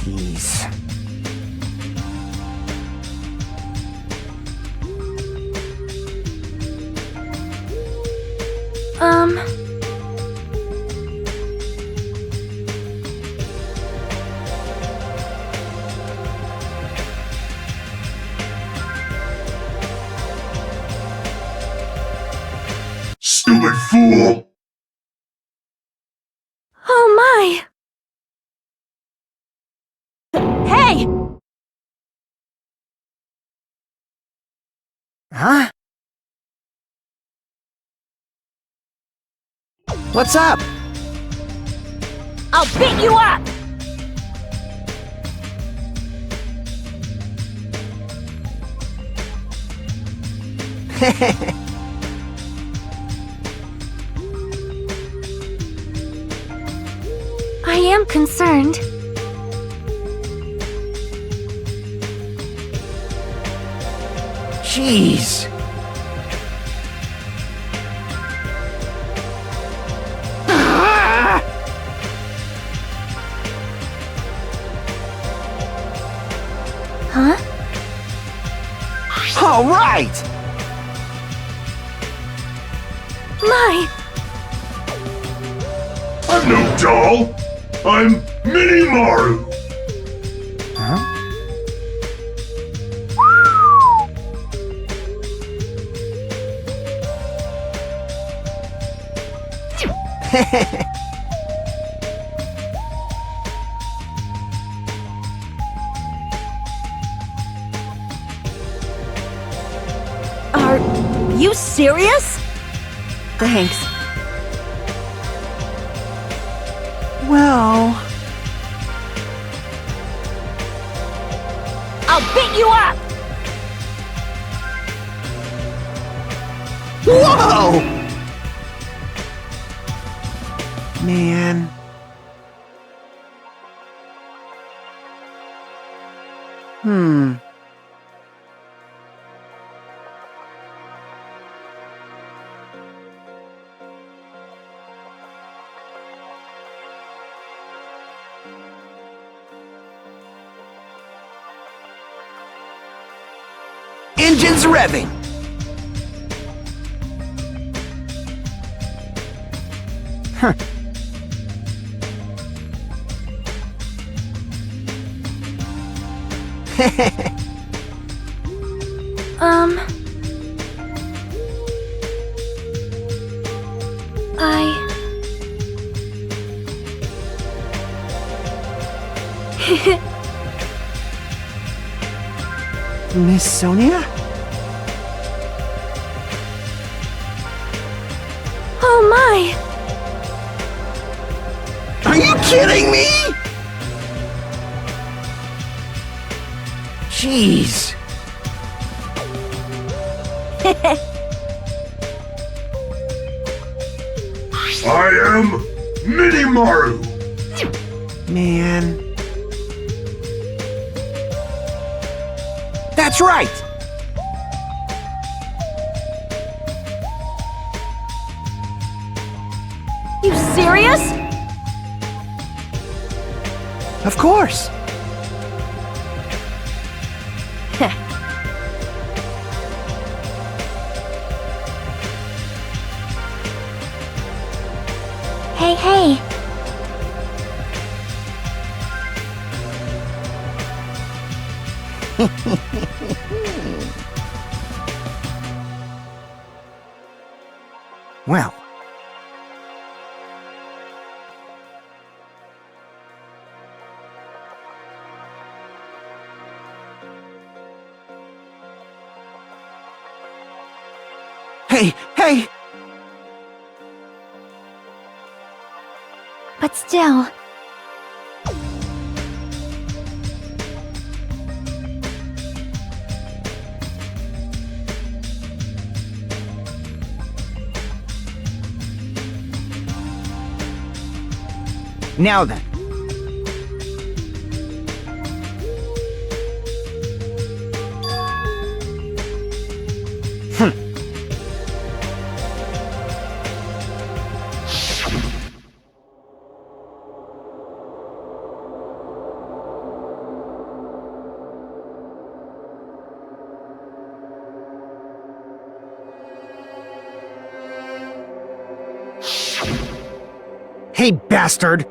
tease. Stupid fool! Oh my! Hey! Huh? What's up? I'll beat you up! I am concerned. Jeez. Huh? All right! My! I'm no doll! I'm Mini Maru! Huh? Are you serious? Thanks. Well... I'll beat you up! Whoa! Man. Engines revving! Huh. Miss Sonia? Oh my! Are you kidding me? Jeez. I am Mini Maru! Man. That's right! You serious? Of course. Hey, hey. Well. Hey, hey! But still... Now then. Hey, bastard!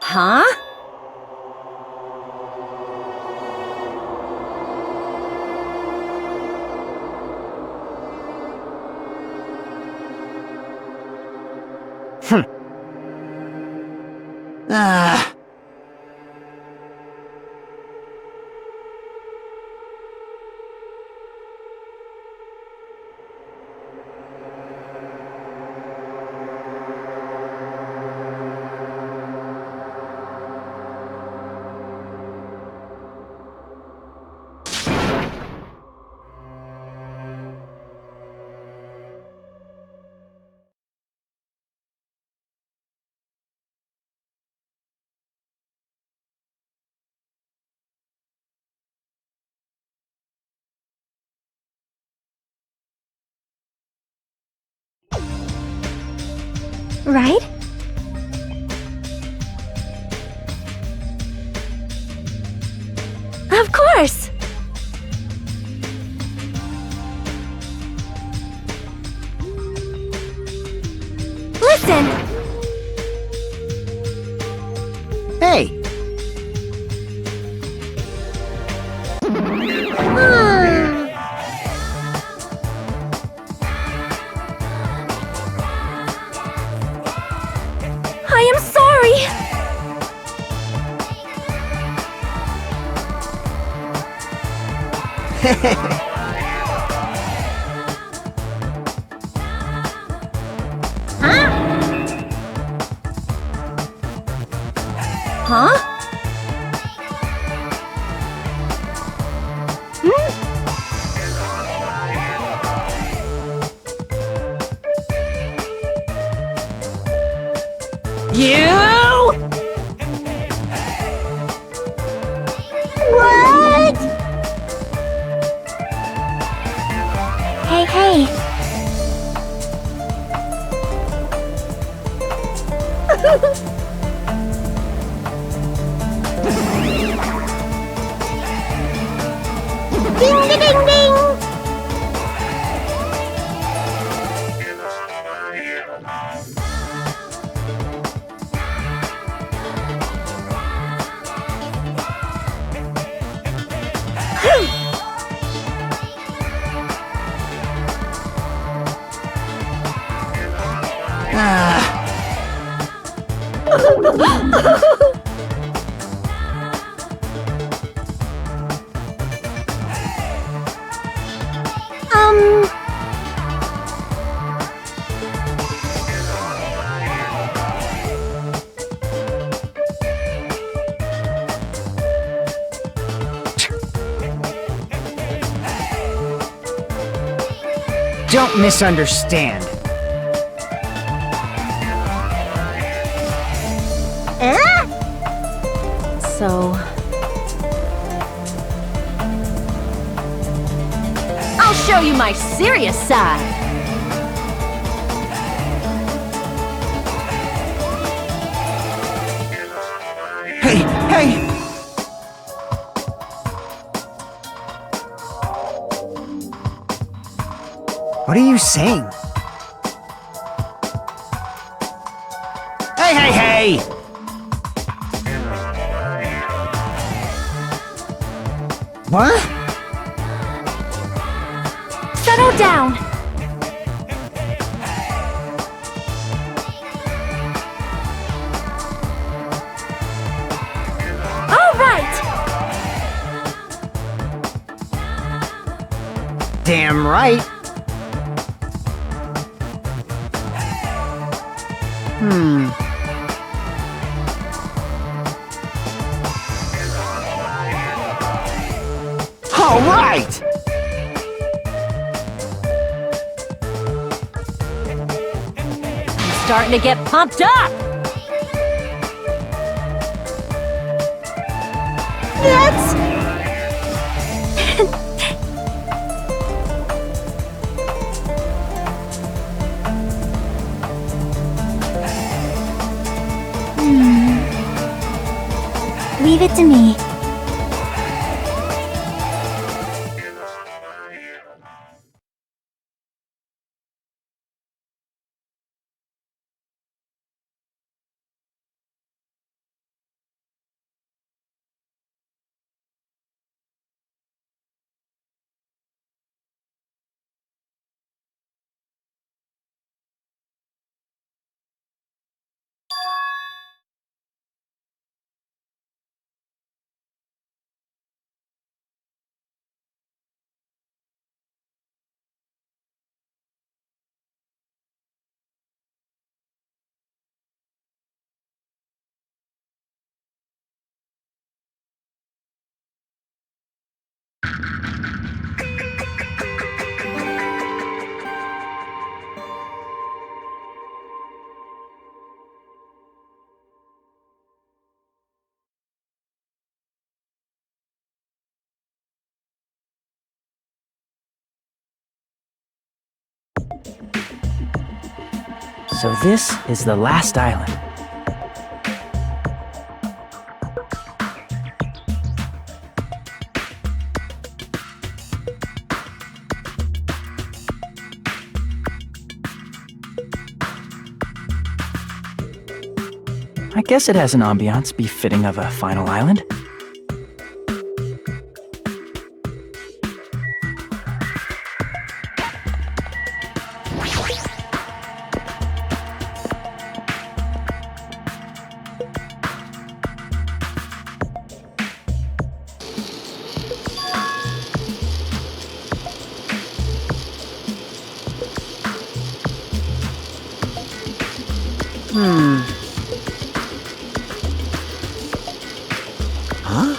Huh? Ah. Right? Of course! Listen! Hey! I am sorry! Huh? You! What? Hey, hey. Ding, ding, ding, ding. Don't misunderstand. So... I'll show you my serious side! Hey, hey! What are you saying? Hey, hey, hey! What? Settle down! All right! Damn right! All right! starting to get pumped up! That's... Leave it to me. So this is the last island. I guess it has an ambiance befitting of a final island. Huh?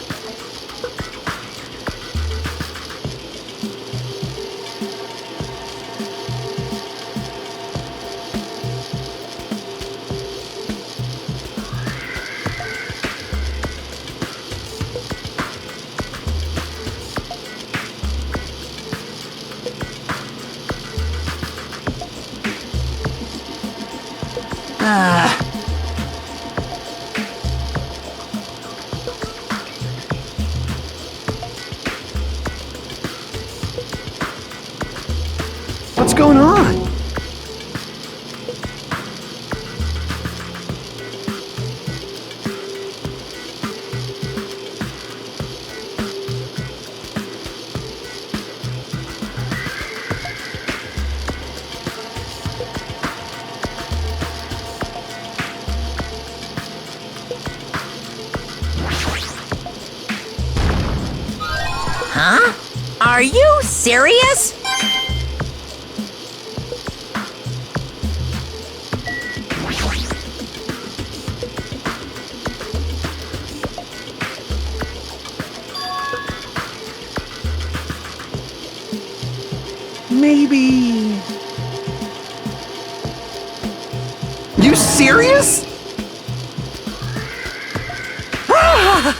What's going on? Huh? Are you serious? Maybe... You serious? Ah!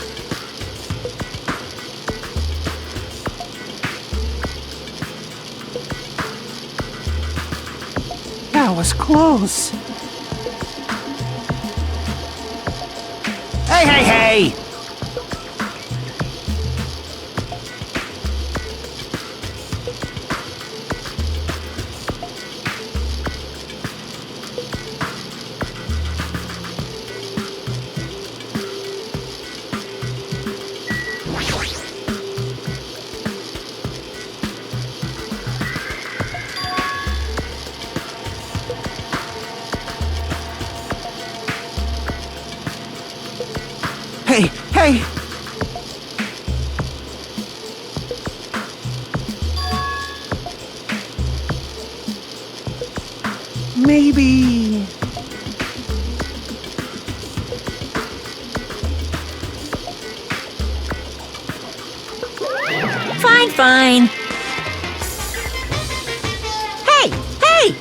That was close. Hey, hey, hey! Hey, hey! Maybe... Fine, fine. Hey, hey!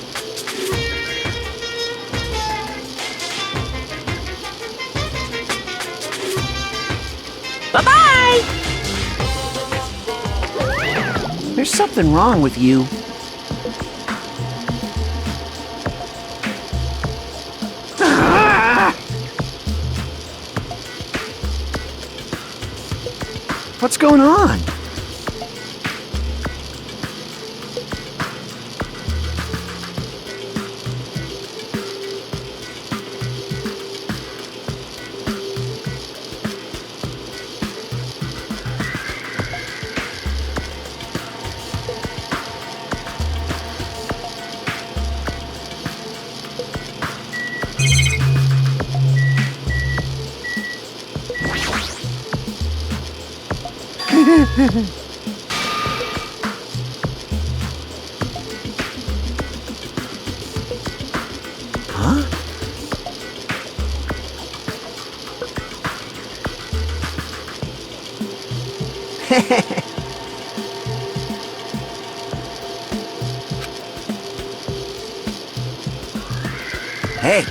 There's something wrong with you. Ah! What's going on? Huh? Hey.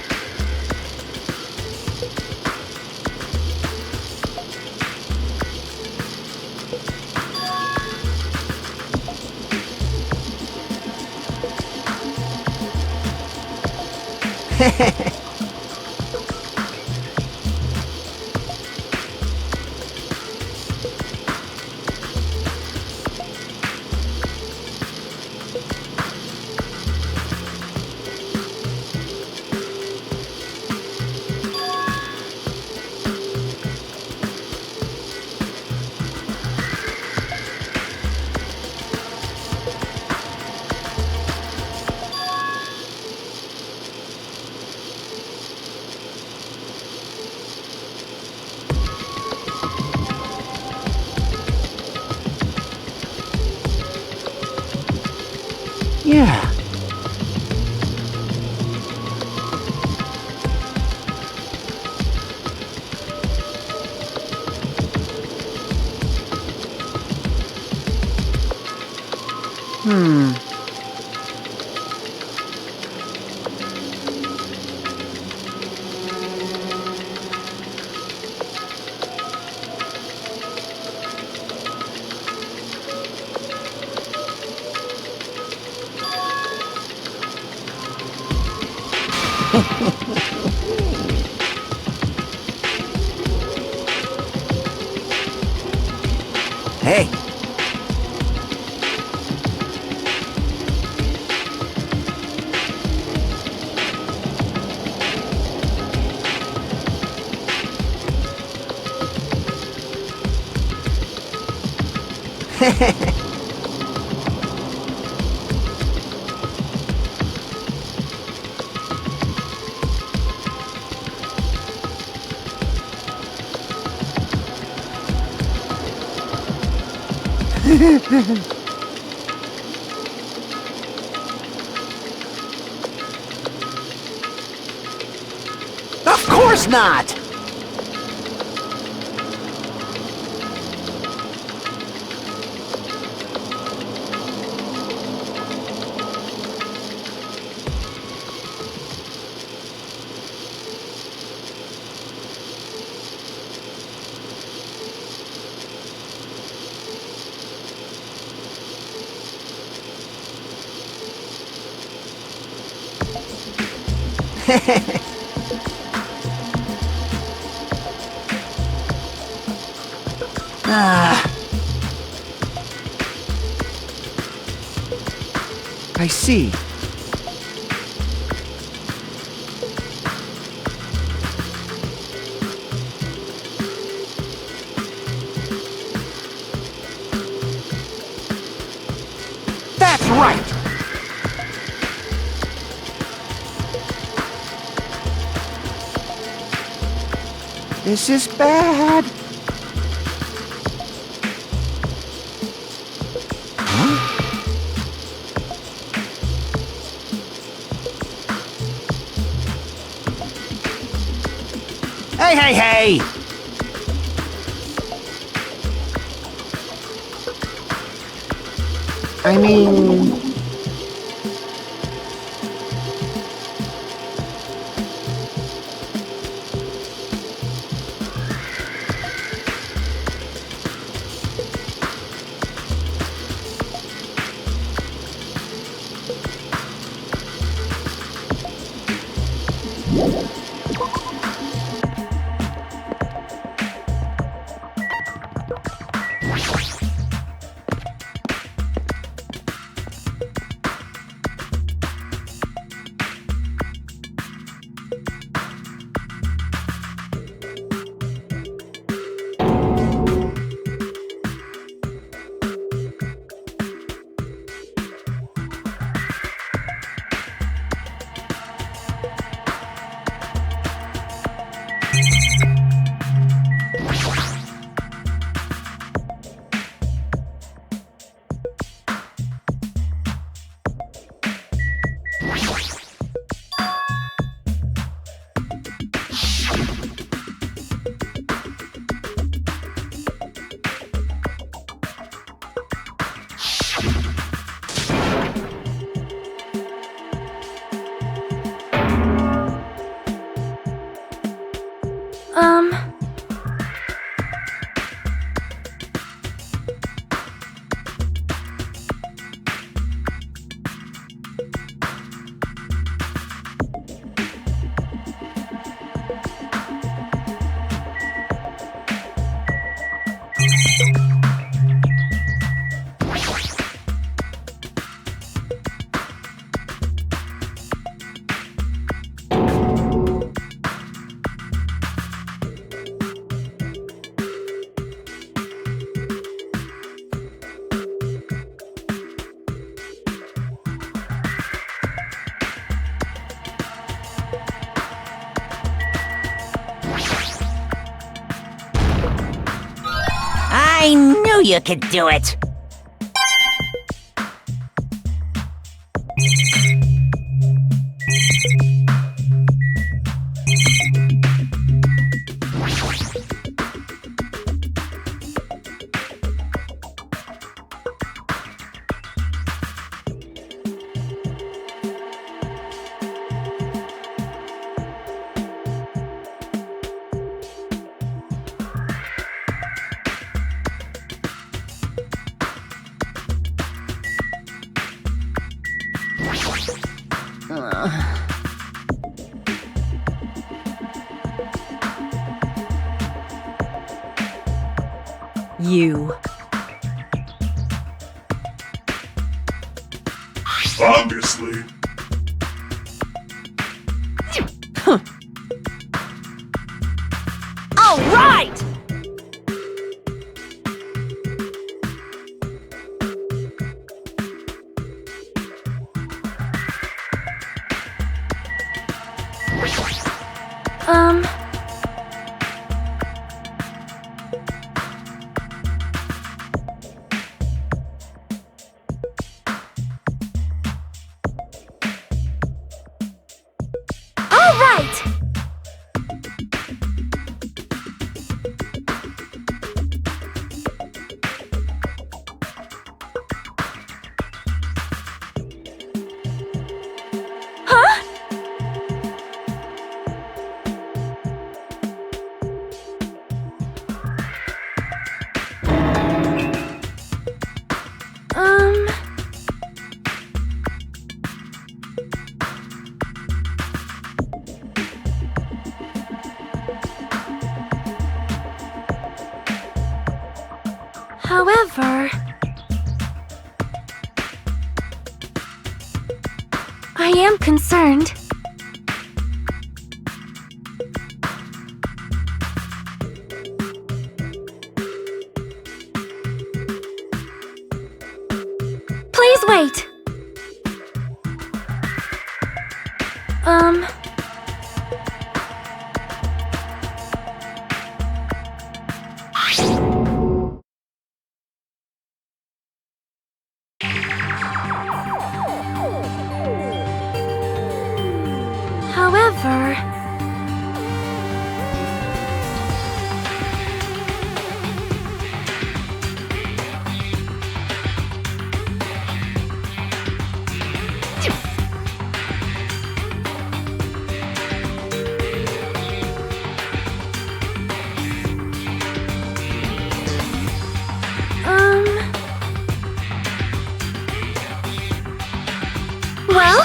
Yeah. Hey. Of course not! Ah. I see. That's right! This is bad. Huh? Hey, hey, hey! I mean... I knew you could do it. You. Obviously. All right! All right! Huh? However, I am concerned. Please wait. However, well,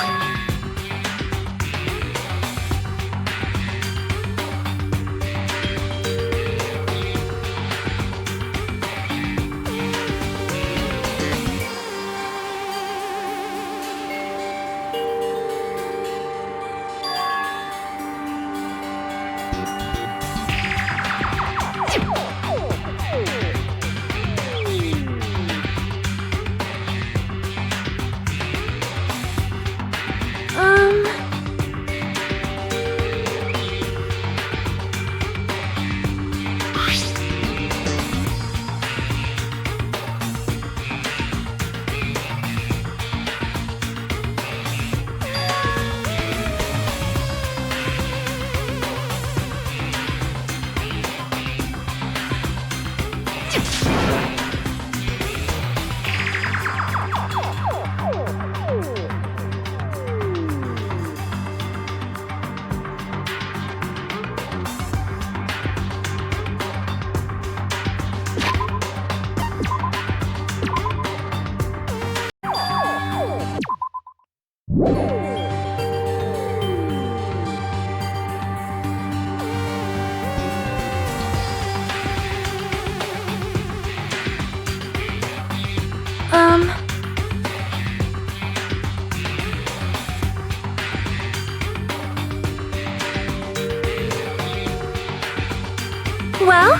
Well?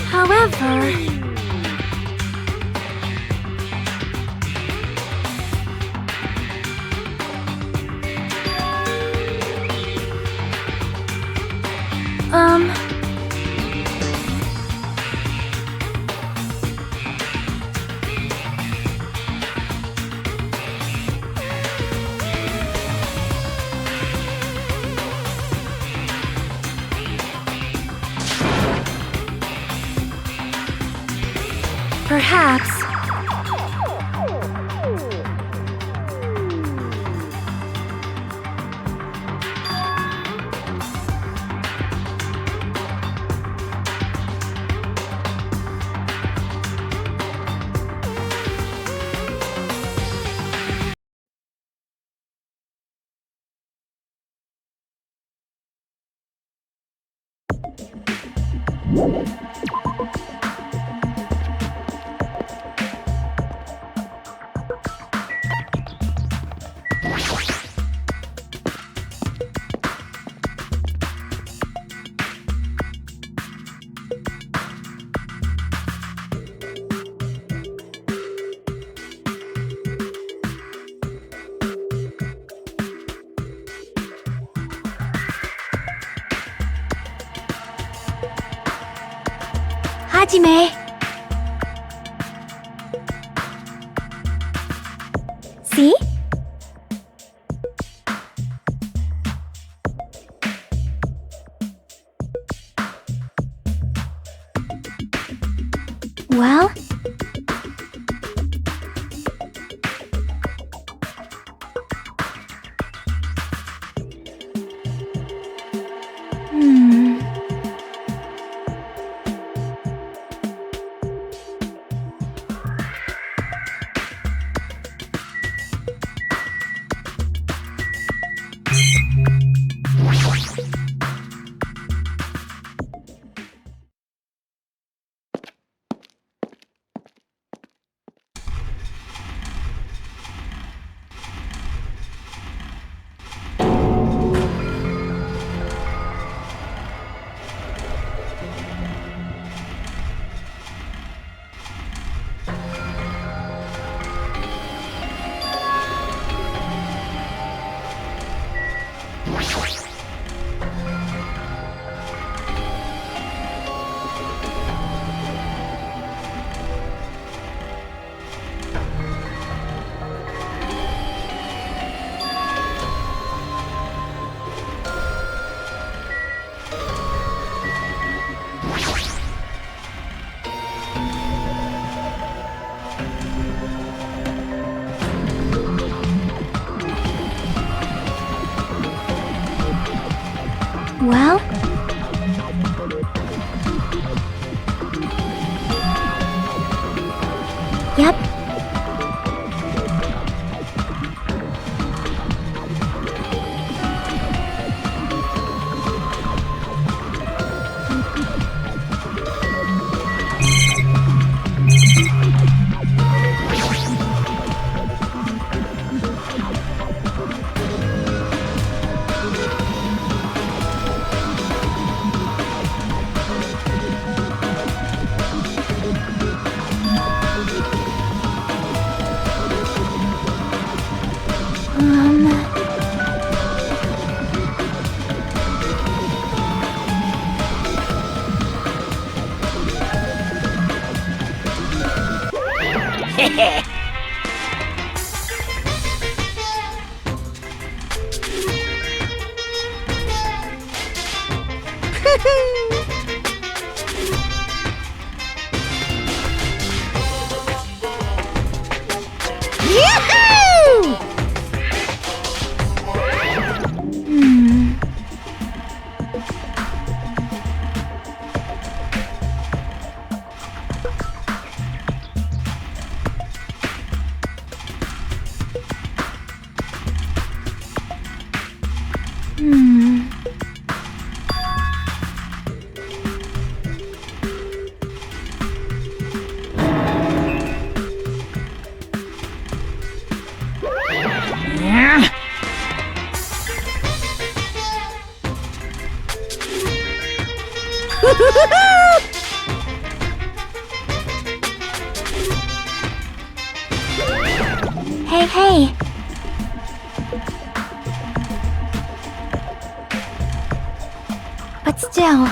However... Perhaps... Hajime. See? Well? Well? Yep. Hey, hey. But still.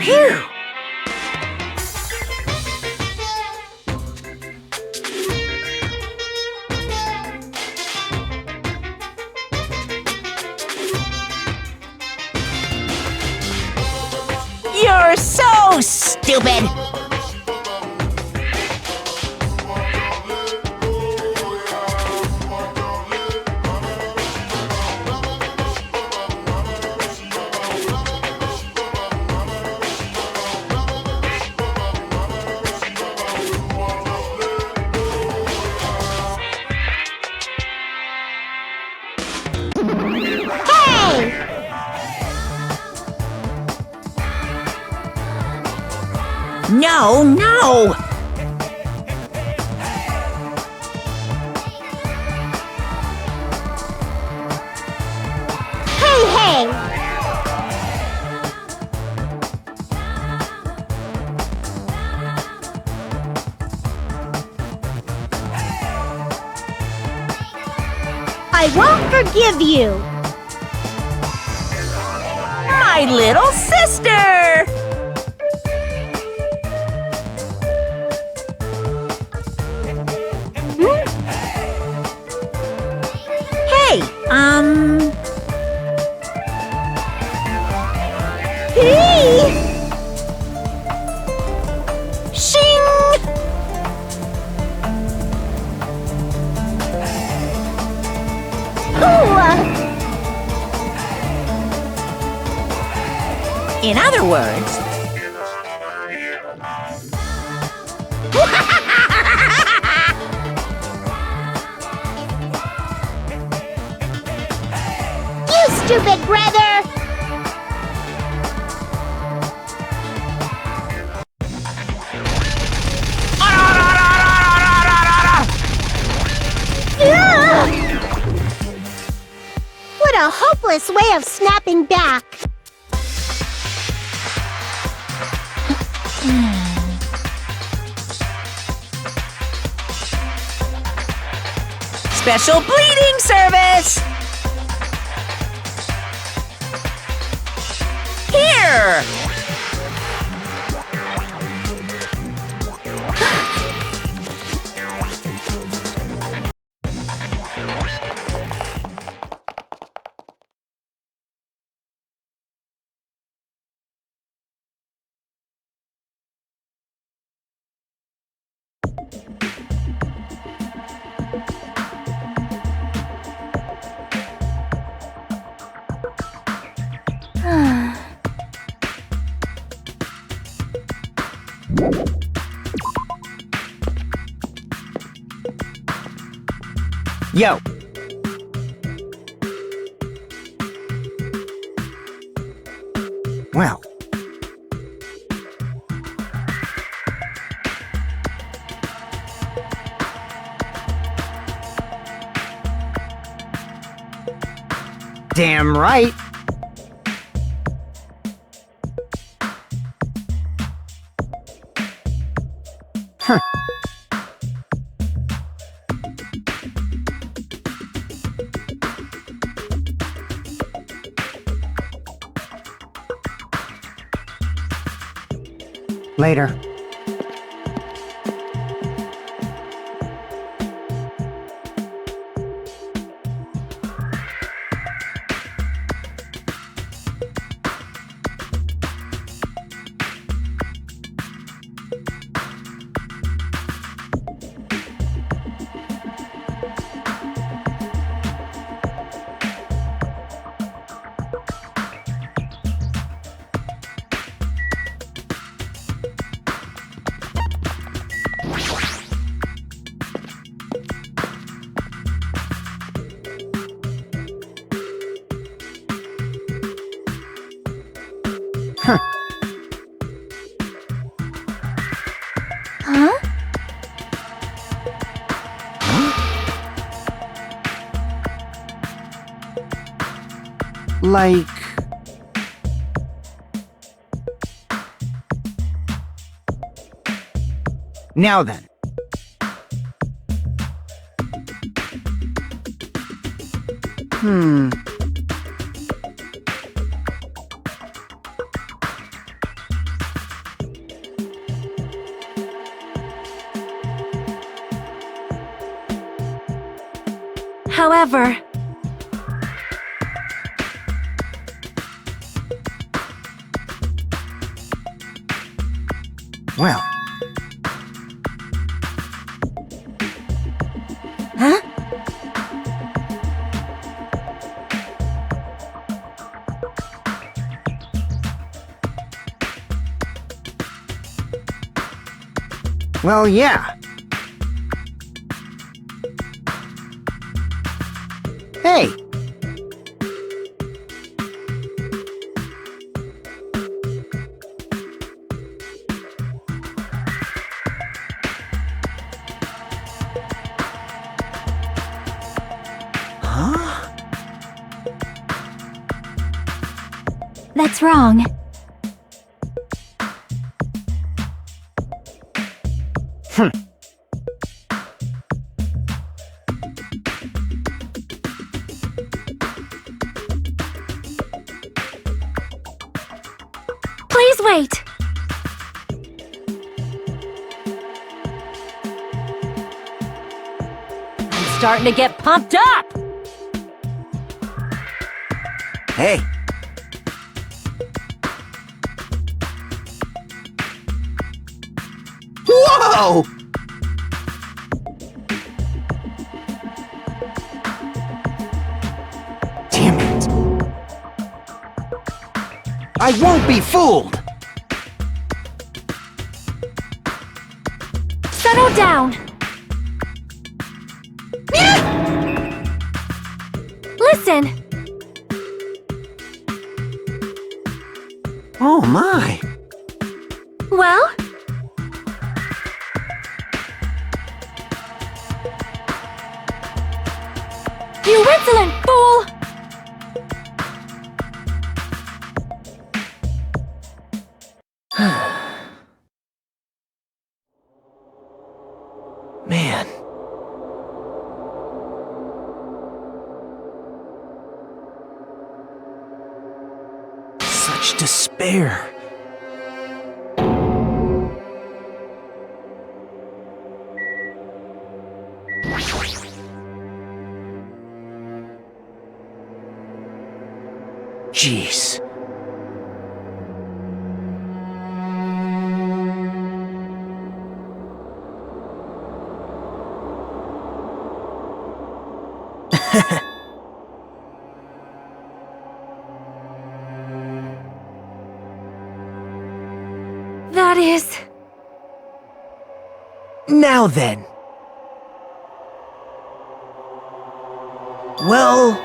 Phew! You're so stupid! No, no! Hey, hey! I won't forgive you! My little sister! Hey, Hey! Shing! In other words, You stupid brother! What a hopeless way of snapping back! special bleeding service! Here! Yo. Well. Damn right. Huh. Later. Huh? Like... Now then. However, Well. huh? Well, yeah. Hey! Huh? That's wrong. Please wait. I'm starting to get pumped up! Hey! Whoa! Damn it! I won't be fooled! Settle down. Listen. Oh my! Well? You insolent fool! Man. Such despair. Jeez. That is... Now then. Well...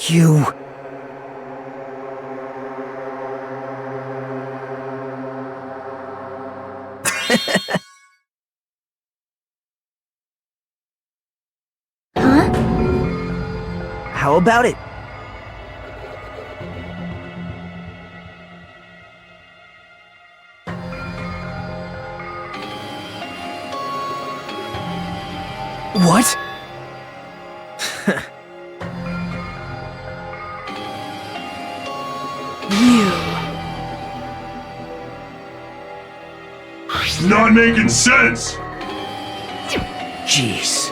You... Huh? How about it? What? You. It's not making sense! Jeez.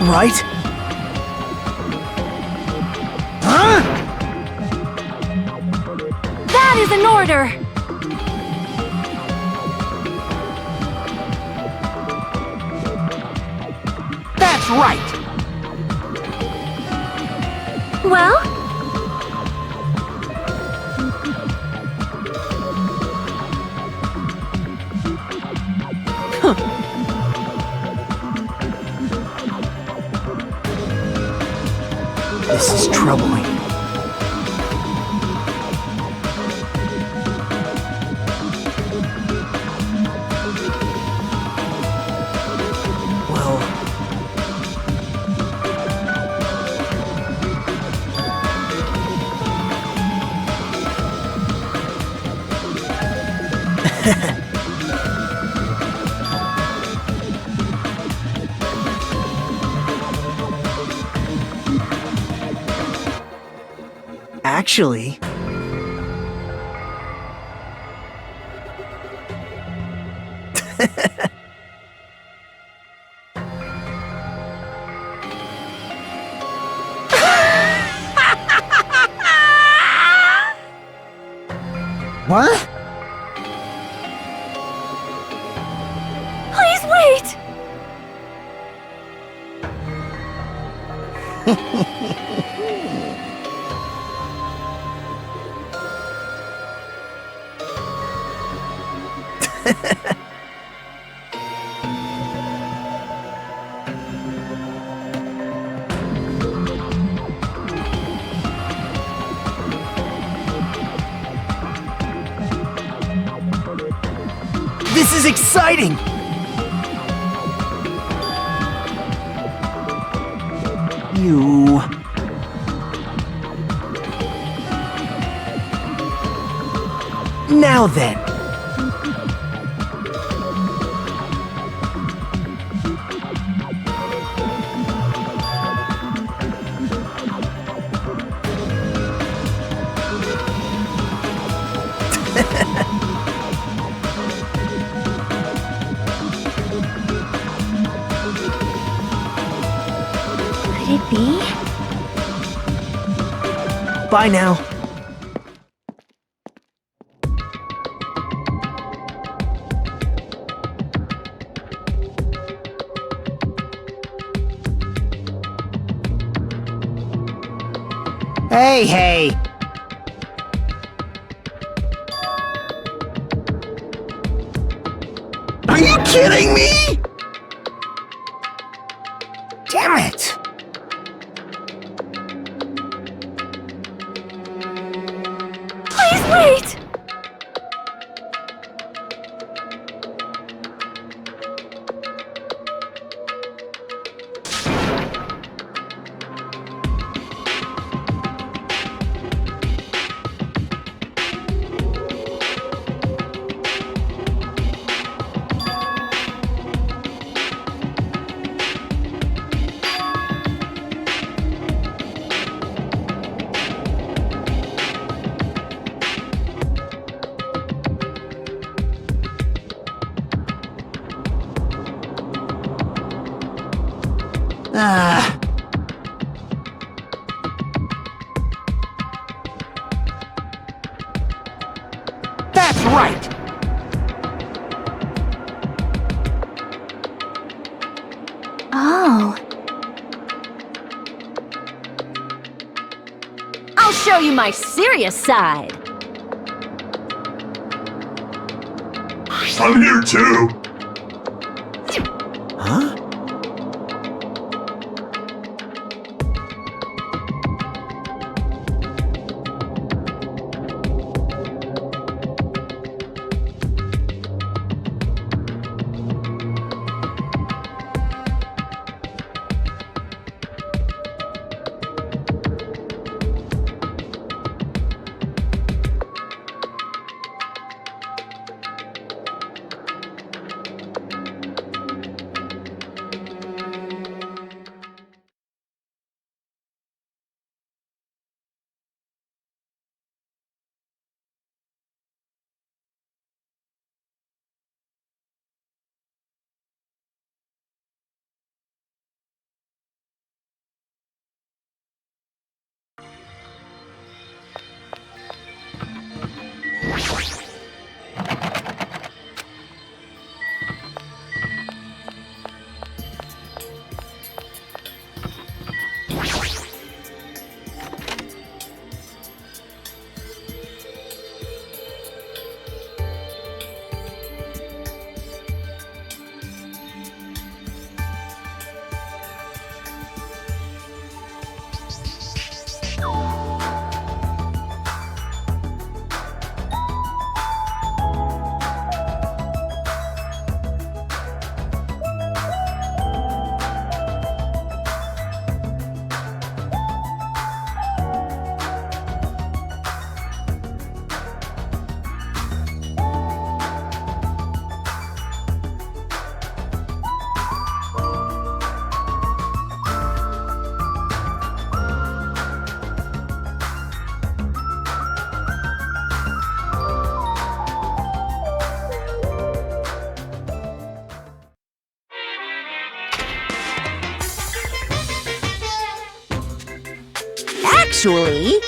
Right? Huh? That is an order! That's right! Well? This is troubling. Well... Actually... What? Please wait! This is exciting! You... Now then. Could it be? Bye now. Hey! Are you kidding me? Damn it! Please wait! That's right! Oh. I'll I'll show you my serious side. I'm here too. Huh? Actually,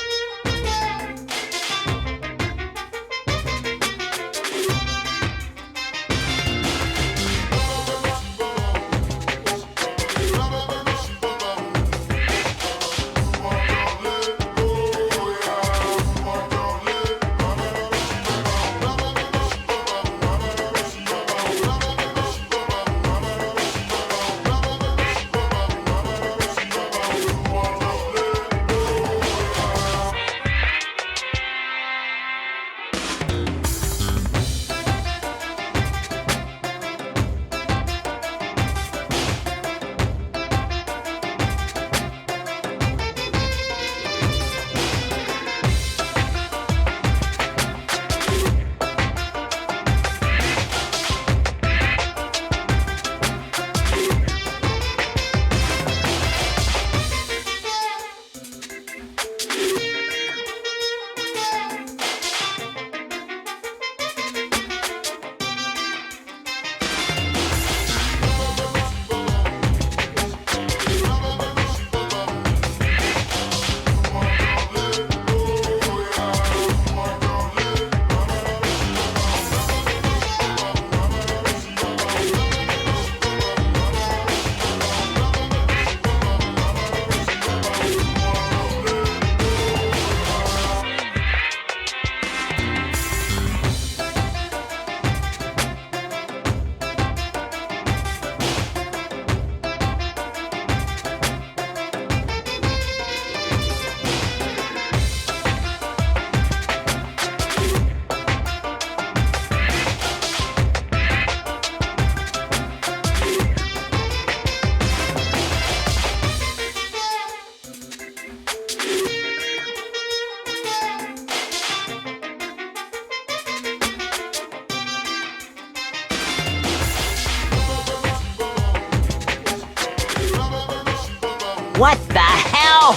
what the hell?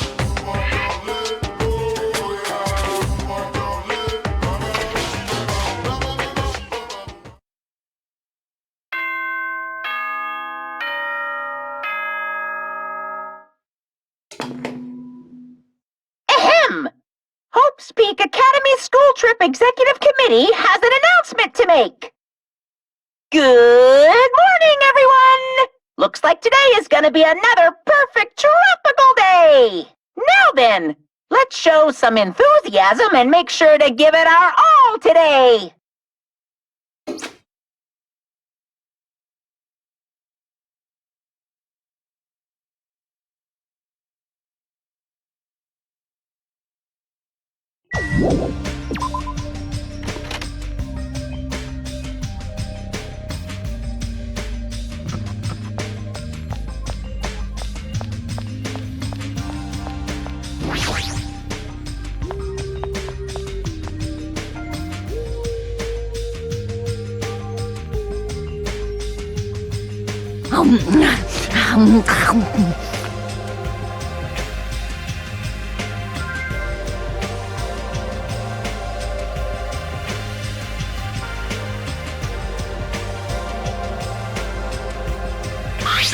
Ahem! Hope's Peak Academy School Trip Executive Committee has an announcement to make. Good morning, everyone! Looks like today is gonna be another perfect tropical day! Now then, let's show some enthusiasm and make sure to give it our all today.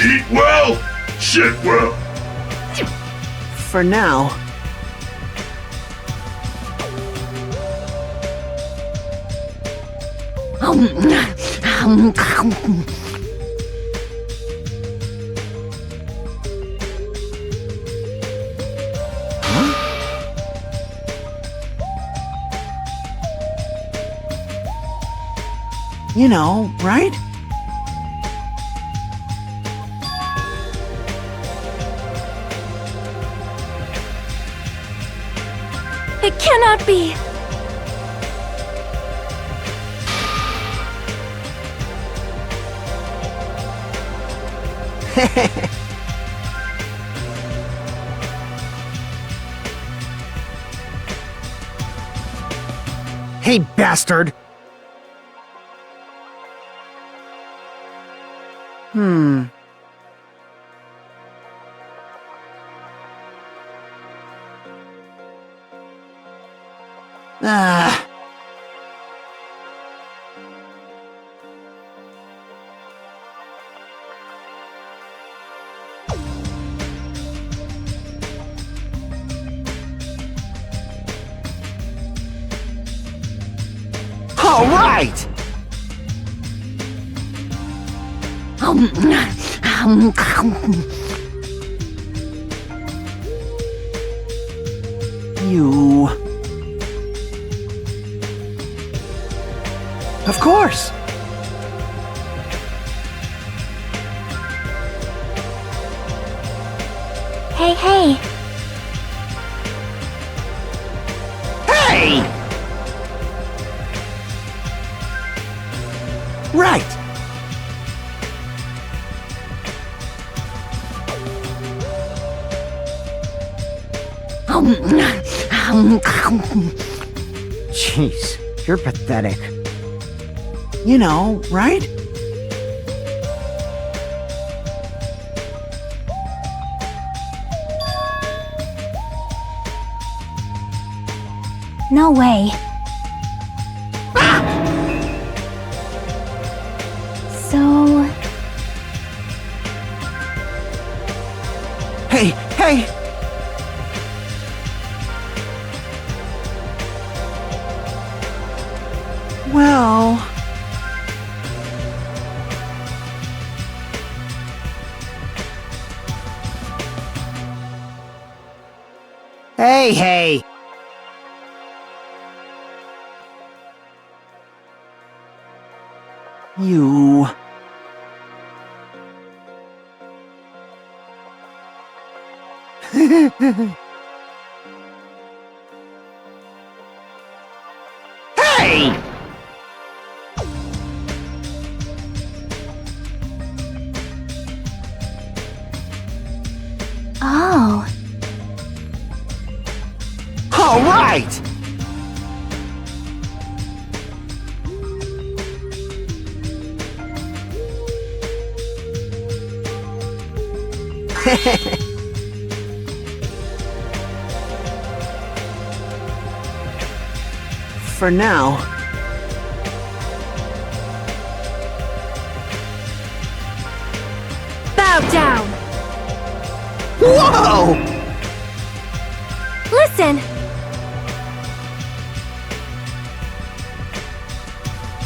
Eat well, shit well. For now. You know, right? It cannot be! Hey, bastard! Ah. All right! You... Of course! Hey, hey. Hey! Right! Jeez, you're pathetic. You know, right? No way. So... Hey, hey! Well... Hey, hey! You... Hey! Oh. All right! For now... Bow down! Whoa! Listen!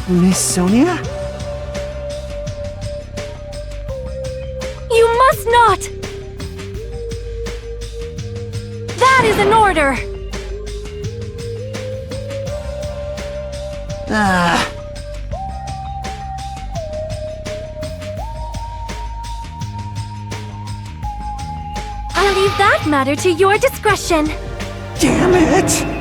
Miss Sonia? You must not! That is is in order. I'll leave that matter to your discretion. Damn it!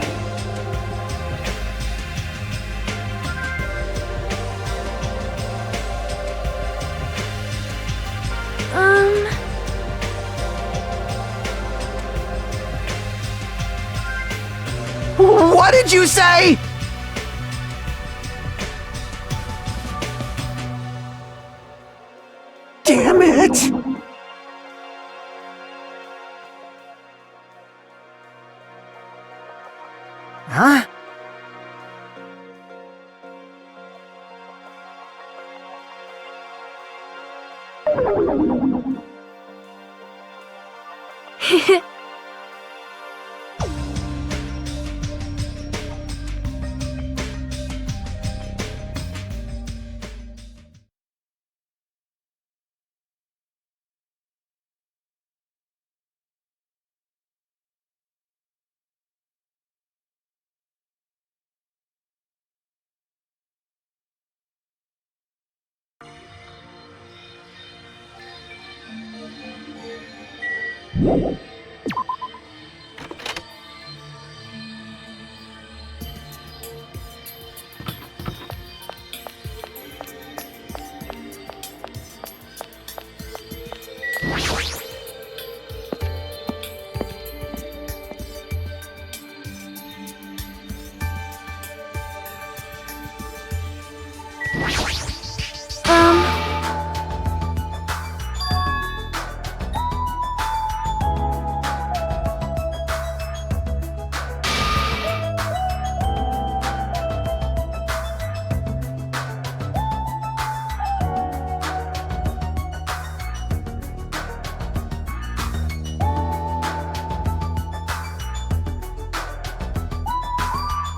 What did you say? Damn it! Huh?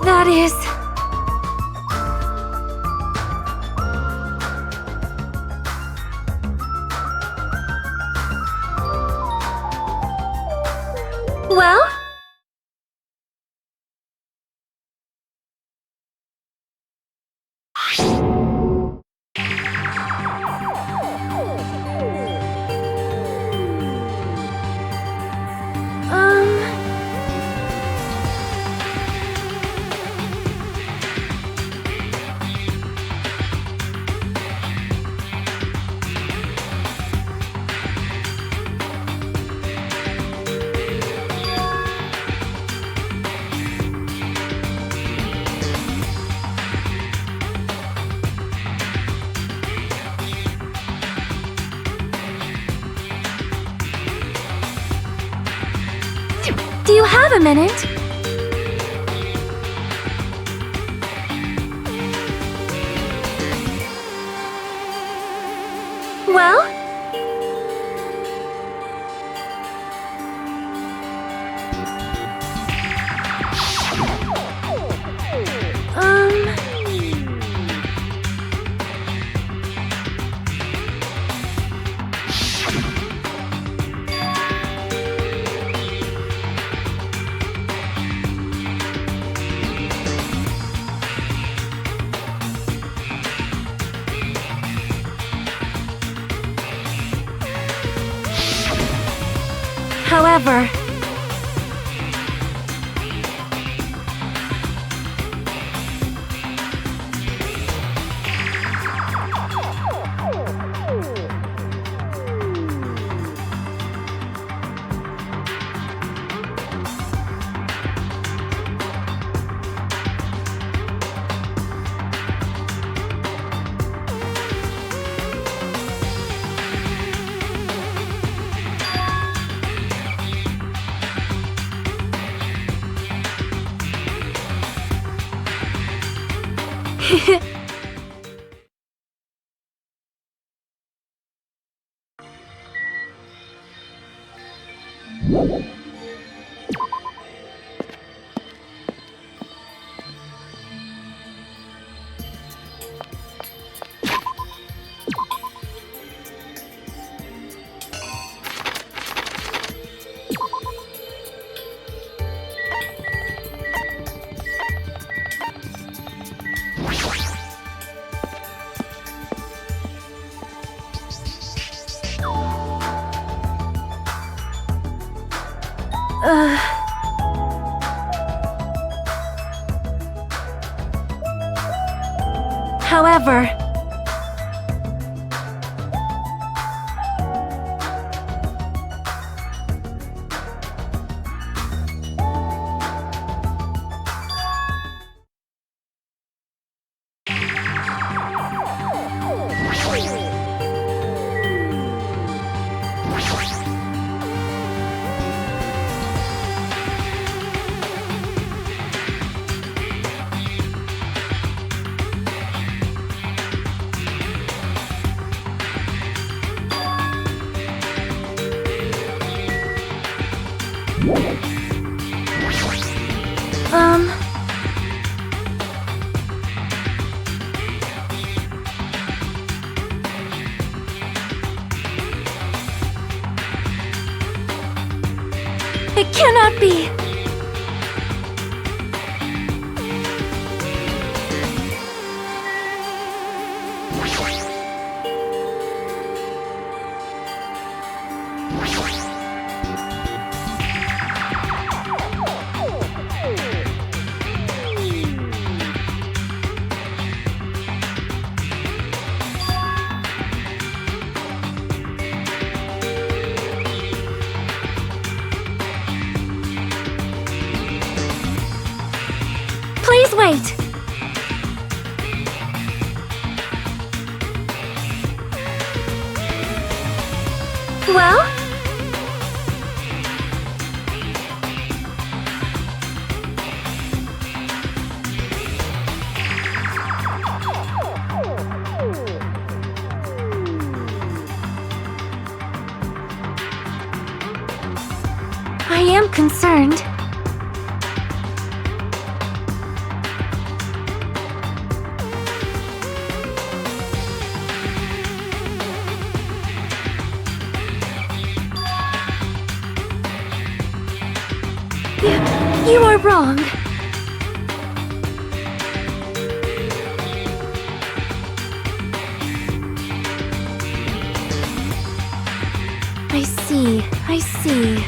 That is... Well? Do you have a minute? Well? However... However... It cannot be! Please wait! Well? I am concerned. You are wrong. I see.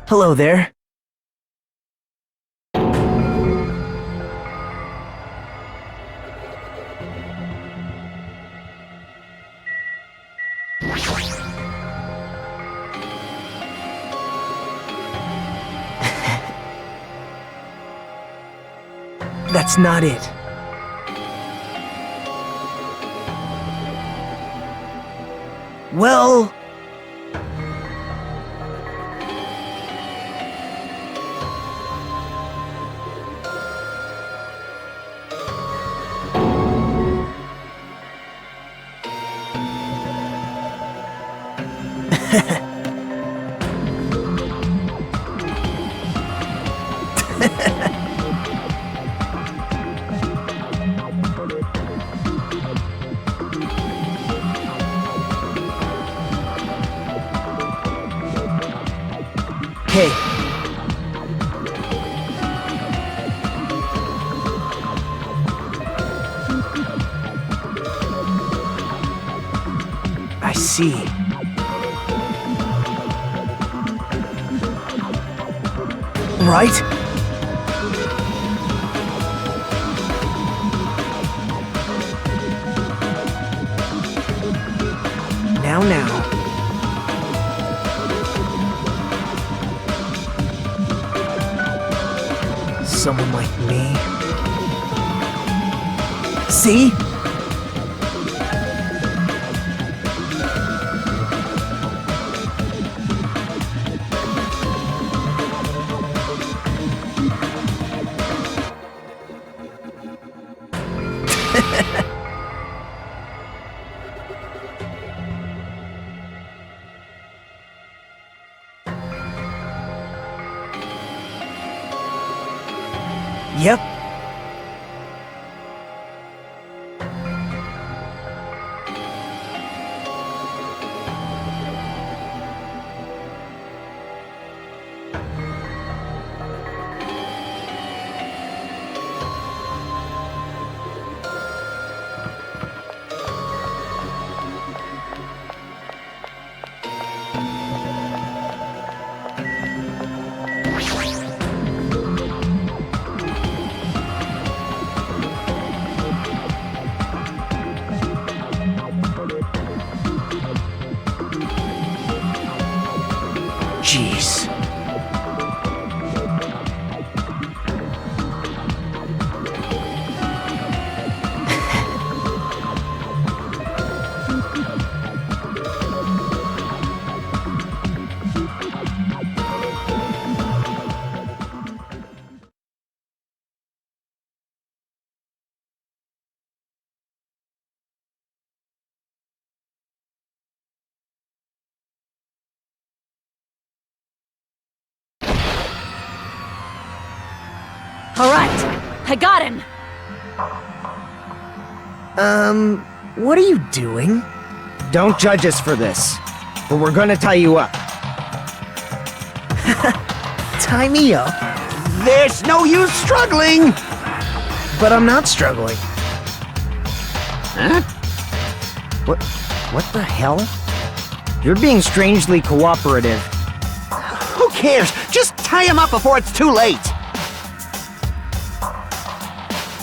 Hello there. That's not it. Well... Okay. I see. Right? Now. Someone like me. See? Yep. Jeez. All right, I got him. What are you doing? Don't judge us for this, but we're gonna tie you up. Tie me up? There's no use struggling! But I'm not struggling. Huh? What the hell? You're being strangely cooperative. Who cares? Just tie him up before it's too late!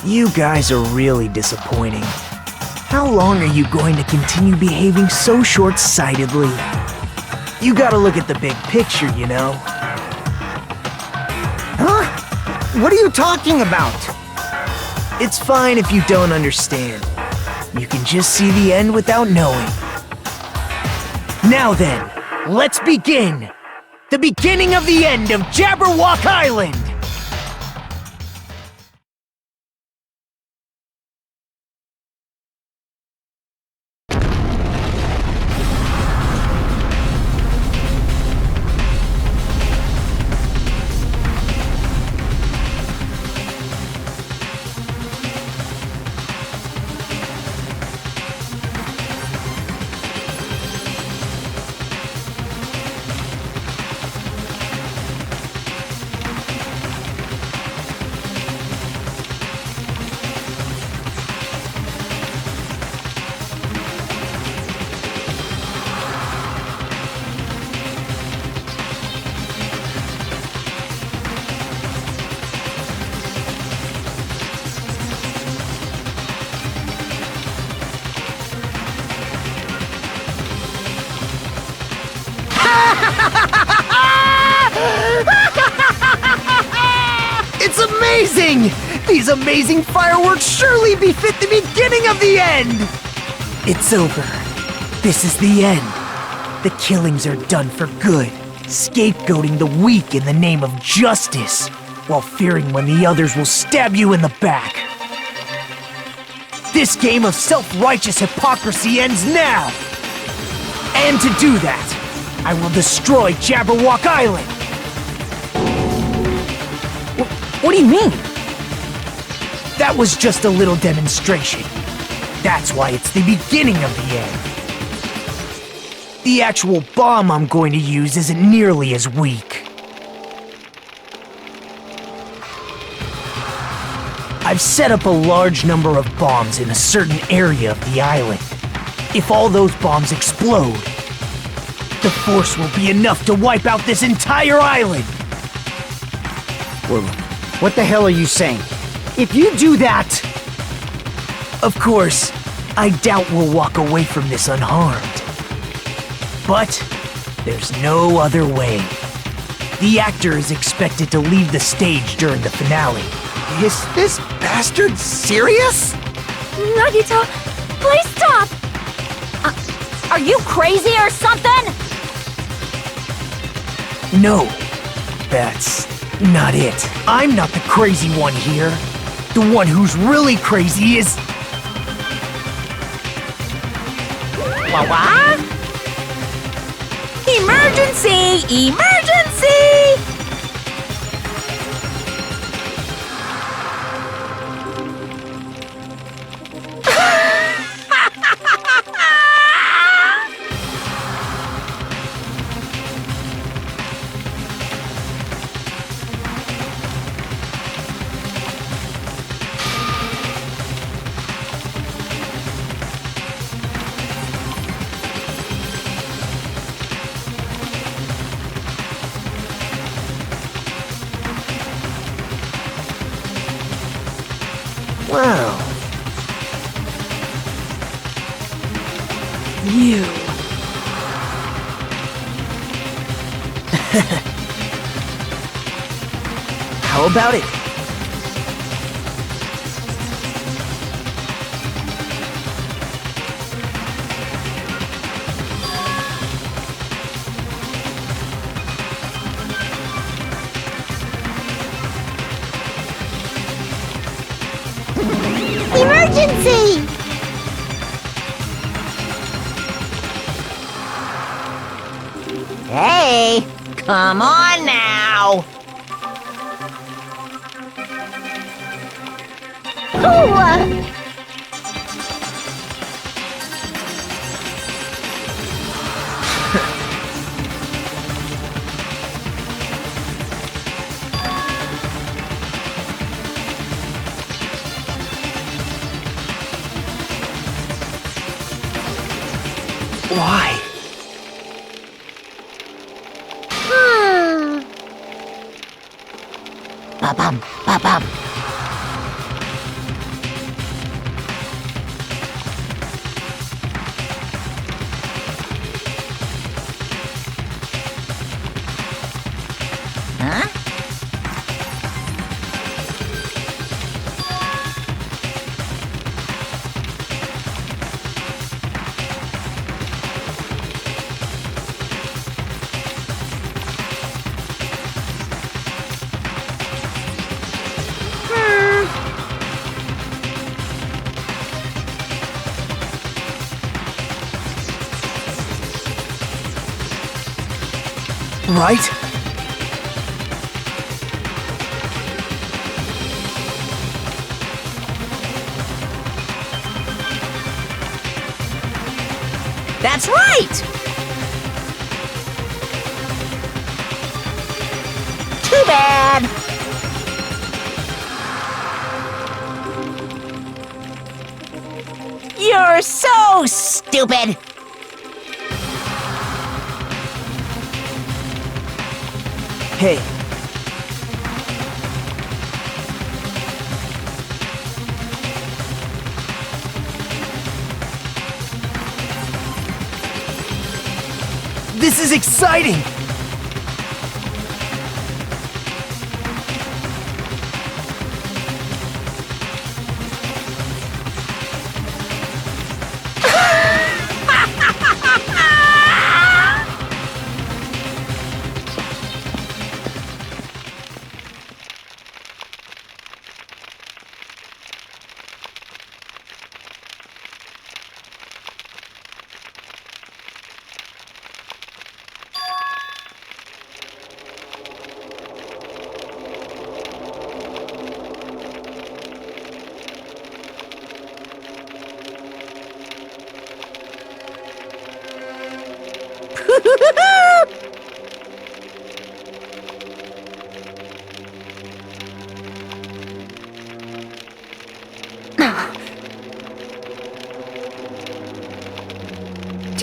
You guys are really disappointing. How long are you going to continue behaving so short-sightedly? You gotta look at the big picture, you know? Huh? What are you talking about? It's fine if you don't understand. You can just see the end without knowing. Now then, let's begin! The beginning of the end of Jabberwock Island! It's amazing! These amazing fireworks surely befit the beginning of the end! It's over. This is the end. The killings are done for good, scapegoating the weak in the name of justice, while fearing when the others will stab you in the back. This game of self-righteous hypocrisy ends now! And to do that, I will destroy Jabberwock Island! What do you mean? That was just a little demonstration. That's why it's the beginning of the end. The actual bomb I'm going to use isn't nearly as weak. I've set up a large number of bombs in a certain area of the island. If all those bombs explode, the force will be enough to wipe out this entire island! Well, what the hell are you saying? If you do that... Of course, I doubt we'll walk away from this unharmed. But there's no other way. The actor is expected to leave the stage during the finale. Is this bastard serious? Nagito, please stop! Are you crazy or something? No, that's not it. I'm not the crazy one here. The one who's really crazy is... What? Emergency! Emergency! Well... You... How about it? Emergency! Hey, come on now. Ooh, Why? Ba-bum, ba-bum. Huh? Right? That's right! Too bad! You're so stupid! Hey. This is exciting!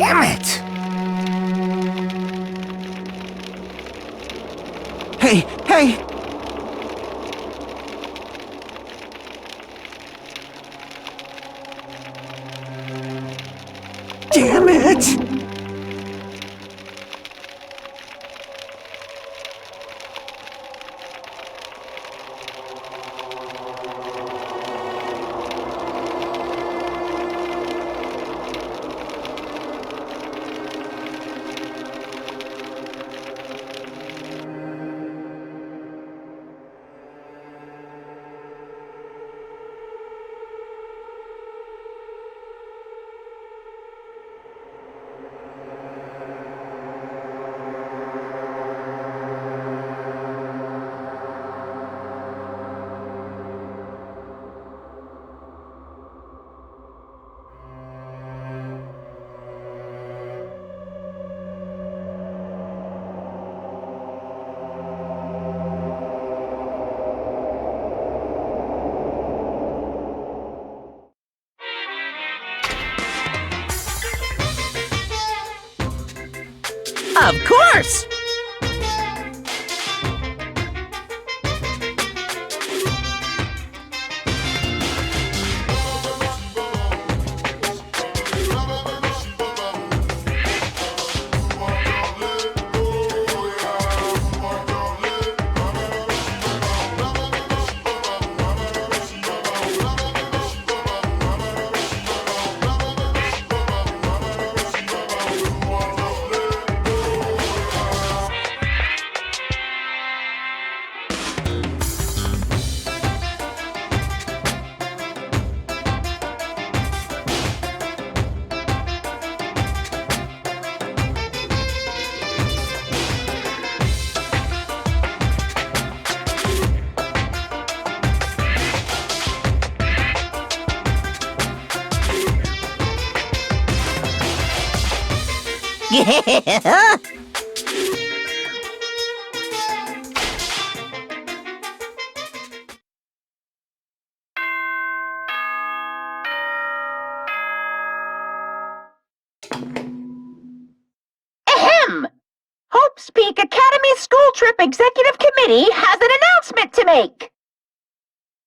Damn it! Hey, hey! Damn it! Of course! Yeah! Ahem! Hope's Peak Academy School Trip Executive Committee has an announcement to make.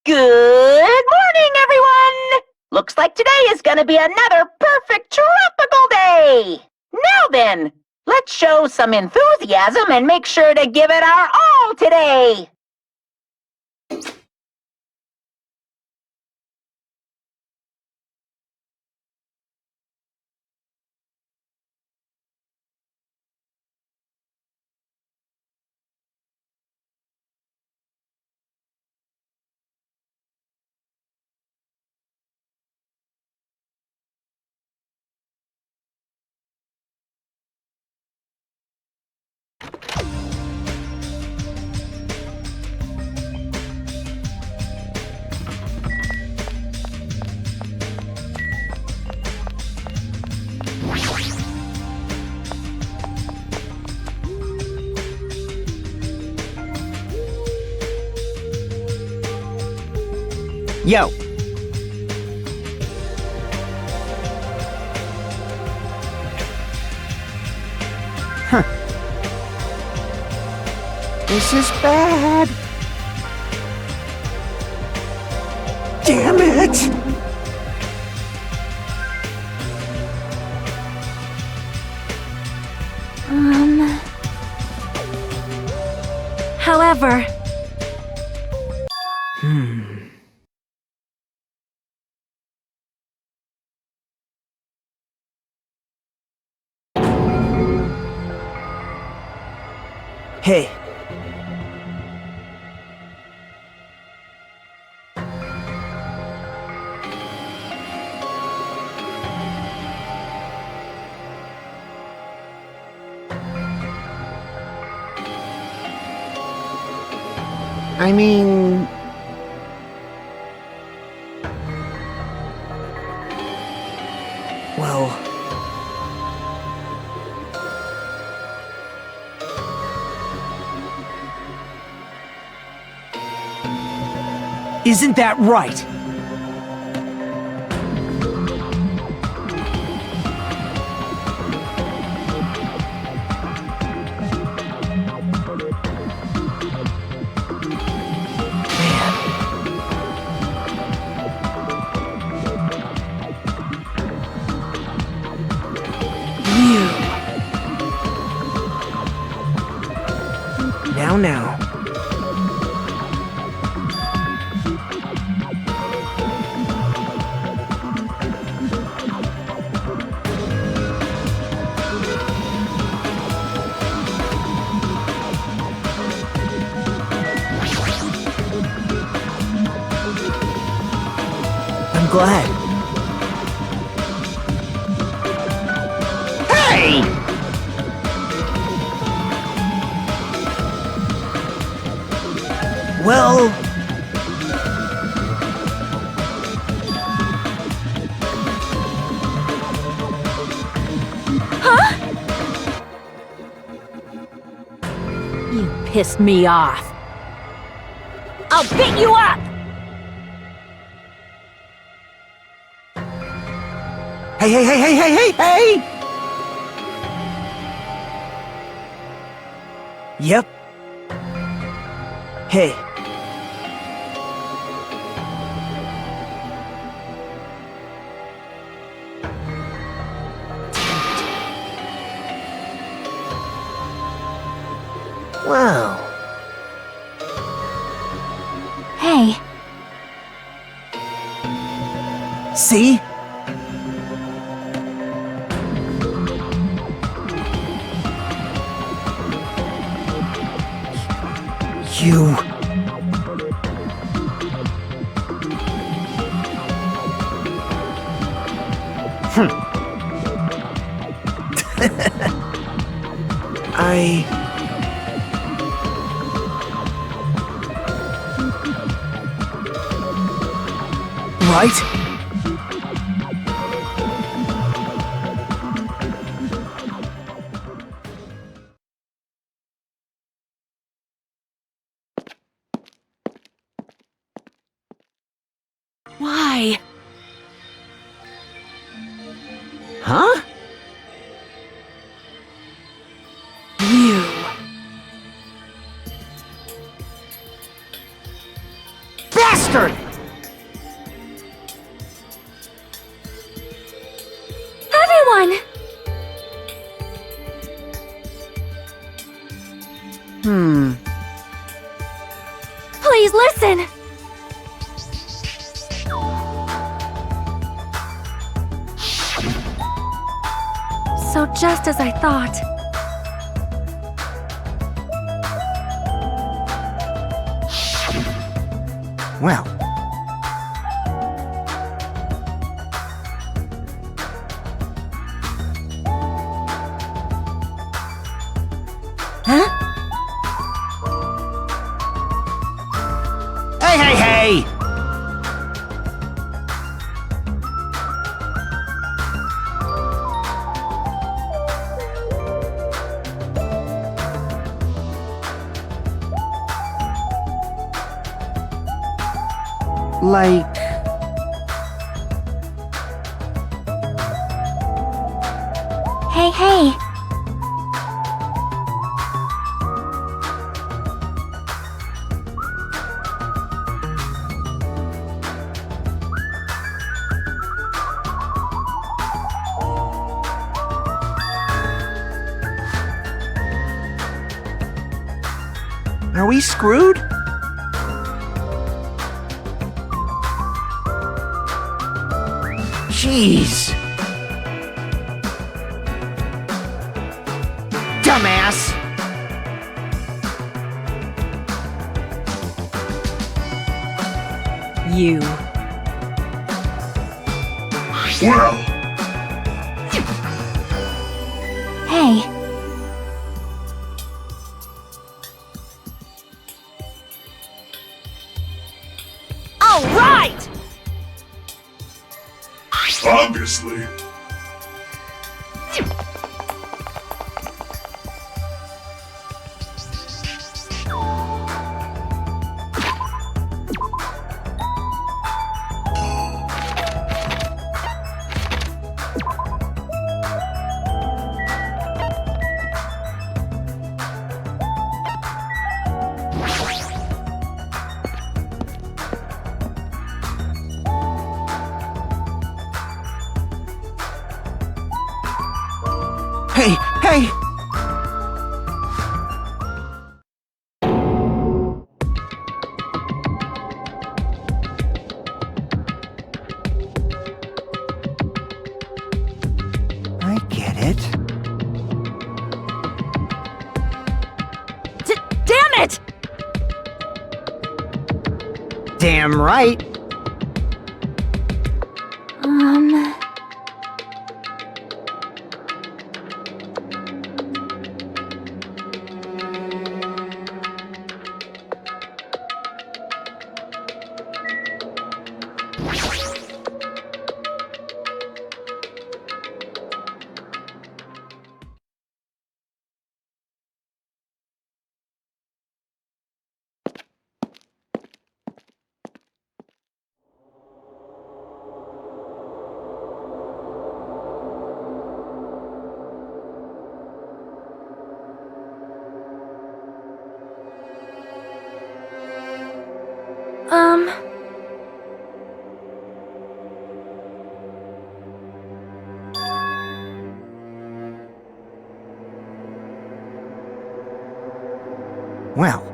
Good morning, everyone! Looks like today is gonna be another perfect tropical day! Now then, let's show some enthusiasm and make sure to give it our all today! Yo! Huh. This is bad. Damn it! However... Hey. I mean... Well... Isn't that right? Now. I'm glad. Hey! Well... You pissed me off. I'll beat you up! Hey! Yep. Hey. Wow. Hey, See? You... I... Right? why? Huh? You. Bastard! Everyone! Please listen! So just as I thought. Well... Huh? Hey! Like... Hey. Are we screwed? Jeez. Dumbass! You. Well, Hey. All right! obviously. Hey! it! Damn right. Well,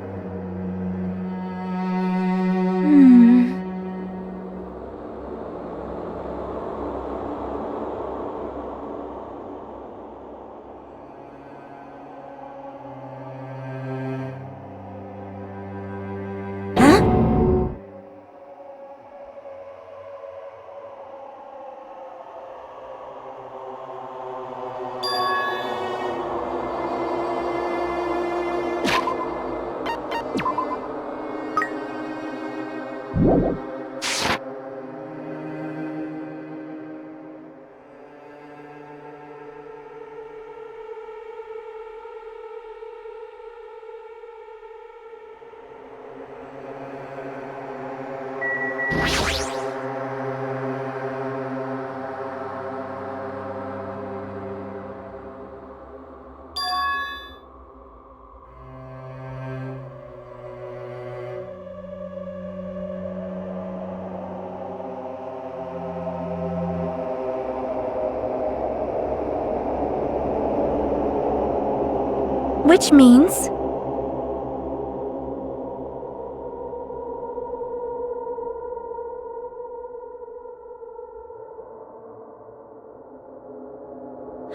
Which means...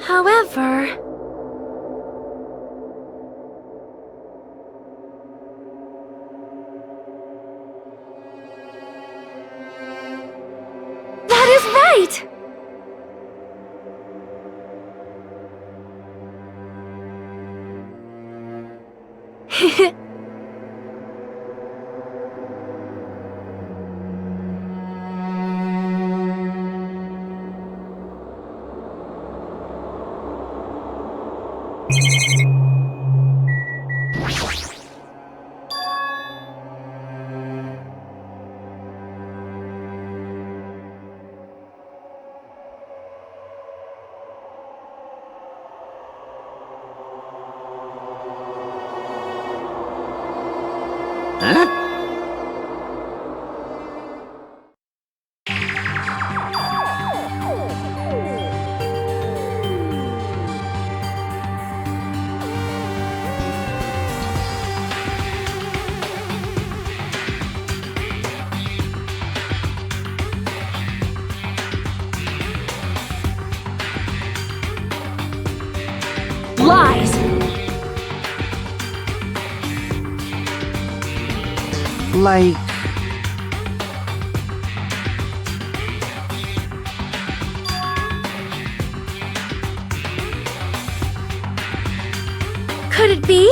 However... That is right! huh? Lies! Like... Could it be?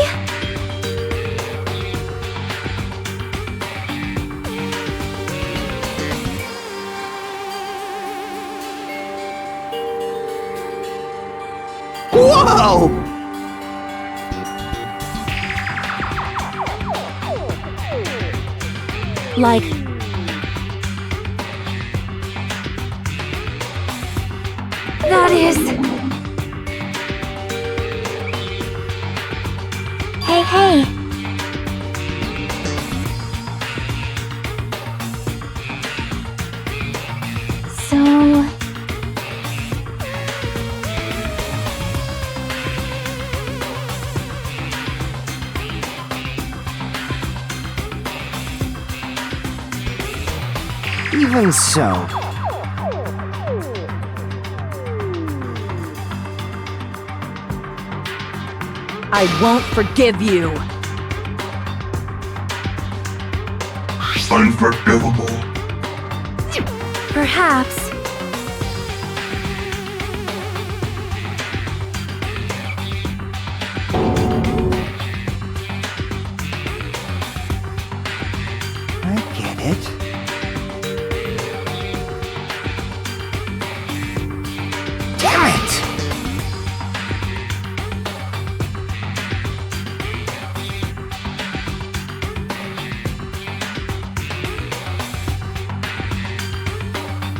Whoa! Like... That is... Hey, hey! So... Even so... I won't forgive you. unforgivable. Perhaps. I get it. Damn it!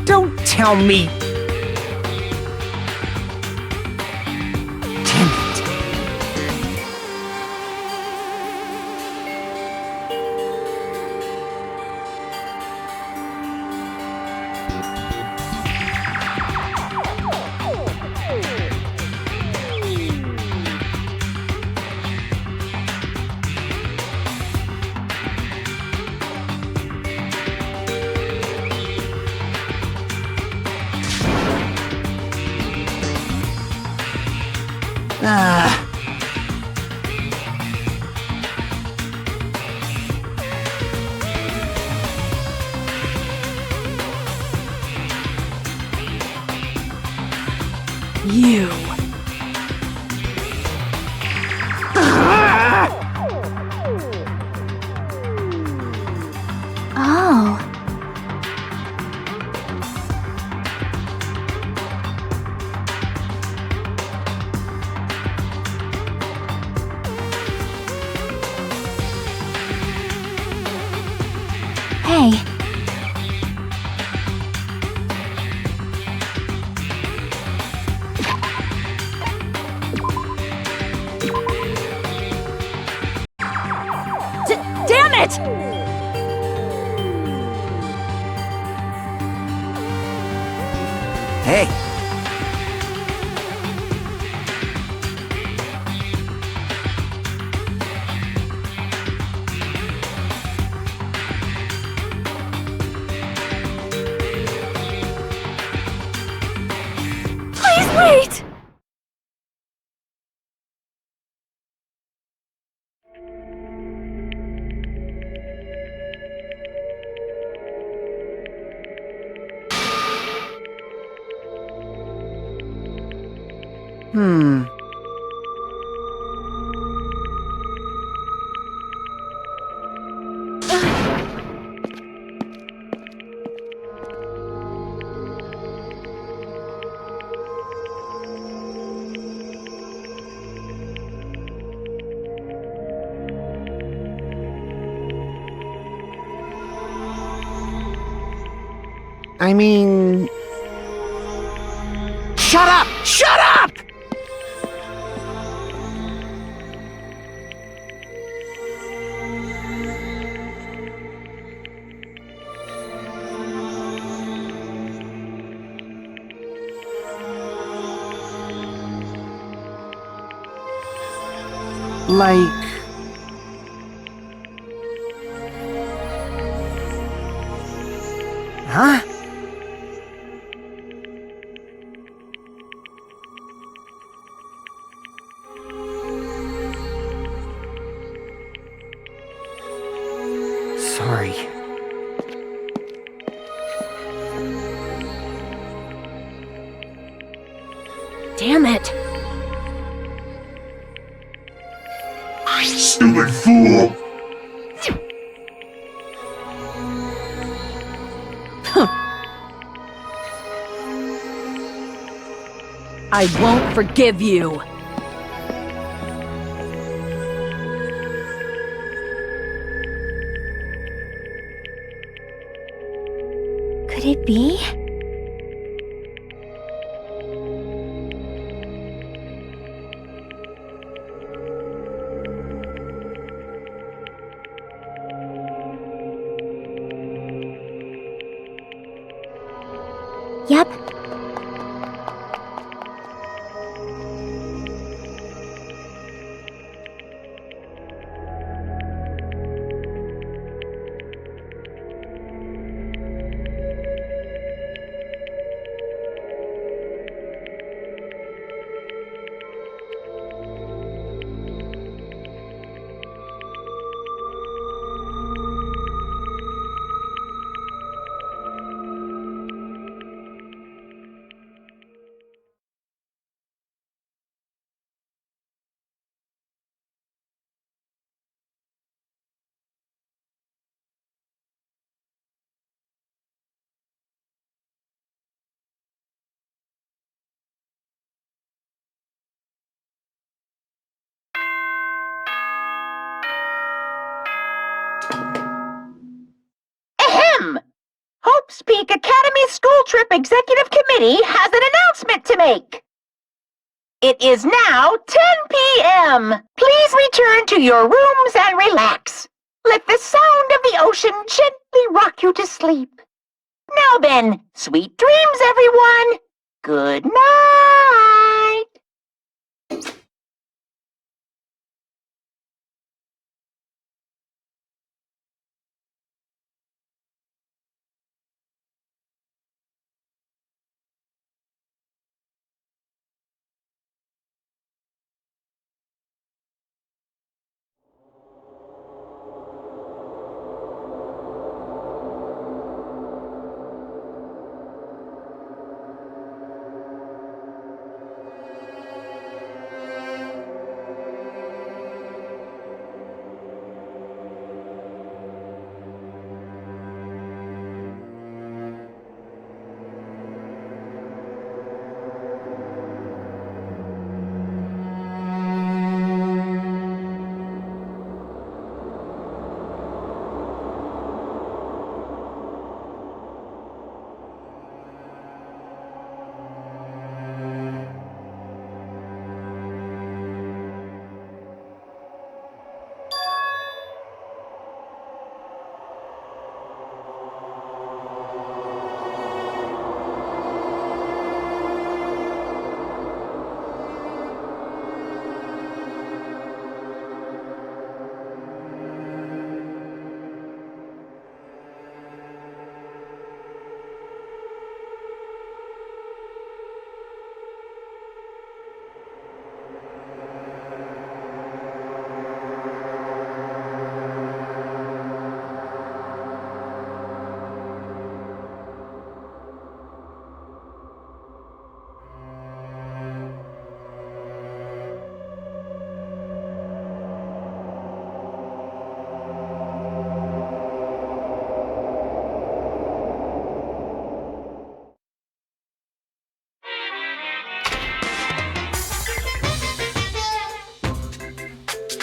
Don't tell me. Damn it. Ah. You. Oh. Hey. Damn it! Hey. Please wait! Hmm. I mean... Shut up! Shut up! Like... Huh? Sorry. Damn it! Stupid fool! I won't forgive you! Could it be? Yep. Trip Executive Committee has an announcement to make. It is now 10 p.m. Please return to your rooms and relax. Let the sound of the ocean gently rock you to sleep. Now then, sweet dreams, everyone. Good night.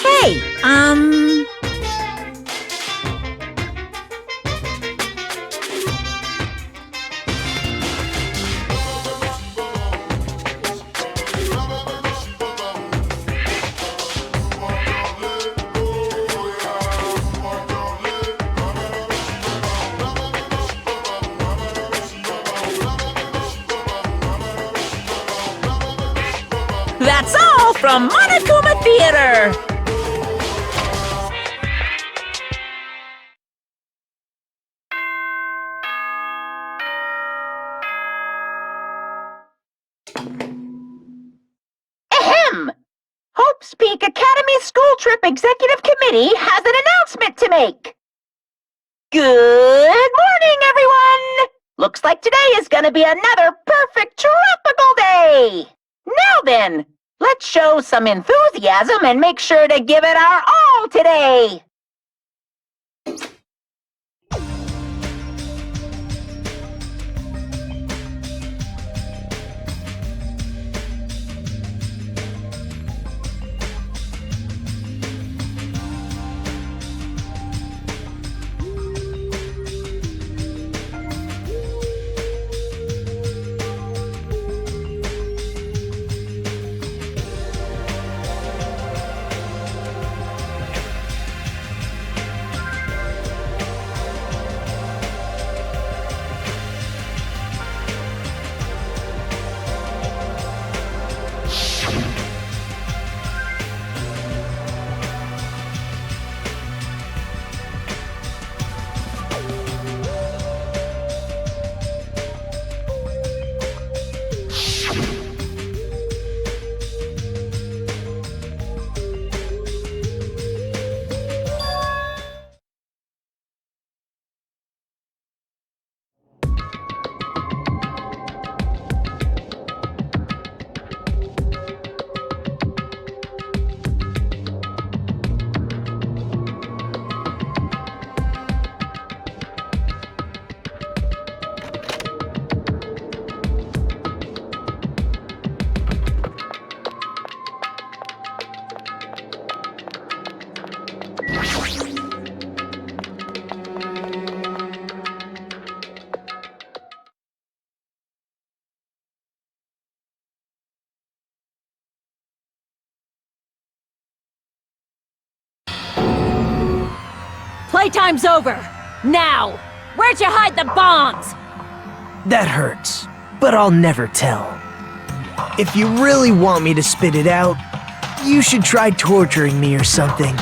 Hey, that's all from Monokuma Theater! Ahem! Hope's Peak Academy School Trip Executive Committee has an announcement to make. Good morning, everyone! Looks like today is gonna be another perfect tropical day! Now then, let's show some enthusiasm and make sure to give it our all today! playtime's over! Now! Where'd you hide the bombs? That hurts, but I'll never tell. If you really want me to spit it out, you should try torturing me or something.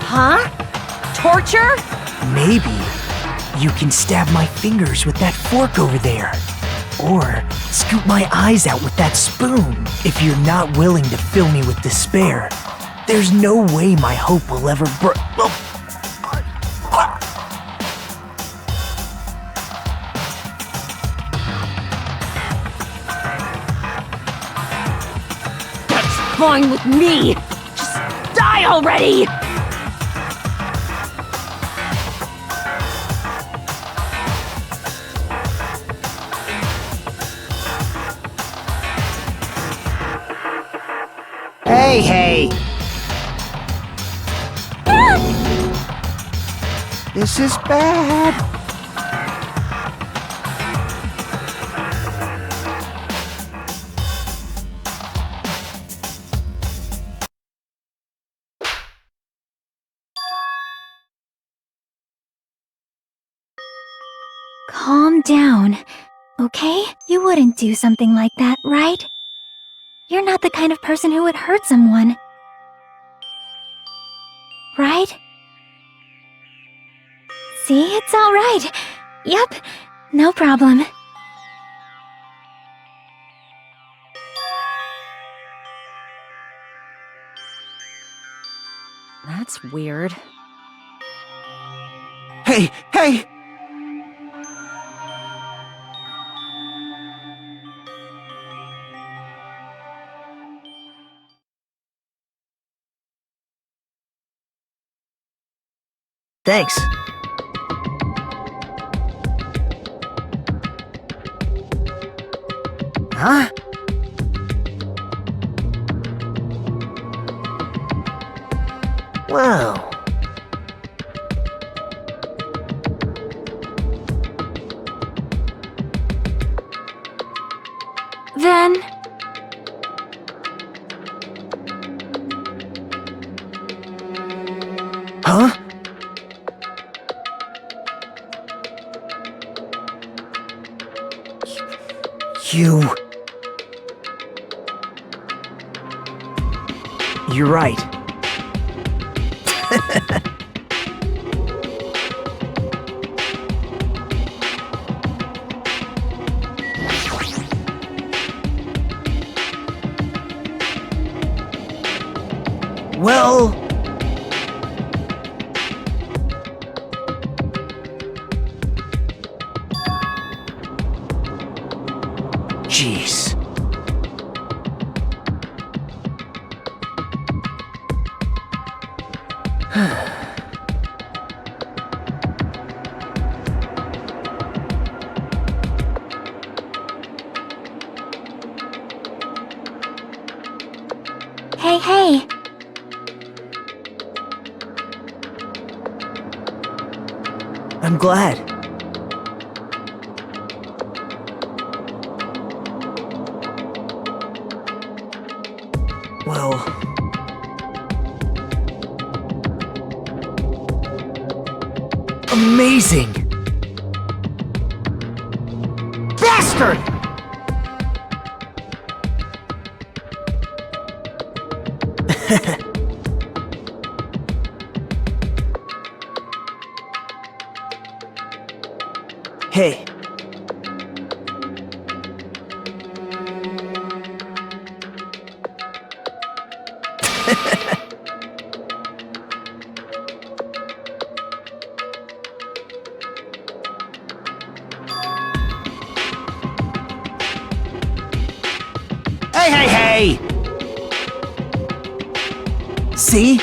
Huh? Torture? Maybe you can stab my fingers with that fork over there. Or scoop my eyes out with that spoon. If you're not willing to fill me with despair, there's no way my hope will ever That's fine with me! Just die already! Hey! This is bad. Calm down, okay? You wouldn't do something like that, right? You're not the kind of person who would hurt someone. Right? See, it's all right. Yep, no problem. That's weird. Hey! Thanks. Huh? Wow. Then... Huh? You're right. Well... Jeez. Hey. I'm glad. Well... Amazing! Bastard! Hey. Hey! See?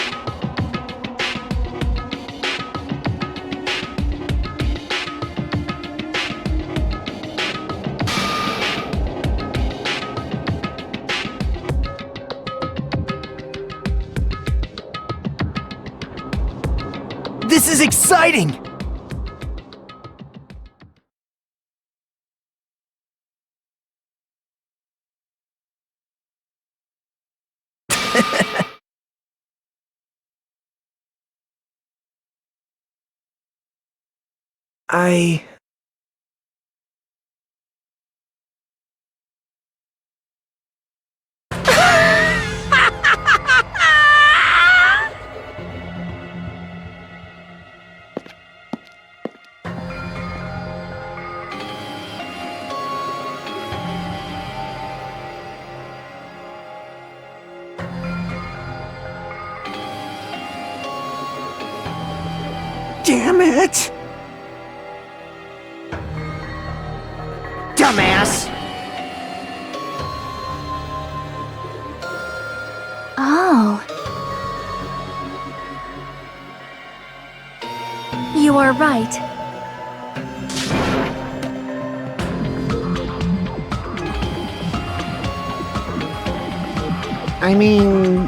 This is exciting! I... Damn it! Dumbass! Oh. You are right. I mean...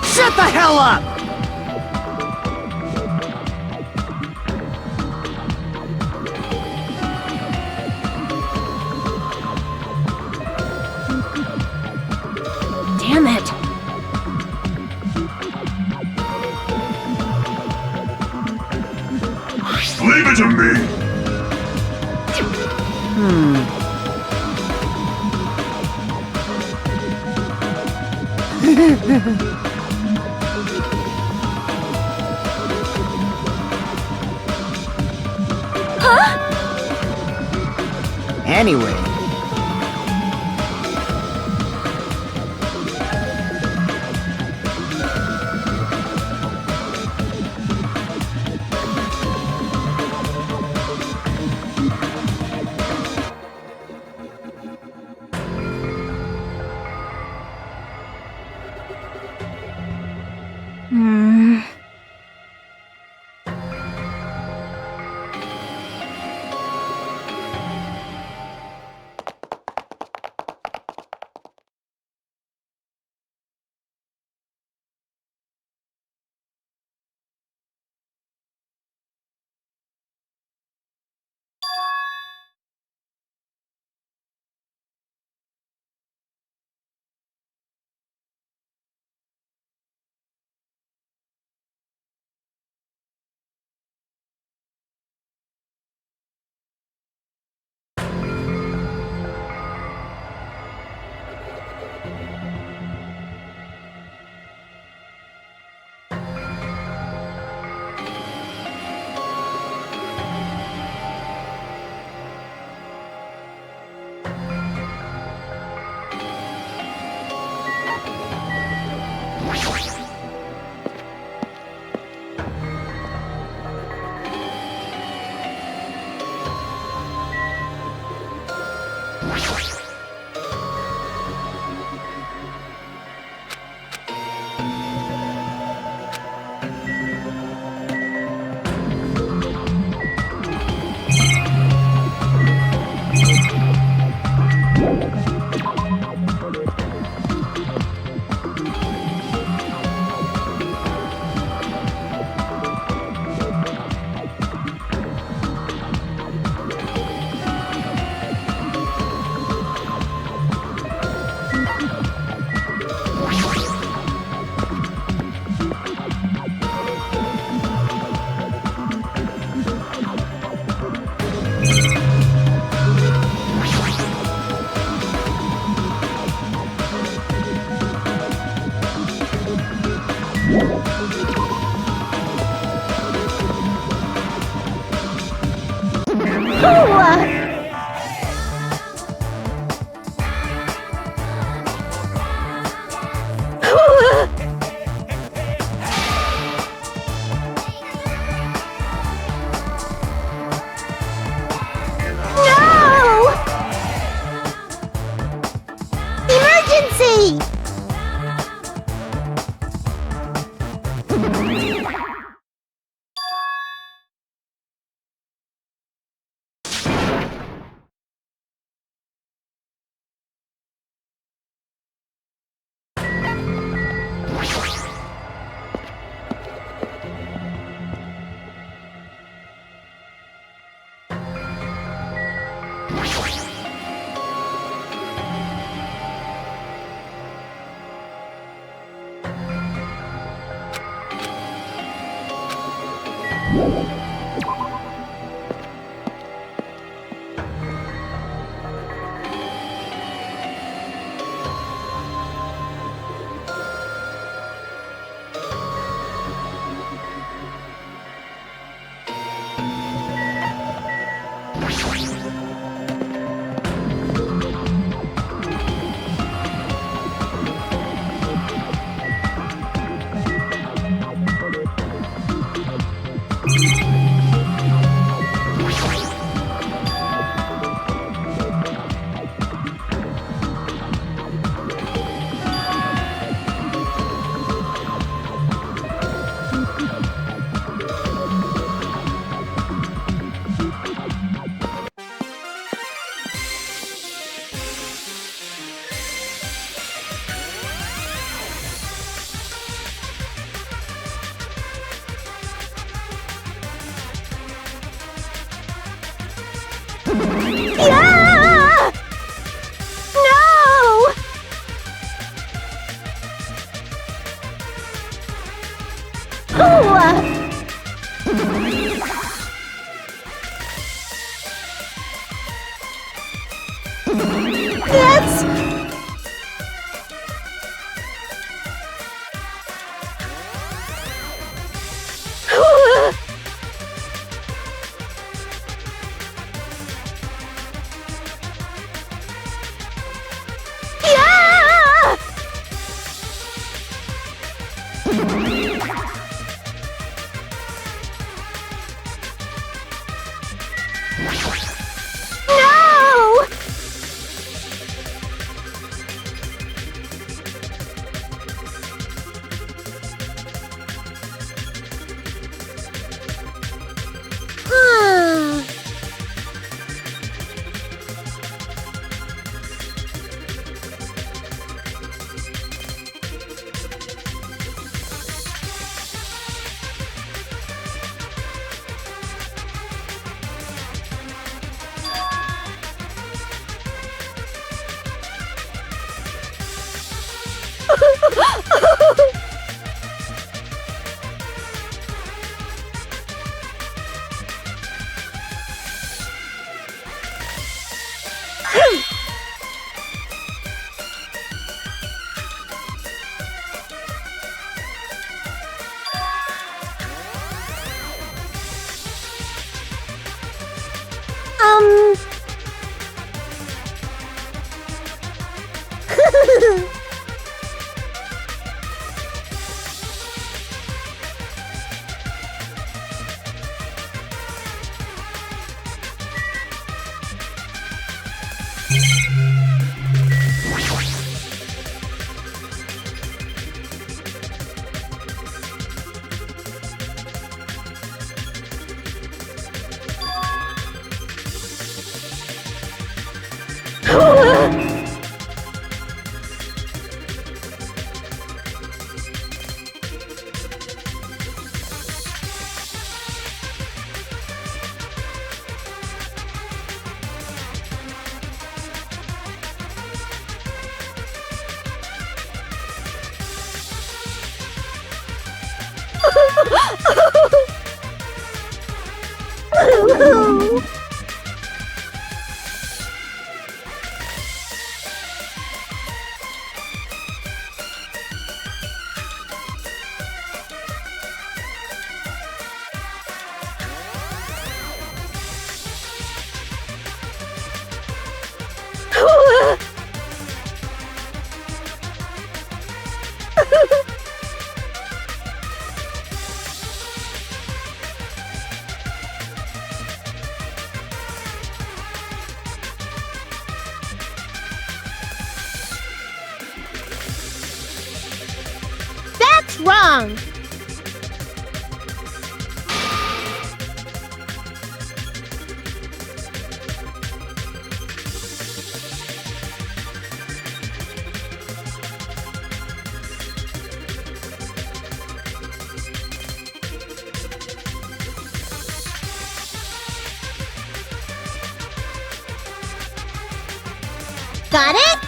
Shut the hell up! Damn it! Leave it to me! Anyway. Hmm. Yeah! No! That's... Yeah! No! That's wrong! Got it?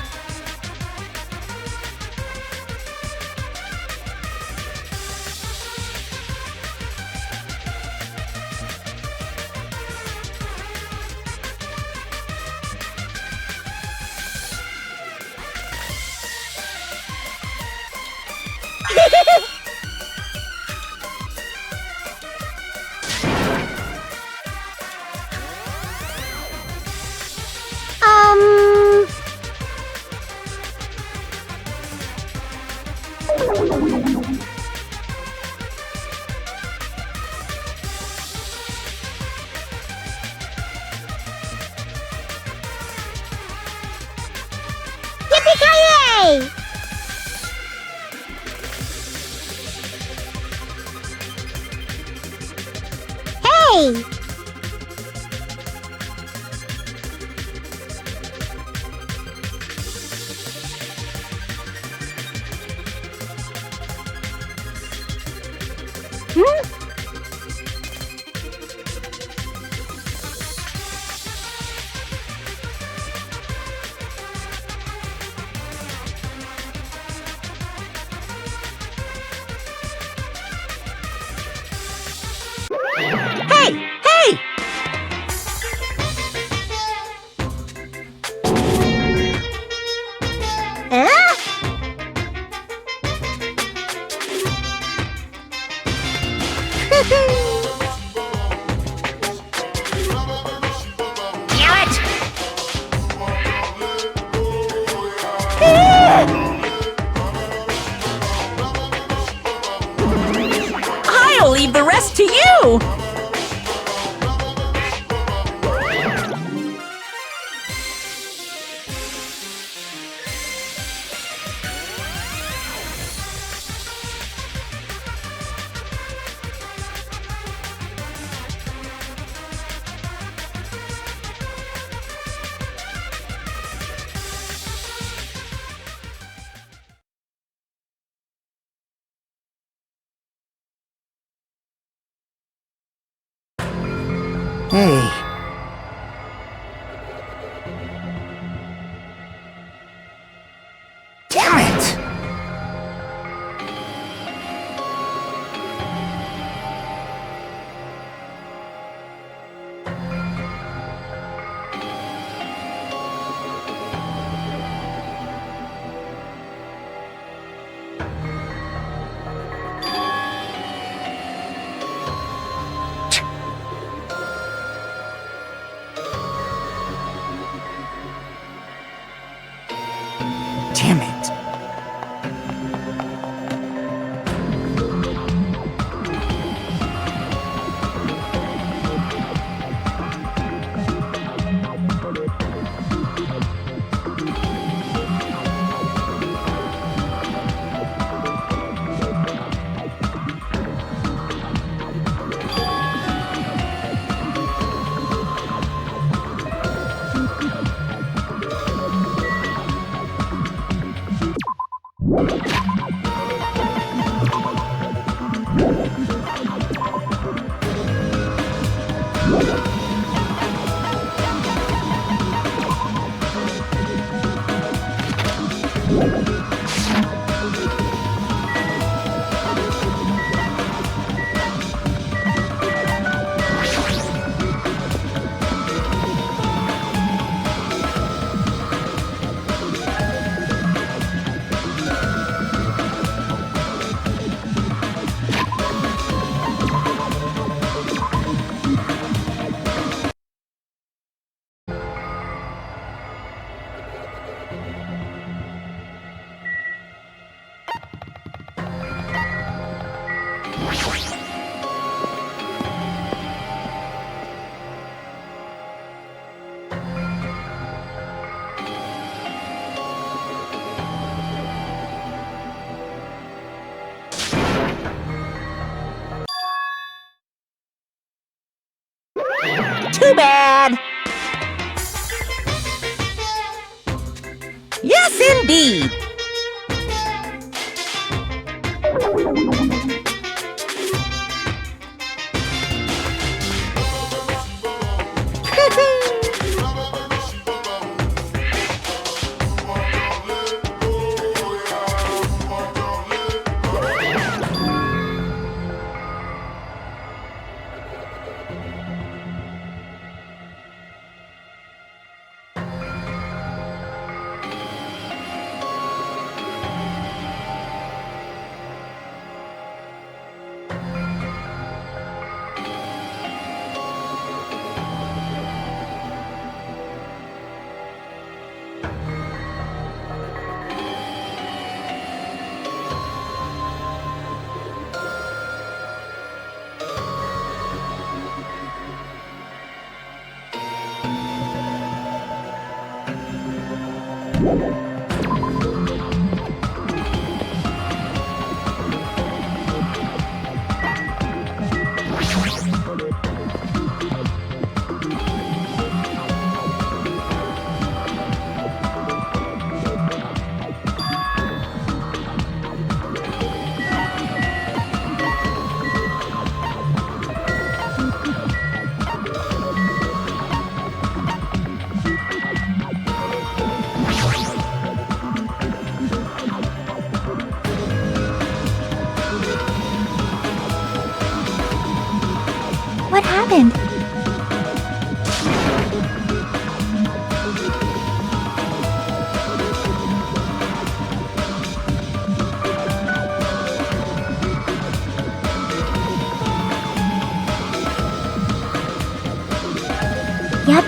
Yippee-ki-yay! Hey! Hey! Hey! Huh? Damn it! I'll leave the rest to you! Hey. Damn it! Damn it. Too bad! Yes, indeed! What happened? Yep.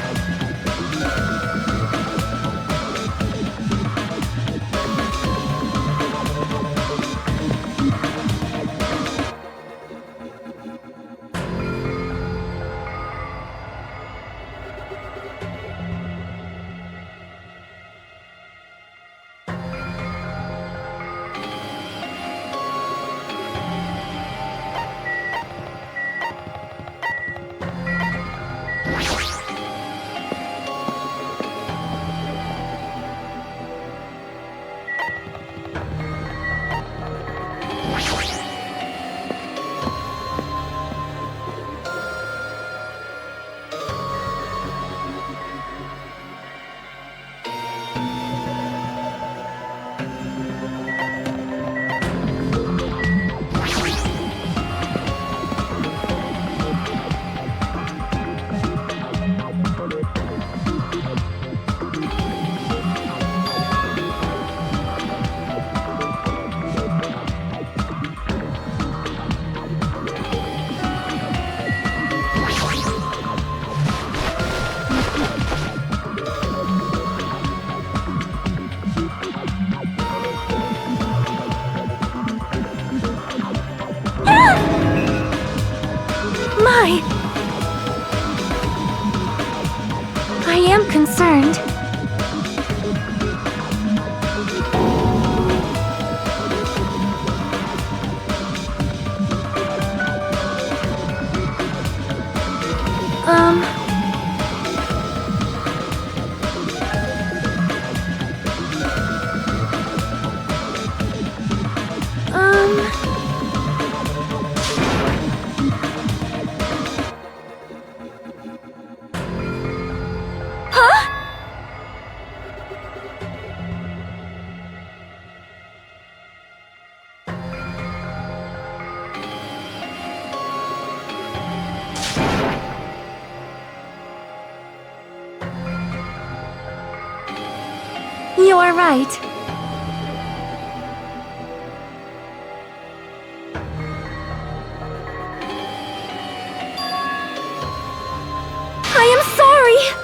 I am concerned. You are right. I am sorry!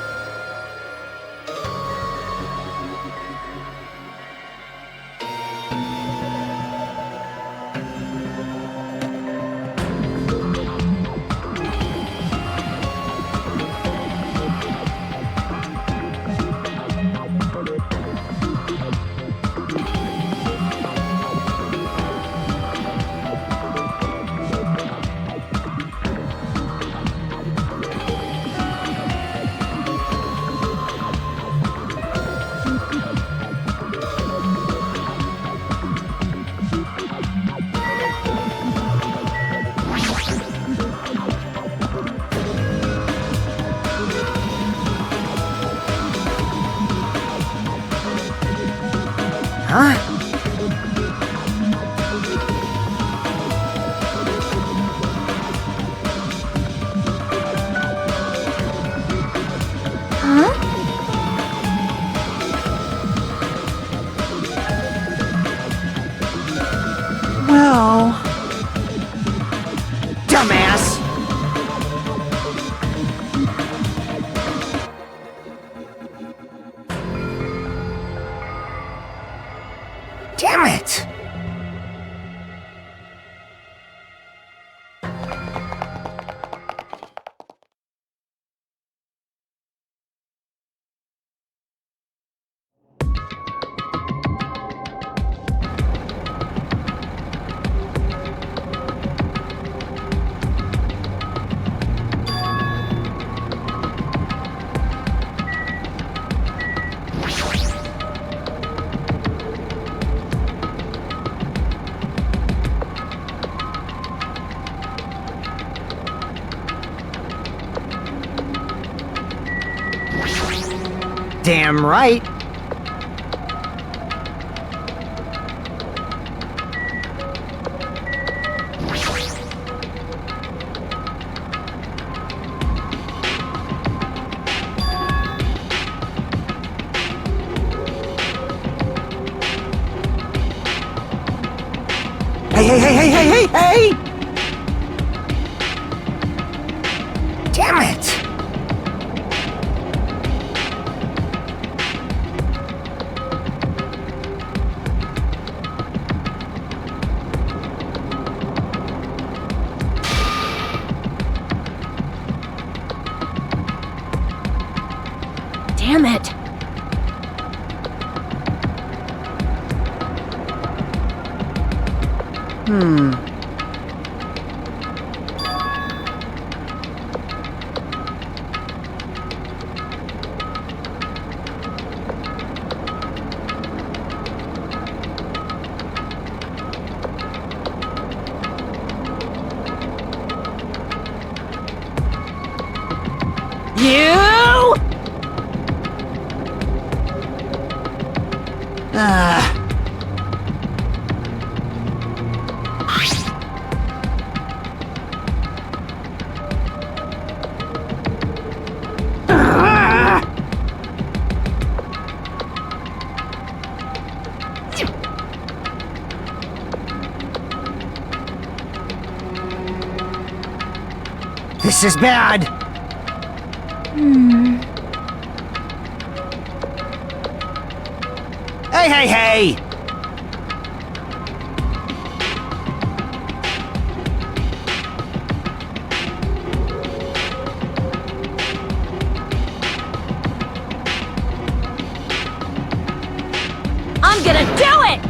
Huh? Huh? Well... Dumbass! Damn it! Damn right. Hey! Damn it! Damn it. You! This is bad! Hey! I'm gonna do it!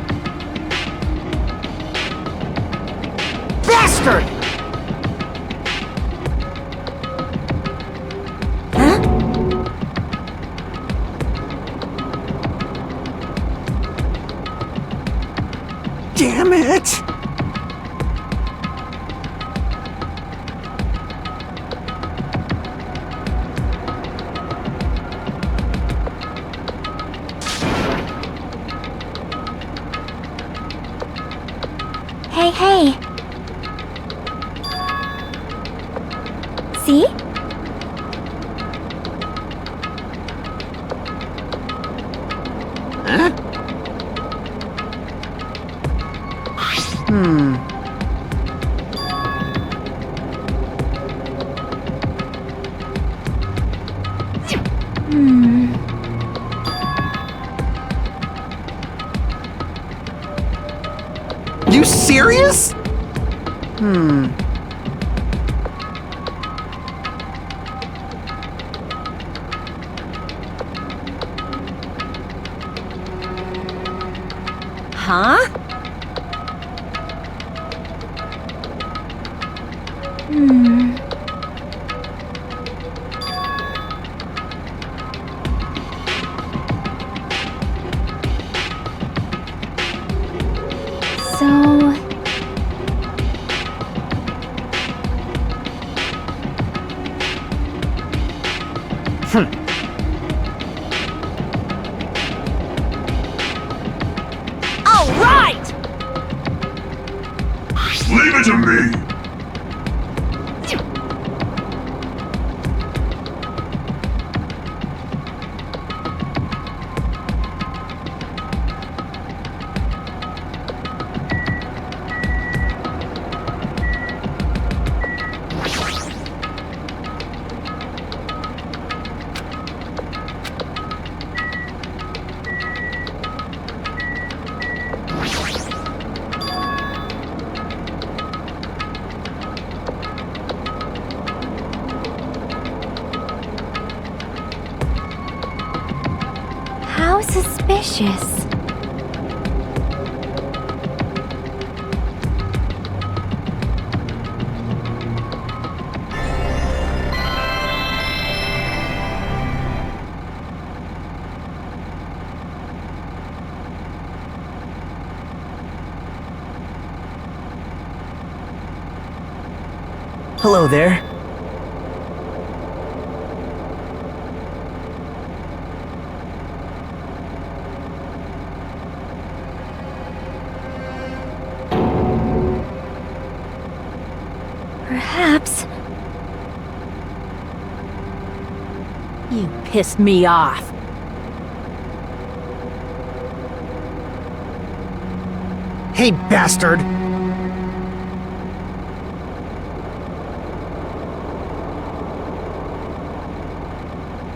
Bastard! Damn it! Hey. See? Huh? You serious? Huh? So... All right! Leave it to me! How suspicious. Hello there. Perhaps. You pissed me off. Hey, bastard!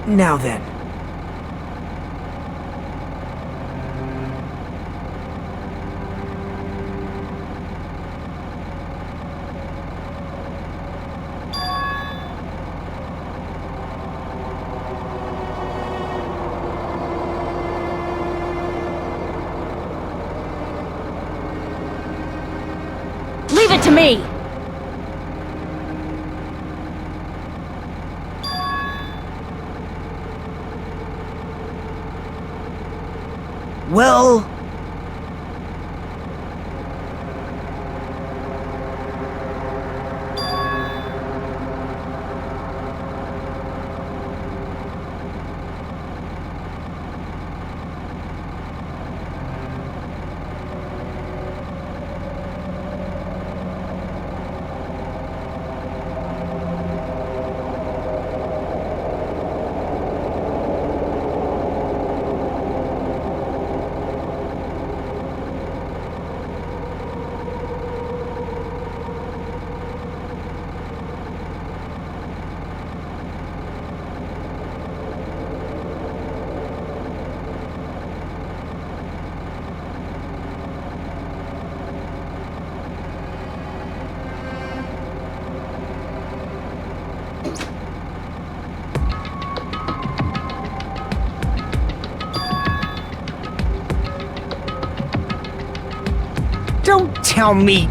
Now then. Leave it to me! Well... Don't tell me...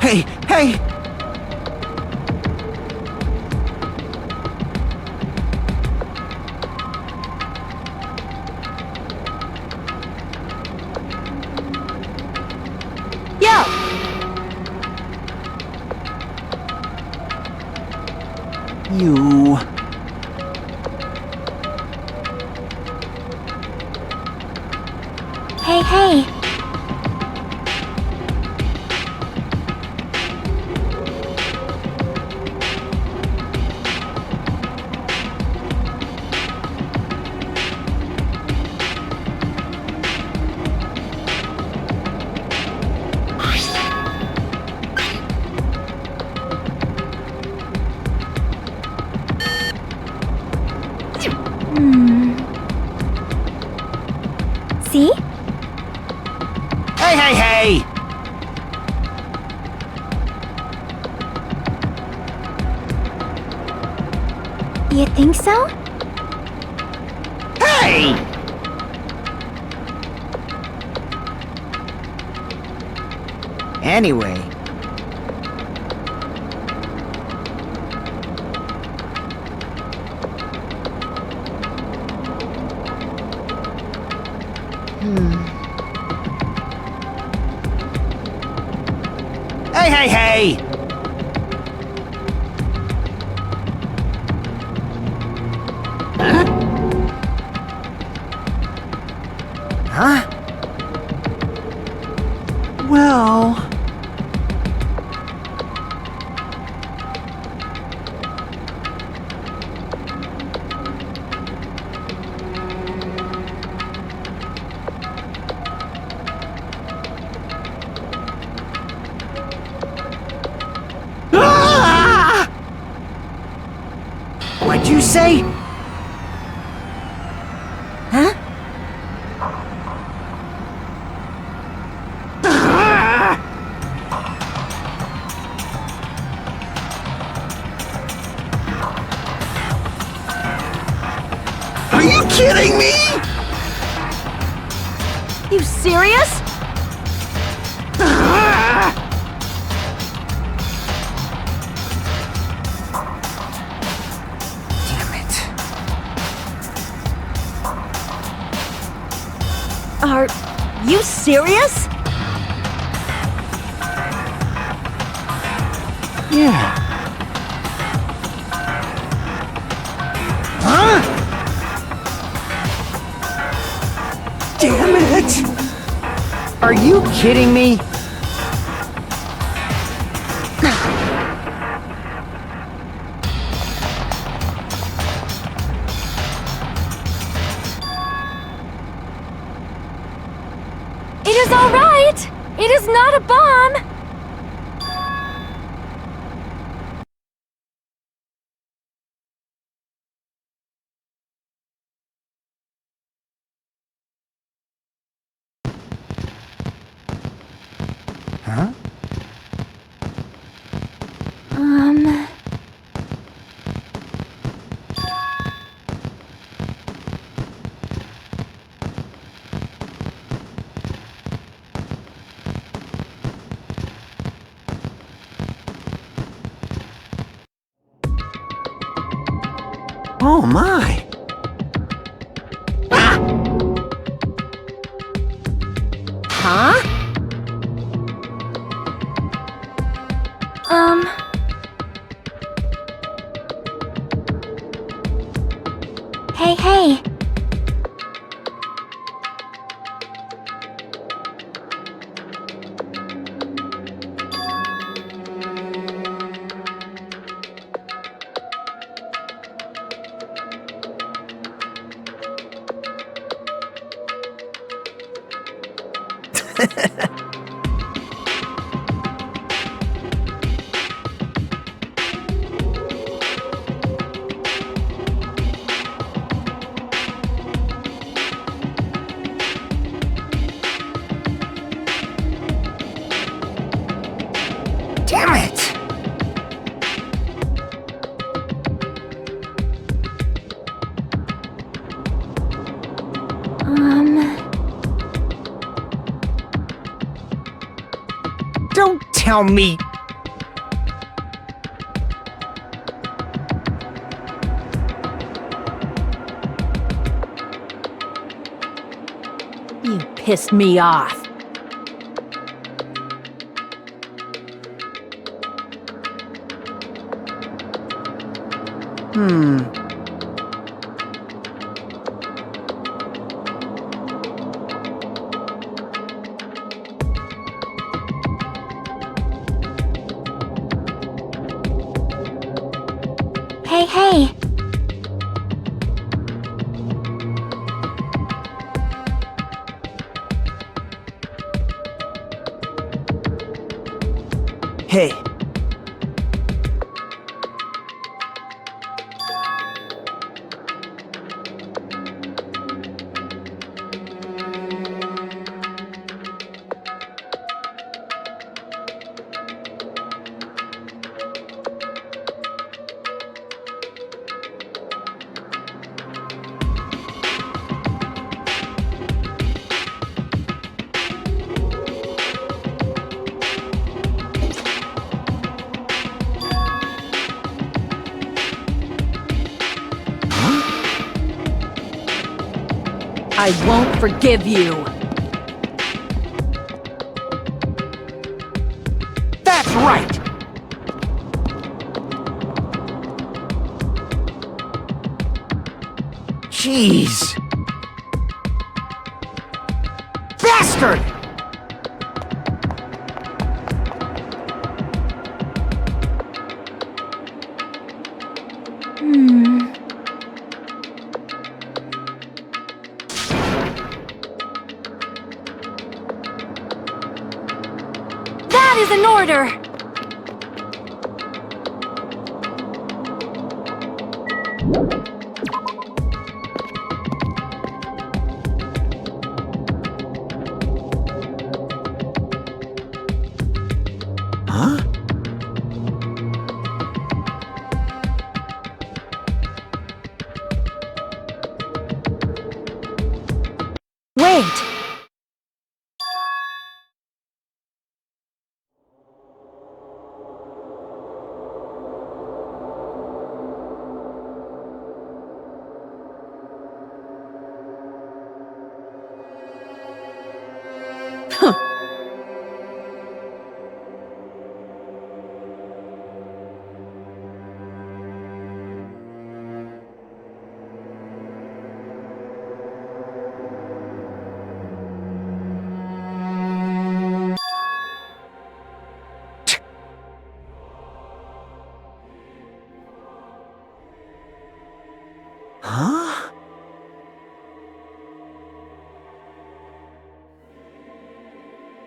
Hey, hey! Yo! You... Hey, hey! See? Hey, hey, hey! You think so? Hey! Anyway... Hey, hey, hey! Huh? Well... Ah! What'd you say? Huh? Ah! Are you kidding me? You serious? Ah! Damn it. Are you serious? Yeah. Huh? Damn it! Are you kidding me? It is all right! It is not a bomb! Huh? Oh my! Huh? Hey, hey! Damn it! Don't tell me. You pissed me off. Hey, hey! Hey. I won't forgive you. That's right! Jeez! Bastard! That is an order! Huh? Wait!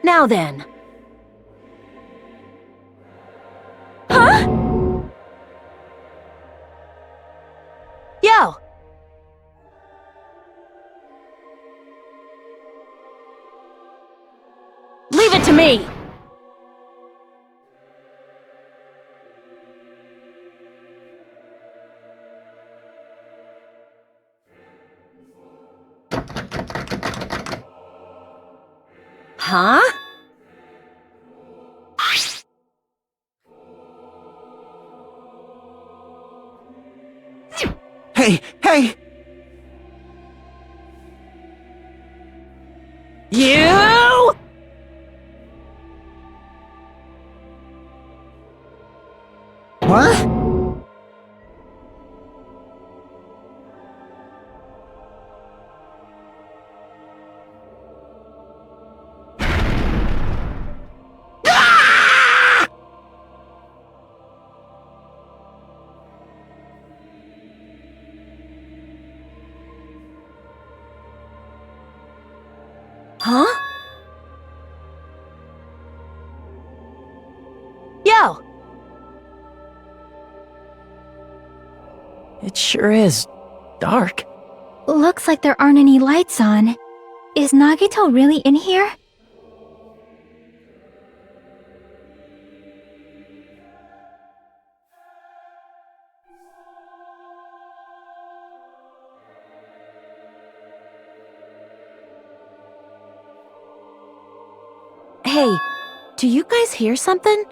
Now then. Huh? Yo! Leave it to me! Huh? Hey, hey! You! What? Huh? Yo! It sure is dark. Looks like there aren't any lights on. Is Nagito really in here? Hey, do you guys hear something?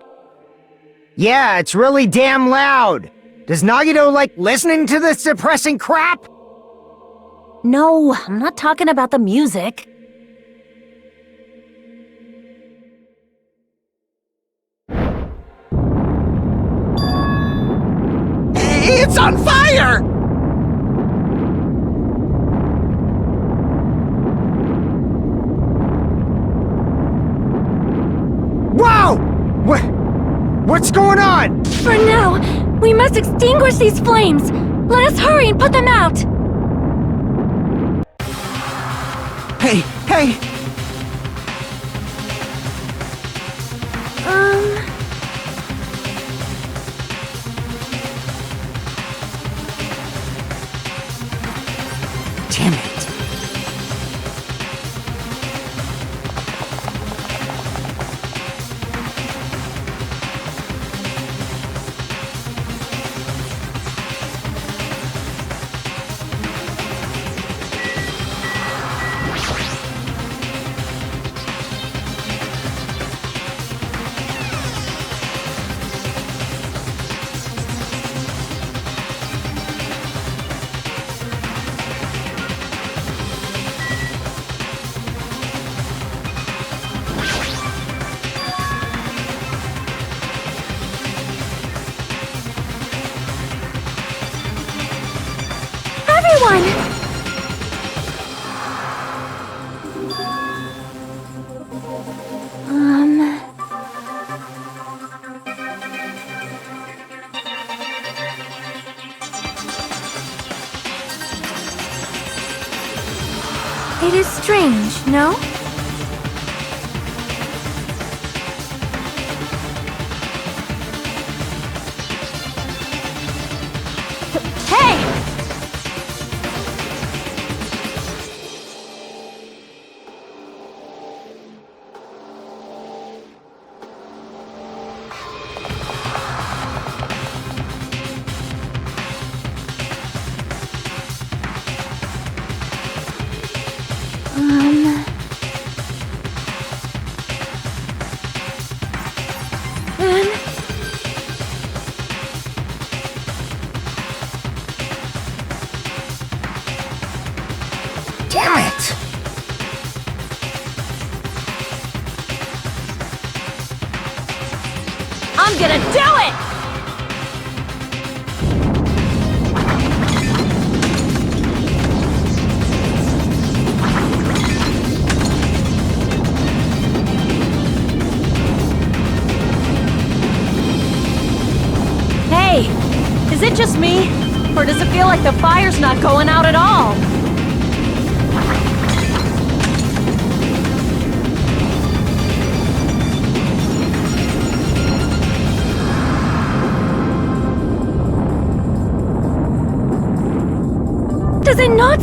Yeah, it's really damn loud. Does Nagito like listening to this depressing crap? No, I'm not talking about the music. It's on fire! Whoa! What's going on? For now, we must extinguish these flames! Let us hurry and put them out! Hey, hey! Damn it. Everyone! It is strange, no? Hey! Damn it! I'm gonna do it! Hey, is it just me? Or does it feel like the fire's not going out at all?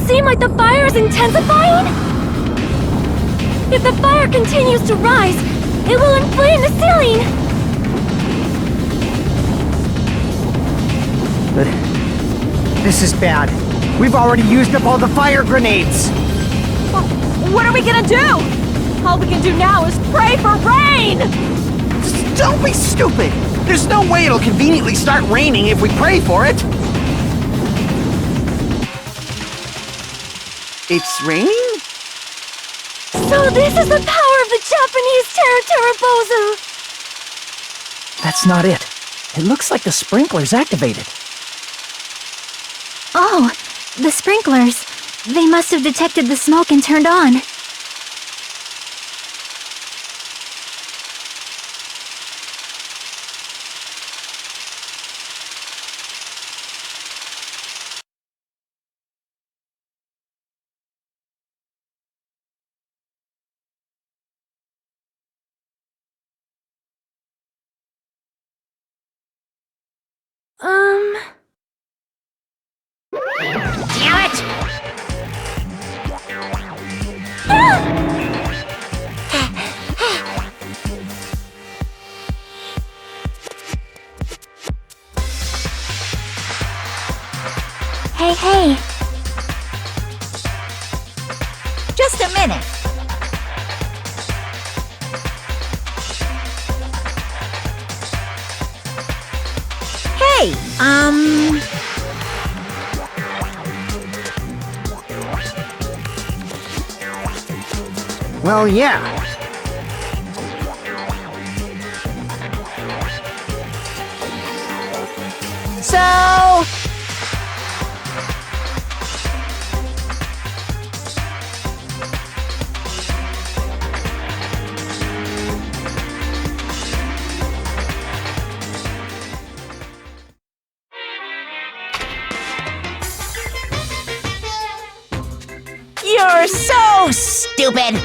seem like the fire is intensifying? If the fire continues to rise, it will inflame the ceiling! This is bad. We've already used up all the fire grenades! What are we gonna do? All we can do now is pray for rain! Just don't be stupid! There's no way it'll conveniently start raining if we pray for it! It's raining? So this is the power of the Japanese Terra. That's not it. It looks like the sprinkler's activated. Oh, the sprinklers. They must have detected the smoke and turned on. Damn it! Hey. Just a minute. Hey, Well, yeah. So... You're so stupid!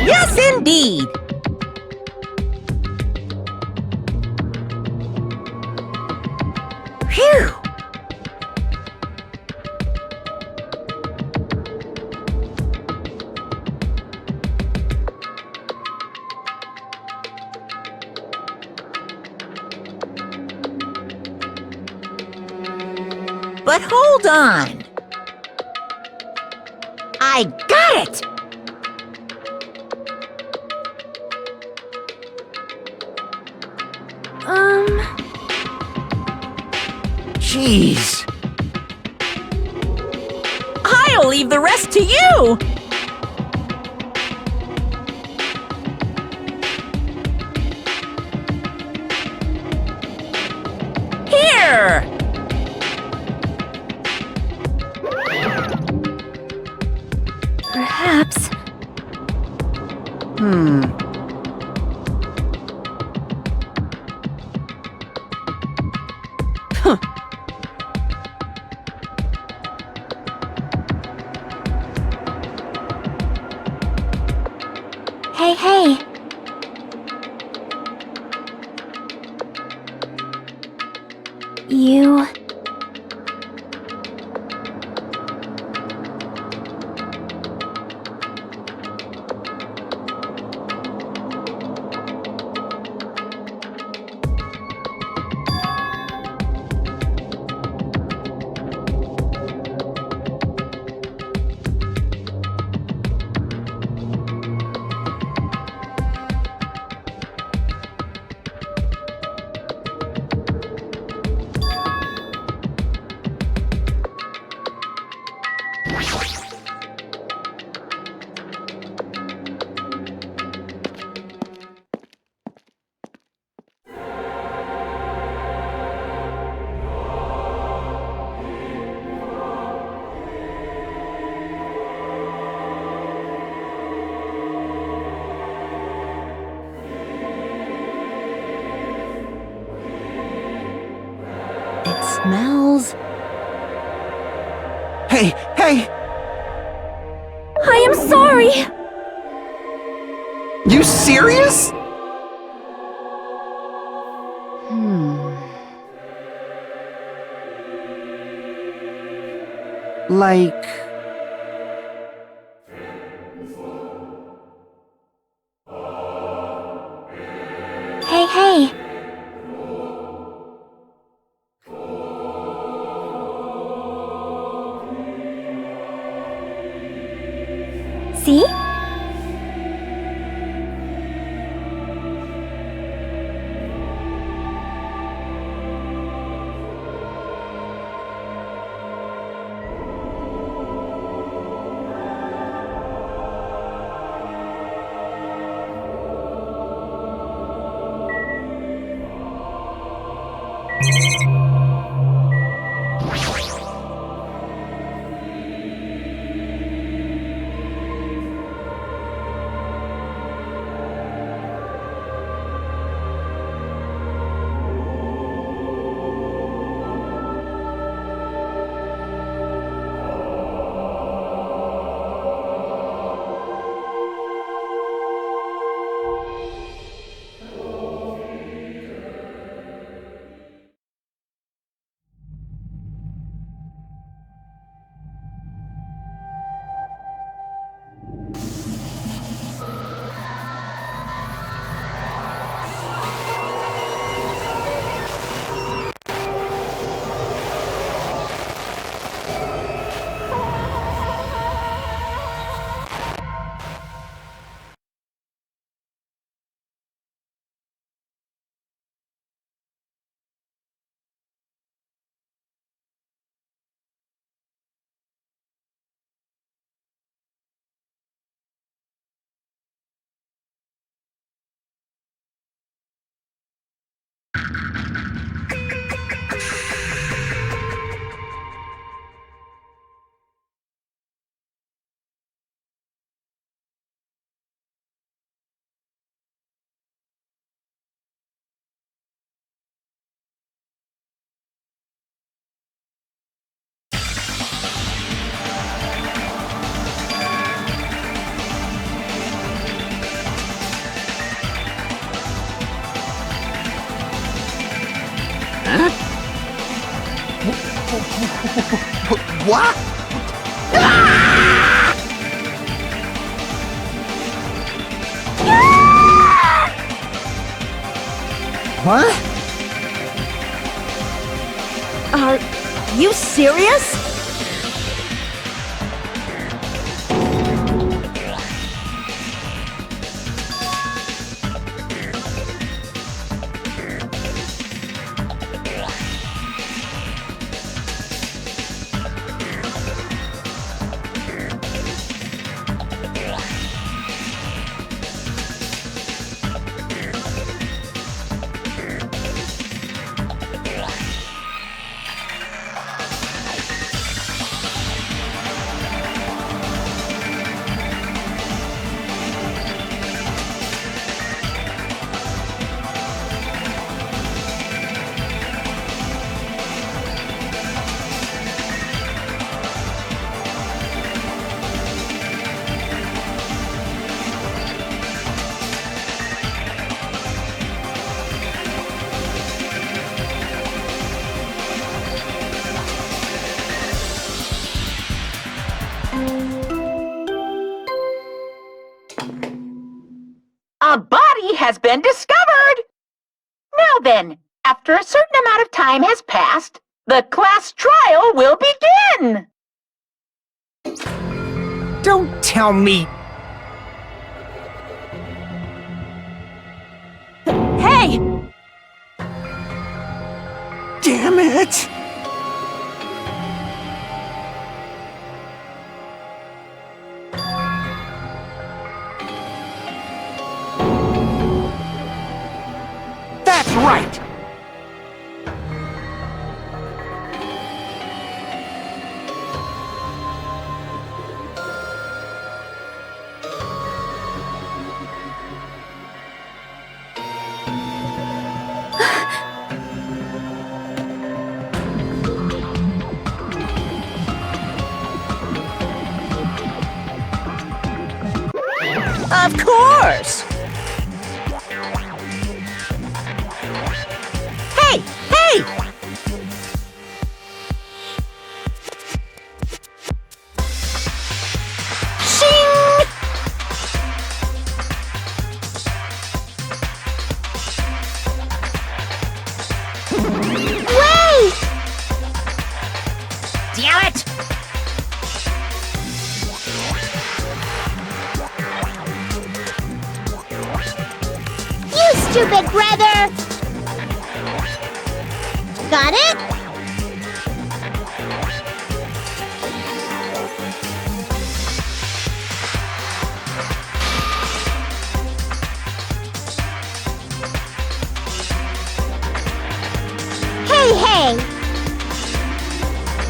Yes, indeed! Phew! But hold on! I got it! Jeez. I'll leave the rest to you! Here! Perhaps. Hey. You... I am sorry! You serious? Like... Hey, hey! See? What? What? Are you serious? A body has been discovered! Now then, after a certain amount of time has passed, the class trial will begin! Don't tell me. Hey! Damn it! That's right! Of course! Hey! Hey! Shing! Wait! Damn it! You stupid brother! Got it? Hey, hey!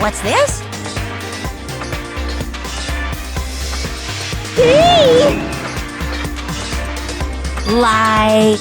What's this? Hey! Like...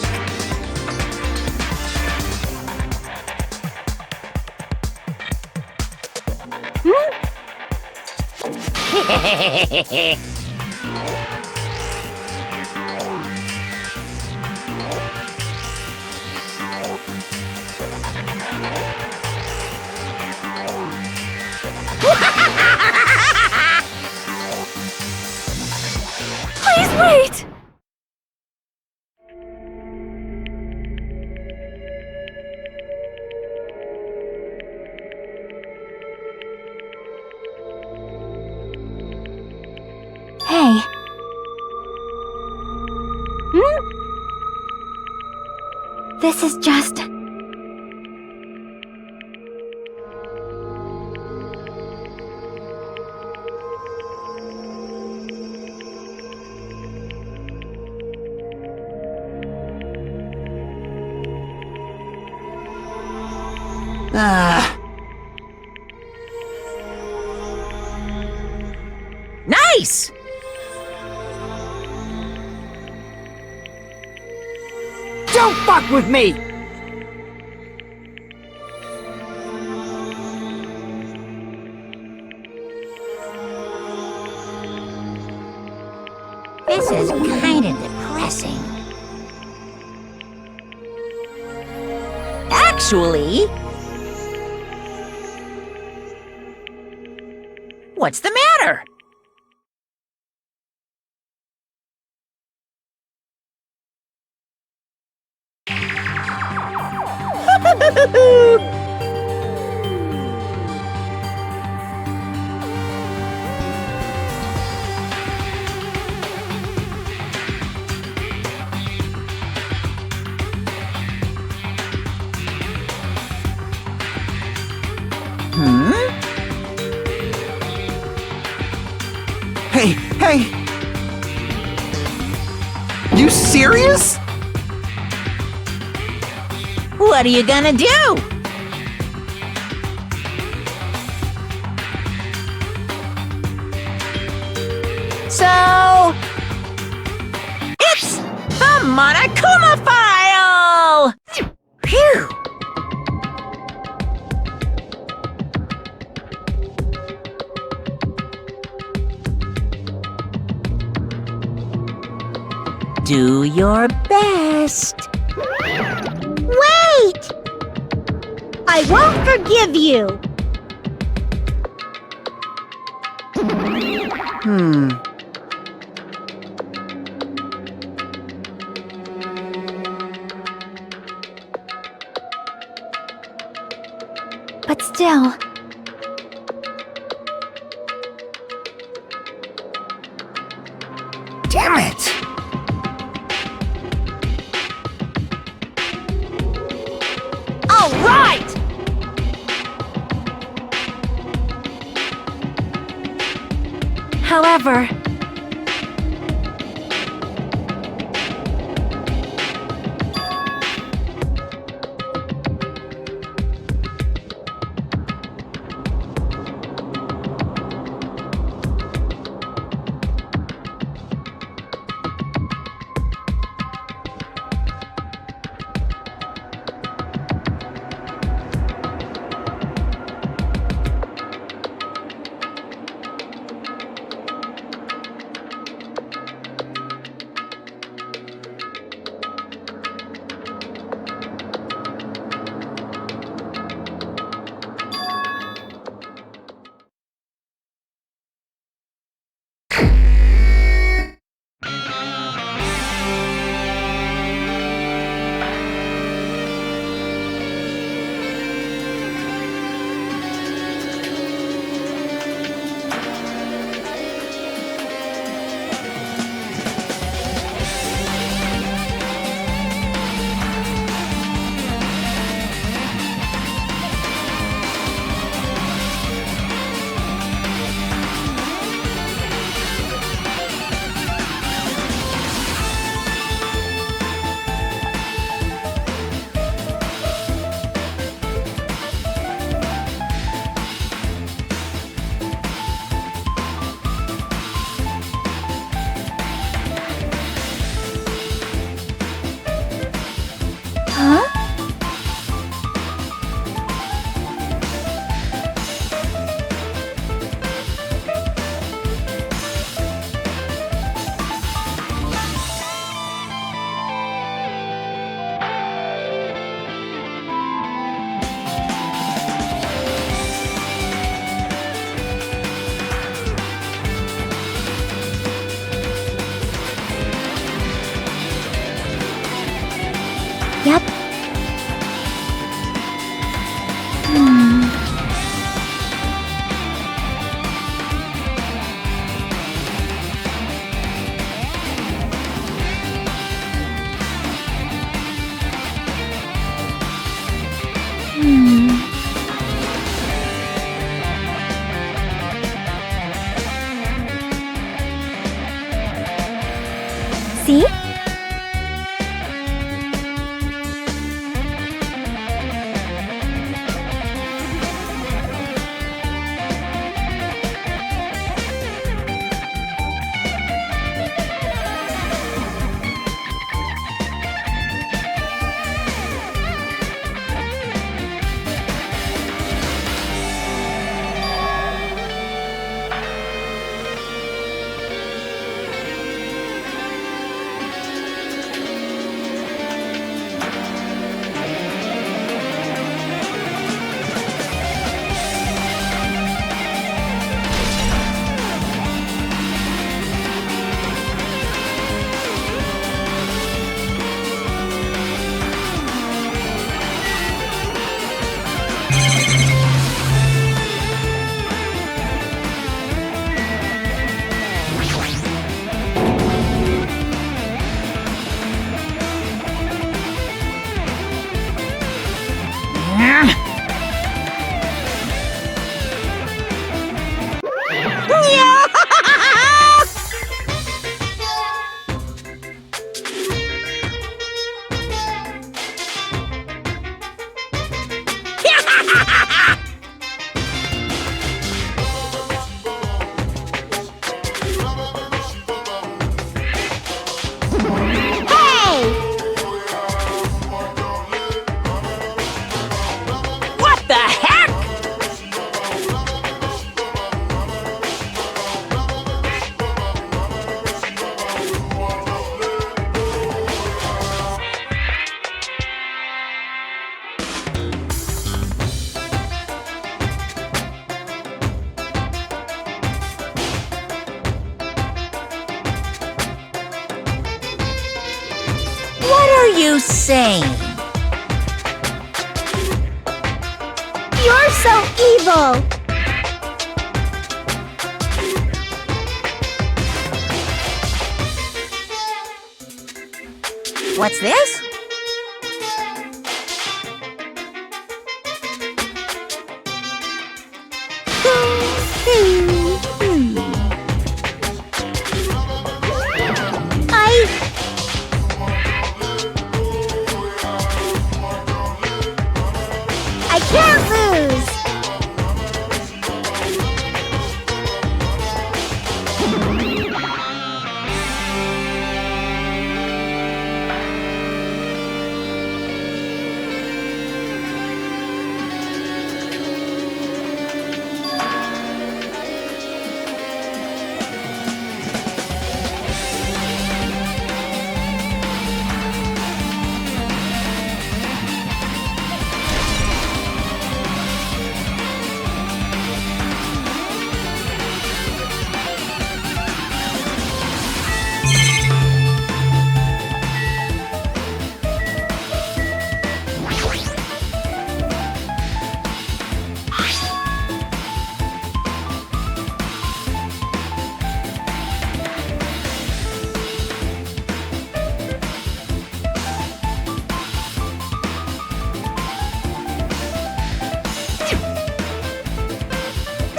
Please wait! Hey, this is just... Nice! Don't fuck with me! This is kind of depressing. Actually... What's the matter? Hey, hey! You serious? What are you gonna do? So... It's the Monokuma file! Phew! Do your best. Wait! I won't forgive you! But still... Damn it! All right! However... See? What the heck? What are you saying? You're so evil! What's this? I can't lose!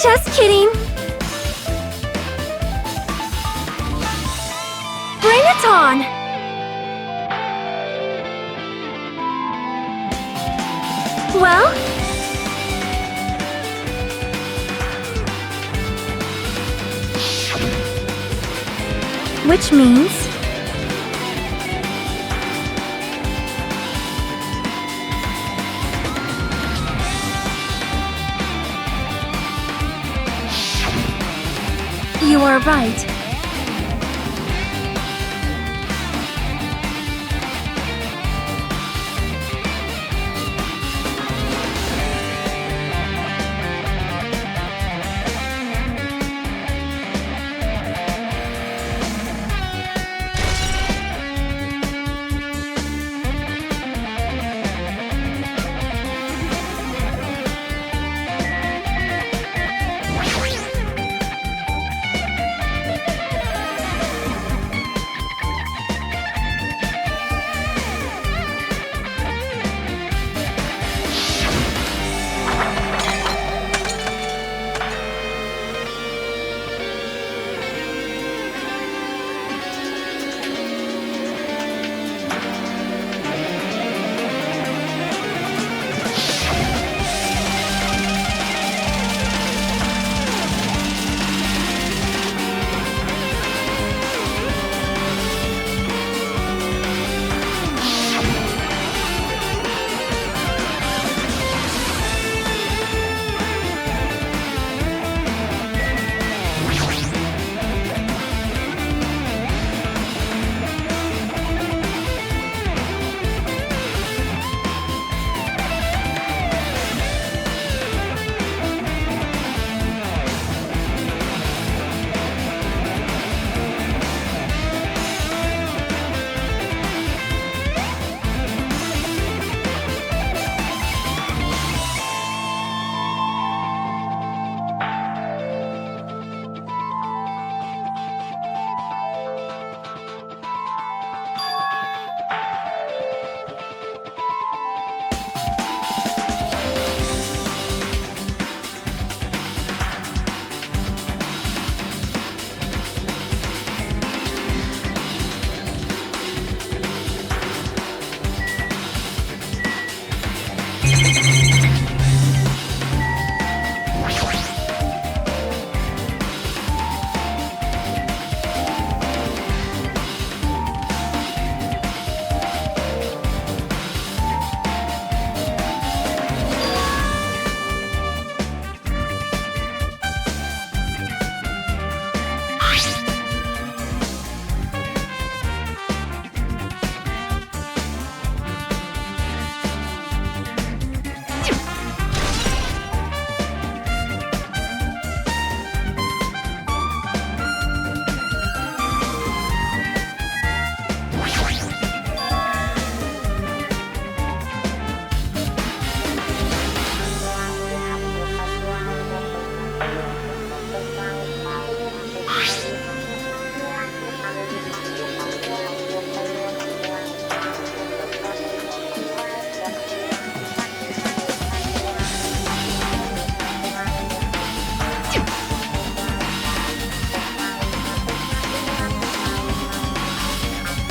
Just kidding. Bring it on. Well? Which means... You are right.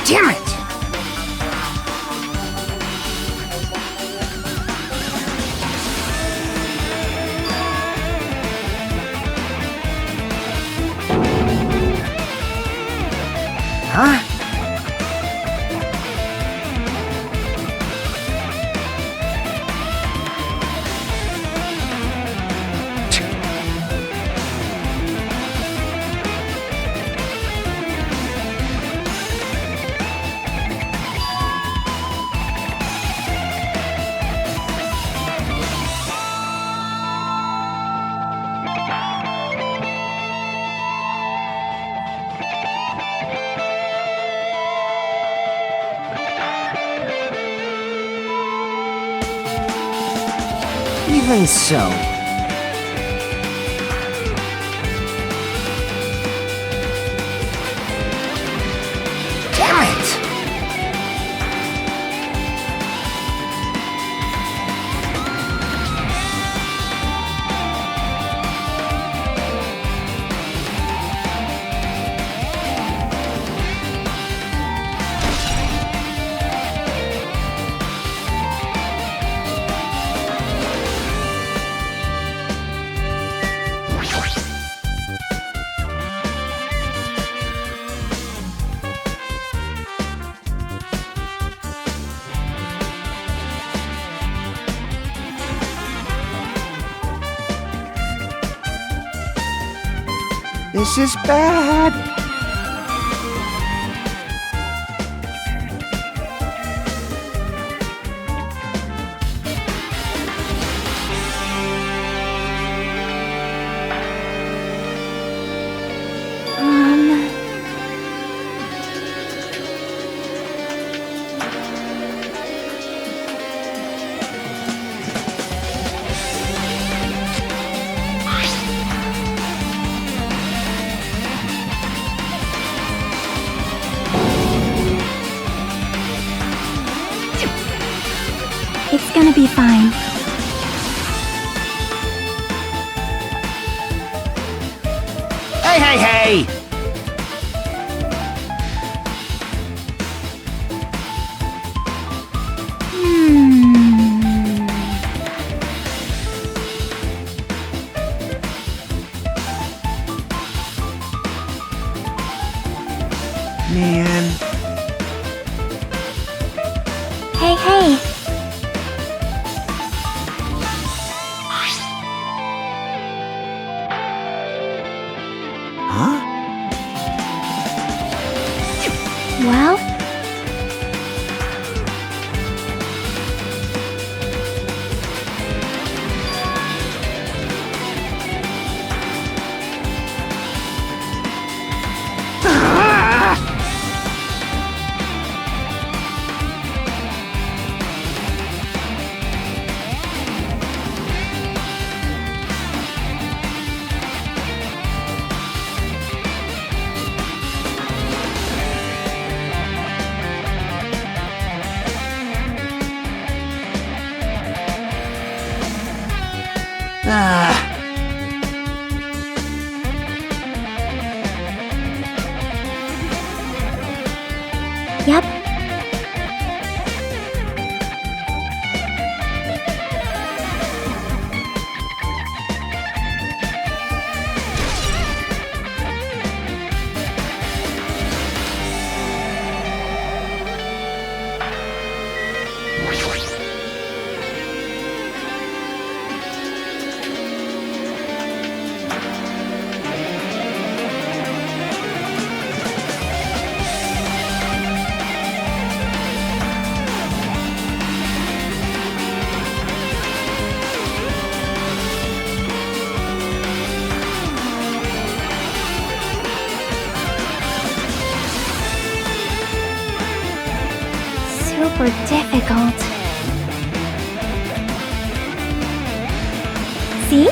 Damn it! Huh? Even so. Damn it! This is bad. It's gonna be fine. Hey, hey, hey! Man. Hey, hey! Huh? Well? Yep. Super difficult. See?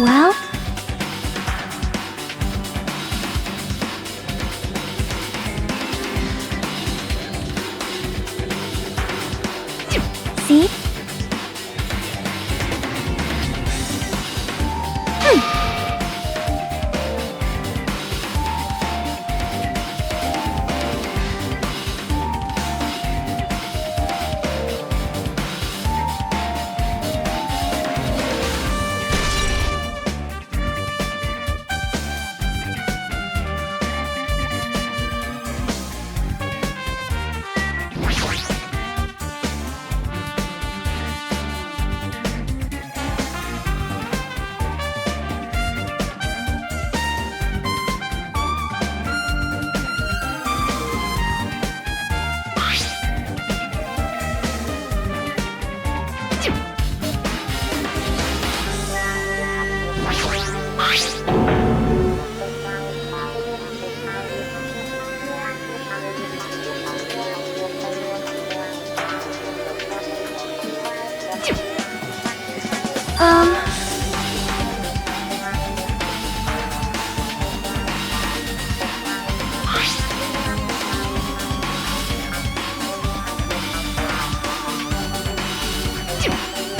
Well? See?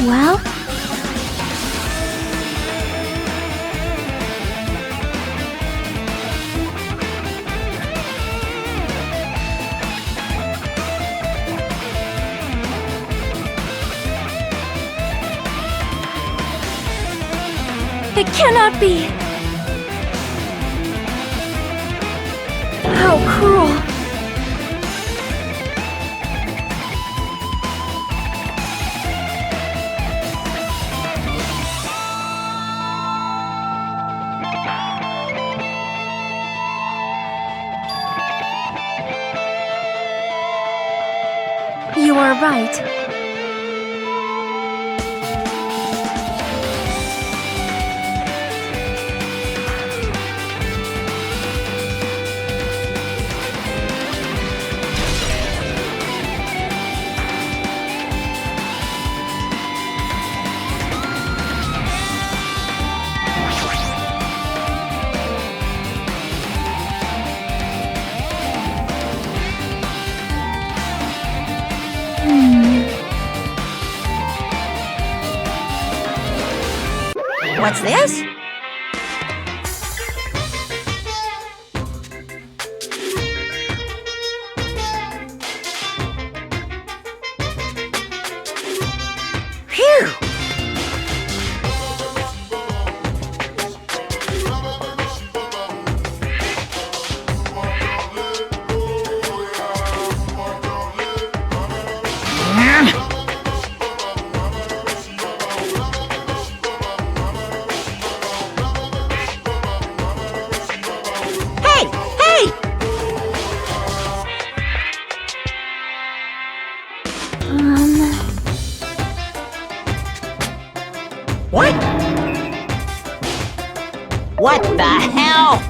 Well? It cannot be! How cruel! You are right. What's this? Phew! What? What the hell?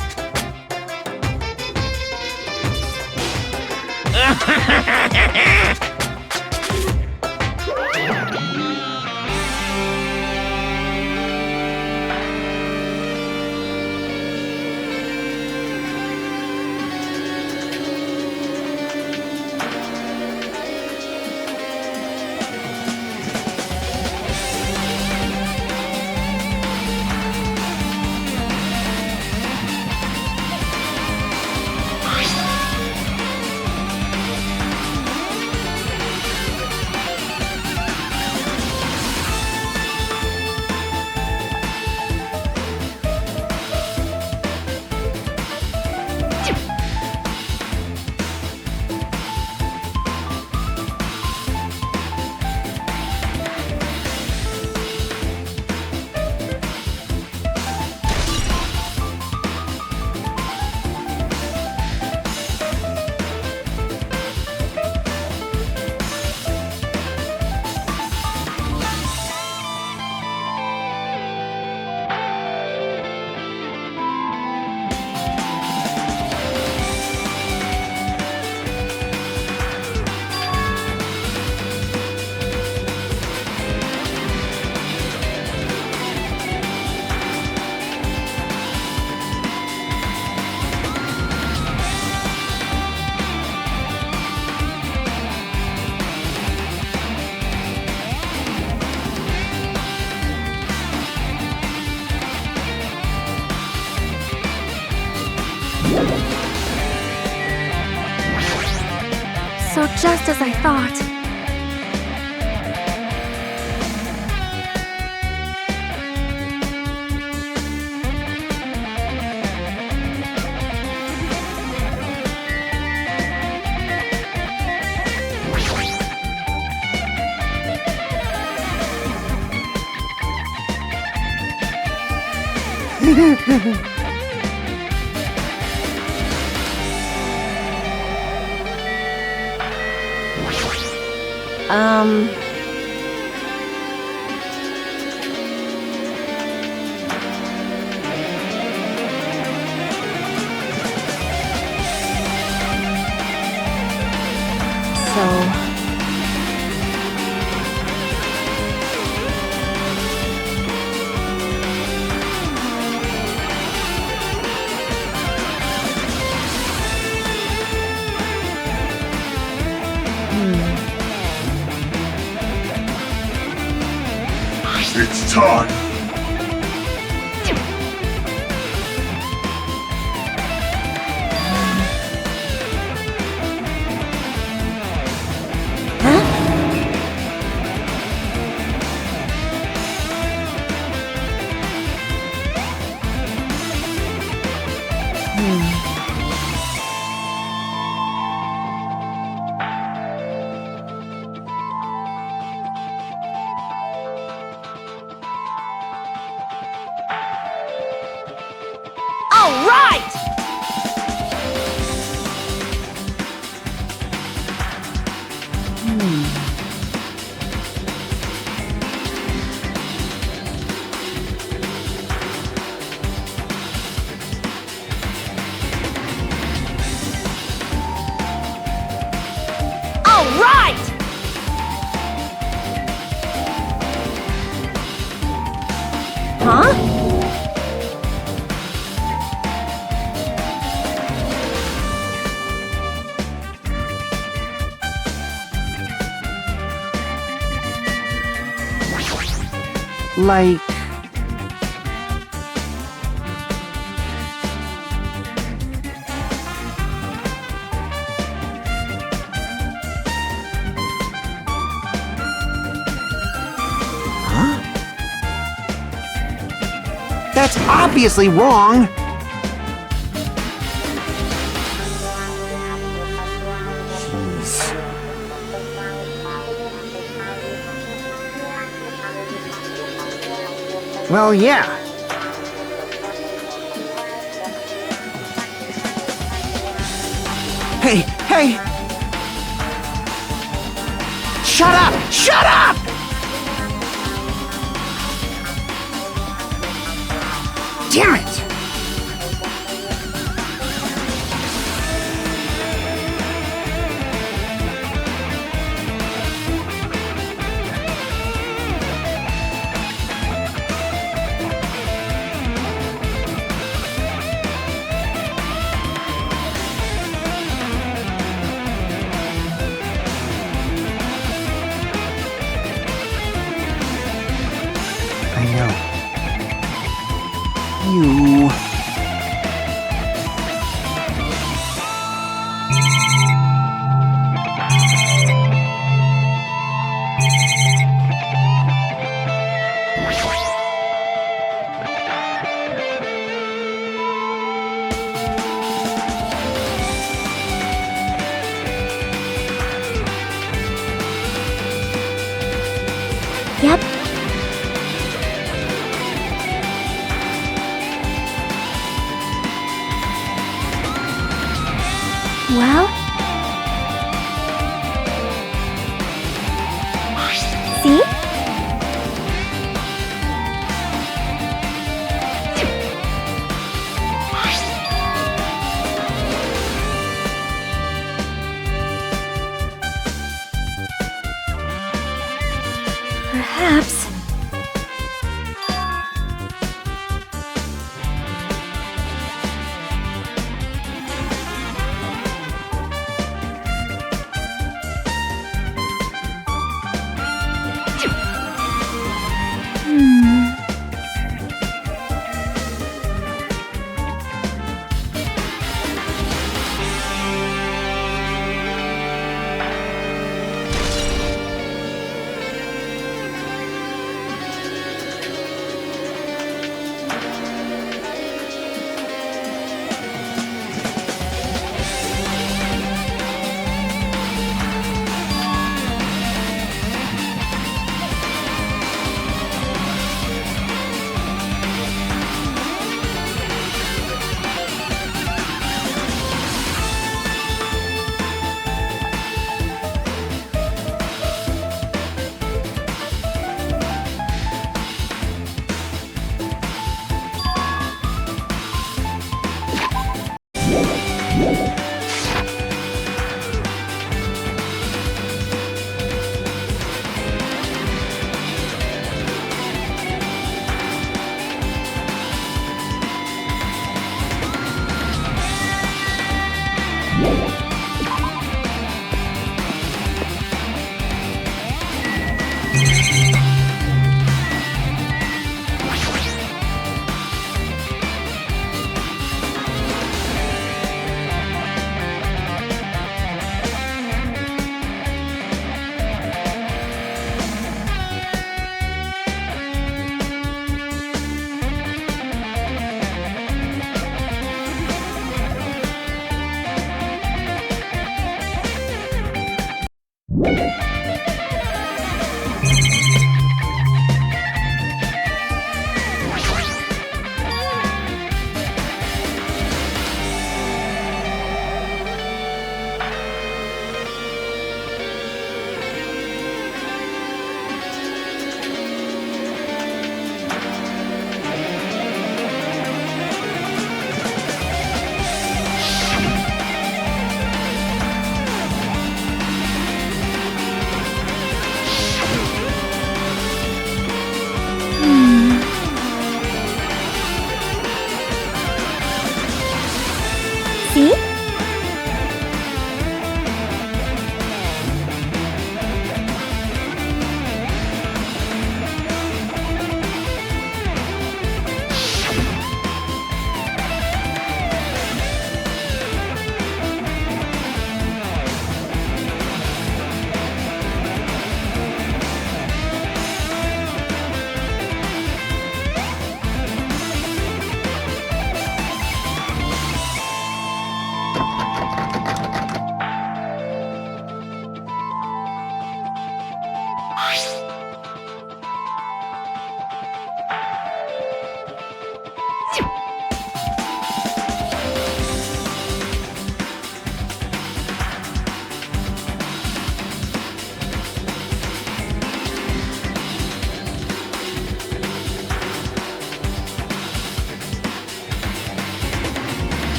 out just as I thought. It's time! All right! All right! Huh? Like... Huh? That's obviously wrong! Jeez. Well, yeah. Hey, hey! Shut up! Shut up! Damn it! I know. You... Yep.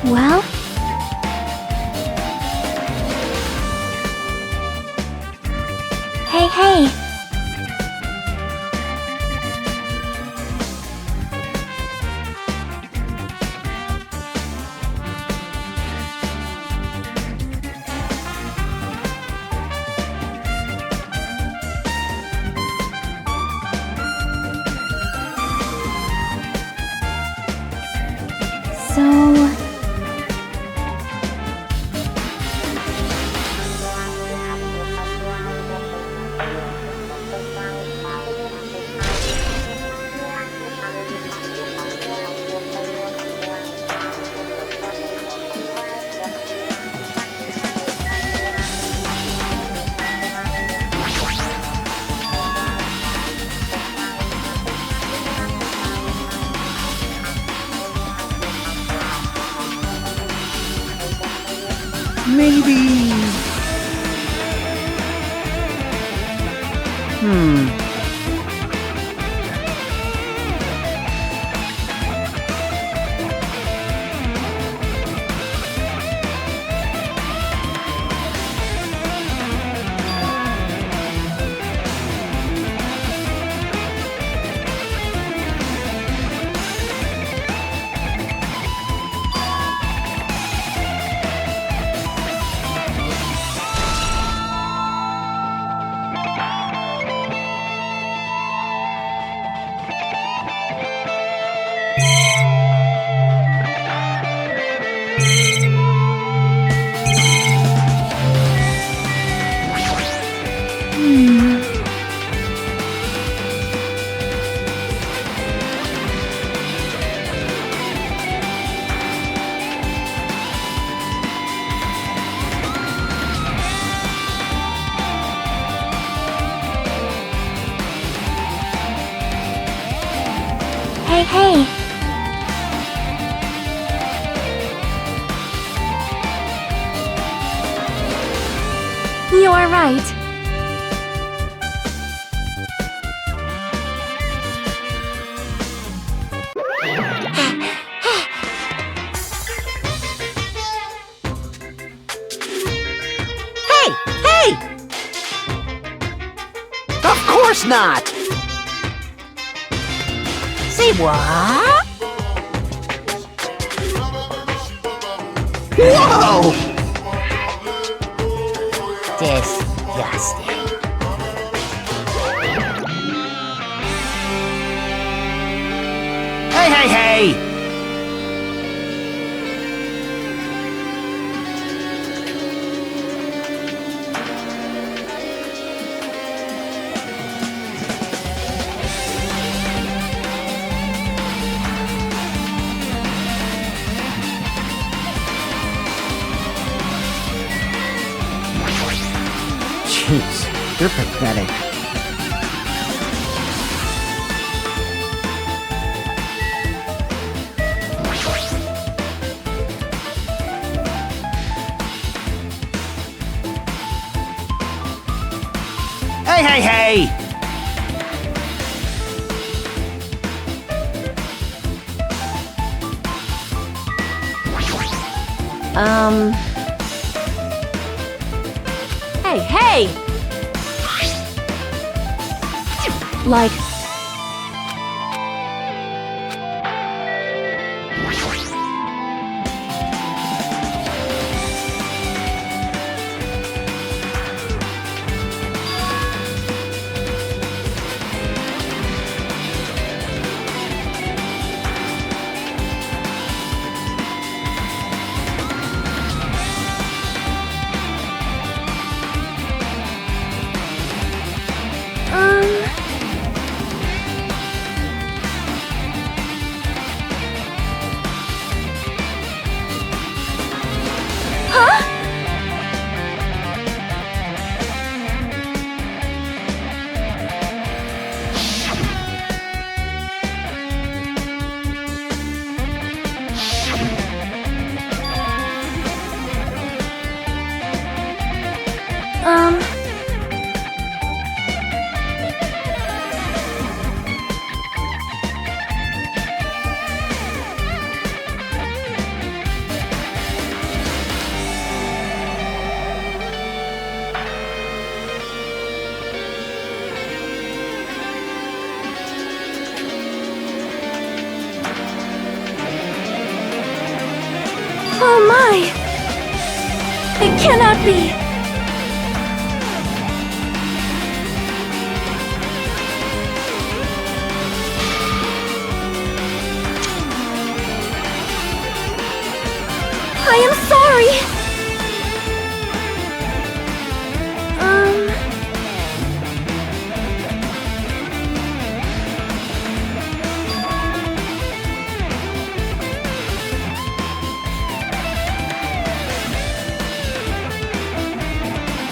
Well? Hey, hey! So... Maybe... Hey, hey! You are right. Hey! Hey! Of course not! Say what? Whoa! Disgusting. Hey, hey, hey! Jeez, they're pathetic. Hey, hey, hey! Hey, hey! Like... Oh my! It cannot be! I am sorry!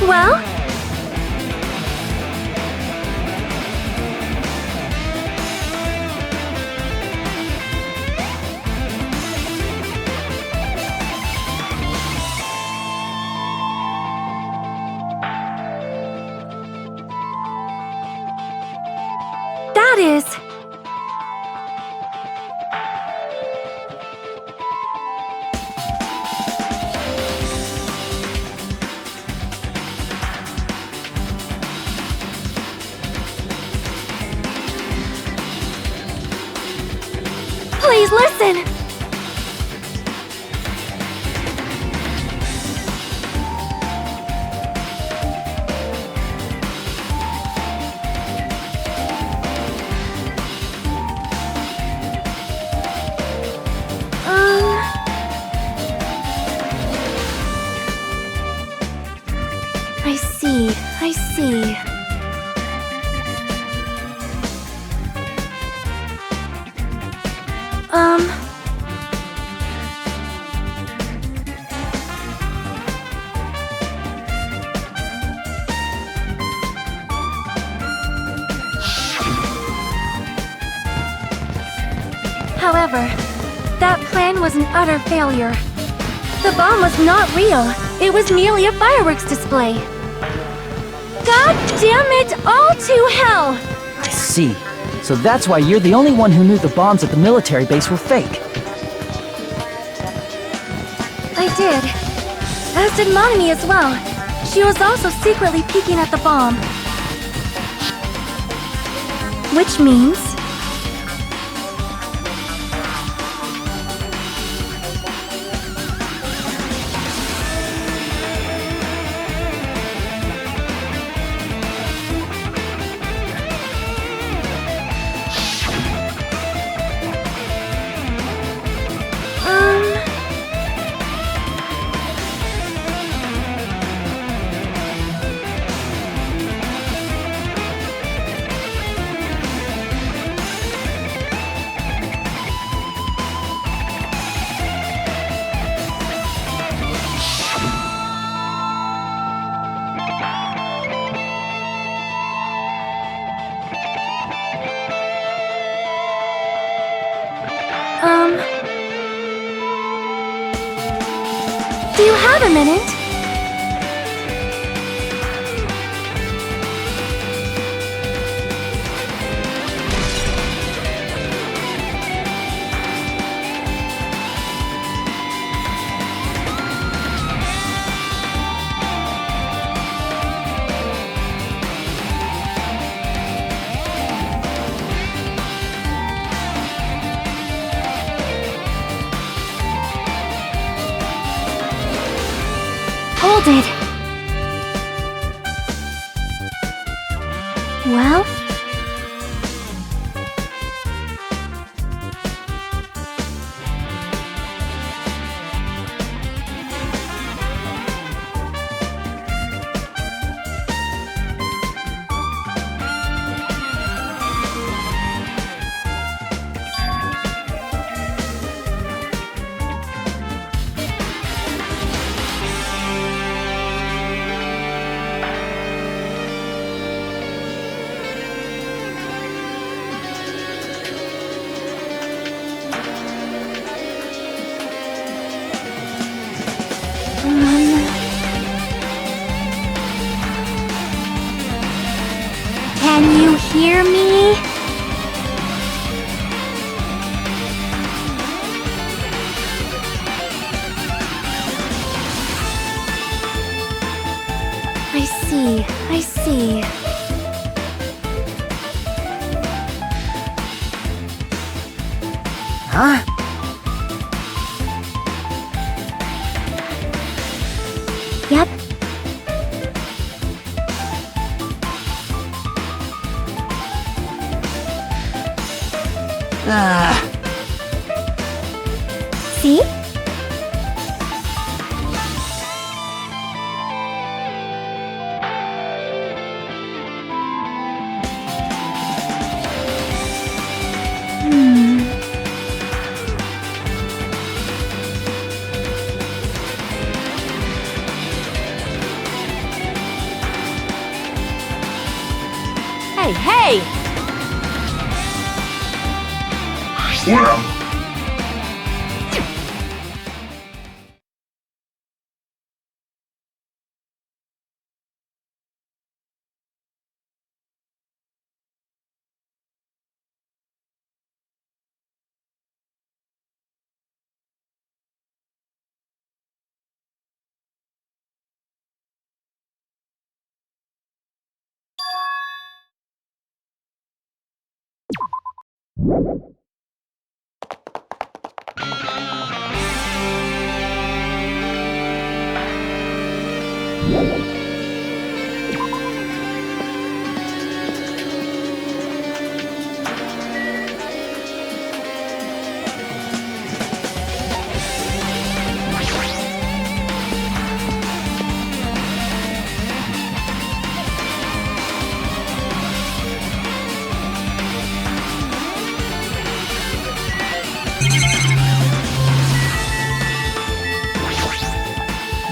Well? That is... Please listen! I see. However, that plan was an utter failure. The bomb was not real. It was merely a fireworks display. God damn it all to hell! I see. So that's why you're the only one who knew the bombs at the military base were fake. I did. As did Monokuma as well. She was also secretly peeking at the bomb. Which means... Do you have a minute? Hold it. Well? Can you hear me? I see. Huh? See? Hey, hey! Well,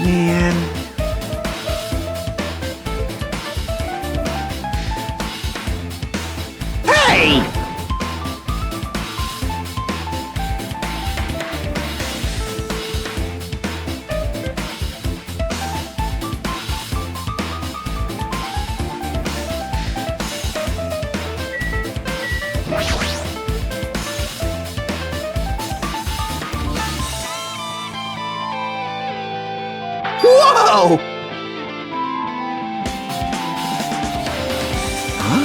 Man. Hey! Whoa! Huh?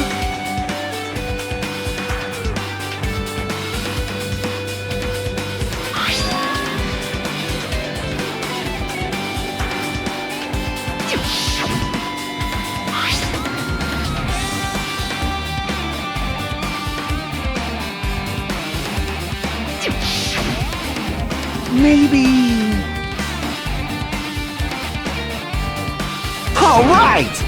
Maybe... All right!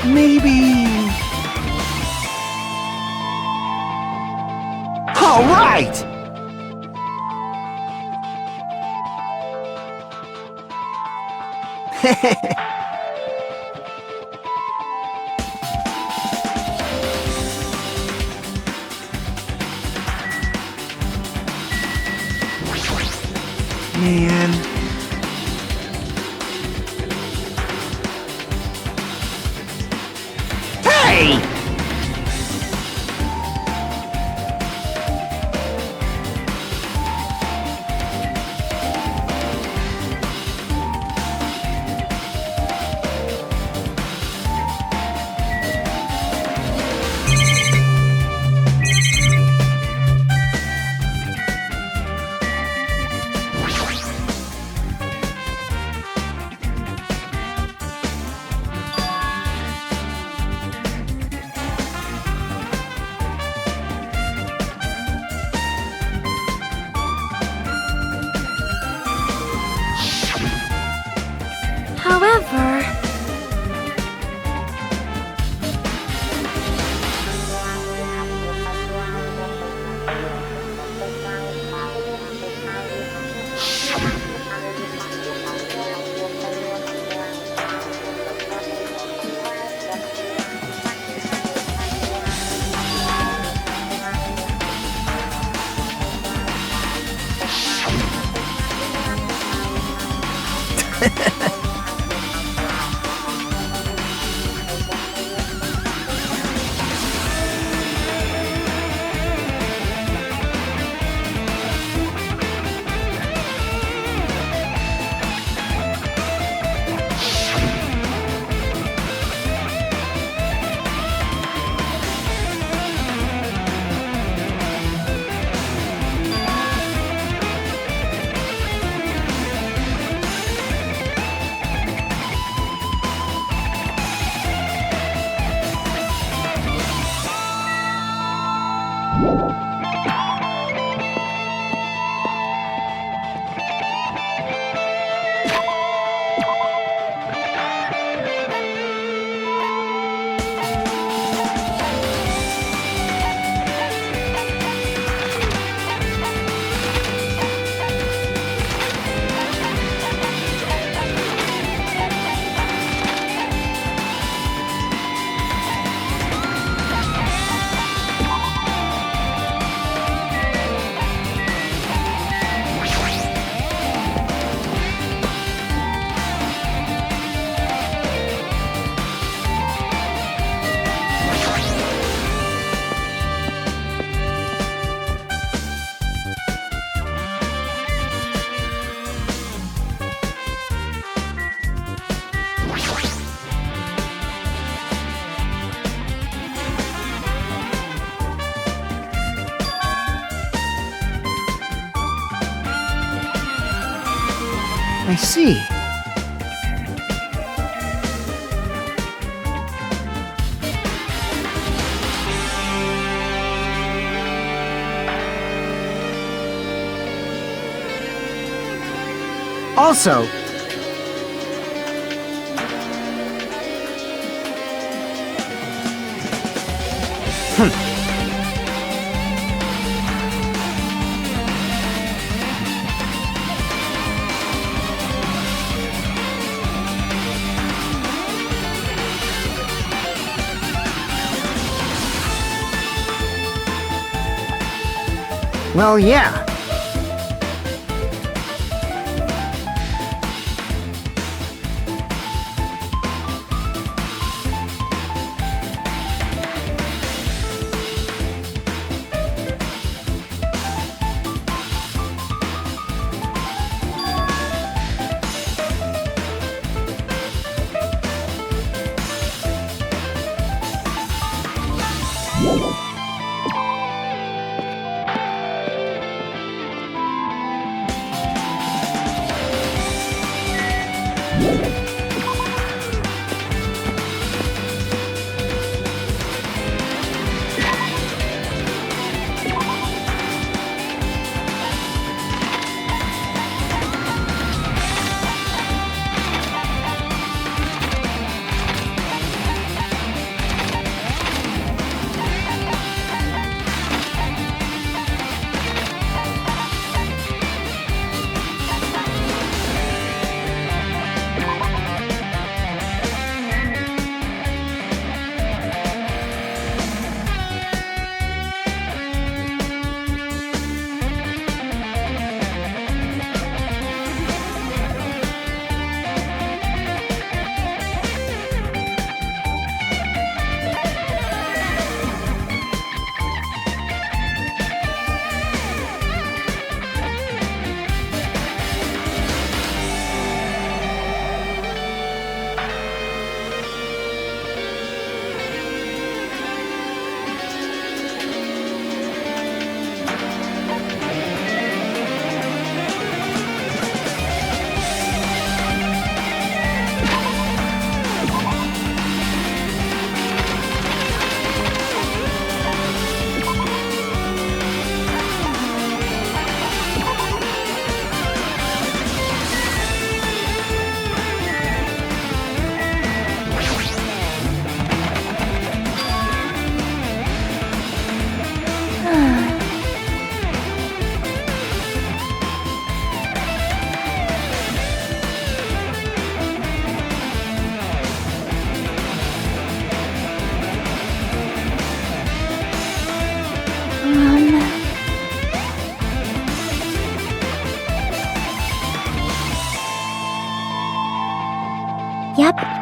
Maybe... All right! Man... Hey! I see. Also, well, yeah. Yep.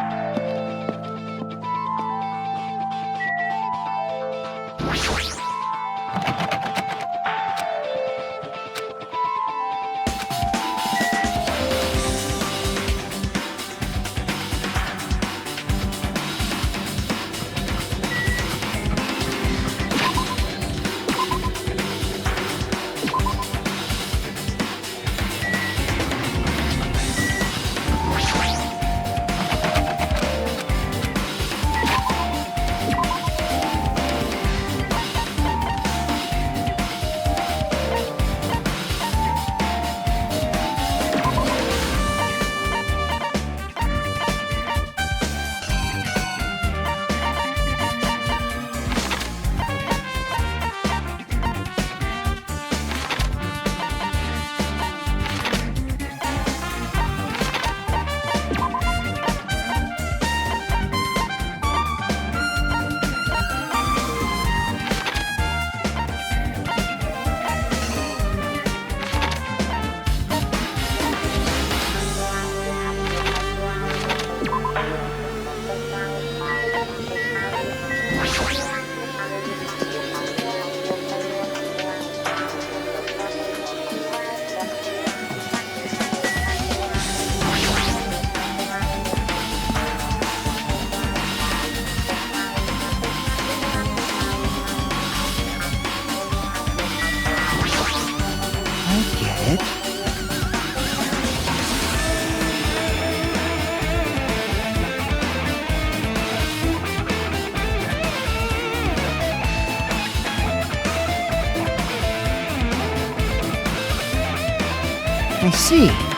I see.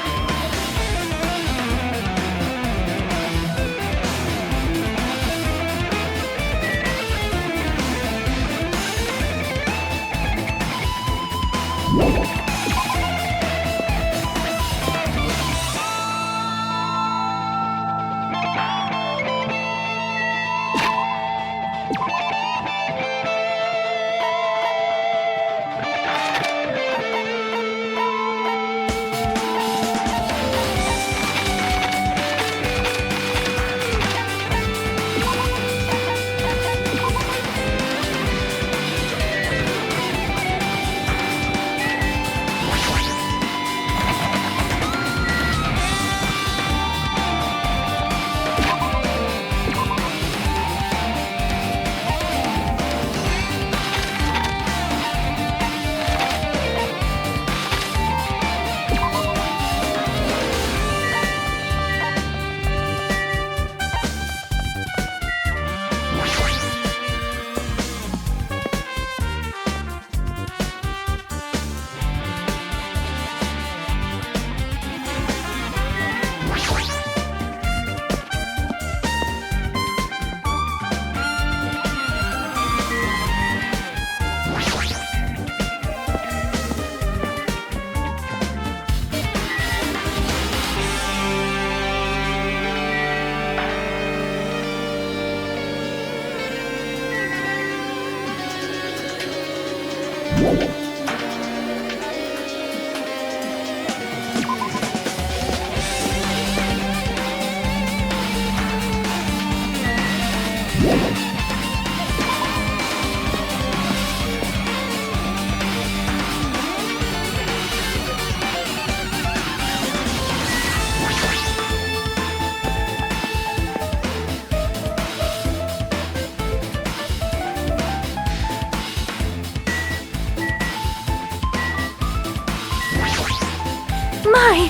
My!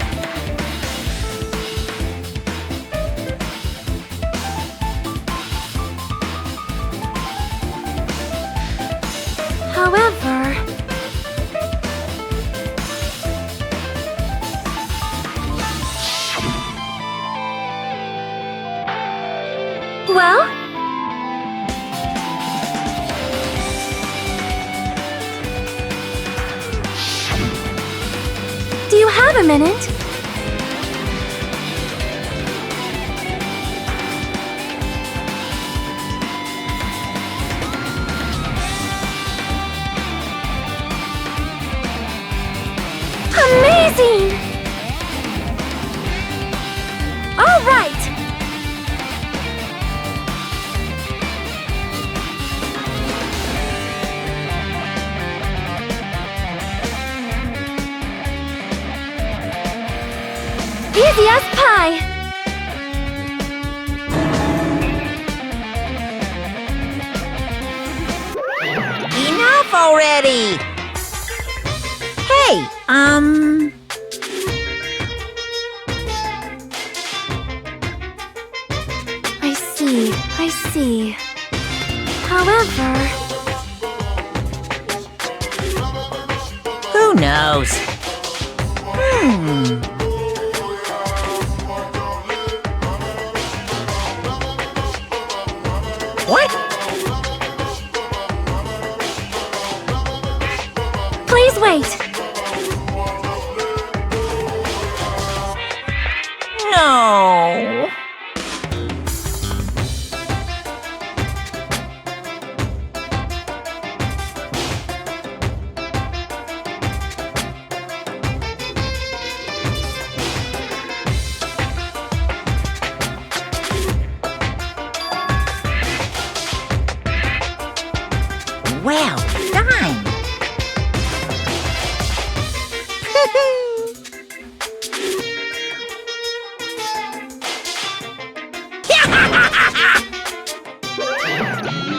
However... Well? Do you have a minute? Amazing! All right! Easy as pie! Enough already! Hey, I see. However... who knows? What? Please wait! No. Well done.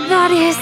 That is...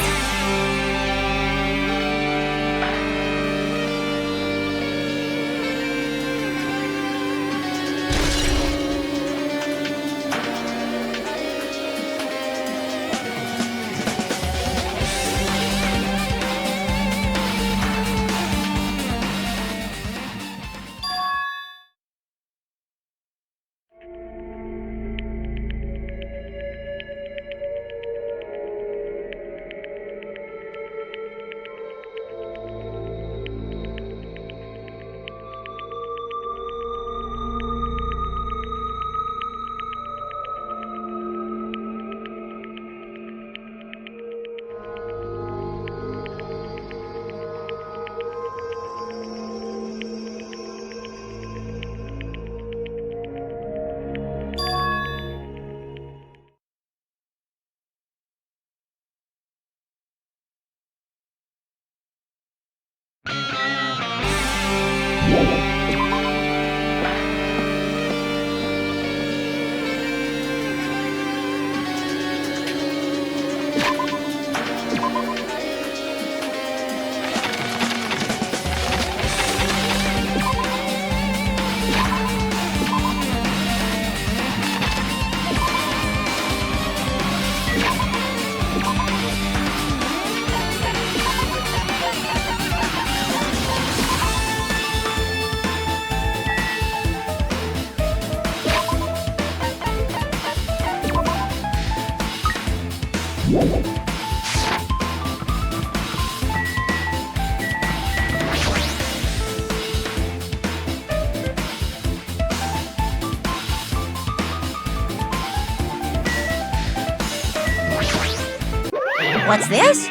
What's this?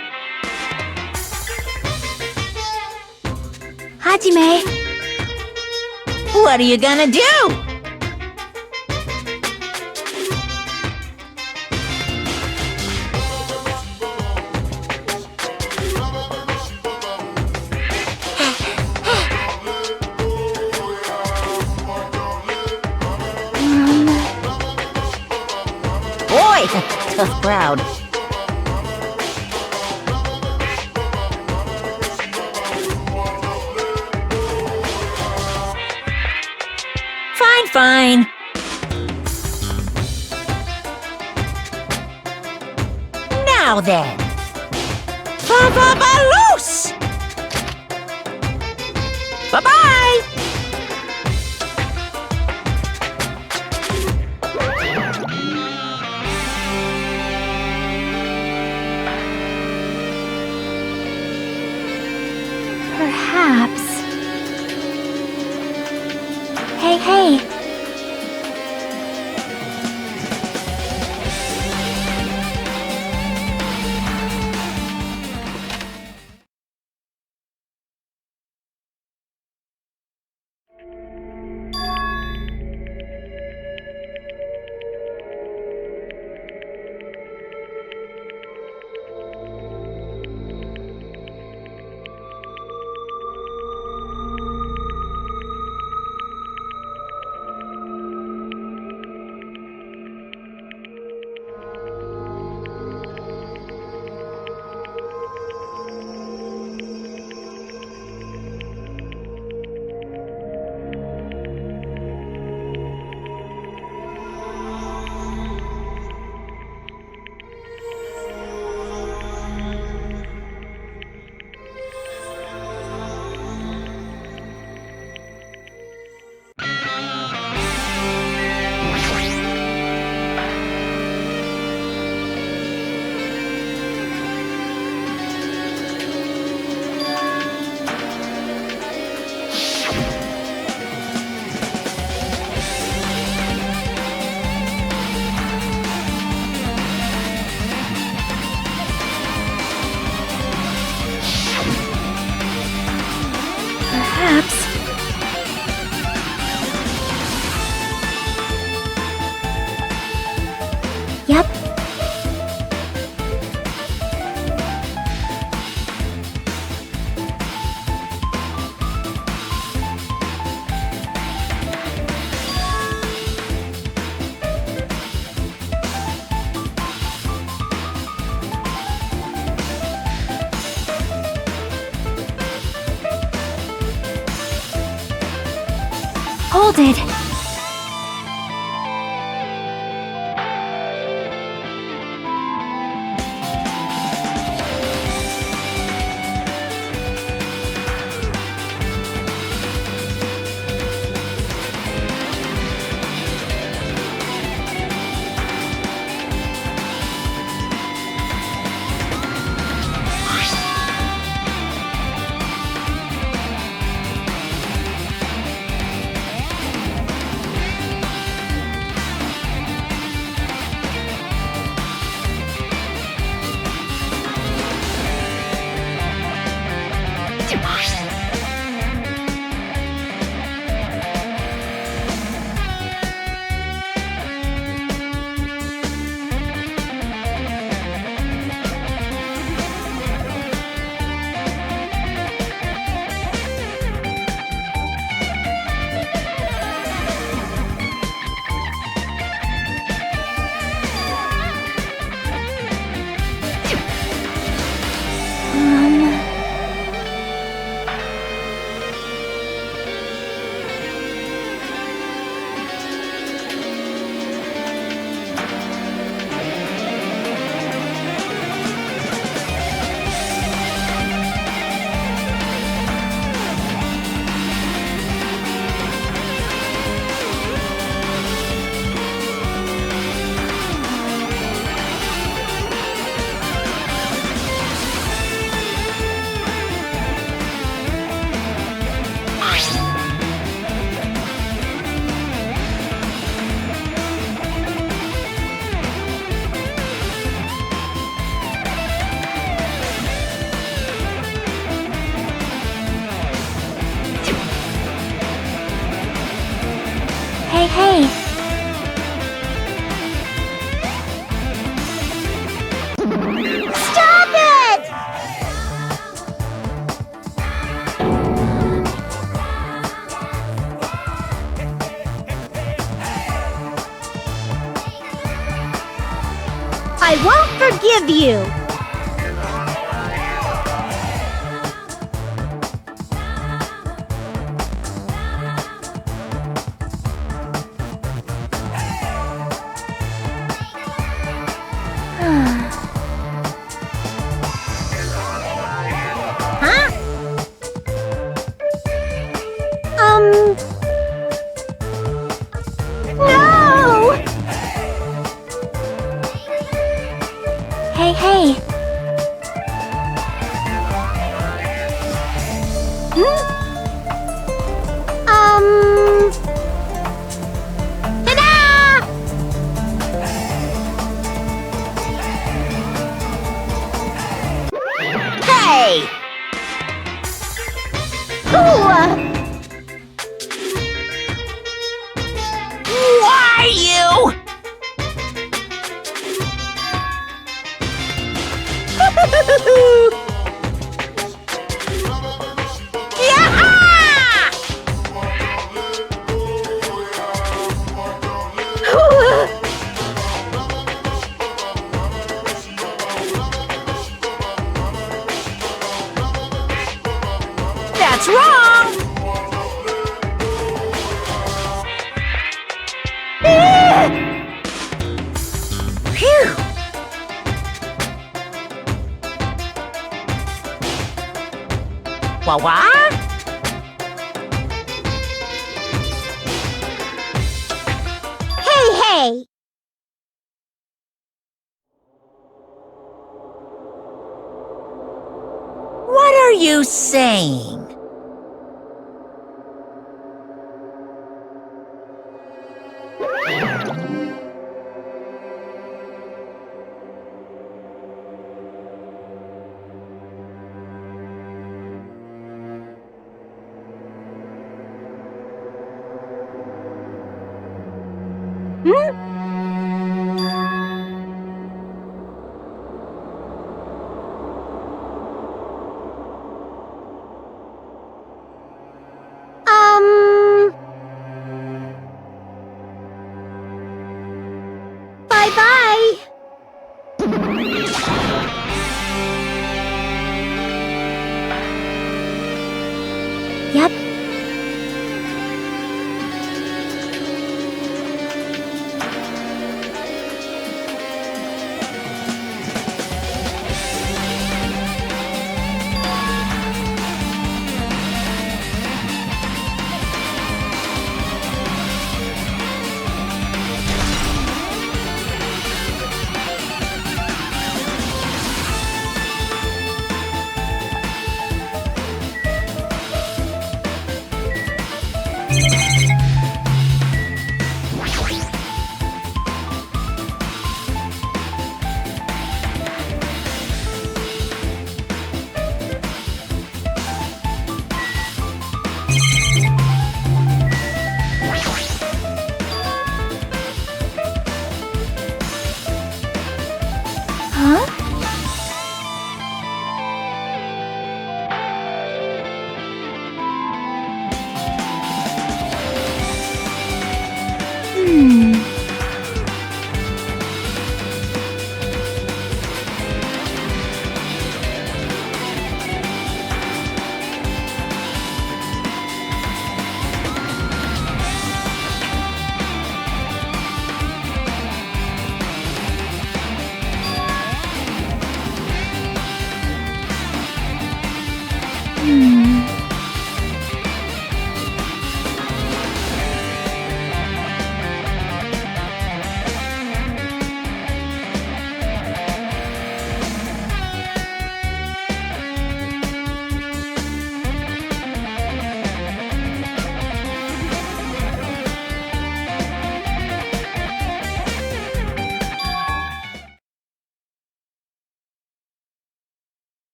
Hajime! What are you gonna do? Boy, tough crowd. Fine. Now then. Loose! Bye-bye! Perhaps... Hey! Yep. Hold it. Hey. Stop it! I won't forgive you! No! Hey. Ta-da! Hey! Ooh! Why you? That's wrong! Phew! What? Hey! What are you saying?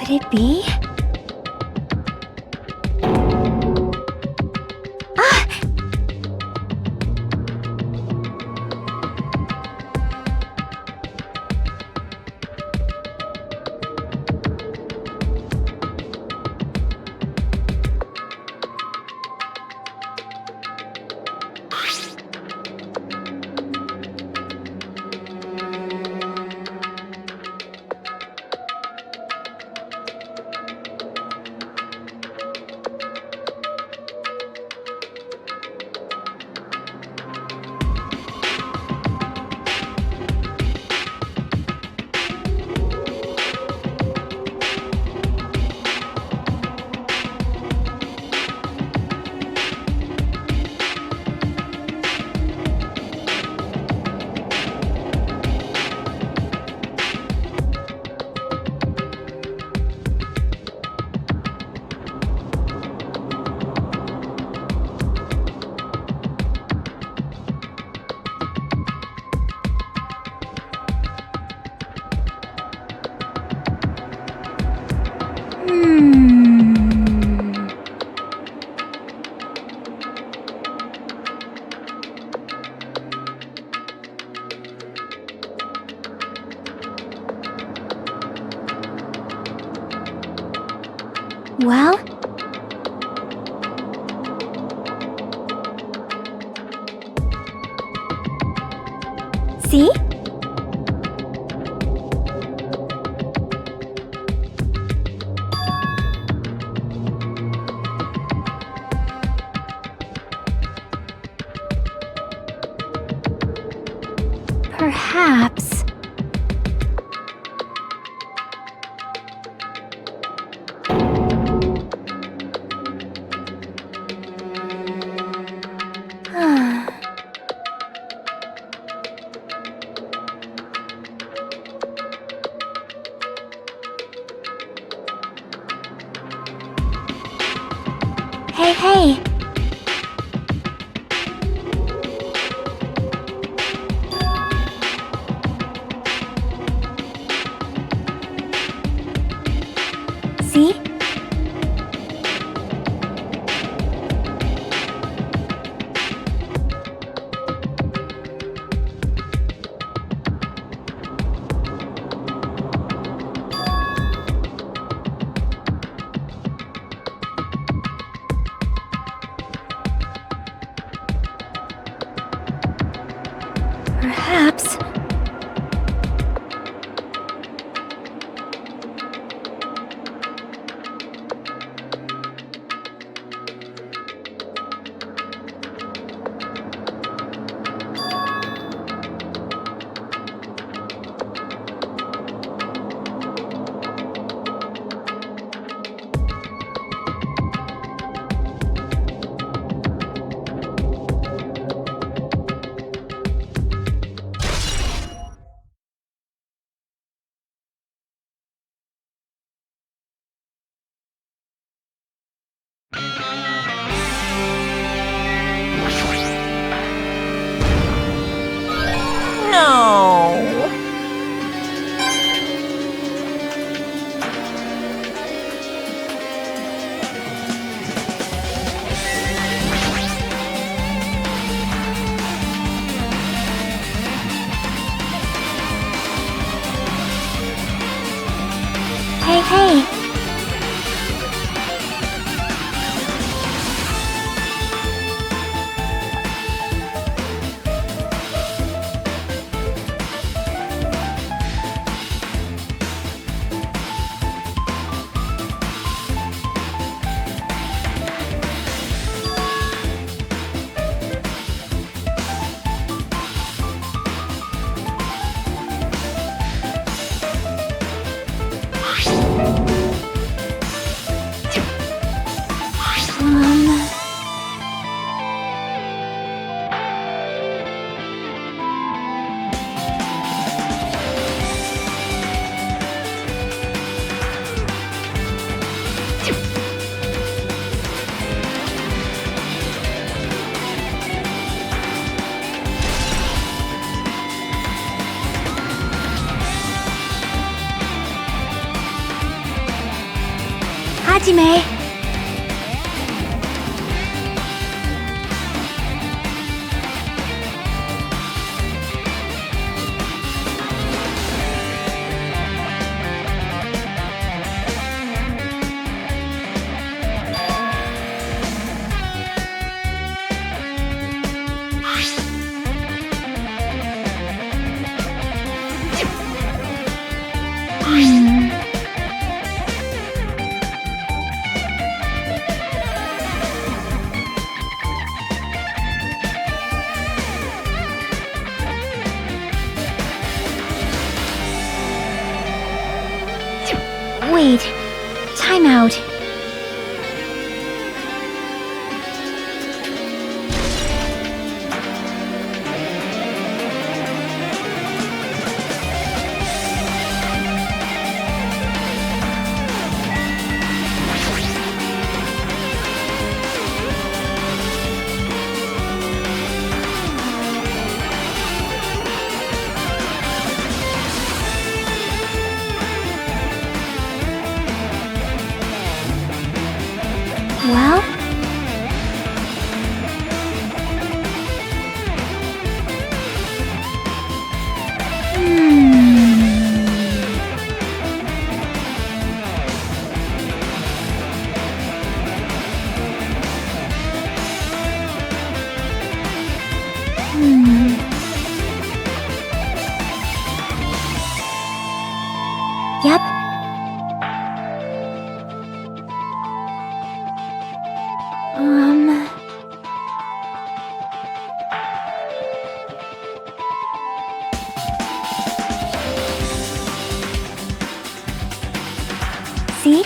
Could it be? Ah! Well? See? Perhaps... Hey, hey! See? Perhaps... Hajime. Wait, time out. Well? Yep. See?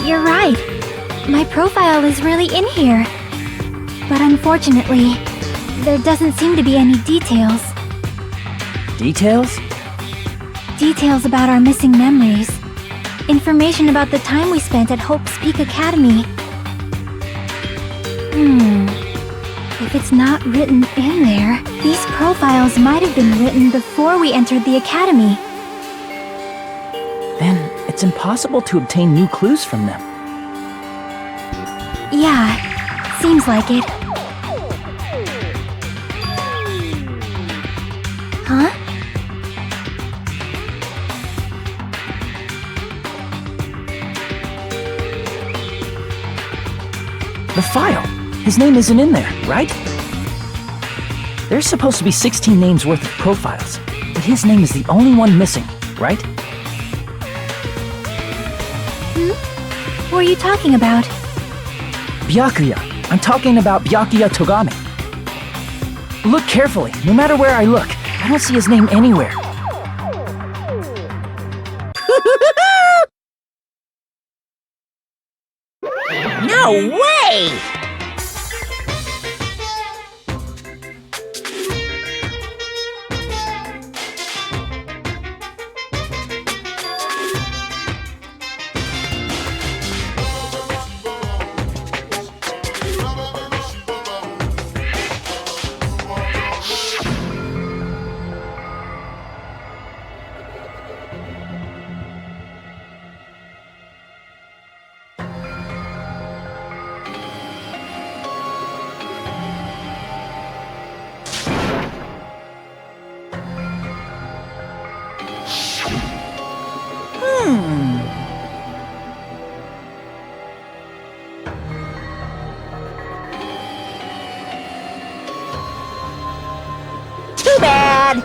You're right. My profile is really in here. But unfortunately, there doesn't seem to be any details. Details? Details about our missing memories. Information about the time we spent at Hope's Peak Academy. If it's not written in there, these profiles might have been written before we entered the academy. Then it's impossible to obtain new clues from them. Yeah, seems like it. Huh? The file. His name isn't in there, right? There's supposed to be 16 names worth of profiles, but his name is the only one missing, right? What are you talking about? Byakuya. I'm talking about Byakuya Togami. Look carefully. No matter where I look, I don't see his name anywhere. No way! Too bad!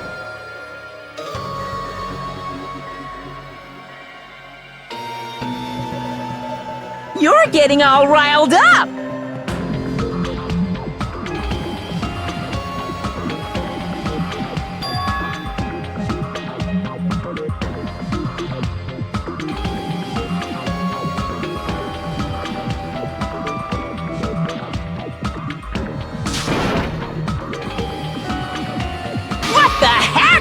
You're getting all riled up! What the heck?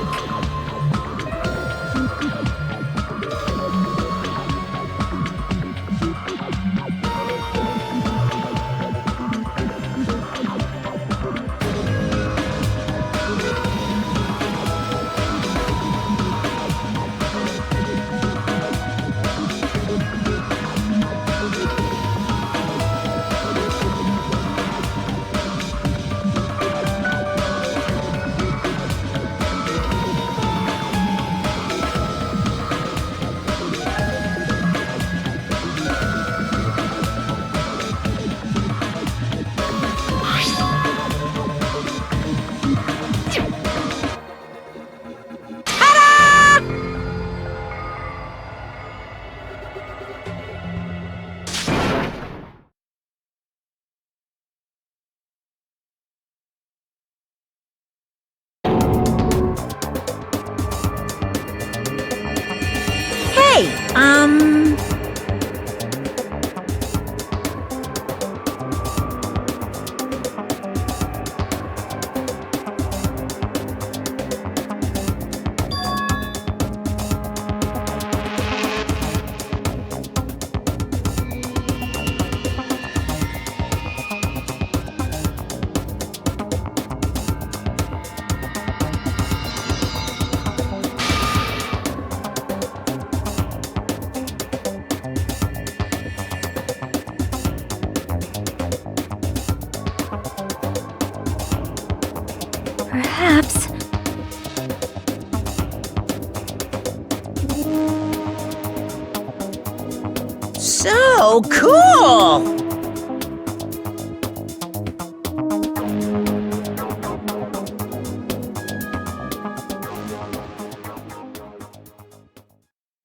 Perhaps. So cool!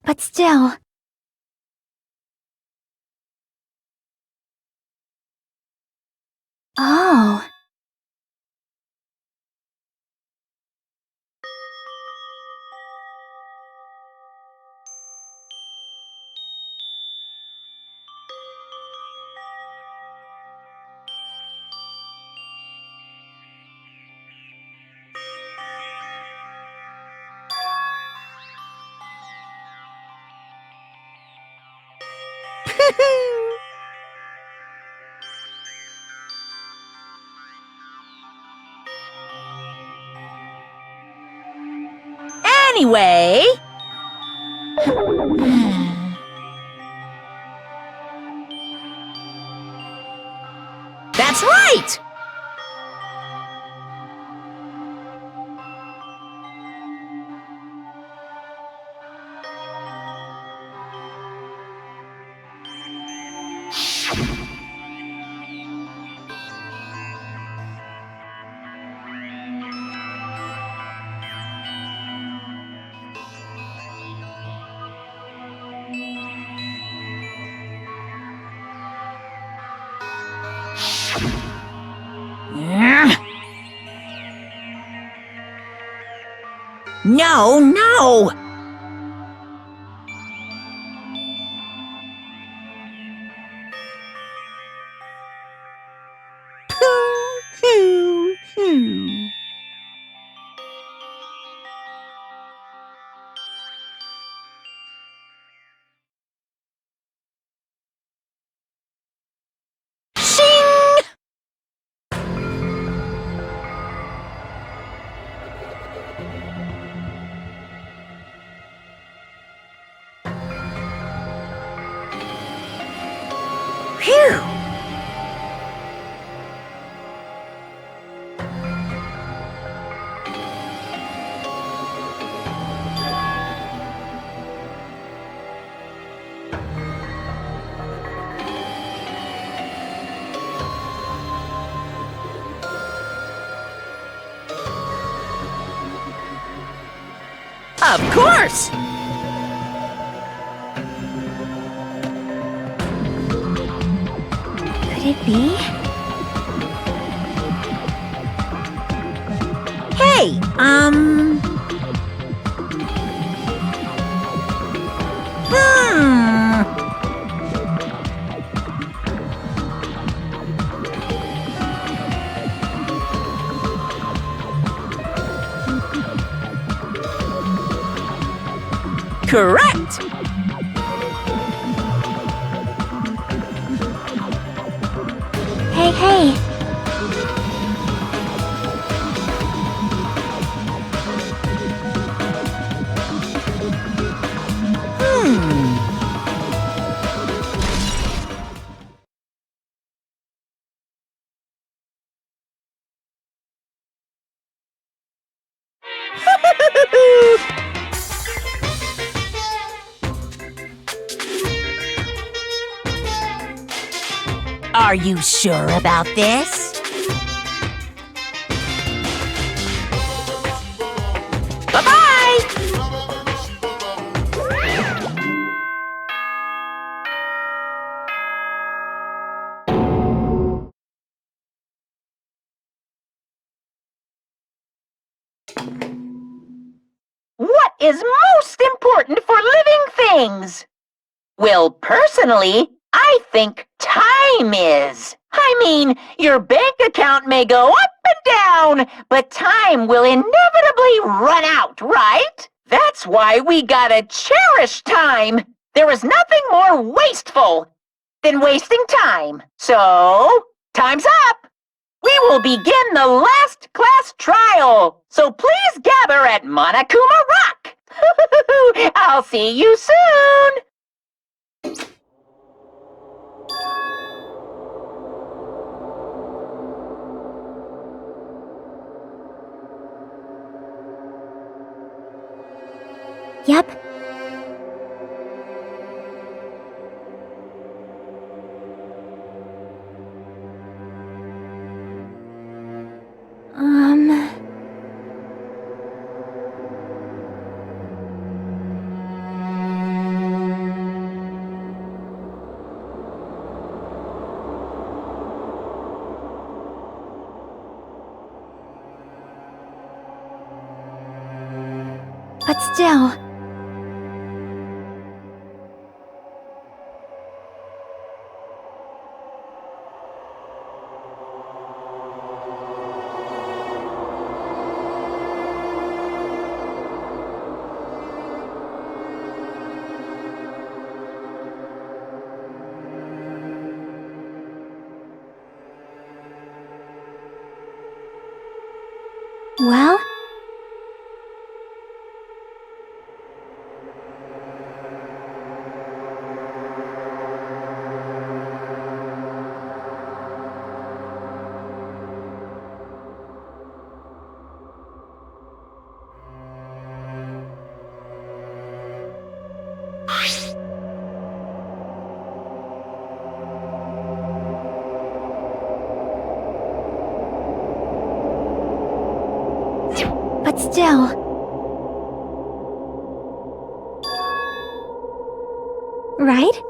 But still. Oh. Anyway... That's right! No, no! Phew! Of course! Could it be? Hey, Correct! Hey, hey! Are you sure about this? Bye-bye! What is most important for living things? Well, personally, I think time is. I mean, your bank account may go up and down, but time will inevitably run out, right? That's why we gotta cherish time. There is nothing more wasteful than wasting time. So, time's up. We will begin the last class trial. So please gather at Monokuma Rock. I'll see you soon. Yep. But still... still... Right?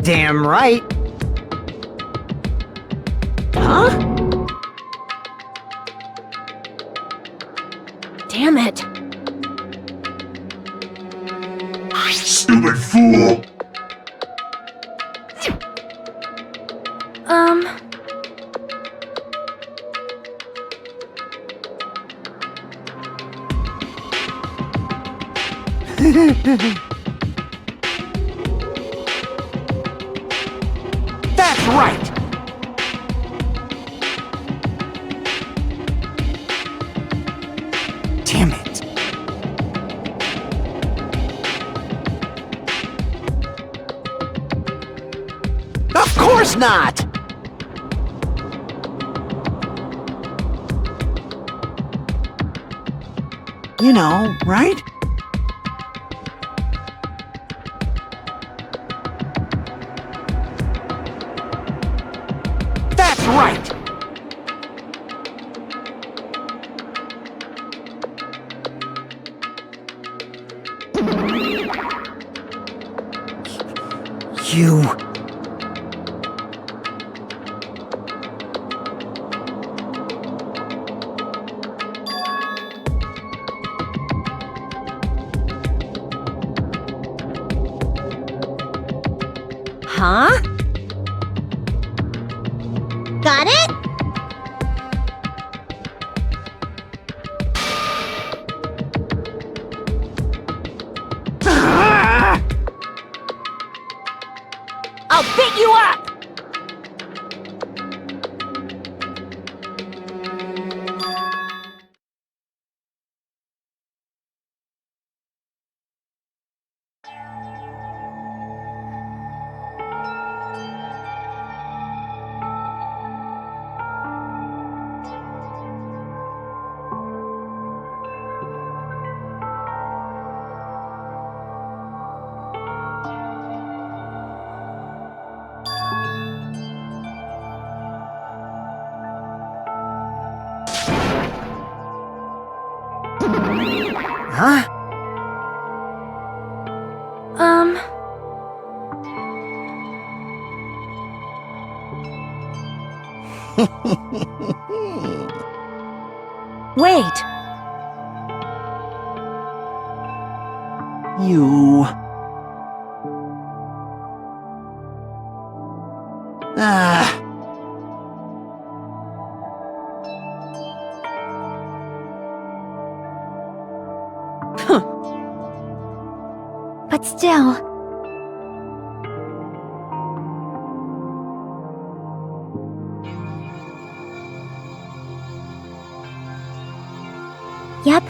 Damn right. Huh? Damn it. Stupid fool! That's right! Damn it. Of course not! You know, right? That's right! You... Huh? Got it? I'll beat you up! Huh? Wait! You... Ah... But still... Yep.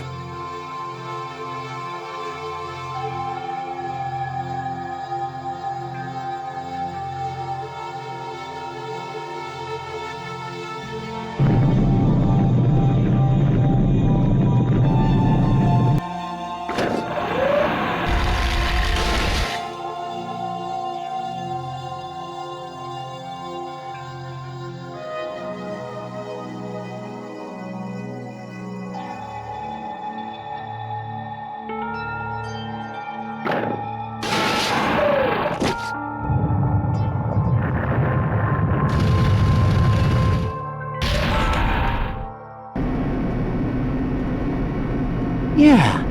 Yeah.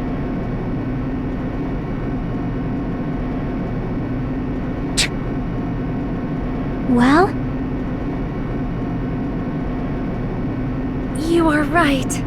Well? You are right.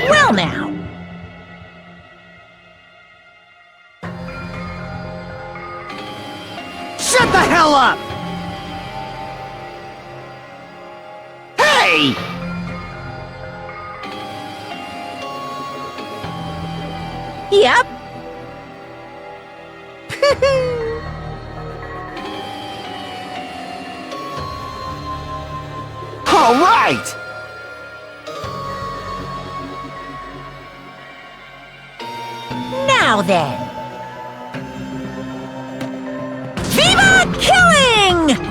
Well now. Shut the hell up! Hey! Yep. All right! Now then. Viva Killing!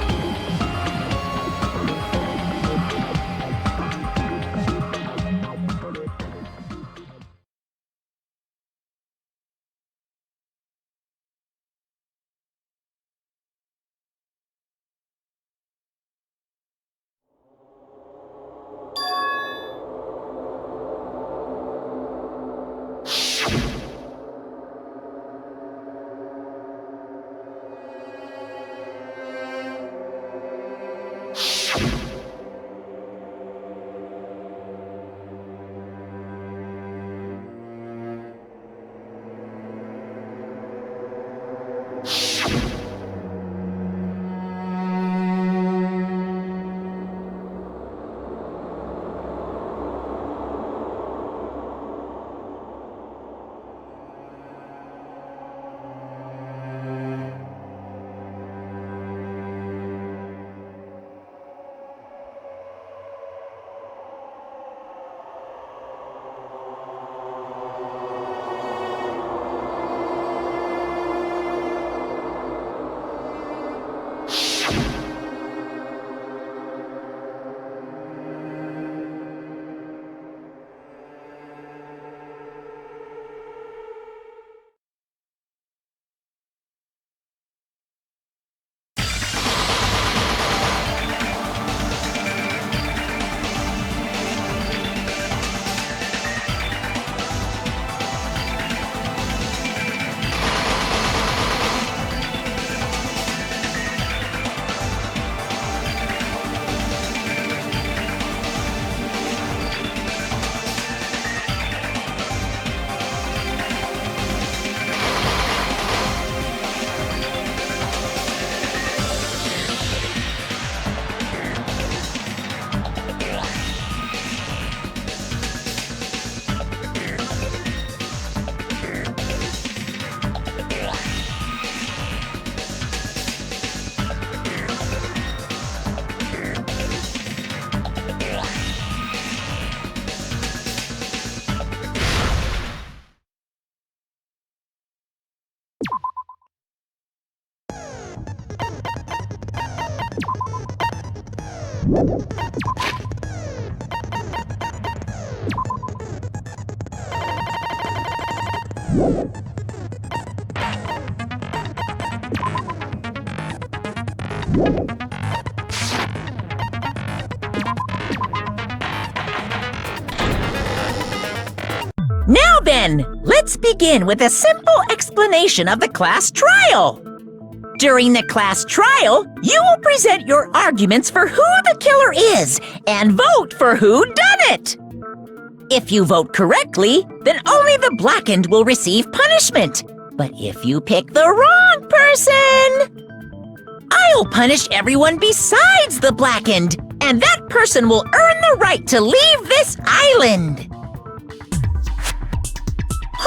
Now then, let's begin with a simple explanation of the class trial. During the class trial, you will present your arguments for who the killer is and vote for who done it. If you vote correctly, then only the blackened will receive punishment. But if you pick the wrong person, I'll punish everyone besides the blackened, and that person will earn the right to leave this island.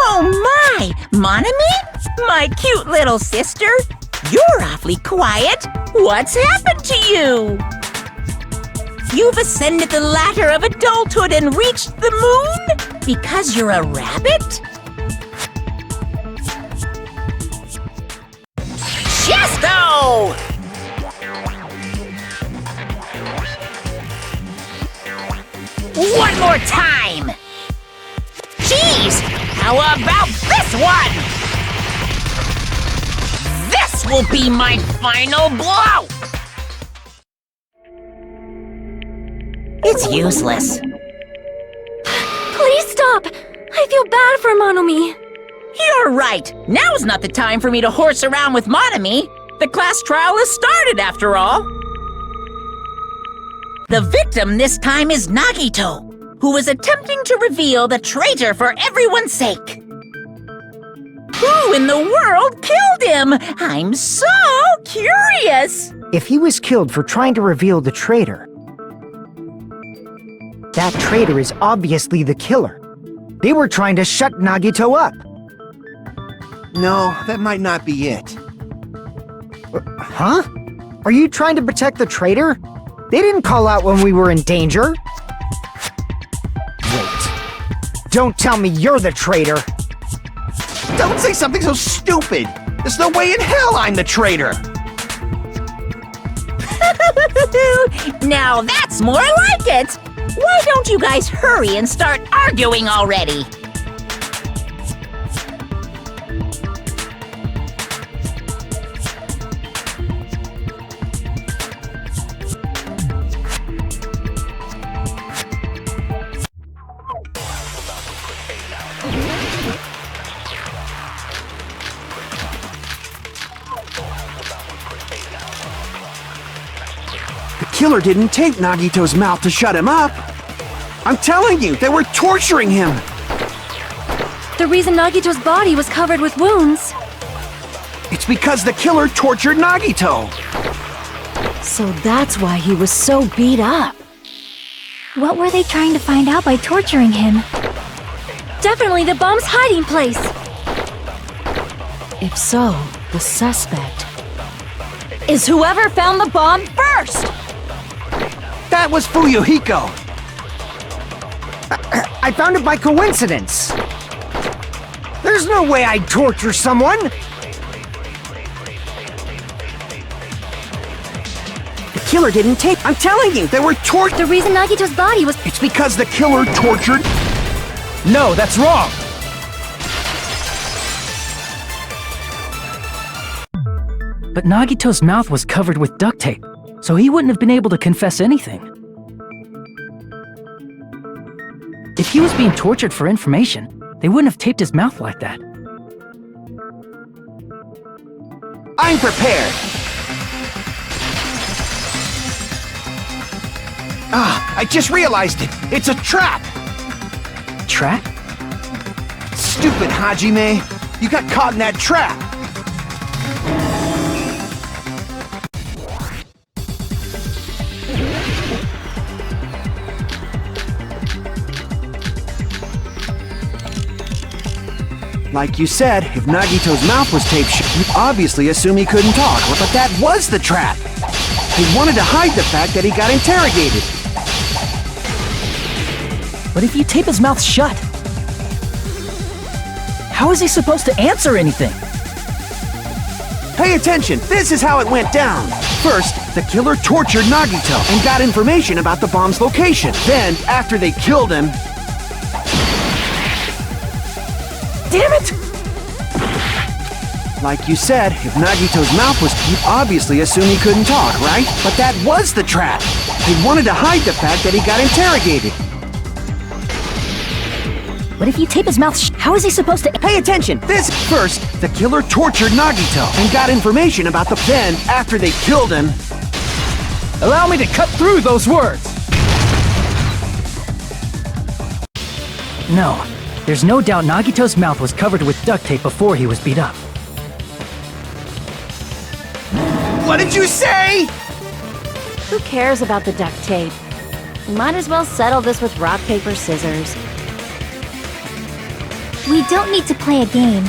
Oh my, Monokuma? My cute little sister? You're awfully quiet. What's happened to you? You've ascended the ladder of adulthood and reached the moon? because you're a rabbit? Chesto! One more time! Jeez! How about this one? This will be my final blow! It's useless. Please stop! I feel bad for Monomi. You're right! Now's not the time for me to horse around with Monomi. The class trial has started, after all. The victim this time is Nagito, who is attempting to reveal the traitor for everyone's sake. Who in the world killed him? I'm so curious! If he was killed for trying to reveal the traitor, that traitor is obviously the killer. They were trying to shut Nagito up. No, that might not be it. Huh? Are you trying to protect the traitor? They didn't call out when we were in danger. Wait. Don't tell me you're the traitor. Don't say something so stupid! There's no way in hell I'm the traitor! Now that's more like it! Why don't you guys hurry and start arguing already? The killer didn't tape Nagito's mouth to shut him up! I'm telling you, they were torturing him! The reason Nagito's body was covered with wounds. It's because the killer tortured Nagito! So that's why he was so beat up. What were they trying to find out by torturing him? Definitely the bomb's hiding place! If so, the suspect is whoever found the bomb first! That was Fuyuhiko! I found it by coincidence. There's no way I'd torture someone. The killer didn't tape. I'm telling you, they were The reason Nagito's body was... It's because the killer tortured... No, that's wrong! But Nagito's mouth was covered with duct tape, so he wouldn't have been able to confess anything. If he was being tortured for information, they wouldn't have taped his mouth like that. I'm prepared! I just realized it! It's a trap! Trap? Stupid Hajime! You got caught in that trap! Like you said, if Nagito's mouth was taped shut, you'd obviously assume he couldn't talk, but that was the trap! He wanted to hide the fact that he got interrogated. But if you tape his mouth shut, how is he supposed to answer anything? Pay attention, this is how it went down. First, the killer tortured Nagito and got information about the bomb's location. Then, after they killed him... Damn it! Like you said, if Nagito's mouth was... you'd obviously assume he couldn't talk, right? But that was the trap. He wanted to hide the fact that he got interrogated. But if you tape his mouth how is he supposed to... Pay attention! This... First, the killer tortured Nagito and got information about the... Then, after they killed him... Allow me to cut through those words! No, there's no doubt Nagito's mouth was covered with duct tape before he was beat up. What did you say?! Who cares about the duct tape? Might as well settle this with rock, paper, scissors. We don't need to play a game.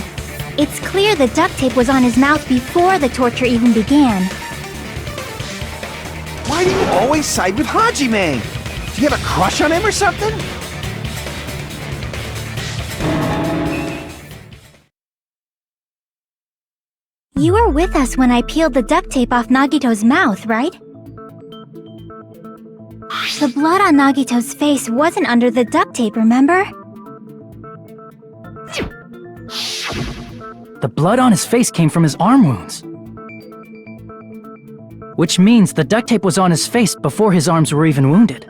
It's clear the duct tape was on his mouth before the torture even began. Why do you always side with Hajime? Do you have a crush on him or something? You were with us when I peeled the duct tape off Nagito's mouth, right? The blood on Nagito's face wasn't under the duct tape, remember? The blood on his face came from his arm wounds. Which means the duct tape was on his face before his arms were even wounded.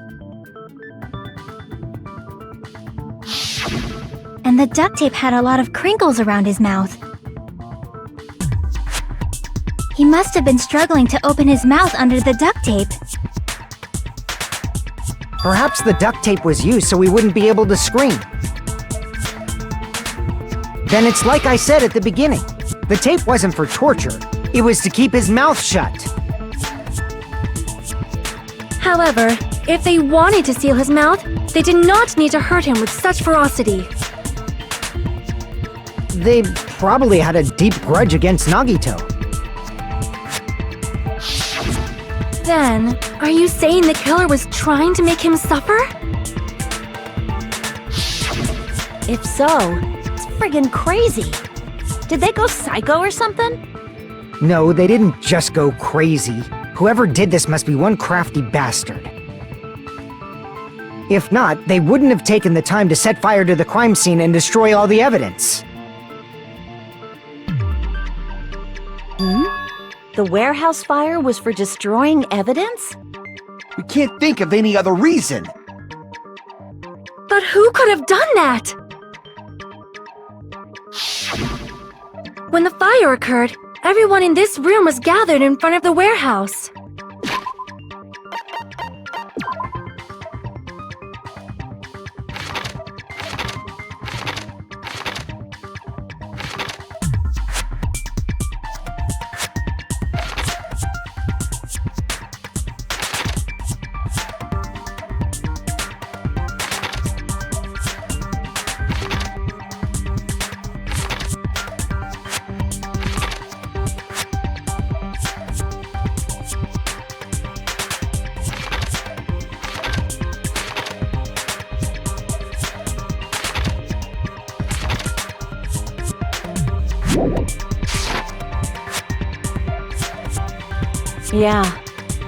And the duct tape had a lot of crinkles around his mouth. He must have been struggling to open his mouth under the duct tape. Perhaps the duct tape was used so he wouldn't be able to scream. Then it's like I said at the beginning. The tape wasn't for torture. It was to keep his mouth shut. However, if they wanted to seal his mouth, they did not need to hurt him with such ferocity. They probably had a deep grudge against Nagito. Then, are you saying the killer was trying to make him suffer? If so, it's friggin' crazy. Did they go psycho or something? No, they didn't just go crazy. Whoever did this must be one crafty bastard. If not, they wouldn't have taken the time to set fire to the crime scene and destroy all the evidence. The warehouse fire was for destroying evidence? We can't think of any other reason. But who could have done that? When the fire occurred, everyone in this room was gathered in front of the warehouse. Yeah,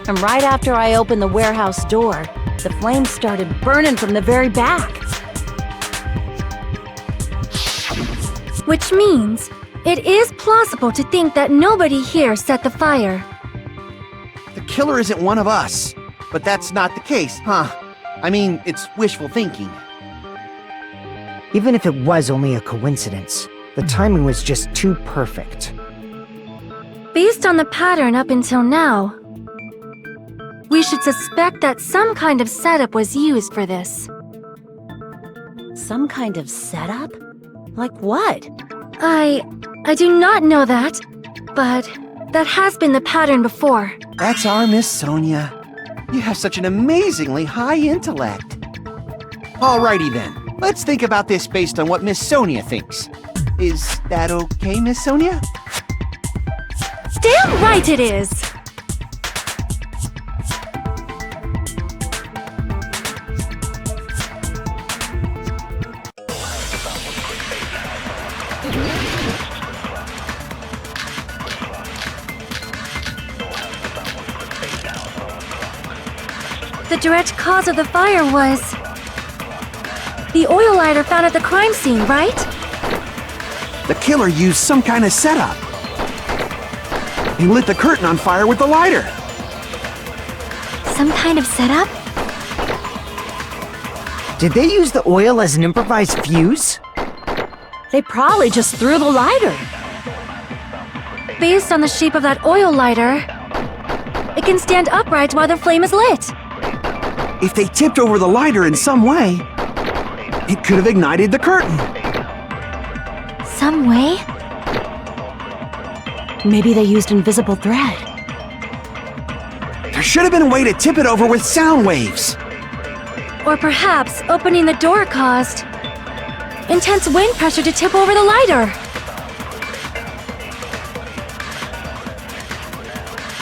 and right after I opened the warehouse door, the flames started burning from the very back. Which means, it is plausible to think that nobody here set the fire. The killer isn't one of us. But that's not the case, huh? I mean, it's wishful thinking. Even if it was only a coincidence, the timing was just too perfect. Based on the pattern up until now, we should suspect that some kind of setup was used for this. Some kind of setup? Like what? I do not know that, but that has been the pattern before. That's our Miss Sonia. You have such an amazingly high intellect. Alrighty then, let's think about this based on what Miss Sonia thinks. Is that okay, Miss Sonia? Damn right it is! The direct cause of the fire was the oil lighter found at the crime scene, right? The killer used some kind of setup. He lit the curtain on fire with the lighter. Some kind of setup? Did they use the oil as an improvised fuse? They probably just threw the lighter. Based on the shape of that oil lighter, it can stand upright while the flame is lit. If they tipped over the lighter in some way, it could have ignited the curtain. Some way? Maybe they used invisible thread. There should have been a way to tip it over with sound waves. Or perhaps opening the door caused intense wind pressure to tip over the lighter.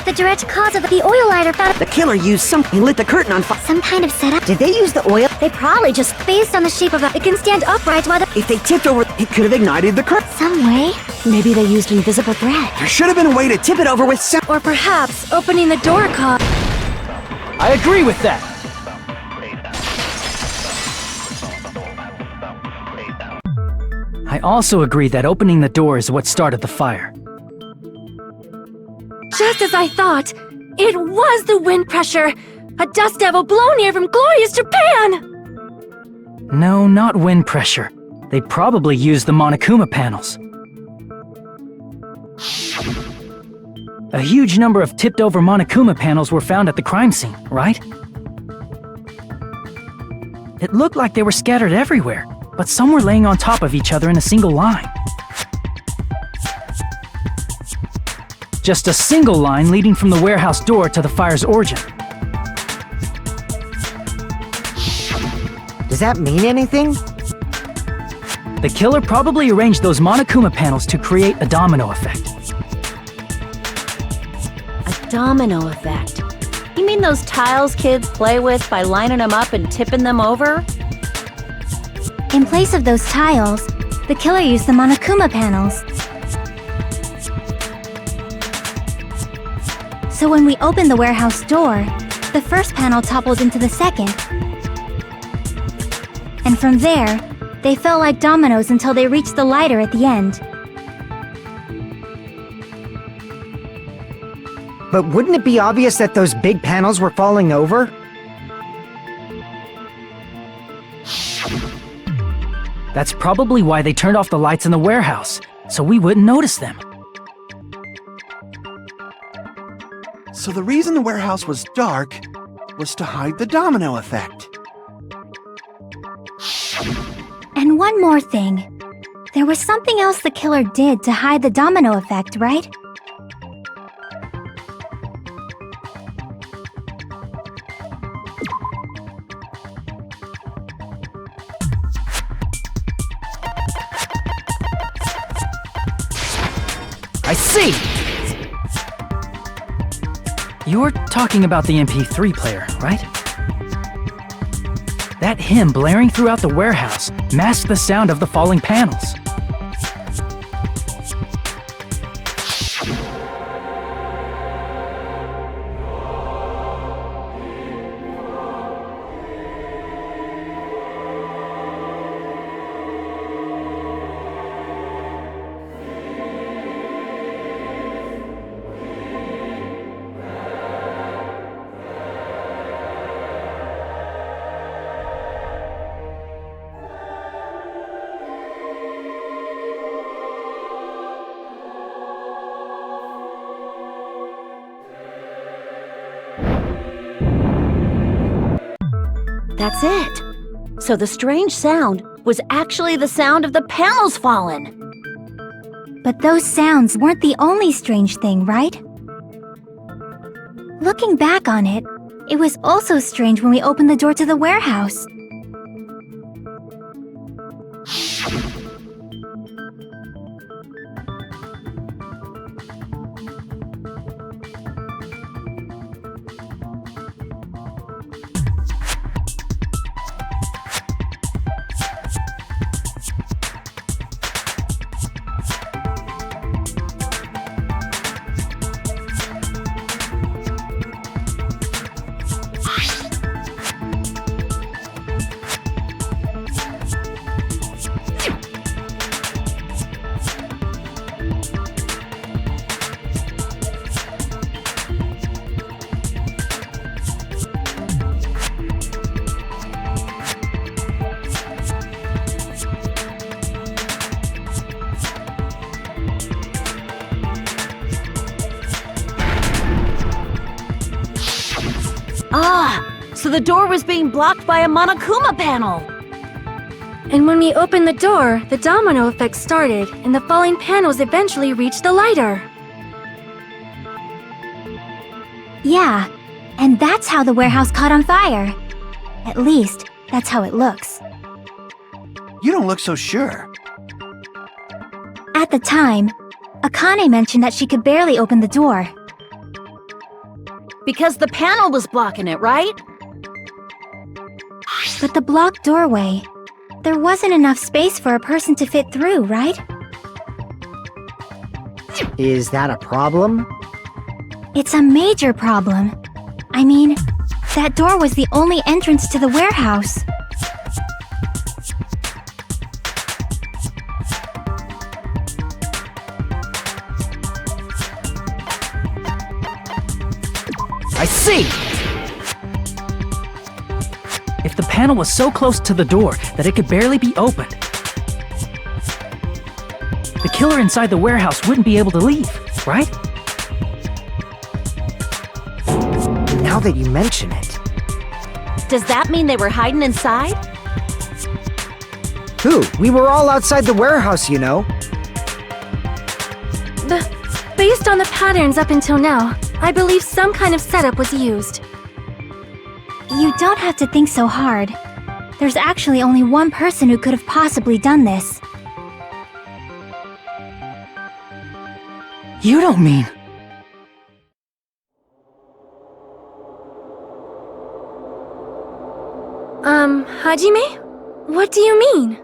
The direct cause of the oil lighter found. The killer used something, lit the curtain on fire. Some kind of setup. Did they use the oil? They probably just, based on the shape of it can stand upright while the. If they tipped over, it could have ignited the curtain. Some way. Maybe they used invisible thread. There should have been a way to tip it over with some. Or perhaps opening the door caused. I agree with that. I also agree that opening the door is what started the fire. Just as I thought, it was the wind pressure. A dust devil blown here from glorious Japan. No, not wind pressure. They probably used the Monokuma panels. A huge number of tipped-over Monokuma panels were found at the crime scene, right? It looked like they were scattered everywhere, but some were laying on top of each other in a single line. Just a single line leading from the warehouse door to the fire's origin. Does that mean anything? The killer probably arranged those Monokuma panels to create a domino effect. A domino effect? You mean those tiles kids play with by lining them up and tipping them over? In place of those tiles, the killer used the Monokuma panels. So when we opened the warehouse door, the first panel toppled into the second. And from there, they fell like dominoes until they reached the lighter at the end. But wouldn't it be obvious that those big panels were falling over? That's probably why they turned off the lights in the warehouse, so we wouldn't notice them. So the reason the warehouse was dark was to hide the domino effect. And one more thing. There was something else the killer did to hide the domino effect, right? I see! You're talking about the MP3 player, right? That hymn blaring throughout the warehouse masked the sound of the falling panels. That's it. So the strange sound was actually the sound of the panels falling. But those sounds weren't the only strange thing, right? Looking back on it, it was also strange when we opened the door to the warehouse. So the door was being blocked by a Monokuma panel. And when we opened the door, the domino effect started, and the falling panels eventually reached the lighter. Yeah, and that's how the warehouse caught on fire. At least, that's how it looks. You don't look so sure. At the time, Akane mentioned that she could barely open the door. Because the panel was blocking it, right? But the blocked doorway, there wasn't enough space for a person to fit through, right? Is that a problem? It's a major problem. I mean, that door was the only entrance to the warehouse. I see! If the panel was so close to the door that it could barely be opened, the killer inside the warehouse wouldn't be able to leave, right? Now that you mention it. Does that mean they were hiding inside? Who? We were all outside the warehouse, you know. Based on the patterns up until now, I believe some kind of setup was used. You don't have to think so hard. There's actually only one person who could have possibly done this. You don't mean... Hajime? What do you mean?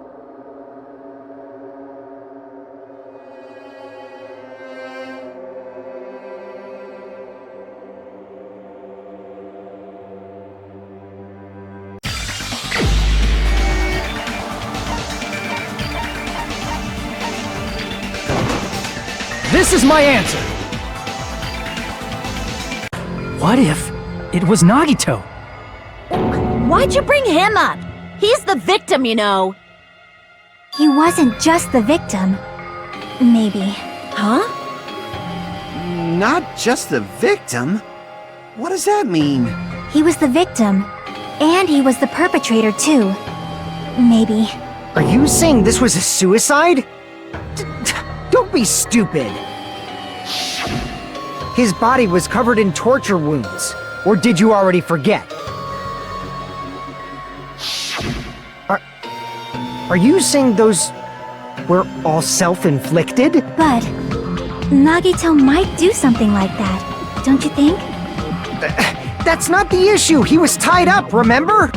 This is my answer! What if it was Nagito? Why'd you bring him up? He's the victim, you know. He wasn't just the victim. Maybe. Huh? Not just the victim? What does that mean? He was the victim. And he was the perpetrator, too. Maybe. Are you saying this was a suicide? Don't be stupid. His body was covered in torture wounds. Or did you already forget? Are you saying those were all self-inflicted? But Nagito might do something like that, don't you think? That's not the issue. He was tied up, remember?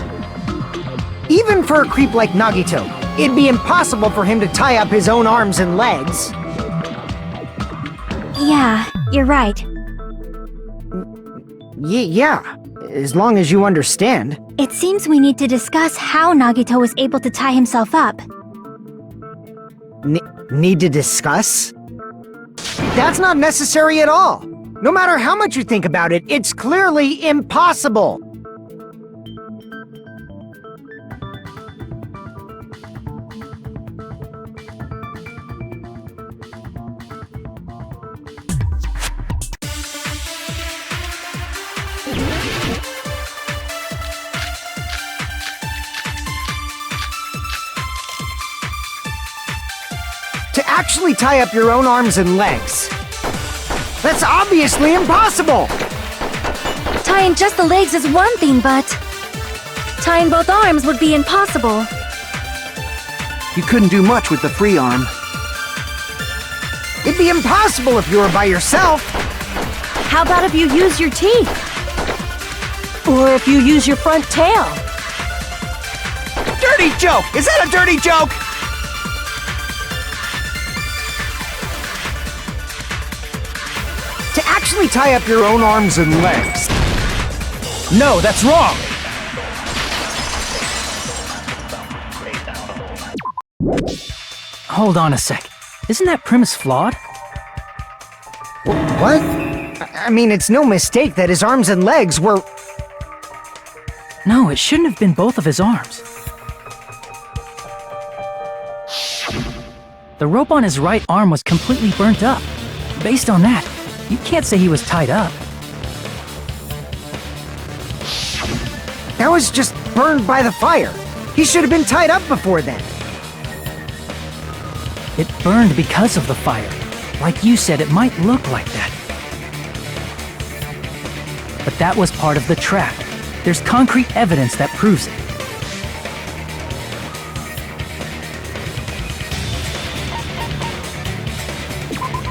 Even for a creep like Nagito, it'd be impossible for him to tie up his own arms and legs. Yeah, you're right. Yeah, as long as you understand. It seems we need to discuss how Nagito was able to tie himself up. Need to discuss? That's not necessary at all. No matter how much you think about it, it's clearly impossible. To actually tie up your own arms and legs. That's obviously impossible! Tying just the legs is one thing, but tying both arms would be impossible. You couldn't do much with the free arm. It'd be impossible if you were by yourself. How about if you use your teeth? Or if you use your front tail? Dirty joke! Is that a dirty joke? To actually tie up your own arms and legs. No, that's wrong! Hold on a sec. Isn't that premise flawed? What? I mean, it's no mistake that his arms and legs were... No, it shouldn't have been both of his arms. The rope on his right arm was completely burnt up. Based on that, you can't say he was tied up. That was just burned by the fire. He should have been tied up before then. It burned because of the fire. Like you said, it might look like that. But that was part of the trap. There's concrete evidence that proves it.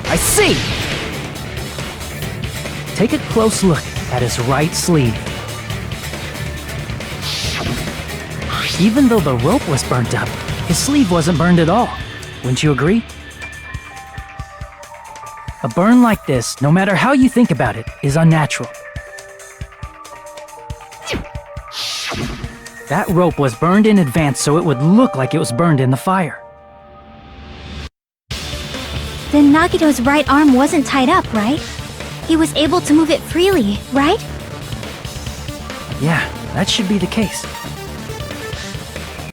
I see! Take a close look at his right sleeve. Even though the rope was burnt up, his sleeve wasn't burned at all. Wouldn't you agree? A burn like this, no matter how you think about it, is unnatural. That rope was burned in advance so it would look like it was burned in the fire. Then Nagito's right arm wasn't tied up, right? He was able to move it freely, right? Yeah, that should be the case.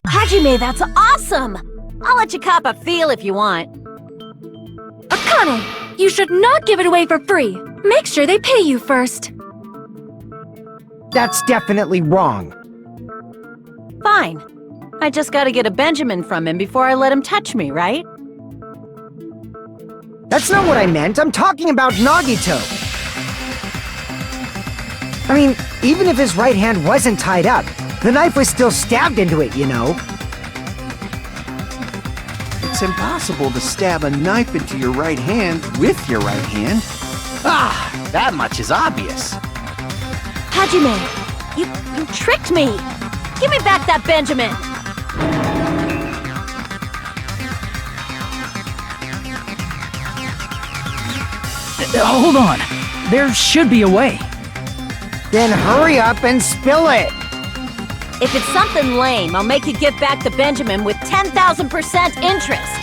Hajime, that's awesome! I'll let you cop a feel if you want. Akane, you should not give it away for free. Make sure they pay you first. That's definitely wrong. Fine. I just gotta get a Benjamin from him before I let him touch me, right? That's not what I meant. I'm talking about Nagito. I mean, even if his right hand wasn't tied up, the knife was still stabbed into it, you know? It's impossible to stab a knife into your right hand with your right hand. Ah, that much is obvious. Hajime, you tricked me! Give me back that Benjamin! Hold on. There should be a way. Then hurry up and spill it! If it's something lame, I'll make you give back the Benjamin with 10,000% interest!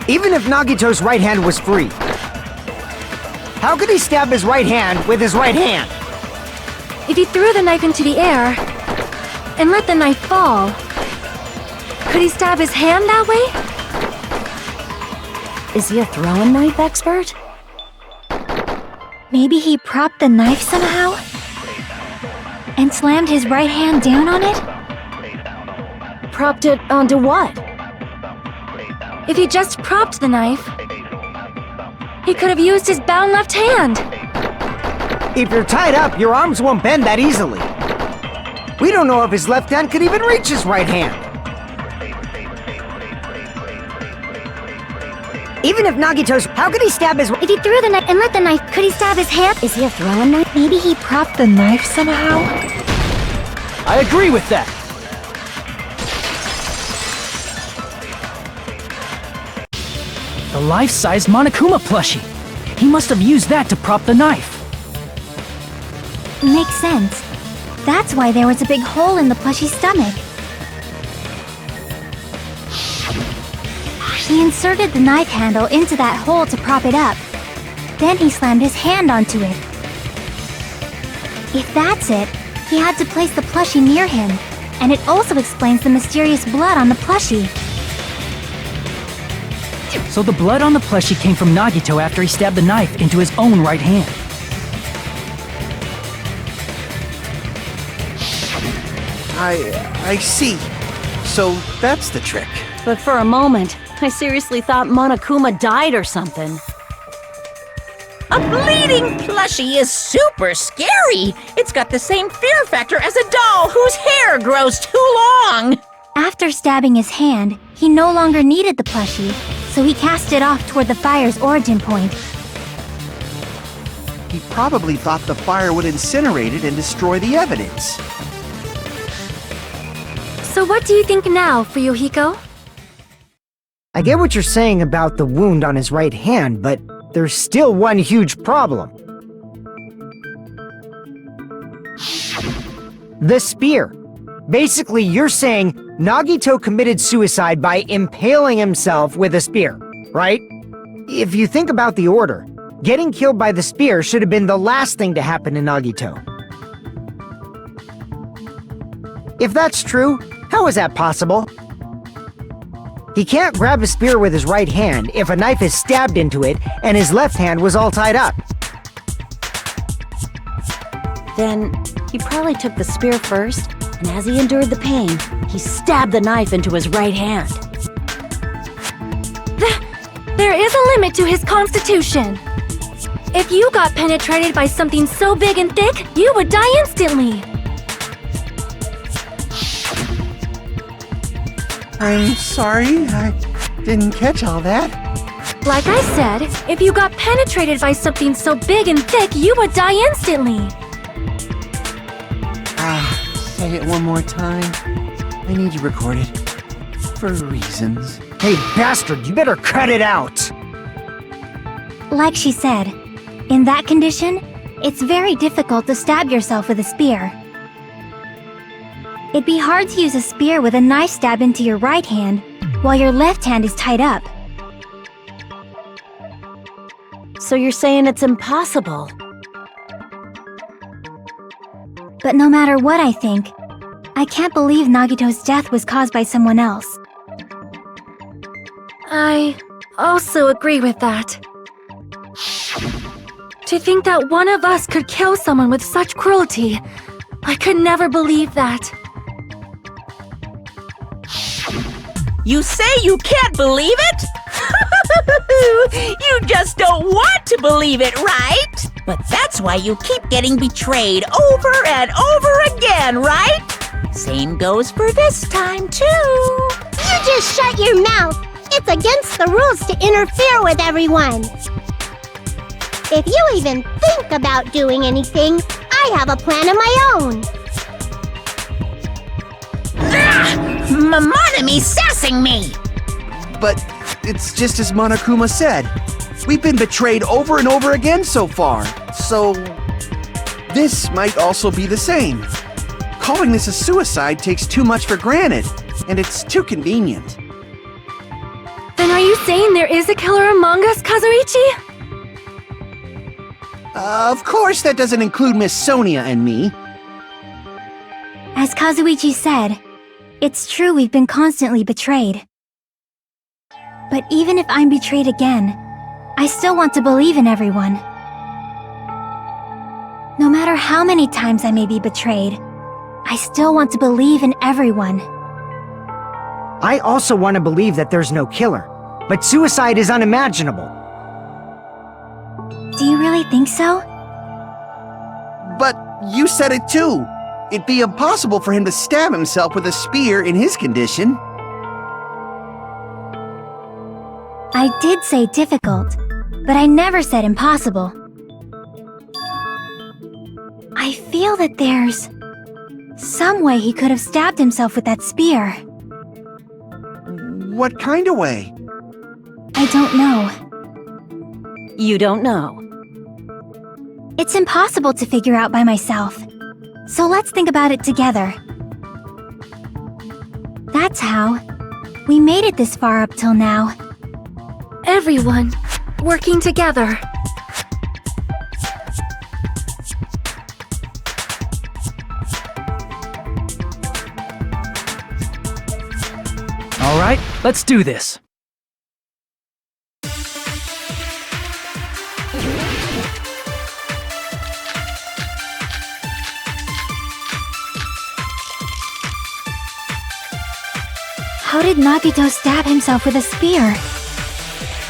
Even if Nagito's right hand was free, how could he stab his right hand with his right hand? If he threw the knife into the air and let the knife fall, could he stab his hand that way? Is he a throwing knife expert? Maybe he propped the knife somehow and slammed his right hand down on it? Propped it onto what? If he just propped the knife, he could have used his bound left hand. If you're tied up, your arms won't bend that easily. We don't know if his left hand could even reach his right hand. Even if Nagito's... How could he stab his... If he threw the knife and let the knife, could he stab his hand? Is he a throwing knife? Maybe he propped the knife somehow? I agree with that. The life-size Monokuma plushie. He must have used that to prop the knife. Makes sense. That's why there was a big hole in the plushie's stomach. He inserted the knife handle into that hole to prop it up. Then he slammed his hand onto it. If that's it, he had to place the plushie near him. And it also explains the mysterious blood on the plushie. So the blood on the plushie came from Nagito after he stabbed the knife into his own right hand. I see. So that's the trick. But for a moment, I seriously thought Monokuma died or something. A bleeding plushie is super scary. It's got the same fear factor as a doll whose hair grows too long. After stabbing his hand, he no longer needed the plushie, so he cast it off toward the fire's origin point. He probably thought the fire would incinerate it and destroy the evidence. So what do you think now, Fuyuhiko? I get what you're saying about the wound on his right hand, but there's still one huge problem. The spear. Basically, you're saying Nagito committed suicide by impaling himself with a spear, right? If you think about the order, getting killed by the spear should have been the last thing to happen to Nagito. If that's true, how is that possible? He can't grab a spear with his right hand if a knife is stabbed into it and his left hand was all tied up. Then he probably took the spear first, And as he endured the pain, he stabbed the knife into his right hand. There is a limit to his constitution. If you got penetrated by something so big and thick, you would die instantly. I'm sorry, I didn't catch all that. Like I said, if you got penetrated by something so big and thick, you would die instantly. Say it one more time. I need you recorded. For reasons. Hey, bastard, you better cut it out! Like she said, in that condition, it's very difficult to stab yourself with a spear. It'd be hard to use a spear with a knife stab into your right hand while your left hand is tied up. So you're saying it's impossible? But no matter what I think, I can't believe Nagito's death was caused by someone else. I also agree with that. To think that one of us could kill someone with such cruelty, I could never believe that. You say you can't believe it? You just don't want to believe it, right? But that's why you keep getting betrayed over and over again, right? Same goes for this time, too. You just shut your mouth. It's against the rules to interfere with everyone. If you even think about doing anything, I have a plan of my own. Monokuma's sassing me! But it's just as Monokuma said. We've been betrayed over and over again so far. So this might also be the same. Calling this a suicide takes too much for granted, and it's too convenient. Then are you saying there is a killer among us, Kazuichi? Of course that doesn't include Miss Sonia and me. As Kazuichi said, it's true we've been constantly betrayed. But even if I'm betrayed again, I still want to believe in everyone. No matter how many times I may be betrayed, I still want to believe in everyone. I also want to believe that there's no killer, but suicide is unimaginable. Do you really think so? But you said it too. It'd be impossible for him to stab himself with a spear in his condition. I did say difficult, but I never said impossible. I feel that there's some way he could have stabbed himself with that spear. What kind of way? I don't know. You don't know. It's impossible to figure out by myself. So let's think about it together. That's how we made it this far up till now. Everyone working together. All right, let's do this. How did Nagito stab himself with a spear?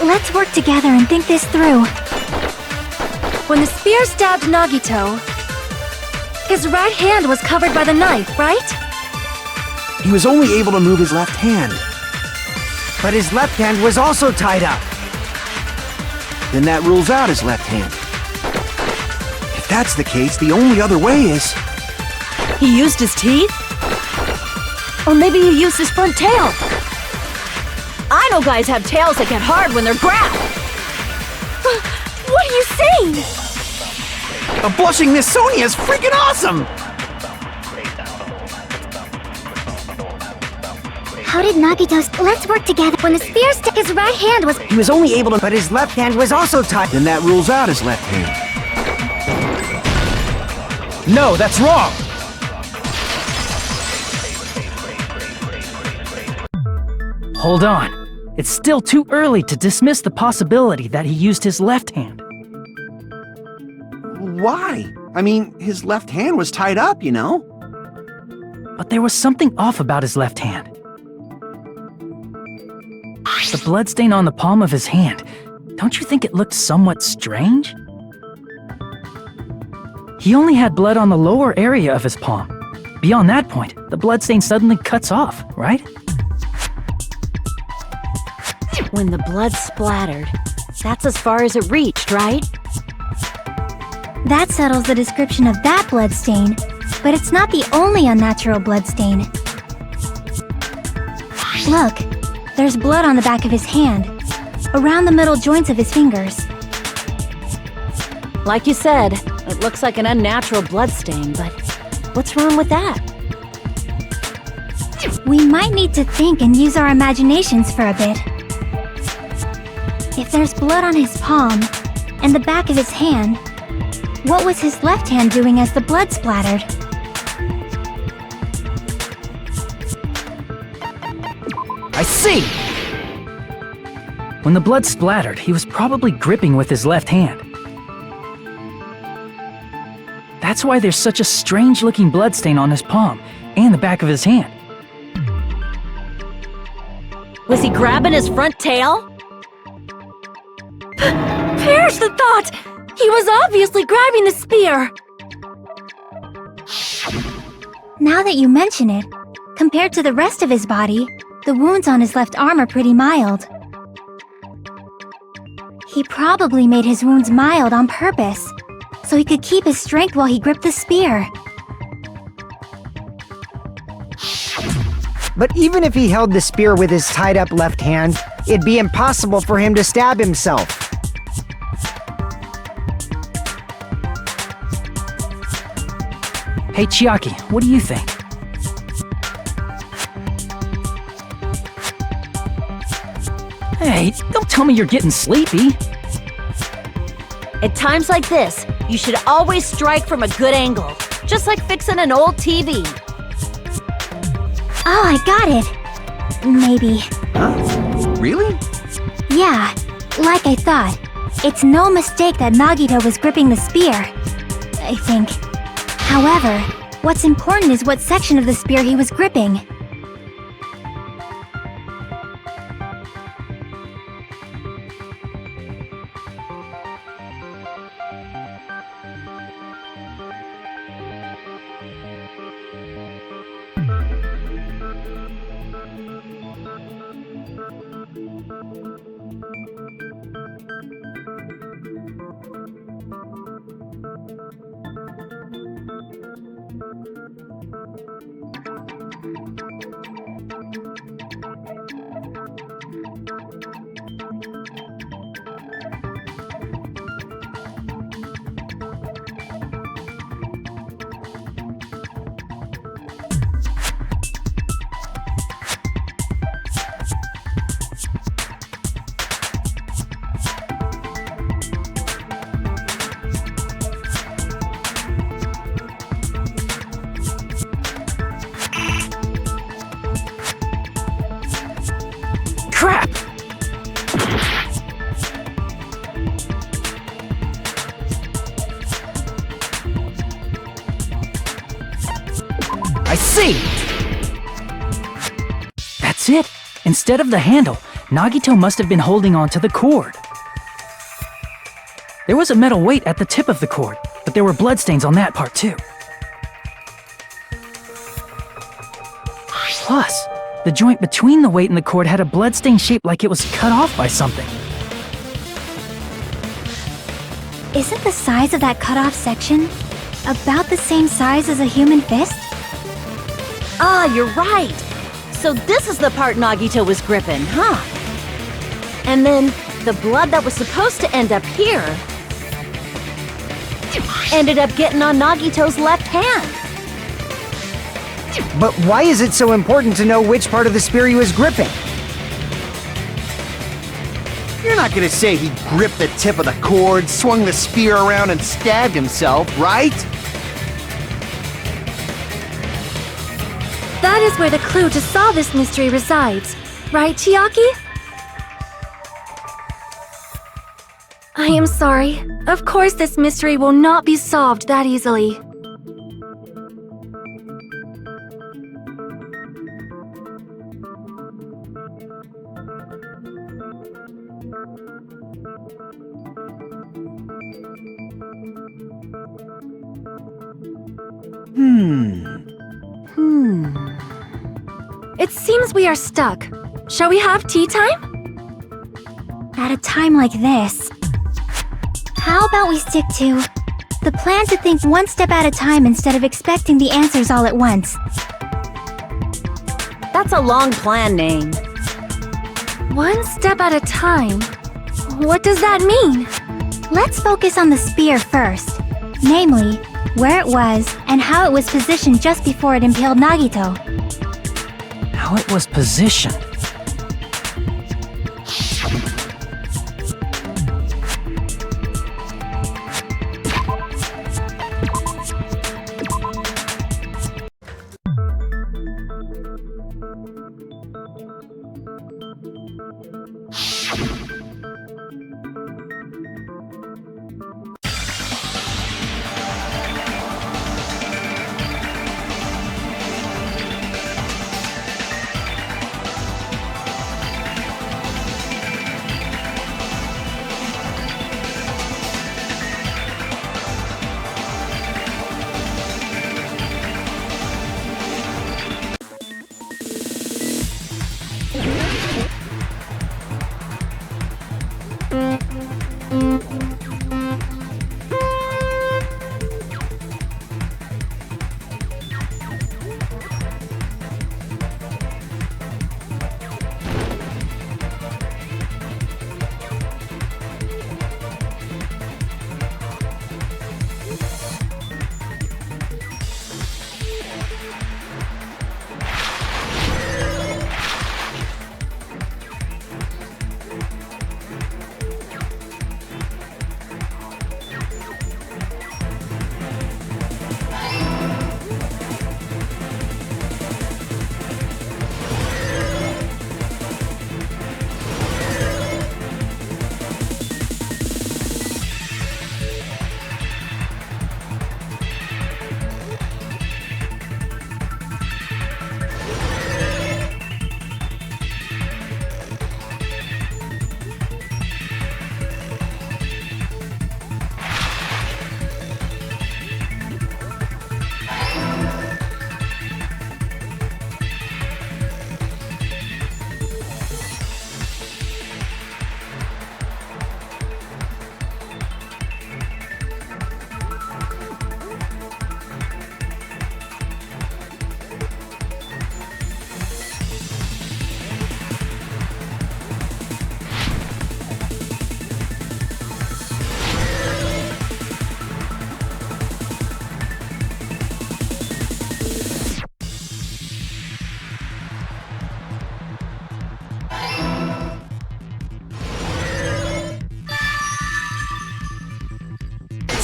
Let's work together and think this through. When the spear stabbed Nagito, his right hand was covered by the knife, right? He was only able to move his left hand. But his left hand was also tied up. Then that rules out his left hand. If that's the case, the only other way is... He used his teeth? Or maybe he used his front tail. I know guys have tails that get hard when they're grabbed. What are you saying? A blushing Miss Sonia is freaking awesome! How did Nagito's... Let's work together. When the spear stuck, his right hand was... He was only able to... But his left hand was also tied. Then that rules out his left hand. No, that's wrong! Hold on. It's still too early to dismiss the possibility that he used his left hand. Why? I mean, his left hand was tied up, you know? But there was something off about his left hand. The bloodstain on the palm of his hand. Don't you think it looked somewhat strange? He only had blood on the lower area of his palm. Beyond that point, the bloodstain suddenly cuts off, right? When the blood splattered, that's as far as it reached, right? That settles the description of that bloodstain, but it's not the only unnatural bloodstain. Look, there's blood on the back of his hand, around the middle joints of his fingers. Like you said, it looks like an unnatural bloodstain, but what's wrong with that? We might need to think and use our imaginations for a bit. If there's blood on his palm and the back of his hand, what was his left hand doing as the blood splattered? I see! When the blood splattered, he was probably gripping with his left hand. That's why there's such a strange-looking bloodstain on his palm and the back of his hand. Was he grabbing his front tail? Perish the thought! He was obviously grabbing the spear! Now that you mention it, compared to the rest of his body, the wounds on his left arm are pretty mild. He probably made his wounds mild on purpose, so he could keep his strength while he gripped the spear. But even if he held the spear with his tied-up left hand, it'd be impossible for him to stab himself. Hey Chiaki, what do you think? Hey, don't tell me you're getting sleepy. At times like this, you should always strike from a good angle, just like fixing an old TV. Oh, I got it! Maybe. Really? Yeah, like I thought. It's no mistake that Nagito was gripping the spear, I think. However, what's important is what section of the spear he was gripping. Crap! I see! That's it! Instead of the handle, Nagito must have been holding on to the cord. There was a metal weight at the tip of the cord, but there were bloodstains on that part too. Plus, the joint between the weight and the cord had a bloodstain shaped like it was cut off by something. Isn't the size of that cut-off section about the same size as a human fist? Ah, you're right! So this is the part Nagito was gripping, huh? And then, the blood that was supposed to end up here ended up getting on Nagito's left hand. But why is it so important to know which part of the spear he was gripping? You're not gonna say he gripped the tip of the cord, swung the spear around, and stabbed himself, right? That is where the clue to solve this mystery resides, right, Chiaki? I am sorry. Of course this mystery will not be solved that easily. It seems we are stuck. Shall we have tea time? At a time like this, how about we stick to the plan to think one step at a time instead of expecting the answers all at once? That's a long plan name. One step at a time? What does that mean? Let's focus on the spear first. Namely, where it was and how it was positioned just before it impaled Nagito. How it was positioned.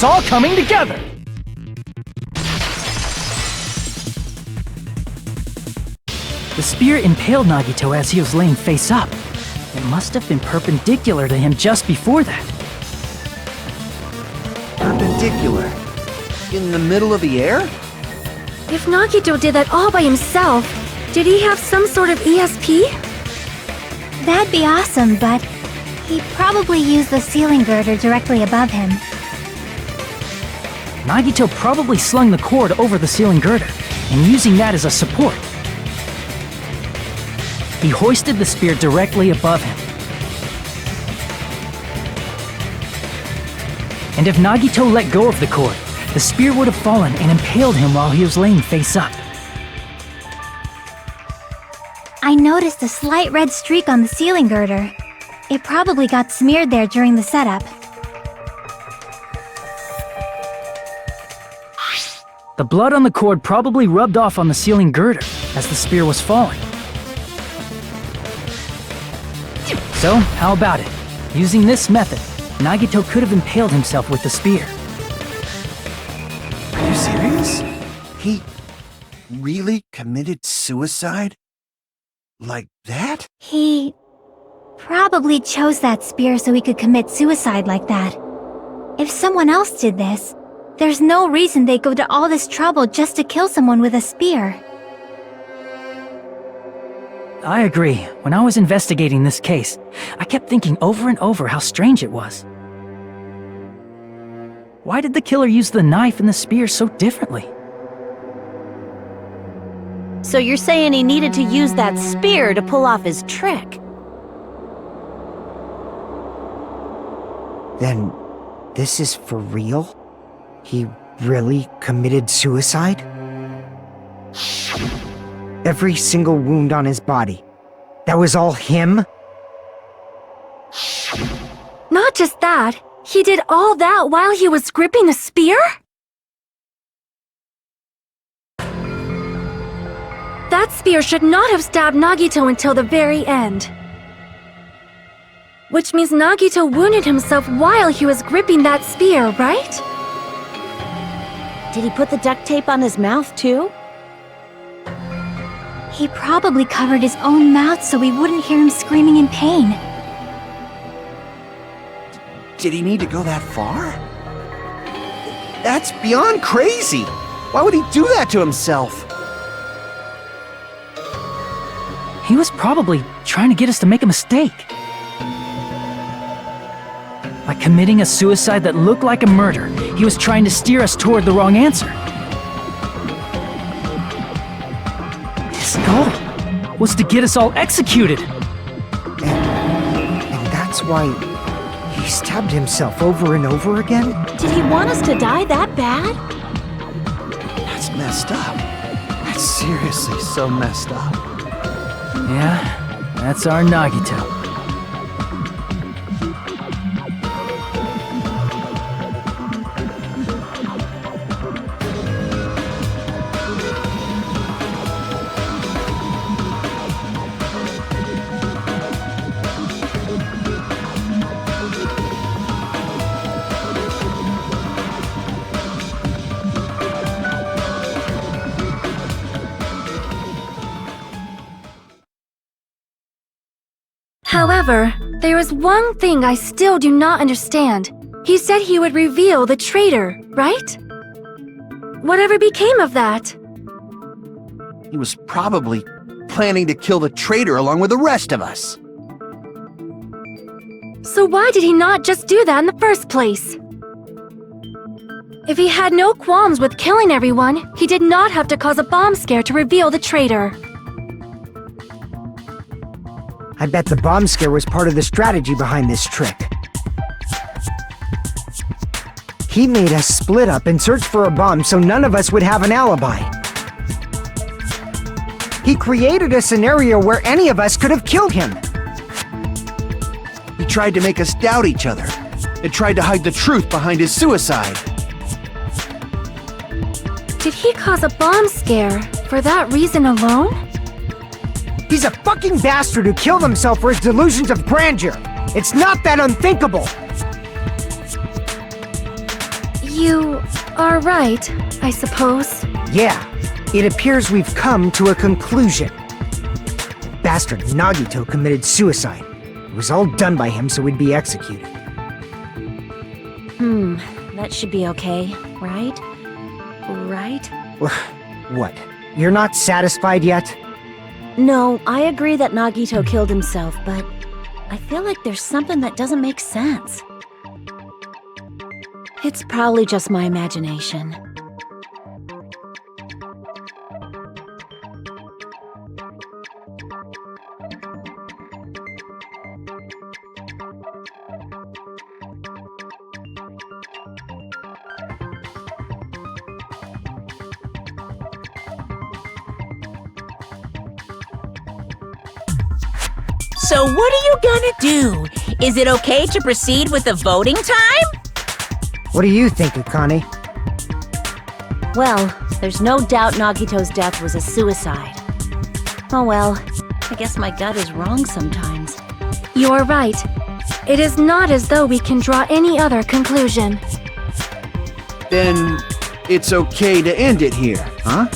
It's all coming together! The spear impaled Nagito as he was laying face up. It must have been perpendicular to him just before that. Perpendicular? In the middle of the air? If Nagito did that all by himself, did he have some sort of ESP? That'd be awesome, but he probably used the ceiling girder directly above him. Nagito probably slung the cord over the ceiling girder, and using that as a support. He hoisted the spear directly above him. And if Nagito let go of the cord, the spear would have fallen and impaled him while he was laying face up. I noticed a slight red streak on the ceiling girder. It probably got smeared there during the setup. The blood on the cord probably rubbed off on the ceiling girder as the spear was falling. So, how about it? Using this method, Nagito could have impaled himself with the spear. Are you serious? He really committed suicide? Like that? He probably chose that spear so he could commit suicide like that. If someone else did this, there's no reason they'd go to all this trouble just to kill someone with a spear. I agree. When I was investigating this case, I kept thinking over and over how strange it was. Why did the killer use the knife and the spear so differently? So you're saying he needed to use that spear to pull off his trick? Then, this is for real? He really committed suicide? Every single wound on his body. That was all him? Not just that, he did all that while he was gripping the spear? That spear should not have stabbed Nagito until the very end. Which means Nagito wounded himself while he was gripping that spear, right? Did he put the duct tape on his mouth too? He probably covered his own mouth so we wouldn't hear him screaming in pain. Did he need to go that far? That's beyond crazy! Why would he do that to himself? He was probably trying to get us to make a mistake. By committing a suicide that looked like a murder, he was trying to steer us toward the wrong answer. His goal was to get us all executed. And that's why he stabbed himself over and over again? Did he want us to die that bad? That's messed up. That's seriously so messed up. Yeah, that's our Nagito. However, there is one thing I still do not understand. He said he would reveal the traitor, right? Whatever became of that? He was probably planning to kill the traitor along with the rest of us. So why did he not just do that in the first place? If he had no qualms with killing everyone, he did not have to cause a bomb scare to reveal the traitor. I bet the bomb scare was part of the strategy behind this trick. He made us split up and search for a bomb so none of us would have an alibi. He created a scenario where any of us could have killed him. He tried to make us doubt each other and tried to hide the truth behind his suicide. Did he cause a bomb scare for that reason alone? He's a fucking bastard who killed himself for his delusions of grandeur. It's not that unthinkable. You are right, I suppose. Yeah, it appears we've come to a conclusion. Bastard Nagito committed suicide. It was all done by him so we'd be executed. That should be okay, right? Right? What? You're not satisfied yet? No, I agree that Nagito killed himself, but I feel like there's something that doesn't make sense. It's probably just my imagination. So what are you gonna do? Is it okay to proceed with the voting time? What do you think, Akane? Well, there's no doubt Nagito's death was a suicide. Oh well, I guess my gut is wrong sometimes. You're right. It is not as though we can draw any other conclusion. Then it's okay to end it here, huh?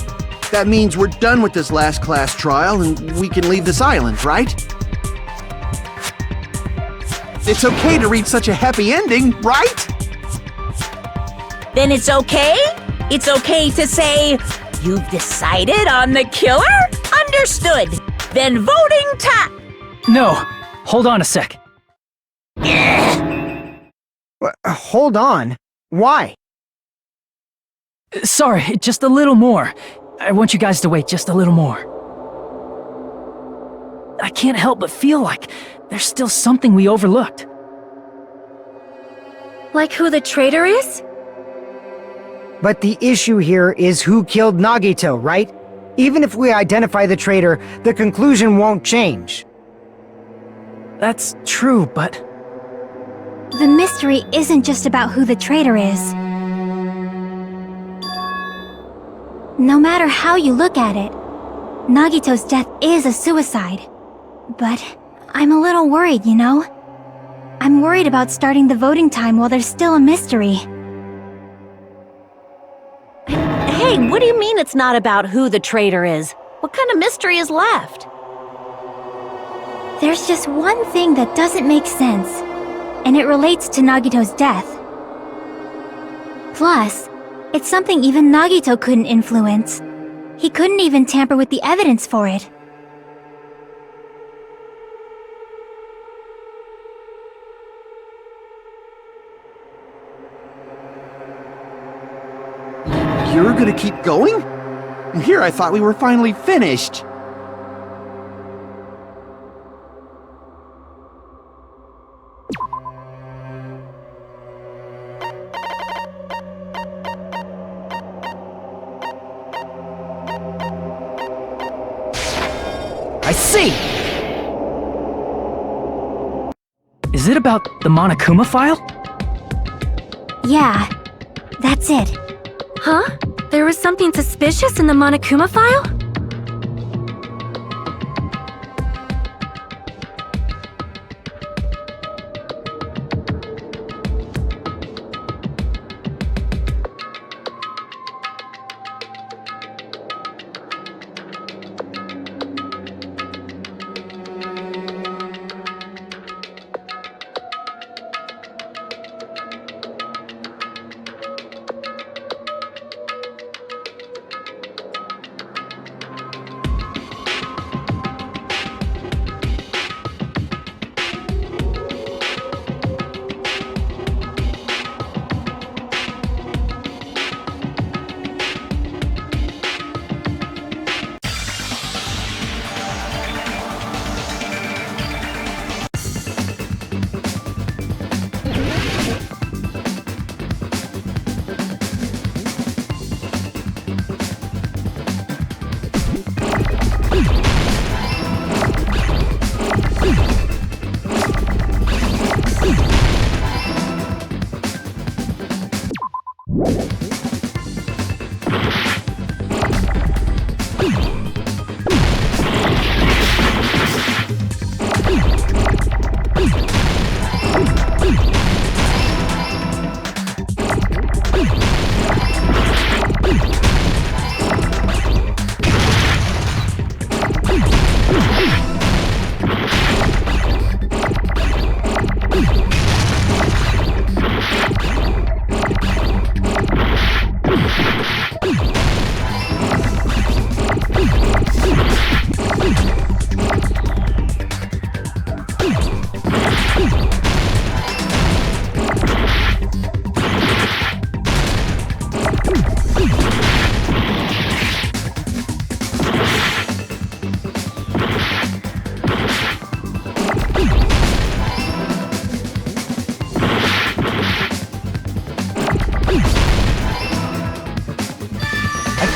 That means we're done with this last class trial and we can leave this island, right? It's okay to reach such a happy ending, right? Then it's okay? It's okay to say, you've decided on the killer? Understood. Then voting time. No, hold on a sec. Hold on. Why? Sorry, just a little more. I want you guys to wait just a little more. I can't help but feel like there's still something we overlooked. Like who the traitor is? But the issue here is who killed Nagito, right? Even if we identify the traitor, the conclusion won't change. That's true, but... The mystery isn't just about who the traitor is. No matter how you look at it, Nagito's death is a suicide. But I'm a little worried, you know? I'm worried about starting the voting time while there's still a mystery. Hey, what do you mean it's not about who the traitor is? What kind of mystery is left? There's just one thing that doesn't make sense, and it relates to Nagito's death. Plus, it's something even Nagito couldn't influence. He couldn't even tamper with the evidence for it. You're gonna keep going? Here I thought we were finally finished. I see! Is it about the Monokuma file? Yeah, that's it. Huh? There was something suspicious in the Monokuma file?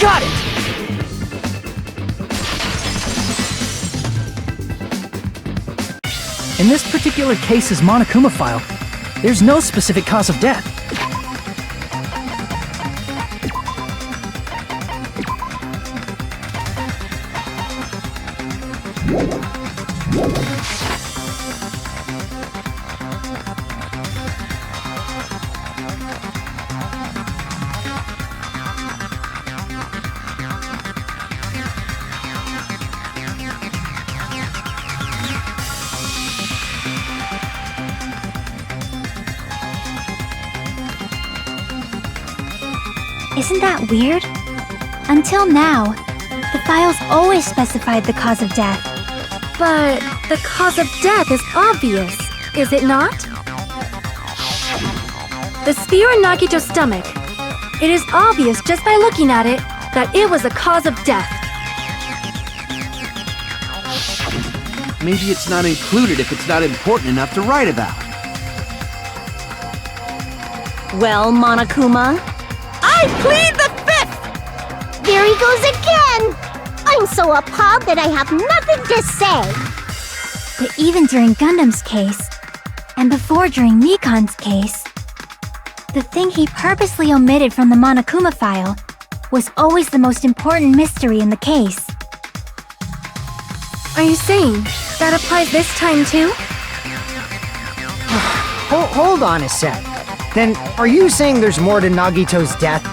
Got it! In this particular case's Monokuma file, there's no specific cause of death. Isn't that weird? Until now, the files always specified the cause of death. But the cause of death is obvious, is it not? The spear in Nagito's stomach. It is obvious just by looking at it that it was a cause of death. Maybe it's not included if it's not important enough to write about. Well, Monokuma, I plead the fifth! There he goes again! I'm so appalled that I have nothing to say. But even during Gundam's case, and before during Nikon's case, the thing he purposely omitted from the Monokuma file was always the most important mystery in the case. Are you saying that applies this time too? Hold on a sec. Then, are you saying there's more to Nagito's death?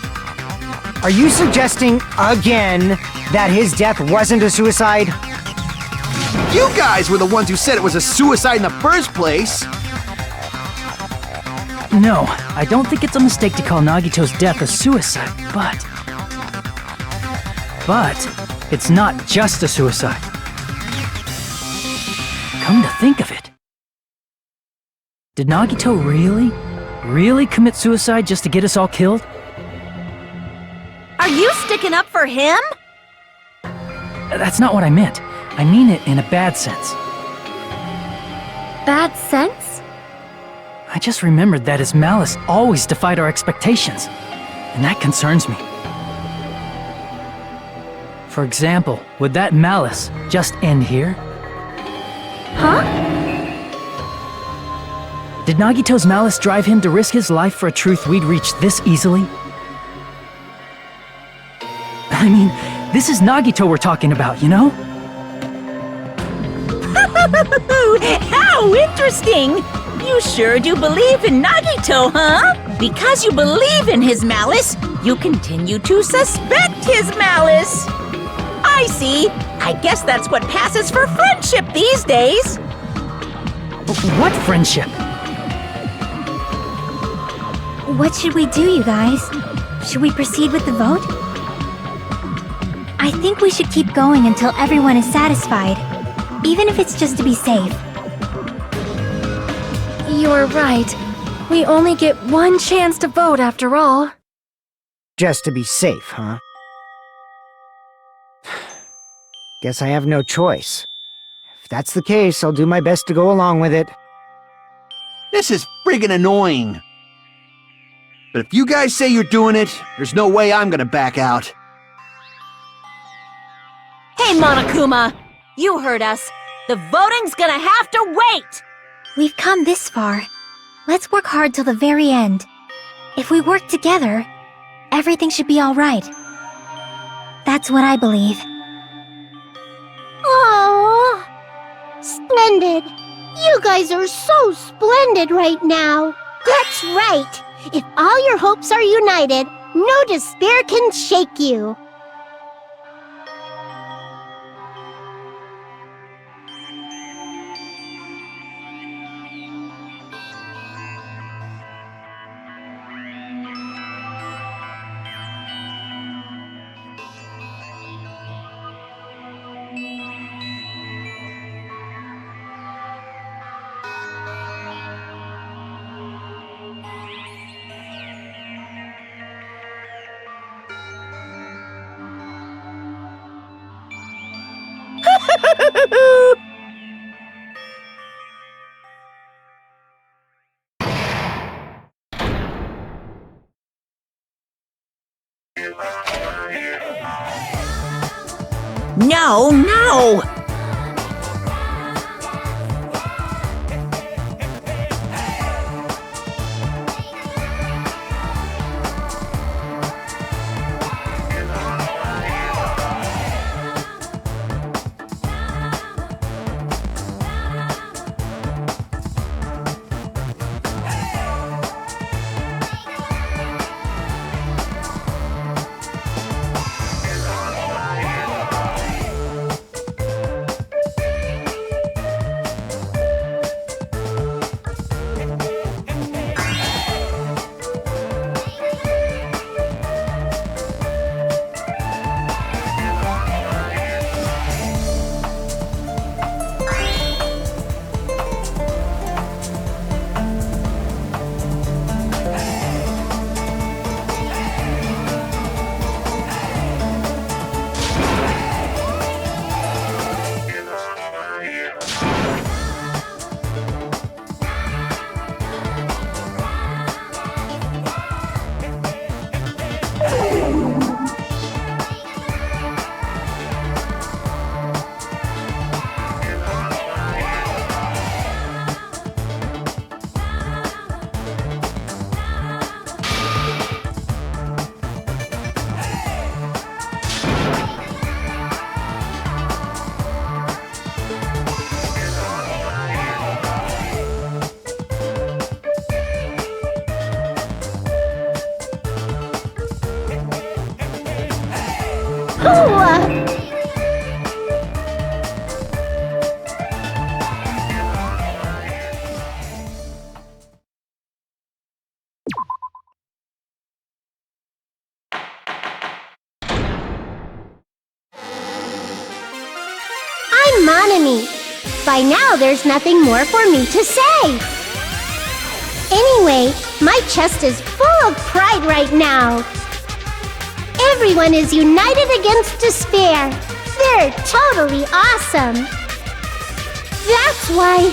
Are you suggesting, again, that his death wasn't a suicide? You guys were the ones who said it was a suicide in the first place! No, I don't think it's a mistake to call Nagito's death a suicide, but it's not just a suicide. Come to think of it, did Nagito really commit suicide just to get us all killed? Are you sticking up for him? That's not what I meant. I mean it in a bad sense. Bad sense? I just remembered that his malice always defied our expectations, and that concerns me. For example, would that malice just end here? Huh? Did Nagito's malice drive him to risk his life for a truth we'd reach this easily? I mean, this is Nagito we're talking about, you know? How interesting! You sure do believe in Nagito, huh? Because you believe in his malice, you continue to suspect his malice. I see. I guess that's what passes for friendship these days. What friendship? What should we do, you guys? Should we proceed with the vote? I think we should keep going until everyone is satisfied, even if it's just to be safe. You're right. We only get one chance to vote after all. Just to be safe, huh? Guess I have no choice. If that's the case, I'll do my best to go along with it. This is friggin' annoying. But if you guys say you're doing it, there's no way I'm gonna back out. Hey, Monokuma! You heard us. The voting's gonna have to wait! We've come this far. Let's work hard till the very end. If we work together, everything should be all right. That's what I believe. Aww. Splendid. You guys are so splendid right now. That's right. If all your hopes are united, no despair can shake you. No, no! Yahoo! I'm Monami. By now, there's nothing more for me to say. Anyway, my chest is full of pride right now. Everyone is united against despair. They're totally awesome. That's why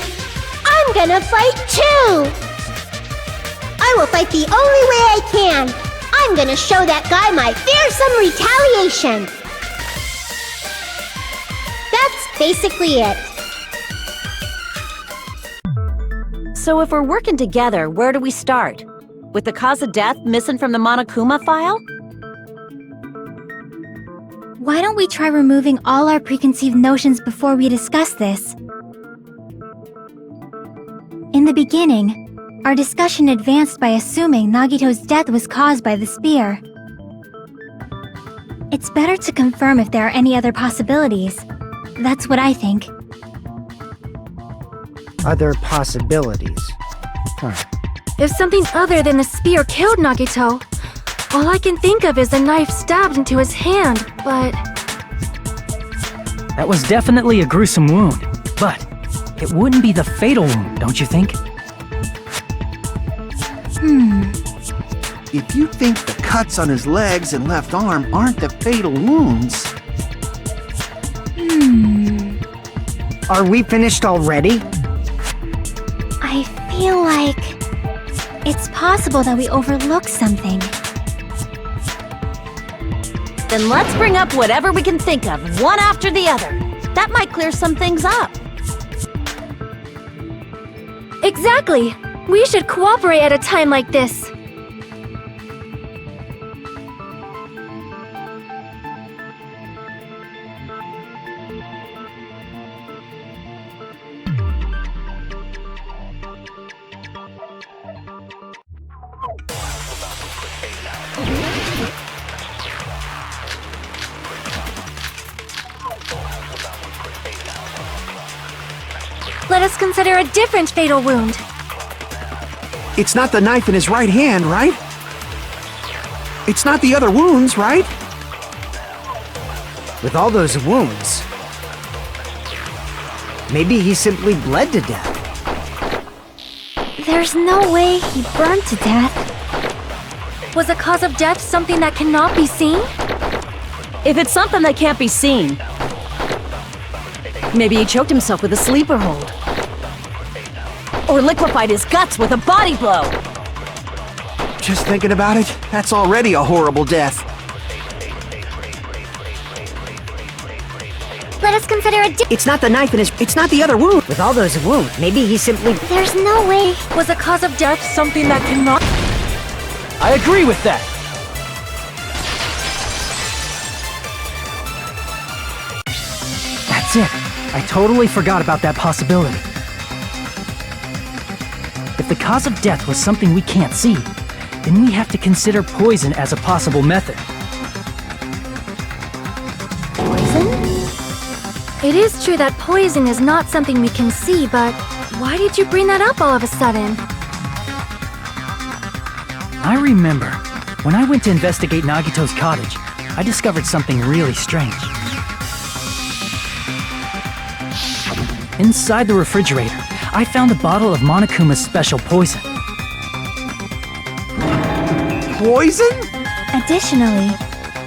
I'm gonna fight too. I will fight the only way I can. I'm gonna show that guy my fearsome retaliation. That's basically it. So if we're working together, where do we start? With the cause of death missing from the Monokuma file? Why don't we try removing all our preconceived notions before we discuss this? In the beginning, our discussion advanced by assuming Nagito's death was caused by the spear. It's better to confirm if there are any other possibilities. That's what I think. Other possibilities. If something other than the spear killed Nagito, all I can think of is a knife stabbed into his hand, but... That was definitely a gruesome wound, but it wouldn't be the fatal wound, don't you think? If you think the cuts on his legs and left arm aren't the fatal wounds... Are we finished already? I feel like it's possible that we overlooked something. Then let's bring up whatever we can think of, one after the other. That might clear some things up. Exactly! We should cooperate at a time like this. Let us consider a different fatal wound. It's not the knife in his right hand, right? It's not the other wounds, right? With all those wounds, maybe he simply bled to death. There's no way he burned to death. Was the cause of death something that cannot be seen? If it's something that can't be seen, maybe he choked himself with a sleeper hold. Or liquefied his guts with a body blow. Just thinking about it, that's already a horrible death. Let us consider a It's not the knife in his... It's not the other wound. With all those wounds, maybe he simply... There's no way. Was the cause of death something that cannot... I agree with that! That's it. I totally forgot about that possibility. If the cause of death was something we can't see, then we have to consider poison as a possible method. Poison? It is true that poison is not something we can see, but why did you bring that up all of a sudden? I remember, when I went to investigate Nagito's cottage, I discovered something really strange. Inside the refrigerator, I found a bottle of Monokuma's special poison. Poison? Additionally,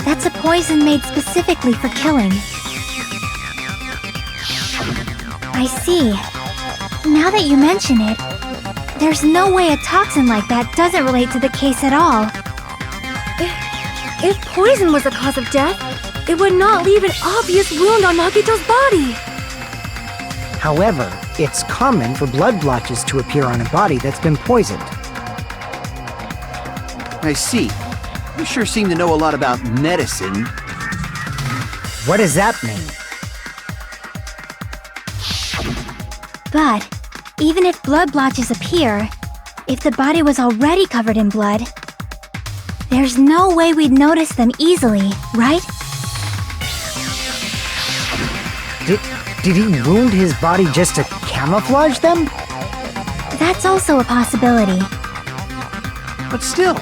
that's a poison made specifically for killing. I see. Now that you mention it, there's no way a toxin like that doesn't relate to the case at all. If poison was the cause of death, it would not leave an obvious wound on Nagito's body. However, it's common for blood blotches to appear on a body that's been poisoned. I see. You sure seem to know a lot about medicine. What does that mean? But, even if blood blotches appear, if the body was already covered in blood, there's no way we'd notice them easily, right? Did he wound his body just to camouflage them? That's also a possibility. But still,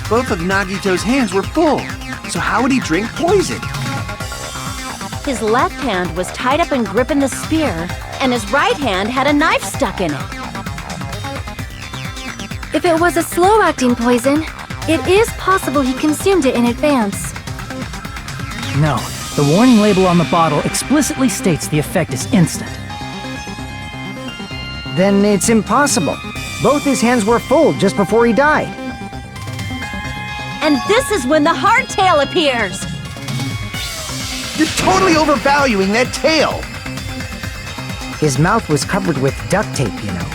both of Nagito's hands were full. So how would he drink poison? His left hand was tied up and gripping the spear, and his right hand had a knife stuck in it. If it was a slow-acting poison, it is possible he consumed it in advance. No, the warning label on the bottle explicitly states the effect is instant. Then it's impossible. Both his hands were full just before he died. And this is when the hardtail appears! You're totally overvaluing that tail! His mouth was covered with duct tape, you know.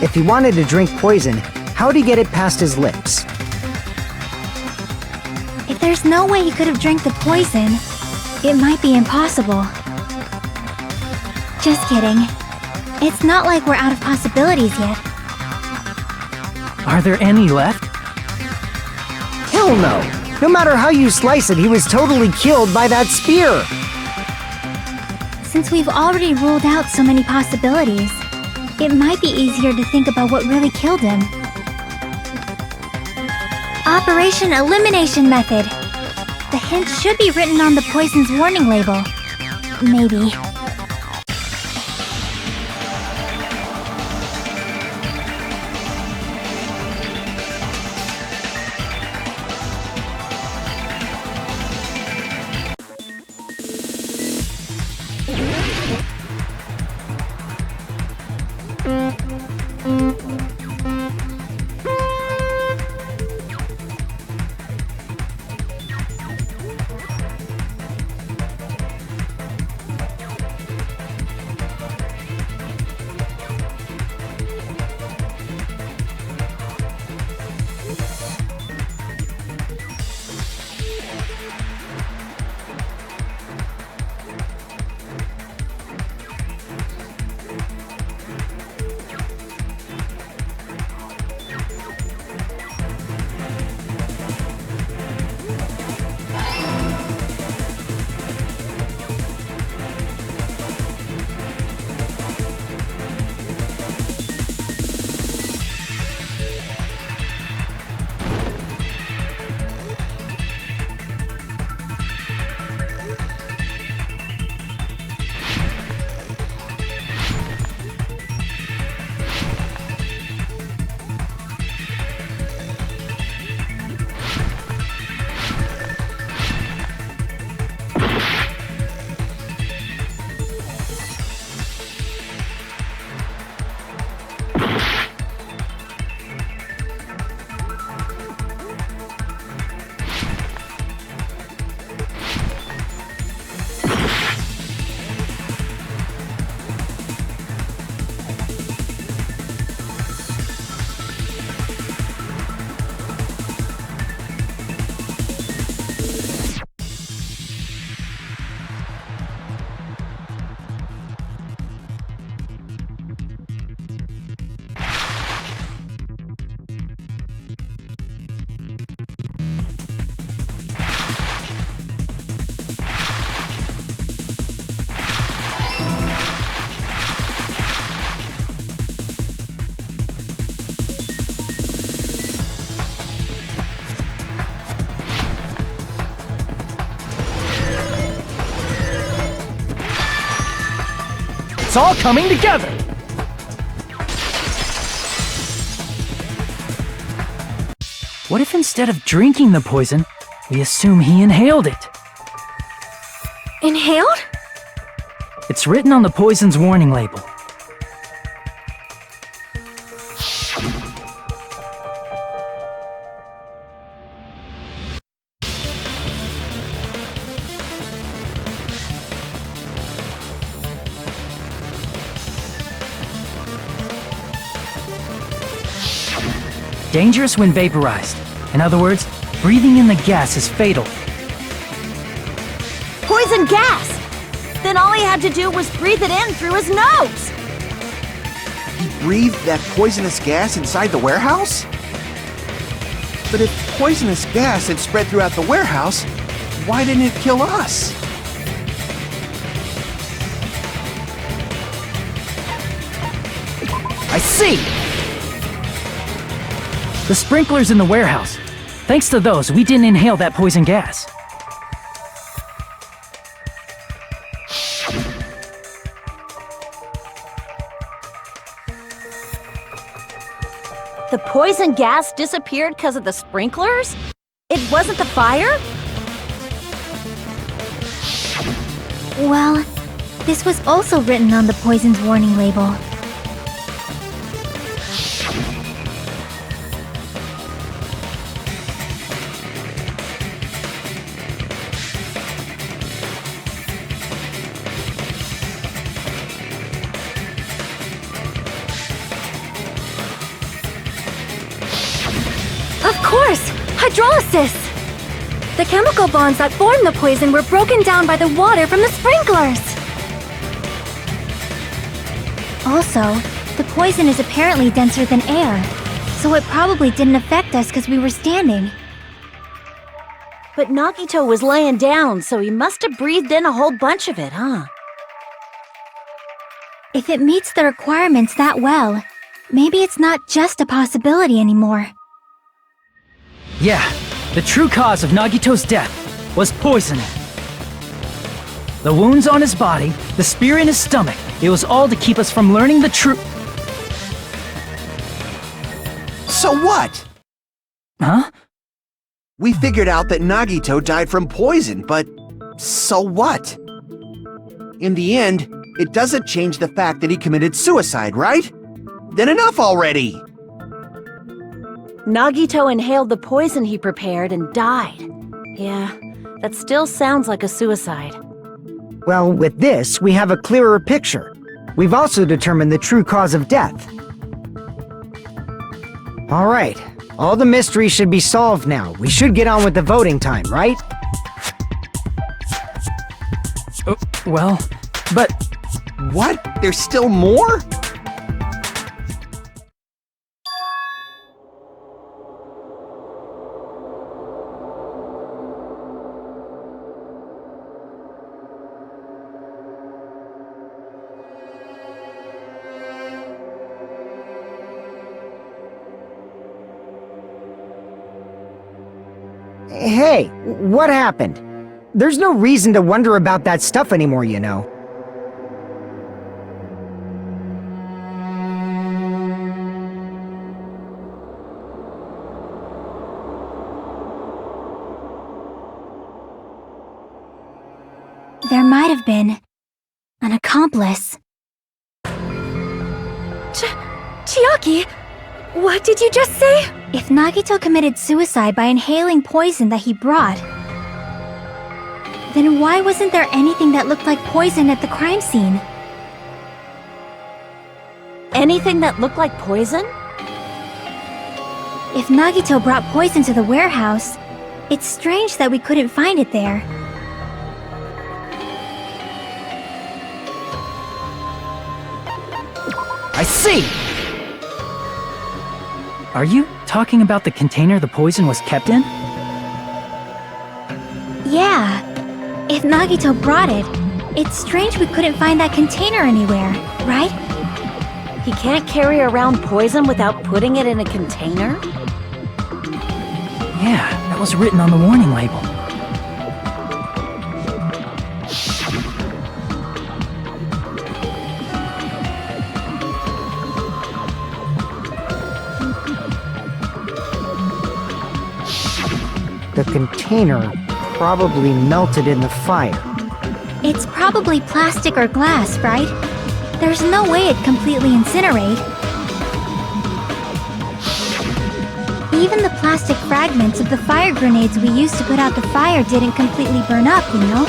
If he wanted to drink poison, how'd he get it past his lips? If there's no way he could have drank the poison, it might be impossible. Just kidding. It's not like we're out of possibilities yet. Are there any left? Hell no! No matter how you slice it, he was totally killed by that spear! Since we've already ruled out so many possibilities, it might be easier to think about what really killed him. Operation Elimination Method. The hint should be written on the poison's warning label. Maybe. It's all coming together! What if instead of drinking the poison, we assume he inhaled it? Inhaled? It's written on the poison's warning label. Dangerous when vaporized. In other words, breathing in the gas is fatal. Poison gas! Then all he had to do was breathe it in through his nose! He breathed that poisonous gas inside the warehouse? But if poisonous gas had spread throughout the warehouse, why didn't it kill us? I see! The sprinklers in the warehouse. Thanks to those, we didn't inhale that poison gas. The poison gas disappeared because of the sprinklers? It wasn't the fire? Well, this was also written on the poison's warning label. Of course! Hydrolysis! The chemical bonds that formed the poison were broken down by the water from the sprinklers! Also, the poison is apparently denser than air, so it probably didn't affect us because we were standing. But Nagito was laying down, so he must have breathed in a whole bunch of it, huh? If it meets the requirements that well, maybe it's not just a possibility anymore. Yeah, the true cause of Nagito's death was poisoning. The wounds on his body, the spear in his stomach, it was all to keep us from learning the truth. So what? Huh? We figured out that Nagito died from poison, but so what? In the end, it doesn't change the fact that he committed suicide, right? Then enough already! Nagito inhaled the poison he prepared and died. Yeah, that still sounds like a suicide. Well, with this, we have a clearer picture. We've also determined the true cause of death. All right, all the mysteries should be solved now. We should get on with the voting time, right? Well, but... What? There's still more? Hey, what happened? There's no reason to wonder about that stuff anymore, you know. There might have been an accomplice. Chiaki, what did you just say? If Nagito committed suicide by inhaling poison that he brought, then why wasn't there anything that looked like poison at the crime scene? Anything that looked like poison? If Nagito brought poison to the warehouse, it's strange that we couldn't find it there. I see! Are you talking about the container the poison was kept in? Yeah. If Nagito brought it, it's strange we couldn't find that container anywhere, right? He can't carry around poison without putting it in a container? Yeah, that was written on the warning label. The container probably melted in the fire. It's probably plastic or glass, right? There's no way it'd completely incinerate. Even the plastic fragments of the fire grenades we used to put out the fire didn't completely burn up, you know?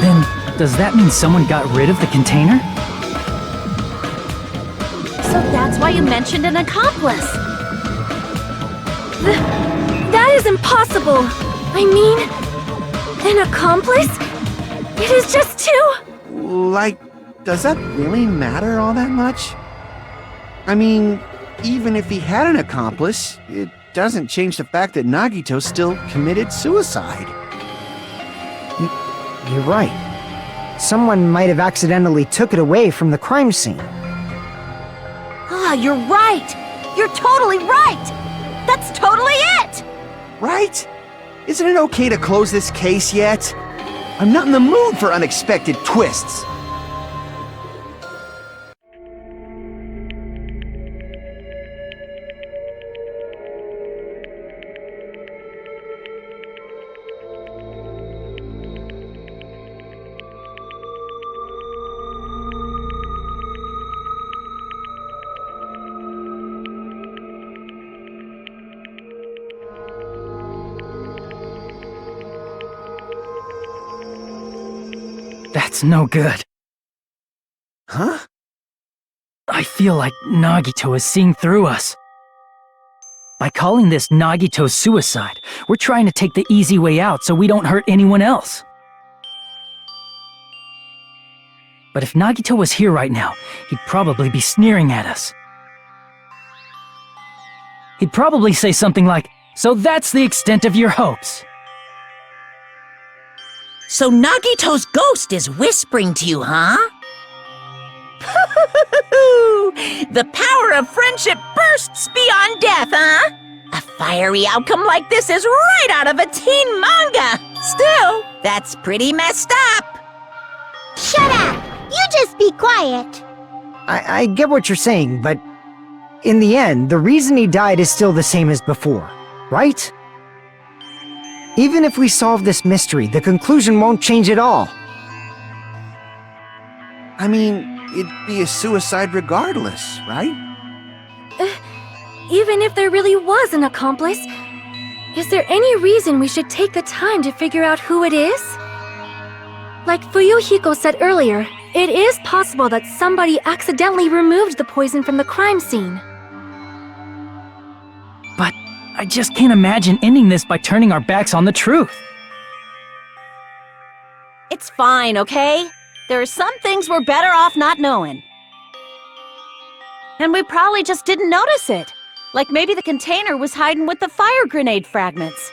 Then, does that mean someone got rid of the container? So that's why you mentioned an accomplice. That is impossible! I mean, an accomplice? It is just two! Like, does that really matter all that much? I mean, even if he had an accomplice, it doesn't change the fact that Nagito still committed suicide. You're right. someone might have accidentally took it away from the crime scene. Ah, you're right! You're totally right! That's totally it! Right? Isn't it okay to close this case yet? I'm not in the mood for unexpected twists. That's no good. Huh? I feel like Nagito is seeing through us. By calling this Nagito's suicide, we're trying to take the easy way out so we don't hurt anyone else. But if Nagito was here right now, he'd probably be sneering at us. He'd probably say something like, "So that's the extent of your hopes." So Nagito's ghost is whispering to you, huh? The power of friendship bursts beyond death, huh? A fiery outcome like this is right out of a teen manga. Still, that's pretty messed up. Shut up! You just be quiet. I get what you're saying, but in the end, the reason he died is still the same as before, right? Even if we solve this mystery, the conclusion won't change at all. I mean, it'd be a suicide regardless, right? Even if there really was an accomplice, is there any reason we should take the time to figure out who it is? Like Fuyuhiko said earlier, it is possible that somebody accidentally removed the poison from the crime scene. But I just can't imagine ending this by turning our backs on the truth. It's fine, okay? There are some things we're better off not knowing. And we probably just didn't notice it. Like maybe the container was hiding with the fire grenade fragments.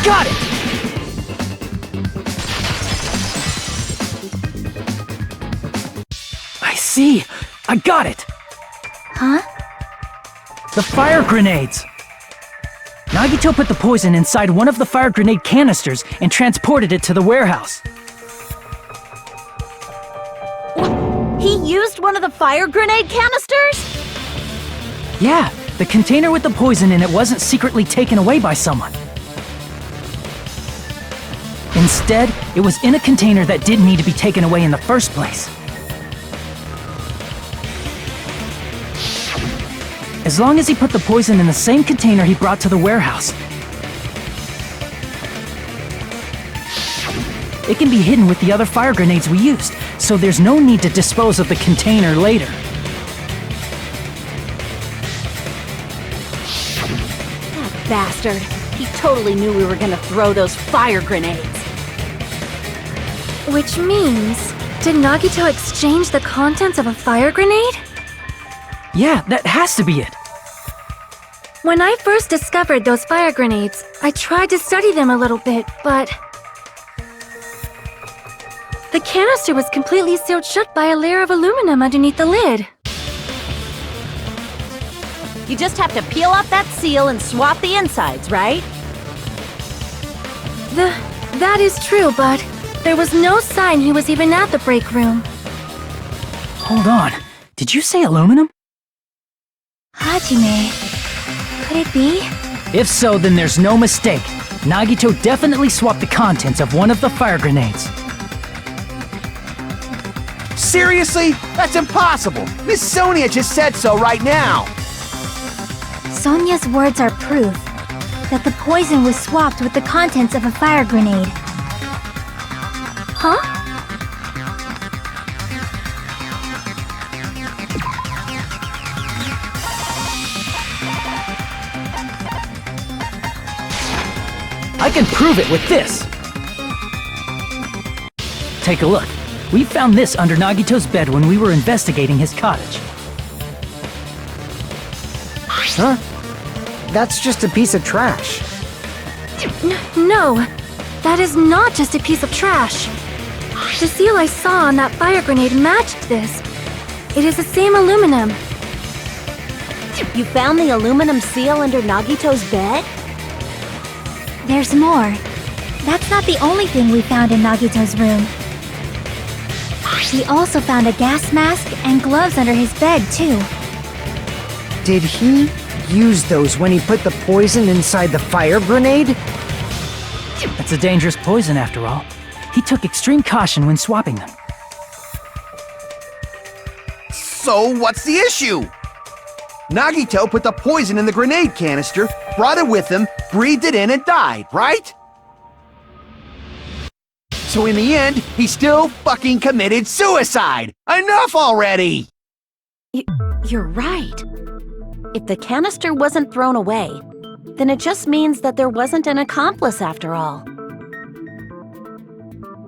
Got it! I see! I got it! Huh? The fire grenades! Nagito put the poison inside one of the fire grenade canisters and transported it to the warehouse. He used one of the fire grenade canisters? Yeah, the container with the poison in it wasn't secretly taken away by someone. Instead, it was in a container that didn't need to be taken away in the first place. As long as he put the poison in the same container he brought to the warehouse, it can be hidden with the other fire grenades we used, so there's no need to dispose of the container later. That bastard. He totally knew we were gonna throw those fire grenades. Which means, did Nagito exchange the contents of a fire grenade? Yeah, that has to be it. When I first discovered those fire grenades, I tried to study them a little bit, but... the canister was completely sealed shut by a layer of aluminum underneath the lid. You just have to peel off that seal and swap the insides, right? That is true, but there was no sign he was even at the break room. Hold on. Did you say aluminum? Hajime. Could it be? If so, then there's no mistake. Nagito definitely swapped the contents of one of the fire grenades. Seriously? That's impossible! Miss Sonia just said so right now! Sonia's words are proof that the poison was swapped with the contents of a fire grenade. Huh? I can prove it with this! Take a look. We found this under Nagito's bed when we were investigating his cottage. Huh? That's just a piece of trash. No, that is not just a piece of trash. The seal I saw on that fire grenade matched this. It is the same aluminum. You found the aluminum seal under Nagito's bed? There's more. That's not the only thing we found in Nagito's room. We also found a gas mask and gloves under his bed, too. Did he use those when he put the poison inside the fire grenade? That's a dangerous poison after all. He took extreme caution when swapping them. So what's the issue? Nagito put the poison in the grenade canister, brought it with him, breathed it in and died, right? So in the end, he still fucking committed suicide! Enough already! You're right. If the canister wasn't thrown away, then it just means that there wasn't an accomplice after all.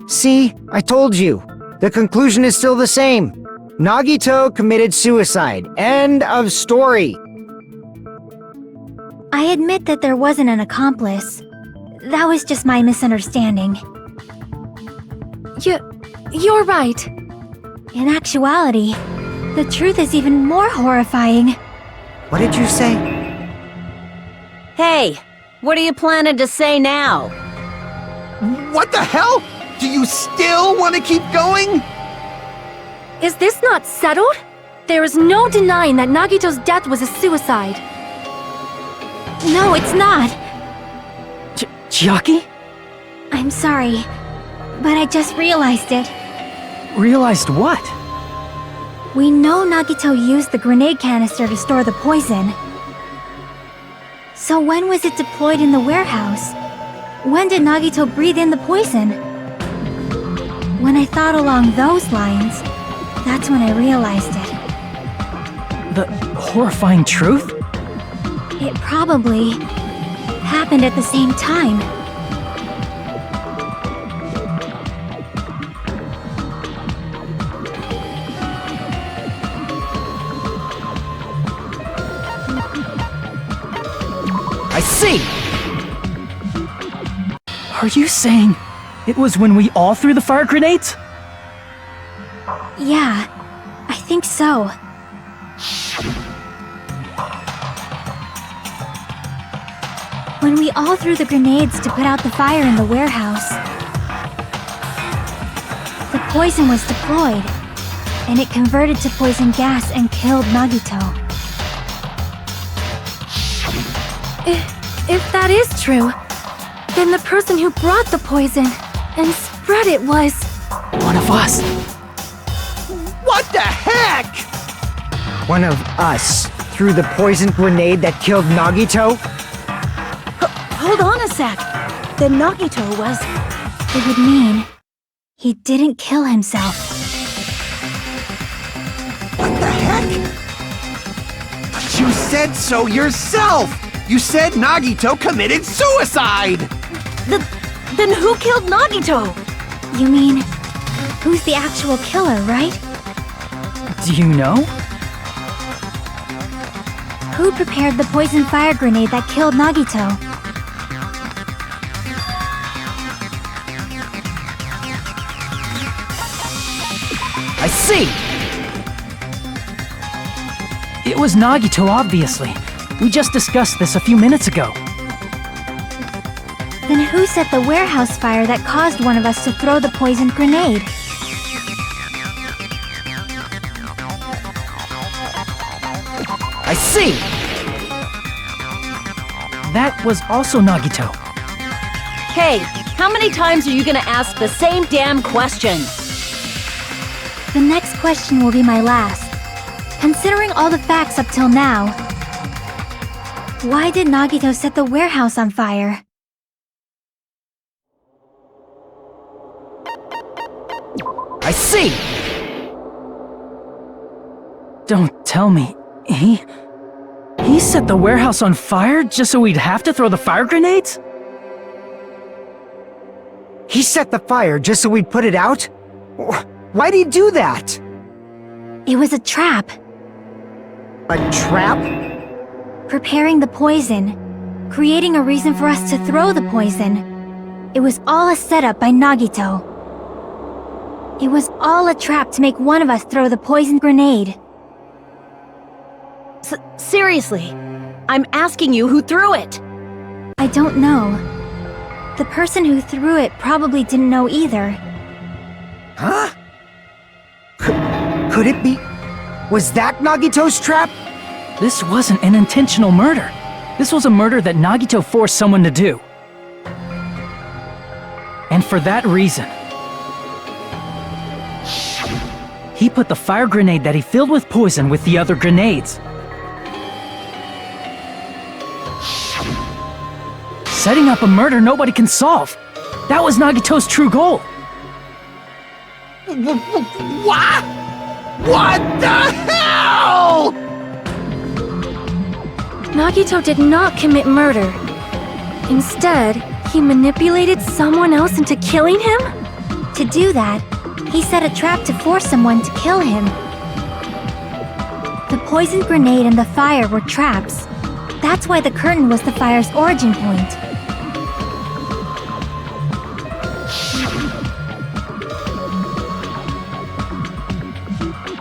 See, I told you. The conclusion is still the same. Nagito committed suicide. End of story. I admit that there wasn't an accomplice. That was just my misunderstanding. You're right. In actuality, the truth is even more horrifying. What did you say? Hey, what are you planning to say now? What the hell? Do you still want to keep going? Is this not settled? There is no denying that Nagito's death was a suicide. No, it's not. Chiaki? I'm sorry, but I just realized it. Realized what? We know Nagito used the grenade canister to store the poison. So when was it deployed in the warehouse? When did Nagito breathe in the poison? When I thought along those lines, that's when I realized it. The horrifying truth? It probably happened at the same time. I see! Are you saying it was when we all threw the fire grenades? Yeah, I think so. When we all threw the grenades to put out the fire in the warehouse, the poison was deployed, and it converted to poison gas and killed Nagito. If that is true, then the person who brought the poison and spread it was... One of us. What the heck? One of us threw the poison grenade that killed Nagito? Hold on a sec. Then Nagito was... It would mean He didn't kill himself. What the heck? But you said so yourself! You said Nagito committed suicide! Then who killed Nagito? You mean, who's the actual killer, right? Do you know? Who prepared the poison fire grenade that killed Nagito? I see! It was Nagito, obviously. We just discussed this a few minutes ago. Then who set the warehouse fire that caused one of us to throw the poisoned grenade? I see! That was also Nagito. Hey, how many times are you gonna ask the same damn question? The next question will be my last. Considering all the facts up till now, why did Nagito set the warehouse on fire? I see! Don't tell me. He set the warehouse on fire just so we'd have to throw the fire grenades? He set the fire just so we'd put it out? Why'd he do that? It was a trap. A trap? Preparing the poison, creating a reason for us to throw the poison. It was all a setup by Nagito. It was all a trap to make one of us throw the poison grenade. Seriously, I'm asking you who threw it. I don't know. The person who threw it probably didn't know either. Huh? Could it be? Was that Nagito's trap? This wasn't an intentional murder. This was a murder that Nagito forced someone to do. And for that reason, he put the fire grenade that he filled with poison with the other grenades. Setting up a murder nobody can solve. That was Nagito's true goal. What? What the hell? Nagito did not commit murder. Instead, he manipulated someone else into killing him? To do that, he set a trap to force someone to kill him. The poison grenade and the fire were traps. That's why the curtain was the fire's origin point.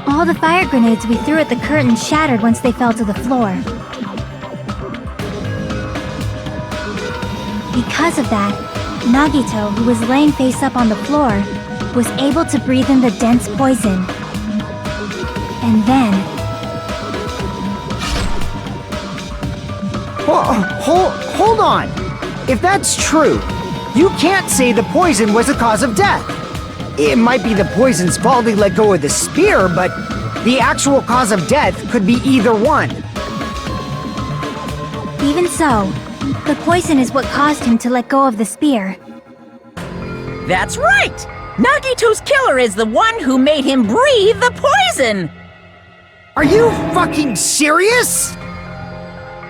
All the fire grenades we threw at the curtain shattered once they fell to the floor. Because of that, Nagito, who was laying face up on the floor, was able to breathe in the dense poison. And then... Hold on! If that's true, you can't say the poison was the cause of death. It might be the poison's fault he let go of the spear, but the actual cause of death could be either one. Even so, the poison is what caused him to let go of the spear. That's right! Nagito's killer is the one who made him breathe the poison! Are you fucking serious?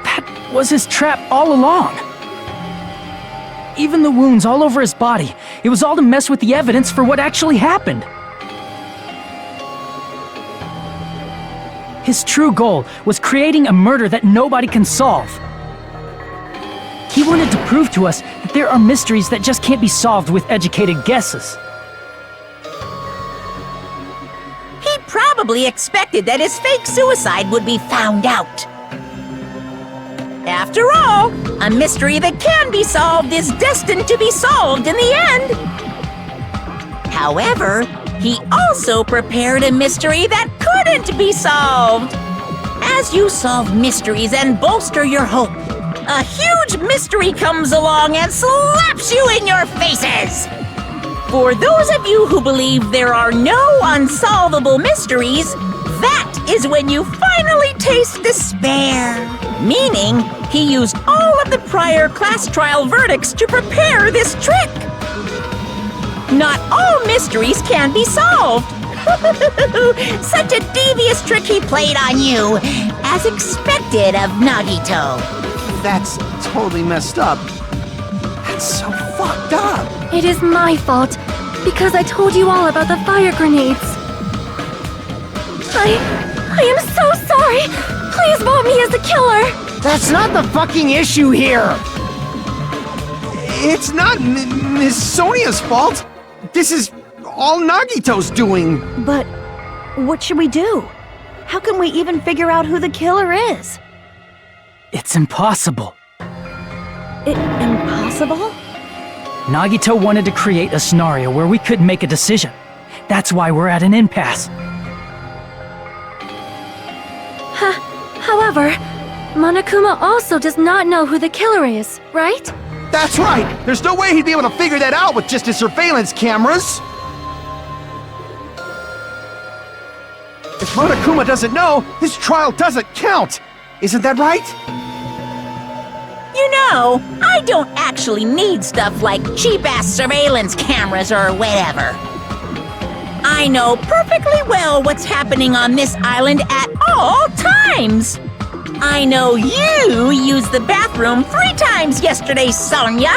That was his trap all along. Even the wounds all over his body, it was all to mess with the evidence for what actually happened. His true goal was creating a murder that nobody can solve. He wanted to prove to us that there are mysteries that just can't be solved with educated guesses. He probably expected that his fake suicide would be found out. After all, a mystery that can be solved is destined to be solved in the end. However, he also prepared a mystery that couldn't be solved. As you solve mysteries and bolster your hope, a huge mystery comes along and slaps you in your faces. For those of you who believe there are no unsolvable mysteries, that is when you finally taste despair. Meaning, he used all of the prior class trial verdicts to prepare this trick. Not all mysteries can be solved. Such a devious trick he played on you, as expected of Nagito. That's totally messed up. That's so fucked up. It is my fault, because I told you all about the fire grenades. I am so sorry! Please vote me as the killer! That's not the fucking issue here! It's not Miss Sonia's fault. This is all Nagito's doing. But what should we do? How can we even figure out who the killer is? It's impossible. Impossible? Nagito wanted to create a scenario where we couldn't make a decision. That's why we're at an impasse. However, Monokuma also does not know who the killer is, right? That's right. There's no way he'd be able to figure that out with just his surveillance cameras. If Monokuma doesn't know, this trial doesn't count. Isn't that right? You know, I don't actually need stuff like cheap-ass surveillance cameras or whatever. I know perfectly well what's happening on this island at all times. I know you used the bathroom 3 times yesterday, Sonia.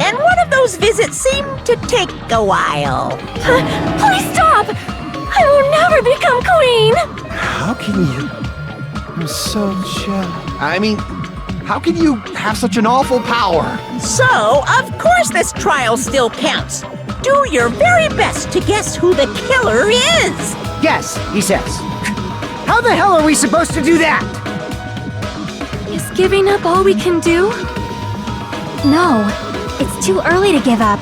And one of those visits seemed to take a while. Please stop! I will never become queen! How can you? I'm so jealous. I mean, how can you have such an awful power? So, of course this trial still counts. Do your very best to guess who the killer is. Yes, he says. How the hell are we supposed to do that? Is giving up all we can do? No, it's too early to give up.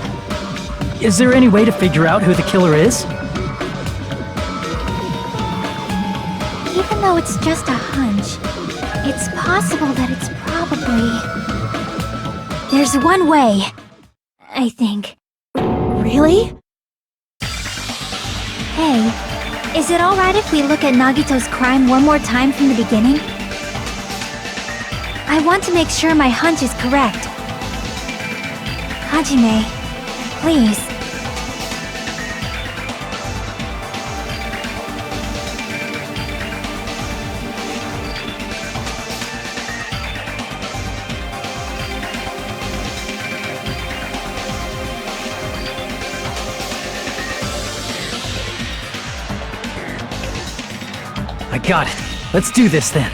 Is there any way to figure out who the killer is? Even though it's just a hunch, it's possible that it's probably... There's one way, I think. Really? Hey, is it alright if we look at Nagito's crime one more time from the beginning? I want to make sure my hunch is correct. Hajime, please. I got it. Let's do this then.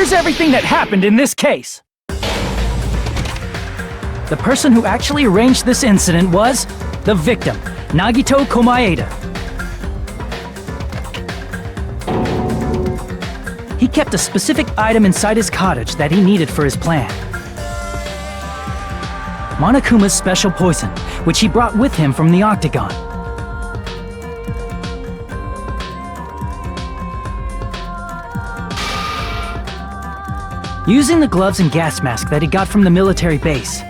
here's everything that happened in this case. The person who actually arranged this incident was the victim, Nagito Komaeda. He kept a specific item inside his cottage that he needed for his plan. Monokuma's special poison, which he brought with him from the Octagon. Using the gloves and gas mask that he got from the military base,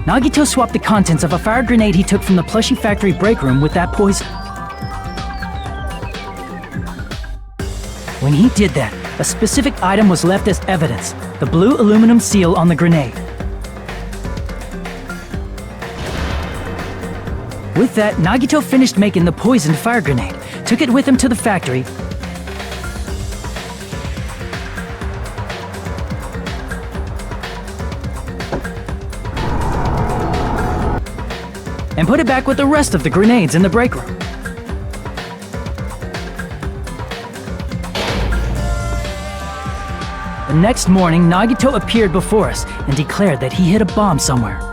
Nagito swapped the contents of a fire grenade he took from the plushie factory break room with that poison. When he did that, a specific item was left as evidence, the blue aluminum seal on the grenade. With that, Nagito finished making the poisoned fire grenade, took it with him to the factory, and put it back with the rest of the grenades in the break room. The next morning, Nagito appeared before us and declared that he hid a bomb somewhere.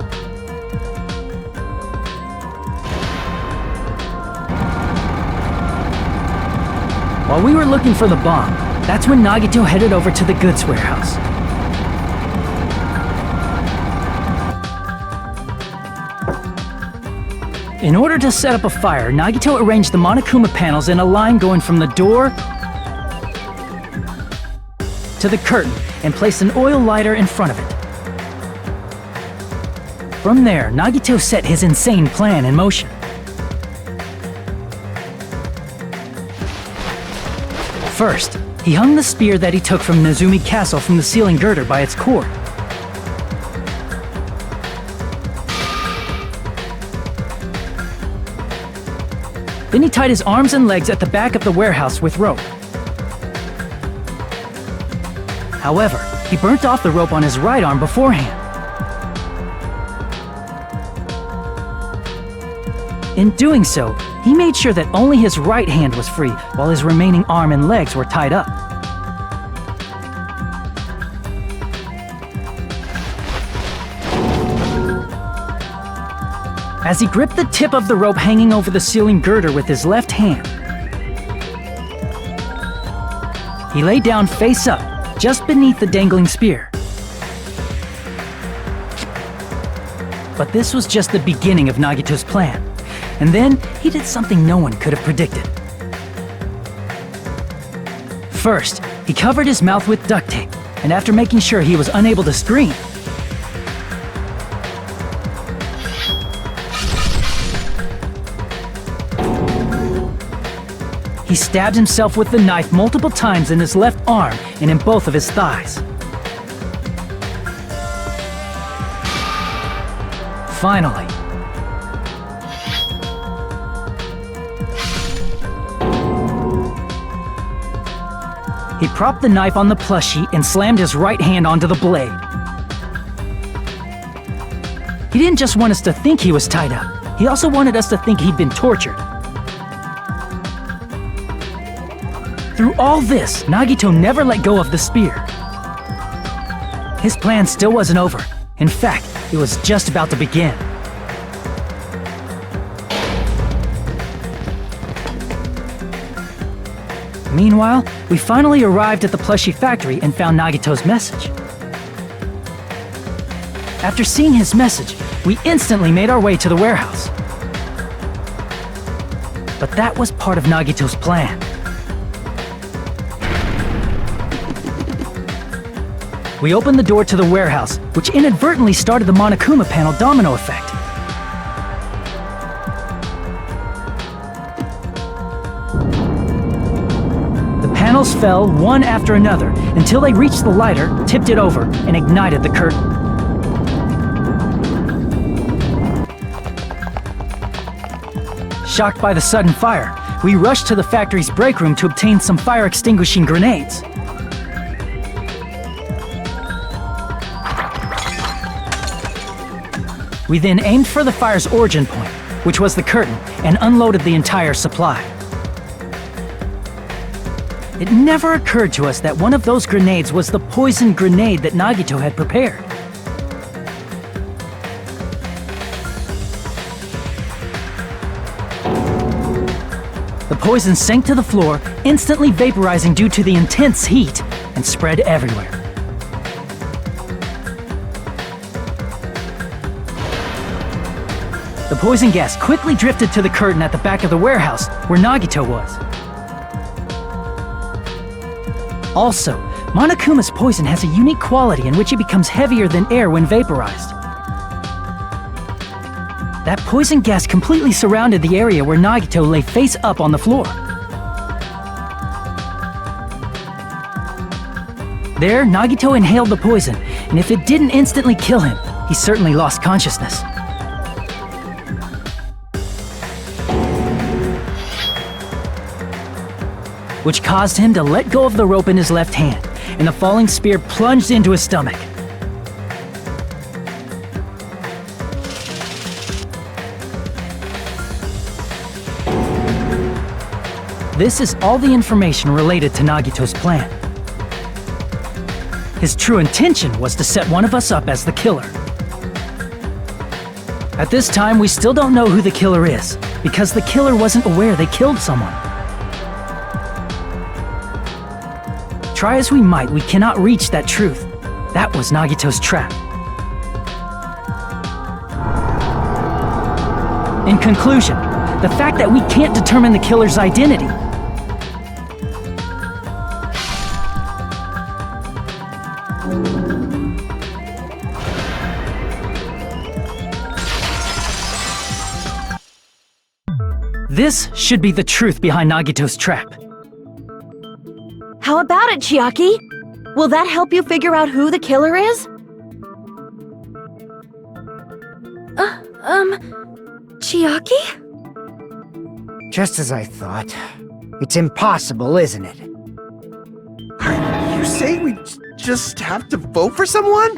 While we were looking for the bomb, that's when Nagito headed over to the goods warehouse. In order to set up a fire, Nagito arranged the Monokuma panels in a line going from the door to the curtain and placed an oil lighter in front of it. From there, Nagito set his insane plan in motion. First, he hung the spear that he took from Nezumi Castle from the ceiling girder by its cord. Then he tied his arms and legs at the back of the warehouse with rope. However, he burnt off the rope on his right arm beforehand. In doing so, he made sure that only his right hand was free, while his remaining arm and legs were tied up. As he gripped the tip of the rope hanging over the ceiling girder with his left hand, he lay down face up, just beneath the dangling spear. But this was just the beginning of Nagito's plan. And then, he did something no one could have predicted. First, he covered his mouth with duct tape, and after making sure he was unable to scream, he stabbed himself with the knife multiple times in his left arm and in both of his thighs. Finally, he propped the knife on the plushie and slammed his right hand onto the blade. He didn't just want us to think he was tied up, he also wanted us to think he'd been tortured. Through all this, Nagito never let go of the spear. His plan still wasn't over. In fact, it was just about to begin. Meanwhile, we finally arrived at the plushie factory and found Nagito's message. After seeing his message, we instantly made our way to the warehouse. But that was part of Nagito's plan. We opened the door to the warehouse, which inadvertently started the Monokuma panel domino effect. The panels fell one after another until they reached the lighter, tipped it over, and ignited the curtain. Shocked by the sudden fire, we rushed to the factory's break room to obtain some fire-extinguishing grenades. We then aimed for the fire's origin point, which was the curtain, and unloaded the entire supply. It never occurred to us that one of those grenades was the poison grenade that Nagito had prepared. The poison sank to the floor, instantly vaporizing due to the intense heat, and spread everywhere. The poison gas quickly drifted to the curtain at the back of the warehouse, where Nagito was. Also, Monokuma's poison has a unique quality in which it becomes heavier than air when vaporized. That poison gas completely surrounded the area where Nagito lay face up on the floor. There, Nagito inhaled the poison, and if it didn't instantly kill him, he certainly lost consciousness. Which caused him to let go of the rope in his left hand, and the falling spear plunged into his stomach. This is all the information related to Nagito's plan. His true intention was to set one of us up as the killer. At this time, we still don't know who the killer is, because the killer wasn't aware they killed someone. Try as we might, we cannot reach that truth. That was Nagito's trap. In conclusion, the fact that we can't determine the killer's identity. This should be the truth behind Nagito's trap. How about it, Chiaki? Will that help you figure out who the killer is? Chiaki? Just as I thought. It's impossible, isn't it? You say we just have to vote for someone?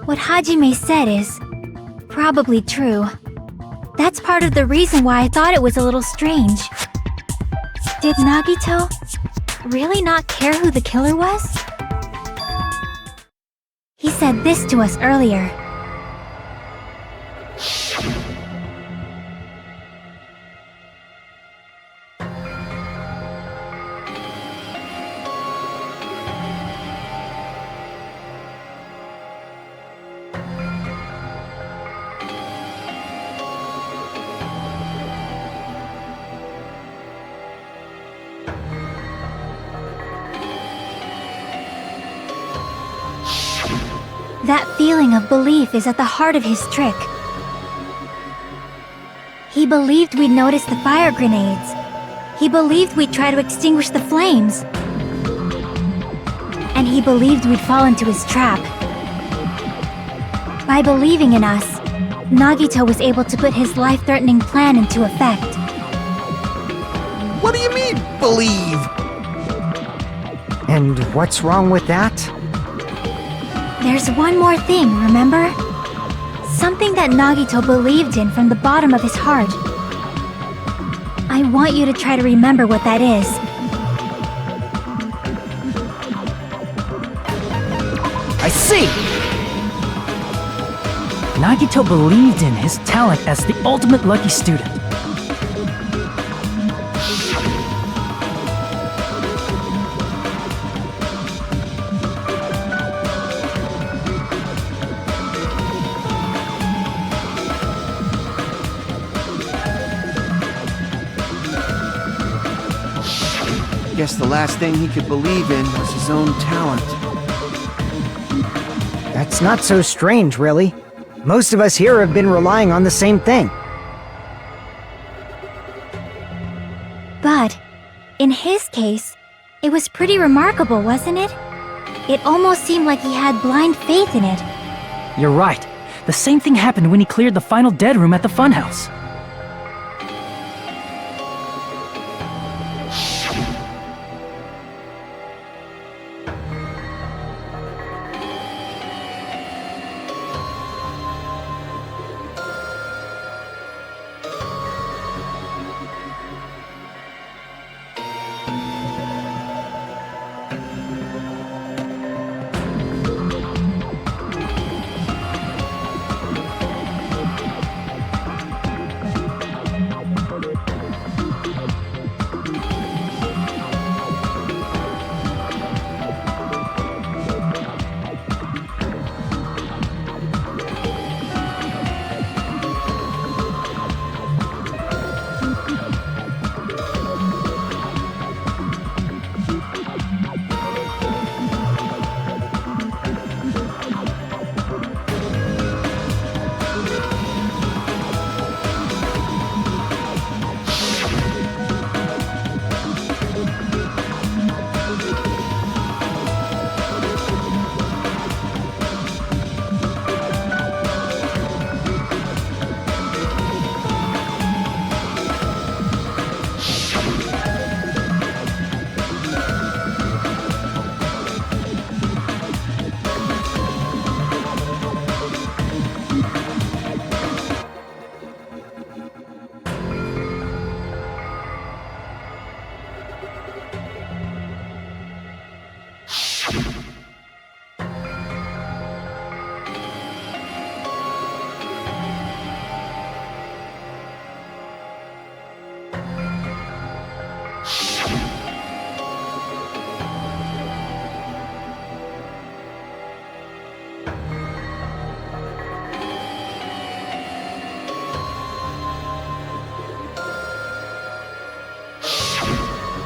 What Hajime said is probably true. That's part of the reason why I thought it was a little strange. Did Nagito really not care who the killer was? He said this to us earlier. That feeling of belief is at the heart of his trick. He believed we'd notice the fire grenades. He believed we'd try to extinguish the flames. And he believed we'd fall into his trap. By believing in us, Nagito was able to put his life-threatening plan into effect. What do you mean, believe? And what's wrong with that? There's one more thing, remember? Something that Nagito believed in from the bottom of his heart. I want you to try to remember what that is. I see! Nagito believed in his talent as the ultimate lucky student. Guess the last thing he could believe in was his own talent. That's not so strange, really. Most of us here have been relying on the same thing. But, in his case, it was pretty remarkable, wasn't it? It almost seemed like he had blind faith in it. You're right. The same thing happened when he cleared the final dead room at the funhouse.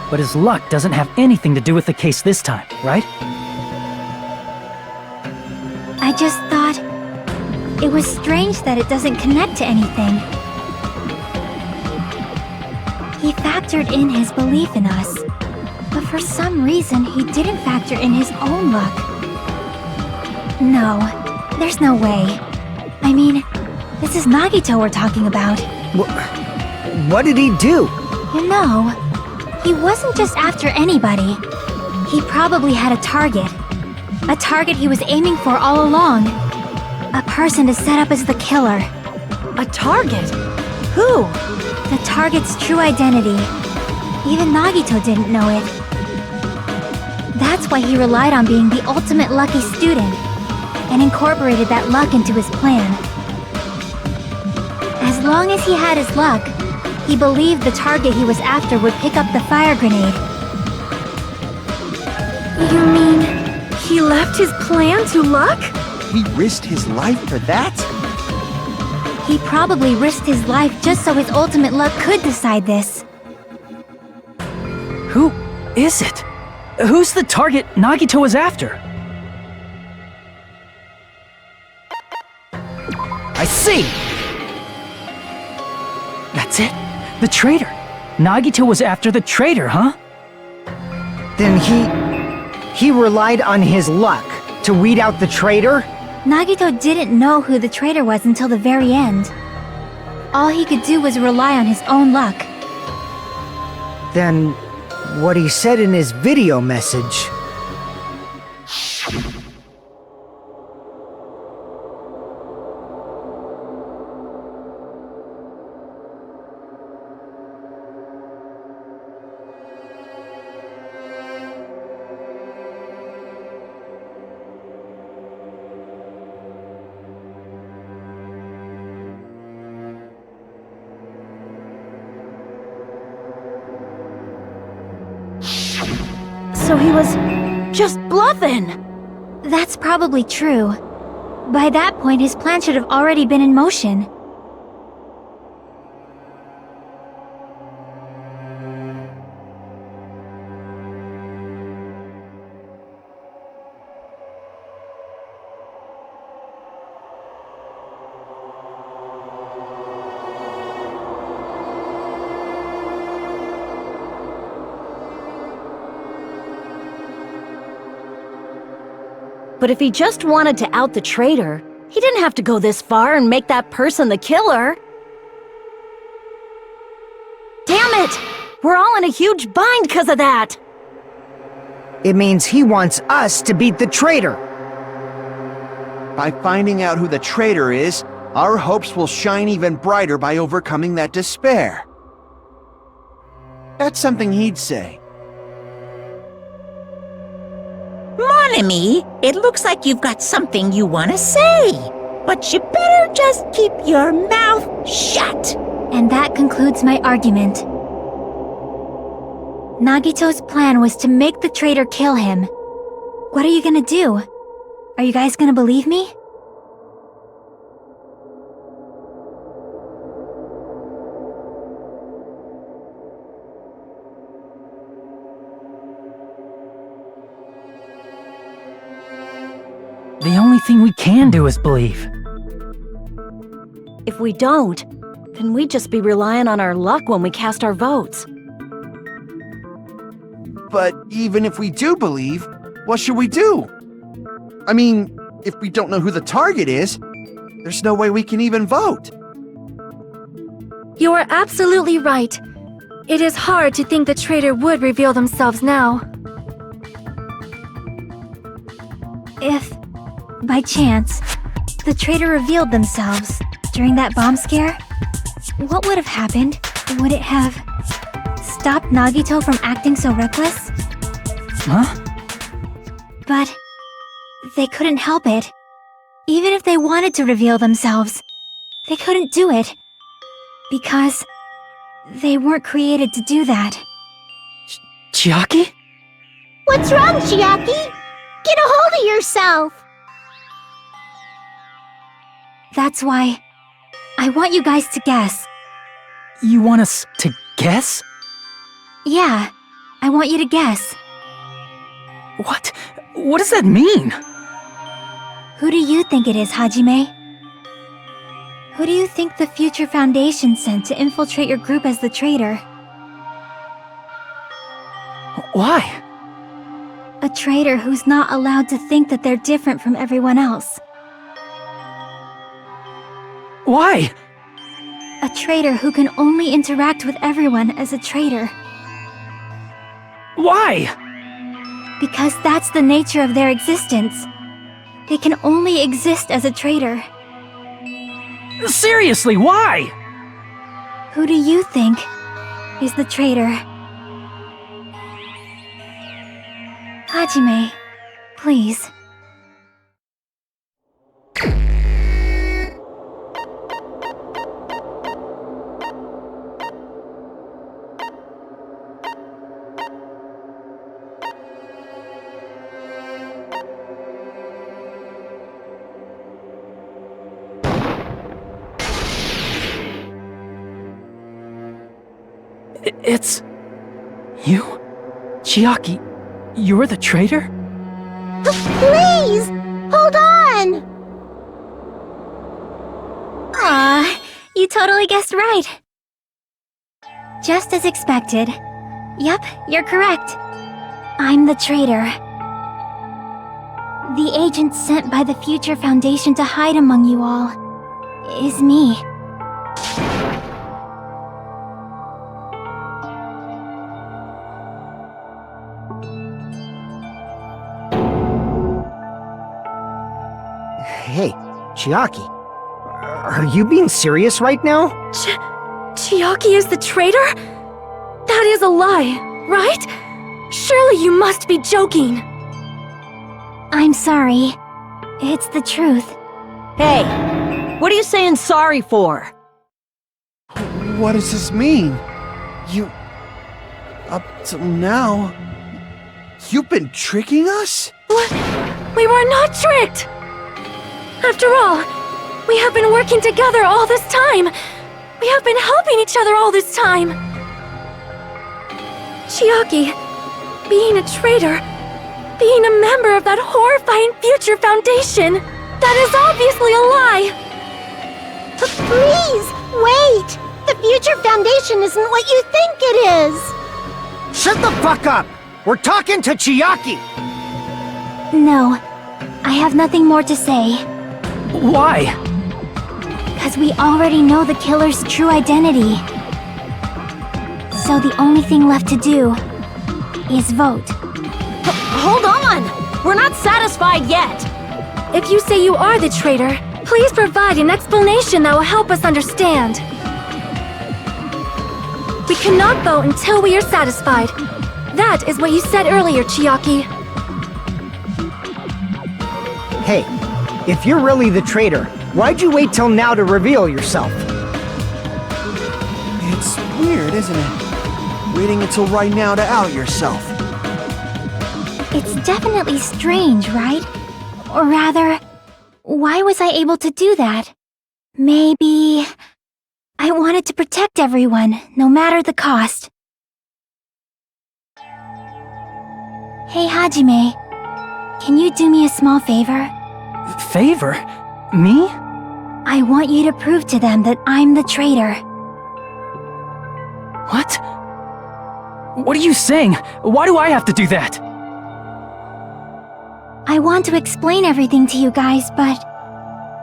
But his luck doesn't have anything to do with the case this time, right? I just thought it was strange that it doesn't connect to anything. He factored in his belief in us, but for some reason he didn't factor in his own luck. No, there's no way. I mean, this is Nagito we're talking about. What did he do? You know, he wasn't just after anybody. He probably had a target. A target he was aiming for all along. A person to set up as the killer. A target? Who? The target's true identity. Even Nagito didn't know it. That's why he relied on being the ultimate lucky student, and incorporated that luck into his plan. As long as he had his luck, he believed the target he was after would pick up the fire grenade. You mean he left his plan to luck? He risked his life for that? He probably risked his life just so his ultimate luck could decide this. Who is it? Who's the target Nagito was after? I see! That's it. The traitor. Nagito was after the traitor, huh? Then he relied on his luck to weed out the traitor? Nagito didn't know who the traitor was until the very end. All he could do was rely on his own luck. Then what he said in his video message. So he was just bluffing. That's probably true. By that point, his plan should have already been in motion. But if he just wanted to out the traitor, he didn't have to go this far and make that person the killer. Damn it! We're all in a huge bind because of that! It means he wants us to beat the traitor. By finding out who the traitor is, our hopes will shine even brighter by overcoming that despair. That's something he'd say. Monami, it looks like you've got something you want to say. But you better just keep your mouth shut. And that concludes my argument. Nagito's plan was to make the traitor kill him. What are you gonna do? Are you guys gonna believe me? The only thing we can do is believe. If we don't, then we'd just be relying on our luck when we cast our votes. But even if we do believe, what should we do? I mean, if we don't know who the target is, there's no way we can even vote. You are absolutely right. It is hard to think the traitor would reveal themselves now. If, by chance, the traitor revealed themselves during that bomb scare, what would have happened? Would it have stopped Nagito from acting so reckless? Huh? But they couldn't help it. Even if they wanted to reveal themselves, they couldn't do it. Because they weren't created to do that. Chiaki? What's wrong, Chiaki? Get a hold of yourself! That's why I want you guys to guess. You want us to guess? Yeah, I want you to guess. What? What does that mean? Who do you think it is, Hajime? Who do you think the Future Foundation sent to infiltrate your group as the traitor? Why? A traitor who's not allowed to think that they're different from everyone else. Why? A traitor who can only interact with everyone as a traitor. Why? Because that's the nature of their existence. They can only exist as a traitor. Seriously, why? Who do you think is the traitor? Hajime, please. It's... you? Chiaki, you're the traitor? Please! Hold on! Aw, you totally guessed right. Just as expected. Yep, you're correct. I'm the traitor. The agent sent by the Future Foundation to hide among you all is me. Hey, Chiaki. Are you being serious right now? Chiaki is the traitor? That is a lie, right? Surely you must be joking. I'm sorry. It's the truth. Hey, what are you saying sorry for? What does this mean? You... Up till now... You've been tricking us? What? We were not tricked! After all, we have been working together all this time. We have been helping each other all this time. Chiaki, being a traitor, being a member of that horrifying Future Foundation, that is obviously a lie. Please, wait! The Future Foundation isn't what you think it is! Shut the fuck up! We're talking to Chiaki! No, I have nothing more to say. Why? Because we already know the killer's true identity. So the only thing left to do is vote. Hold on! We're not satisfied yet! If you say you are the traitor, please provide an explanation that will help us understand. We cannot vote until we are satisfied. That is what you said earlier, Chiaki. Hey, if you're really the traitor, why'd you wait till now to reveal yourself? It's weird, isn't it? Waiting until right now to out yourself. It's definitely strange, right? Or rather, why was I able to do that? Maybe... I wanted to protect everyone, no matter the cost. Hey, Hajime. Can you do me a small favor? Favor? Me? I want you to prove to them that I'm the traitor. What? What are you saying? Why do I have to do that? I want to explain everything to you guys, but...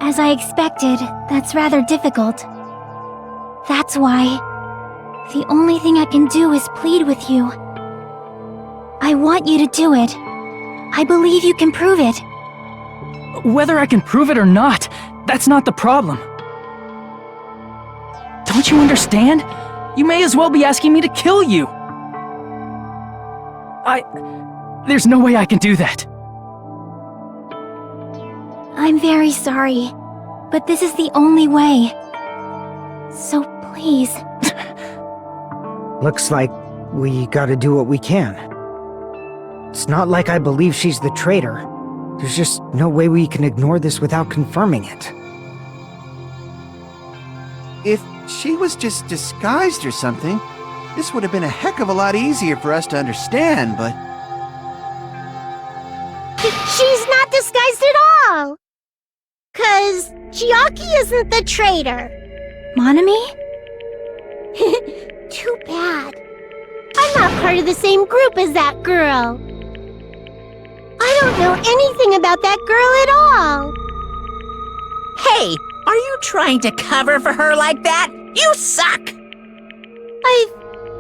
as I expected, that's rather difficult. That's why... the only thing I can do is plead with you. I want you to do it. I believe you can prove it. Whether I can prove it or not, that's not the problem. Don't you understand? You may as well be asking me to kill you. There's no way I can do that. I'm very sorry, but this is the only way. So please. Looks like we gotta do what we can. It's not like I believe she's the traitor. There's just no way we can ignore this without confirming it. If she was just disguised or something, This would have been a heck of a lot easier for us to understand, but... She's not disguised at all! 'Cause Chiaki isn't the traitor. Monami? Too bad. I'm not part of the same group as that girl. I don't know anything about that girl at all. Hey, are you trying to cover for her like that? You suck! I've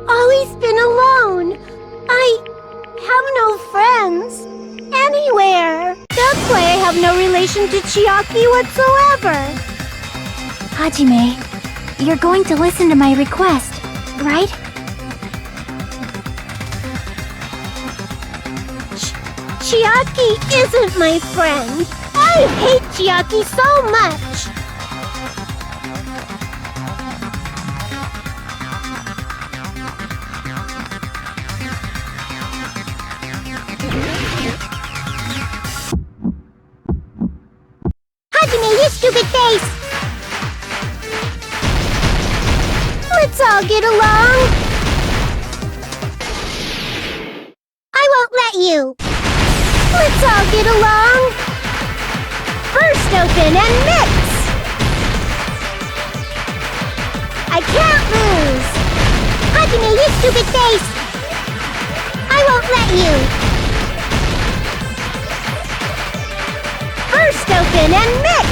always been alone. I have no friends anywhere. That's why I have no relation to Chiaki whatsoever. Hajime, you're going to listen to my request, right? Chiaki isn't my friend. I hate Chiaki so much. Hajime, you stupid face! Let's all get along. I won't let you. Let's all get along. Burst open and mix. I can't lose. Hajime, you stupid face. I won't let you. Burst open and mix.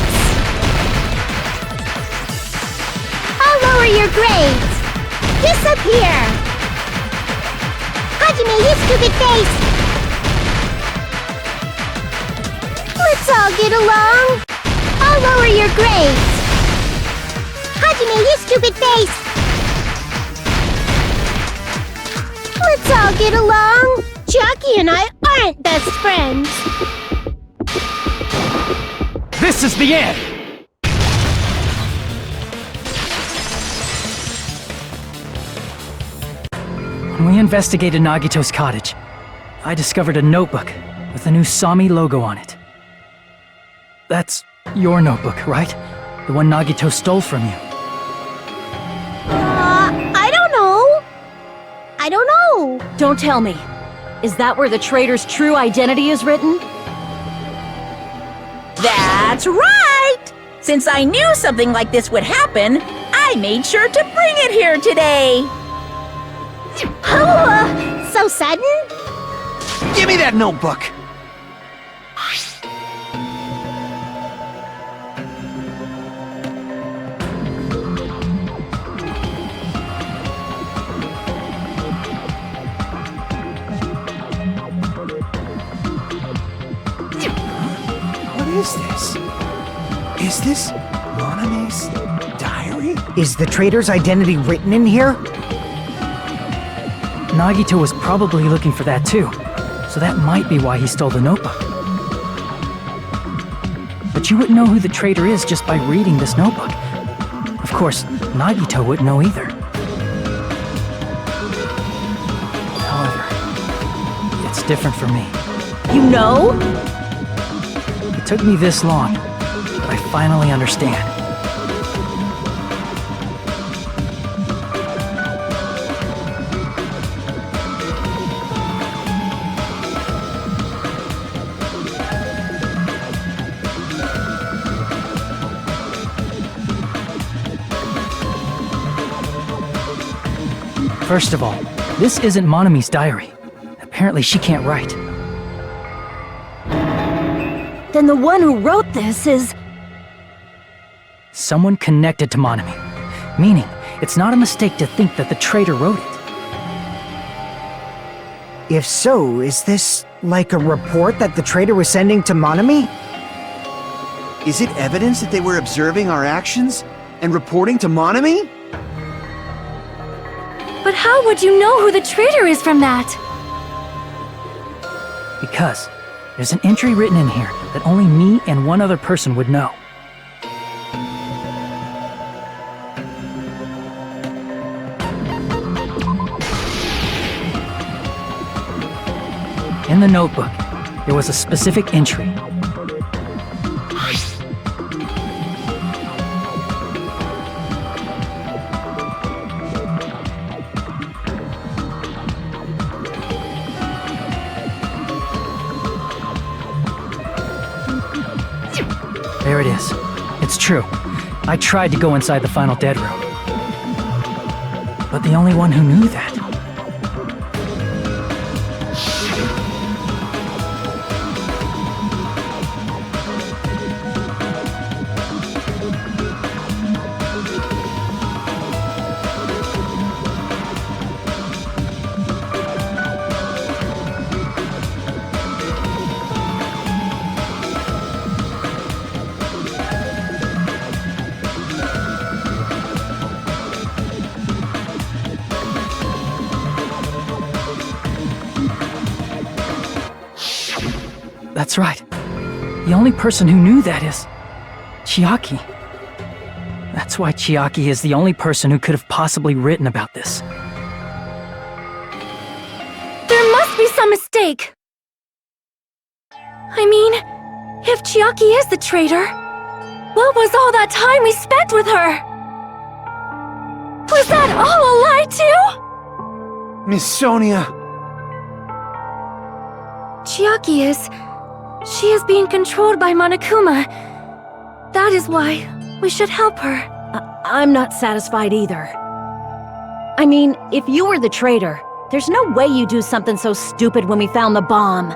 I'll lower your grades. Disappear. Hajime, you stupid face. Let's all get along. I'll lower your grades. Hajime, you stupid face. Let's all get along. Chiaki and I aren't best friends. This is the end! When we investigated Nagito's cottage, I discovered a notebook with the new Sami logo on it. That's your notebook, right? The one Nagito stole from you. I don't know. I don't know. Don't tell me. Is that where the traitor's true identity is written? That's right! Since I knew something like this would happen, I made sure to bring it here today! Oh, so sudden? Give me that notebook! What is this? Is this Monami's diary? Is the traitor's identity written in here? Nagito was probably looking for that too, so that might be why he stole the notebook. But you wouldn't know who the traitor is just by reading this notebook. Of course, Nagito wouldn't know either. However, it's different for me. You know? It took me this long, but I finally understand. First of all, this isn't Monami's diary. Apparently she can't write. Then the one who wrote this is... Someone connected to Monami. Meaning, it's not a mistake to think that the traitor wrote it. If so, is this like a report that the traitor was sending to Monami? Is it evidence that they were observing our actions and reporting to Monami? But how would you know who the traitor is from that? Because there's an entry written in here that only me and one other person would know. In the notebook, there was a specific entry. There it is. It's true. I tried to go inside the final dead room. But the only one who knew that. That's right. The only person who knew that is Chiaki. That's why Chiaki is the only person who could have possibly written about this. There must be some mistake! I mean, if Chiaki is the traitor, what was all that time we spent with her? Was that all a lie too? Miss Sonia! Chiaki is... She is being controlled by Monokuma. That is why we should help her. I'm not satisfied either. I mean, if you were the traitor, there's no way you'd do something so stupid when we found the bomb.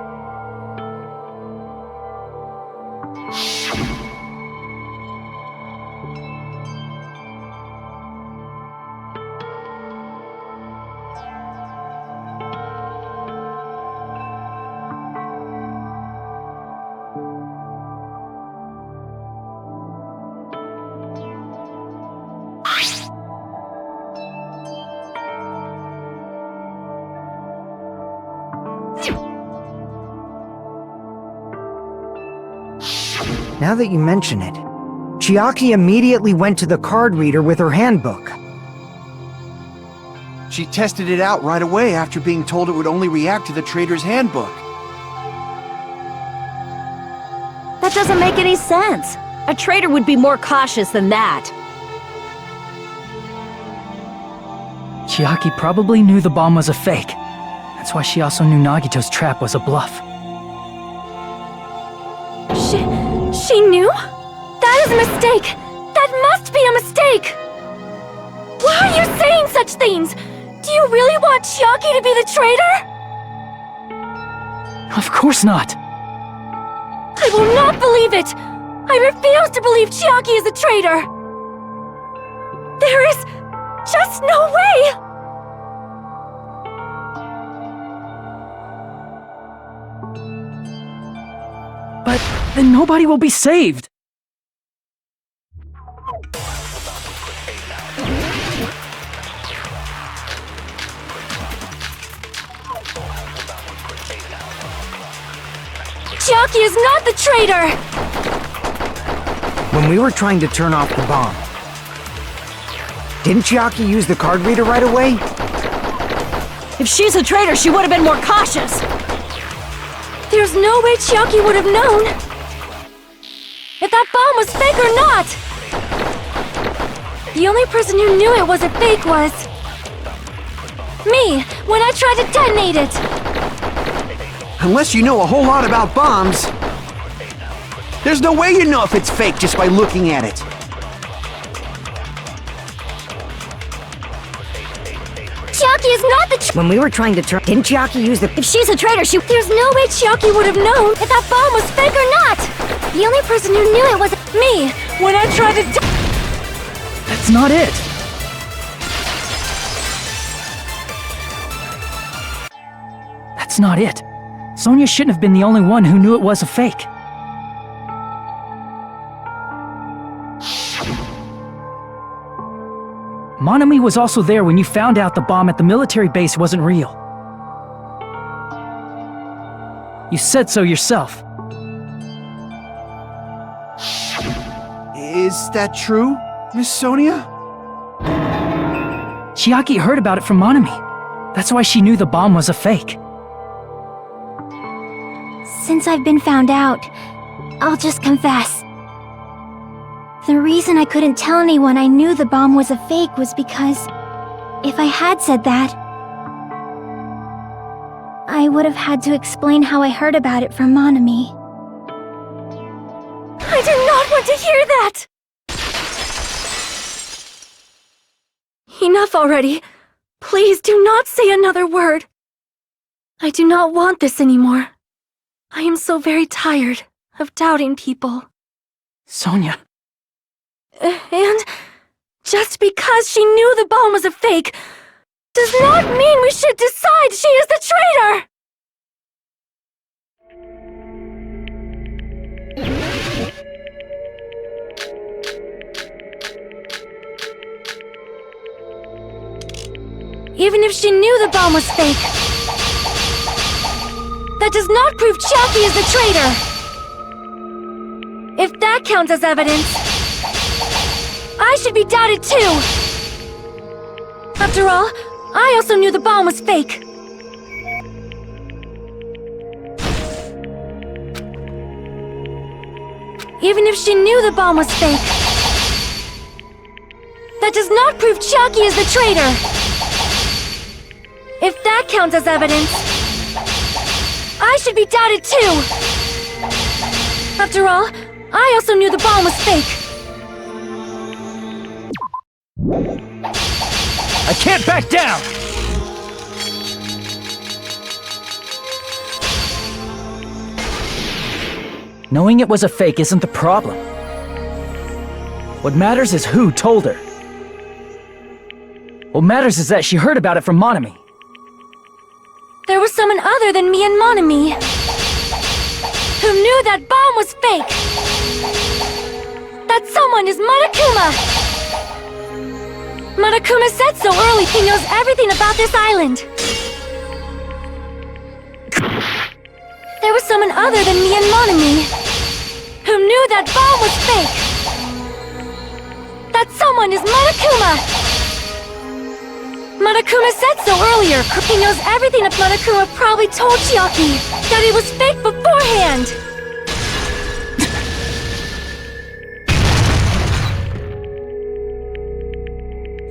Now that you mention it, Chiaki immediately went to the card reader with her handbook. She tested it out right away after being told it would only react to the traitor's handbook. That doesn't make any sense. A traitor would be more cautious than that. Chiaki probably knew the bomb was a fake. That's why she also knew Nagito's trap was a bluff. She knew? That is a mistake! That must be a mistake! Why are you saying such things? Do you really want Chiaki to be the traitor? Of course not! I will not believe it! I refuse to believe Chiaki is a traitor! There is just no way! But then nobody will be saved! Chiaki is not the traitor! When we were trying to turn off the bomb, didn't Chiaki use the card reader right away? If she's a traitor, she would have been more cautious! There's no way Chiaki would have known if that bomb was fake or not! The only person who knew it was a fake was me, when I tried to detonate it! Unless you know a whole lot about bombs, there's no way you know if it's fake just by looking at it. Chiaki is not the When we were trying to turn... Didn't Chiaki use the... If she's a traitor, There's no way Chiaki would have known if that bomb was fake or not! The only person who knew it was me, when I tried to That's not it! That's not it. Sonia shouldn't have been the only one who knew it was a fake. Monami was also there when you found out the bomb at the military base wasn't real. You said so yourself. Is that true, Miss Sonia? Chiaki heard about it from Monami. That's why she knew the bomb was a fake. Since I've been found out, I'll just confess. The reason I couldn't tell anyone I knew the bomb was a fake was because if I had said that, I would have had to explain how I heard about it from Monami. I do not want that! Enough already. Please do not say another word. I do not want this anymore. I am so very tired of doubting people. Sonia. And just because she knew the bomb was a fake does not mean we should decide she is the traitor! Even if she knew the bomb was fake, that does not prove Chiaki is the traitor! If that counts as evidence, I should be doubted too! After all, I also knew the bomb was fake. Even if she knew the bomb was fake, that does not prove Chiaki is the traitor! If that counts as evidence, I should be doubted too! After all, I also knew the bomb was fake. I can't back down! Knowing it was a fake isn't the problem. What matters is who told her. What matters is that she heard about it from Monami. There was someone other than me and Monami who knew that bomb was fake. That someone is Monokuma. Monokuma said so early he knows everything about this island. There was someone other than me and Monami who knew that bomb was fake. That someone is Monokuma. Monokuma said so earlier. He knows everything. Monokuma probably told Chiaki that it was fake beforehand.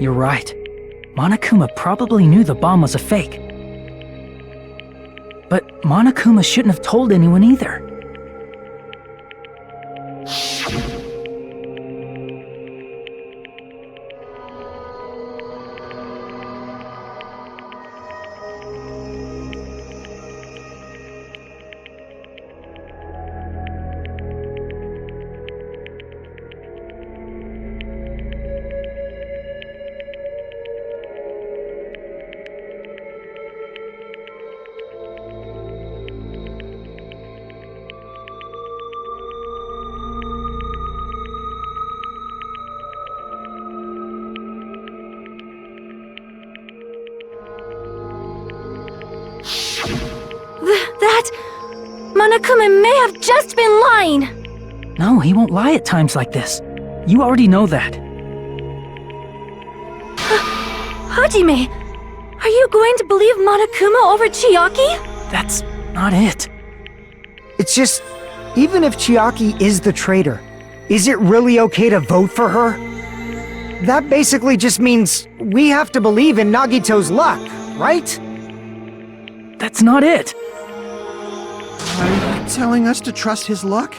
You're right. Monokuma probably knew the bomb was a fake. But Monokuma shouldn't have told anyone either. That... Monokuma may have just been lying! No, he won't lie at times like this. You already know that. Hajime, are you going to believe Monokuma over Chiaki? That's not it. It's just, even if Chiaki is the traitor, is it really okay to vote for her? That basically just means we have to believe in Nagito's luck, right? That's not it. Are you telling us to trust his luck?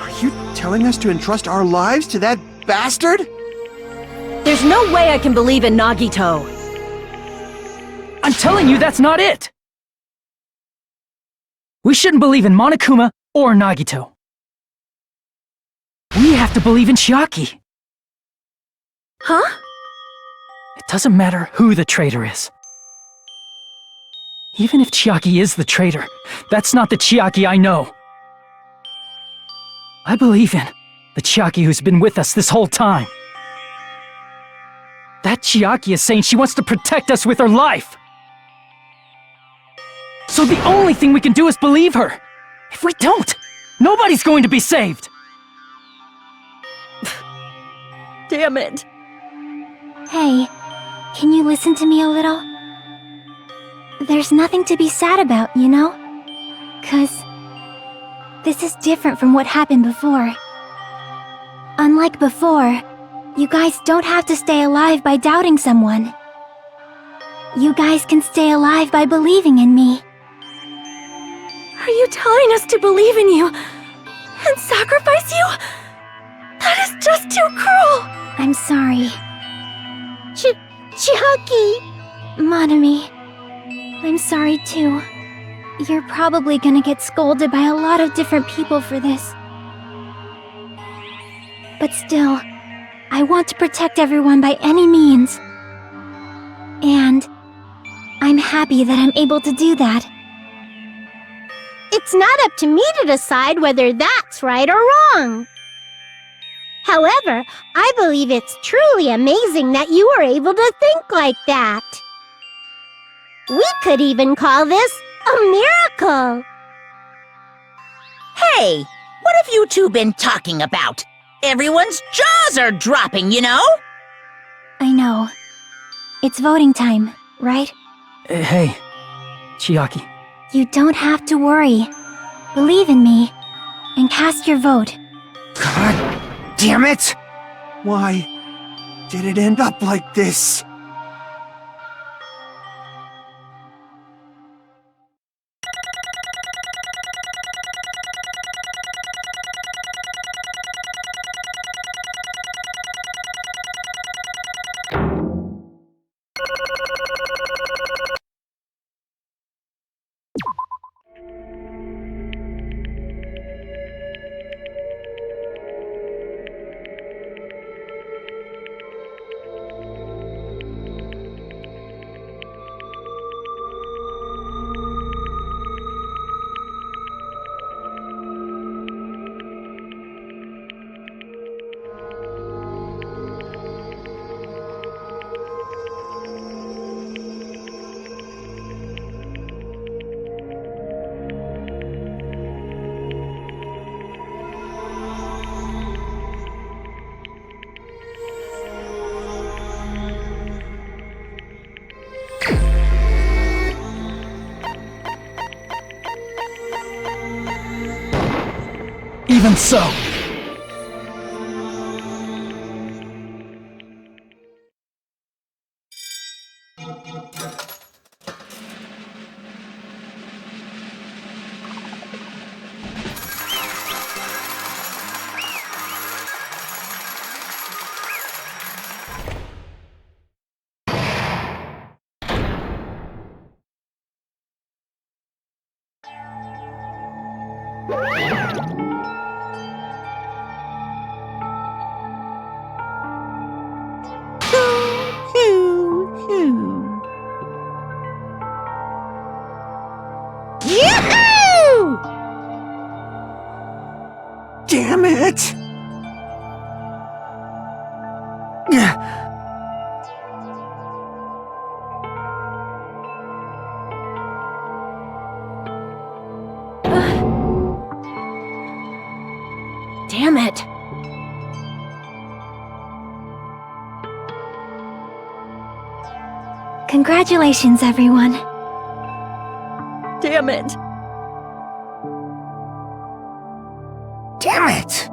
Are you telling us to entrust our lives to that bastard? There's no way I can believe in Nagito. I'm telling you that's not it! We shouldn't believe in Monokuma or Nagito. We have to believe in Chiaki. Huh? It doesn't matter who the traitor is. Even if Chiaki is the traitor, that's not the Chiaki I know. I believe in the Chiaki who's been with us this whole time. That Chiaki is saying she wants to protect us with her life. So the only thing we can do is believe her. If we don't, nobody's going to be saved. Damn it. Hey, can you listen to me a little? There's nothing to be sad about, you know? 'Cause this is different from what happened before. Unlike before, you guys don't have to stay alive by doubting someone. You guys can stay alive by believing in me. Are you telling us to believe in you and sacrifice you? is just too cruel! I'm sorry. Chiaki! Monami, I'm sorry too. You're probably gonna get scolded by a lot of different people for this. But still, I want to protect everyone by any means. And I'm happy that I'm able to do that. It's not up to me to decide whether that's right or wrong. However, I believe it's truly amazing that you were able to think like that. We could even call this a miracle. Hey, what have you two been talking about? Everyone's jaws are dropping, you know? I know. It's voting time, right? Hey, Chiaki. You don't have to worry. Believe in me, and cast your vote. God damn it! Why did it end up like this? Even so. Yahoo! Damn it! Damn it. Congratulations, everyone. Damn it. Damn it!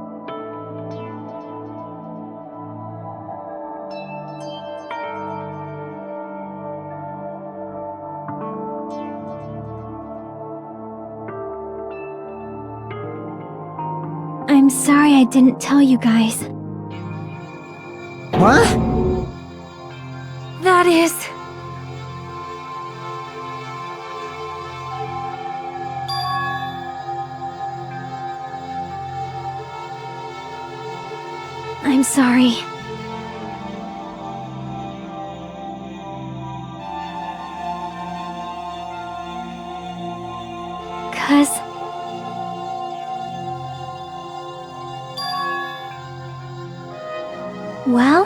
I'm sorry I didn't tell you guys. What? That is... I'm sorry. Well?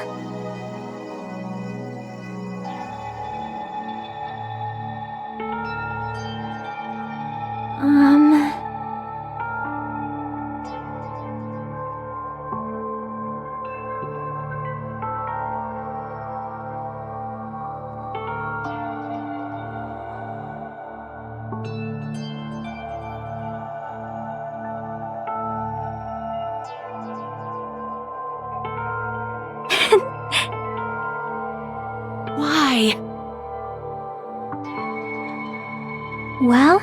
Why? Well?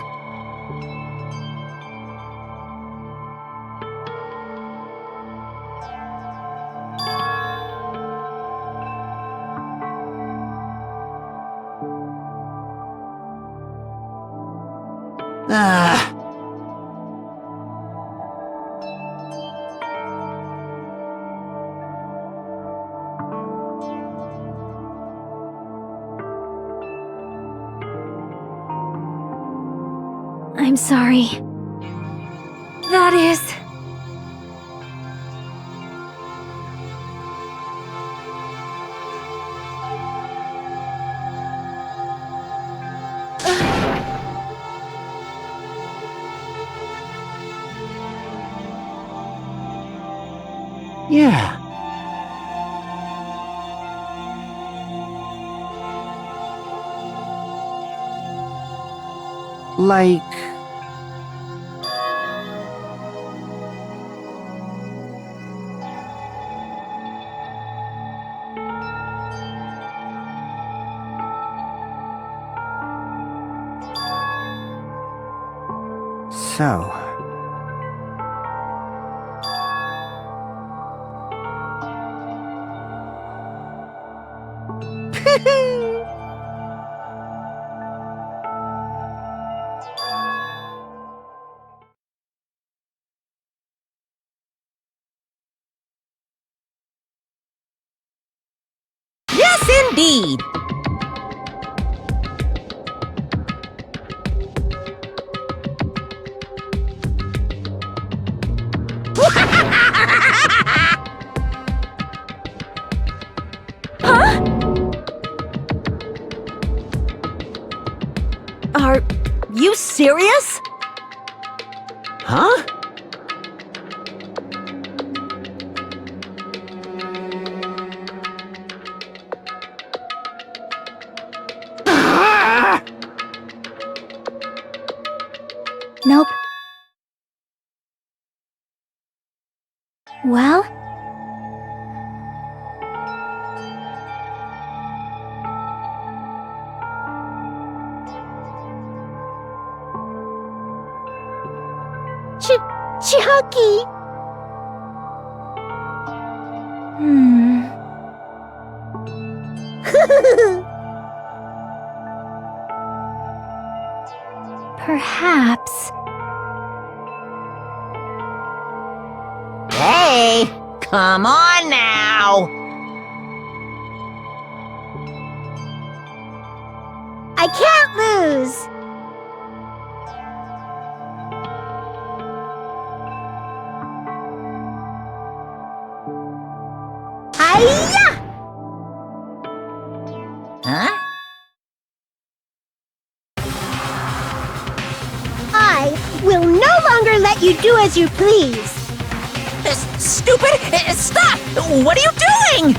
I'm sorry. That is... Yeah. Like... So... Yes, indeed. Are you serious? Huh? Nope. Well? Chucky! Perhaps. Hey, come on now. I can't lose! Hiya! Huh? I will no longer let you do as you please! Stupid! Stop! What are you doing?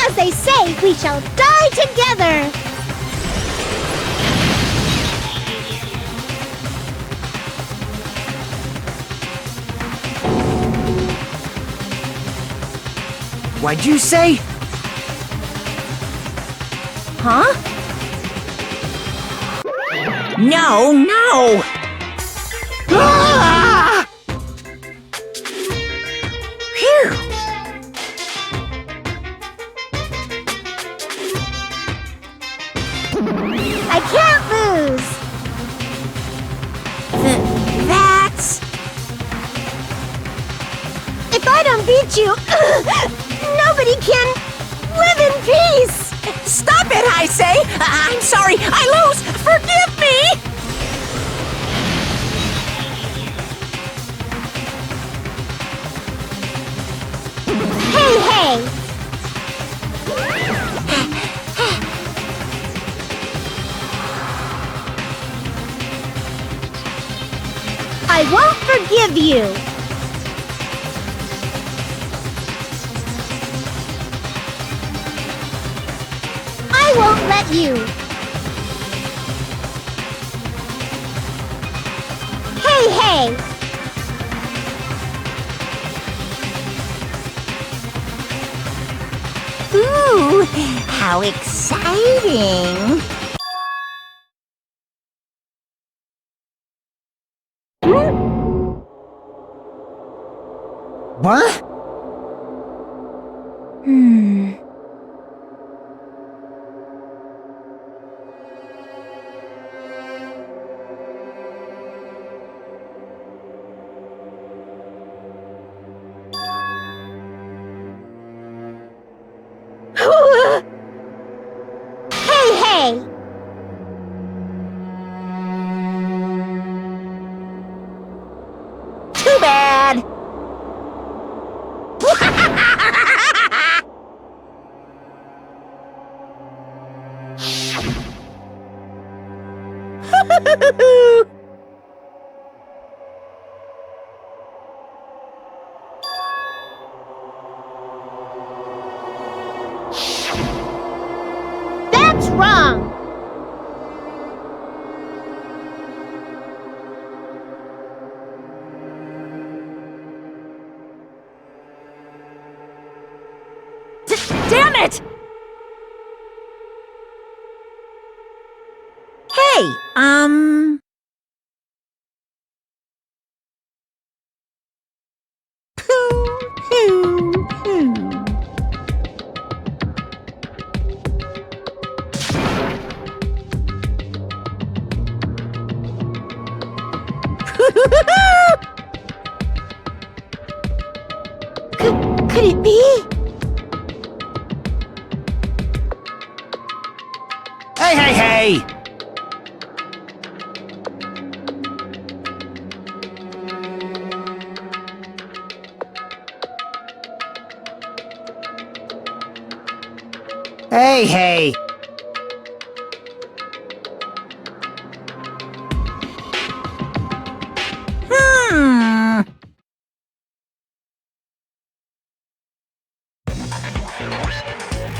As they say, we shall die together! What'd you say? Huh? No, no! Ah! Phew! I can't lose! That's... If I don't beat you, nobody can live in peace! Stop it, I say! I'm sorry, I lose! Forgive me! Hey, hey! I won't forgive you! I won't let you! Hey, hey! Ooh, how exciting! What? That's wrong! Damn it! Hey, Could it be? Hey, hey, hey! Hey, hey!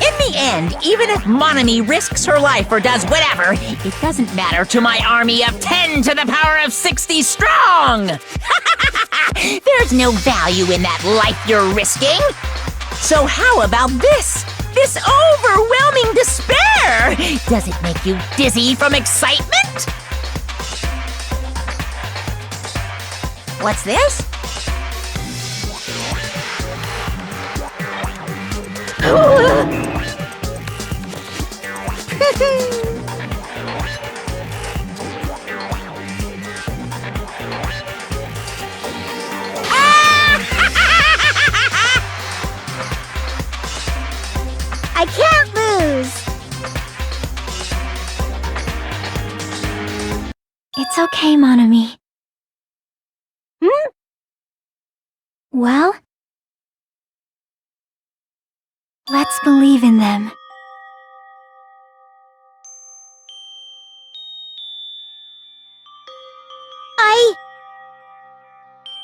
In the end, even if Monami risks her life or does whatever, it doesn't matter to my army of 10 to the power of 60 strong! There's no value in that life you're risking! So how about this? This overwhelming despair! Does it make you dizzy from excitement? What's this? I can't lose! It's okay, Monami. Well, let's believe in them.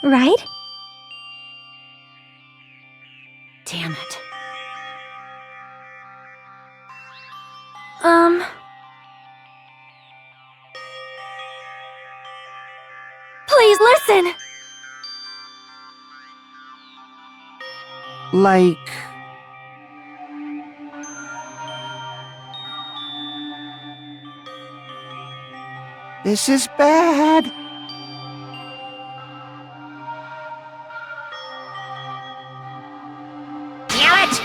Right? Damn it. Please listen! Like... This is bad. Damn it!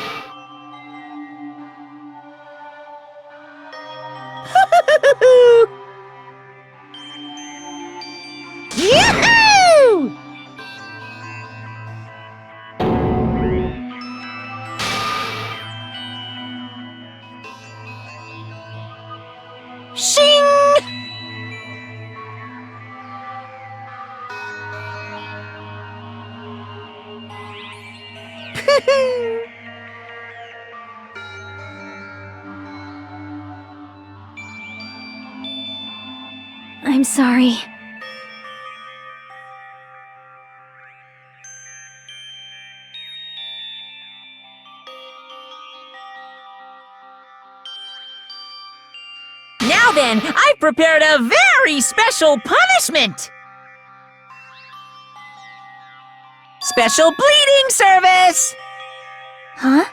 Yoo-hoo! Shing! I'm sorry. Now then, I've prepared a very special punishment! Special bleeding service! Huh?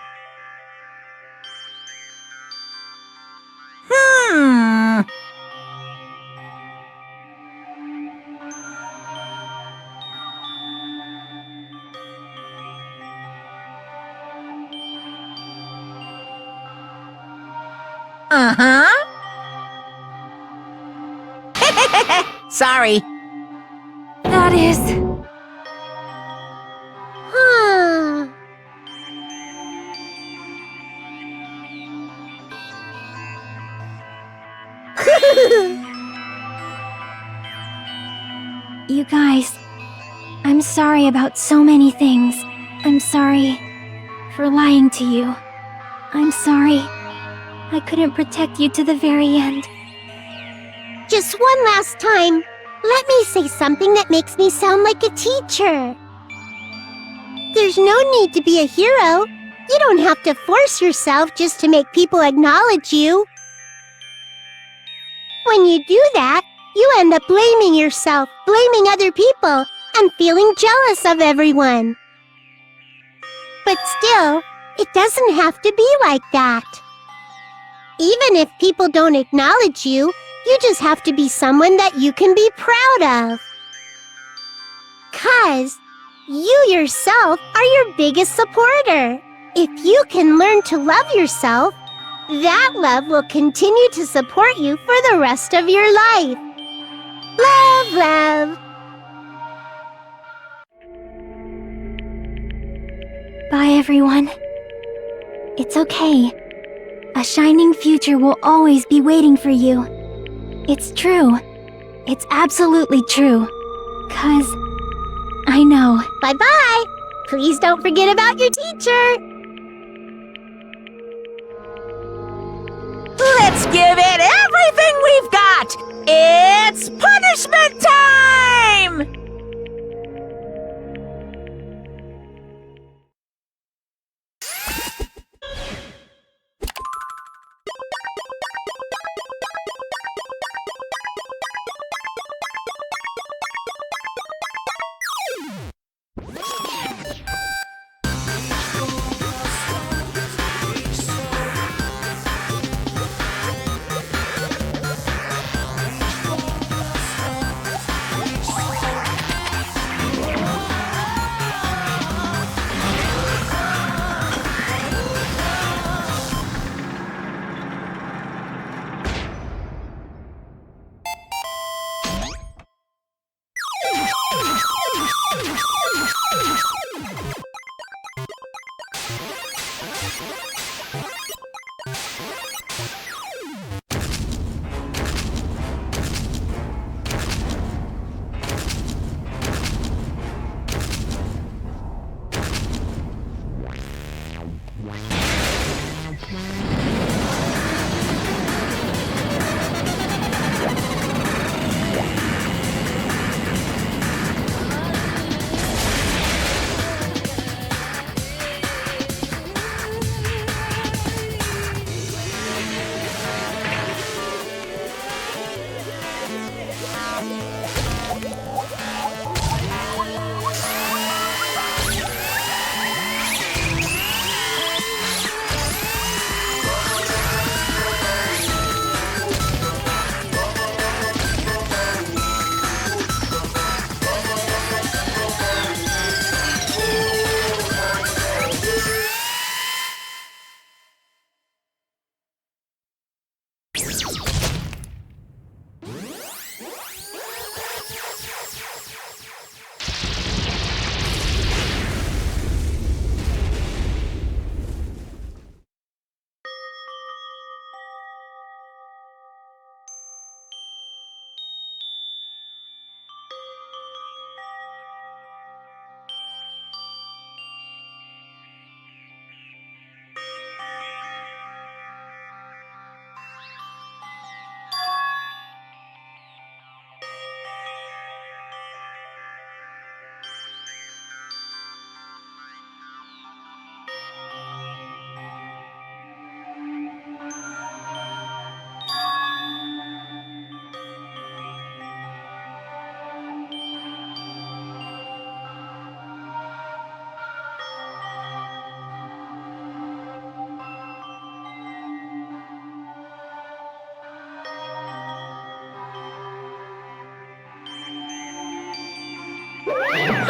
Uh-huh. Sorry. That is... You guys, I'm sorry about so many things. I'm sorry for lying to you. I'm sorry I couldn't protect you to the very end. Just one last time, let me say something that makes me sound like a teacher. There's no need to be a hero. You don't have to force yourself just to make people acknowledge you. When you do that, you end up blaming yourself, blaming other people, and feeling jealous of everyone. But still, it doesn't have to be like that. Even if people don't acknowledge you, you just have to be someone that you can be proud of. 'Cause you yourself are your biggest supporter. If you can learn to love yourself, that love will continue to support you for the rest of your life. Love, love. Bye, everyone. It's okay. A shining future will always be waiting for you. It's true. It's absolutely true. 'Cause I know. Bye-bye. Please don't forget about your teacher. Let's give it everything we've got! It's punishment time!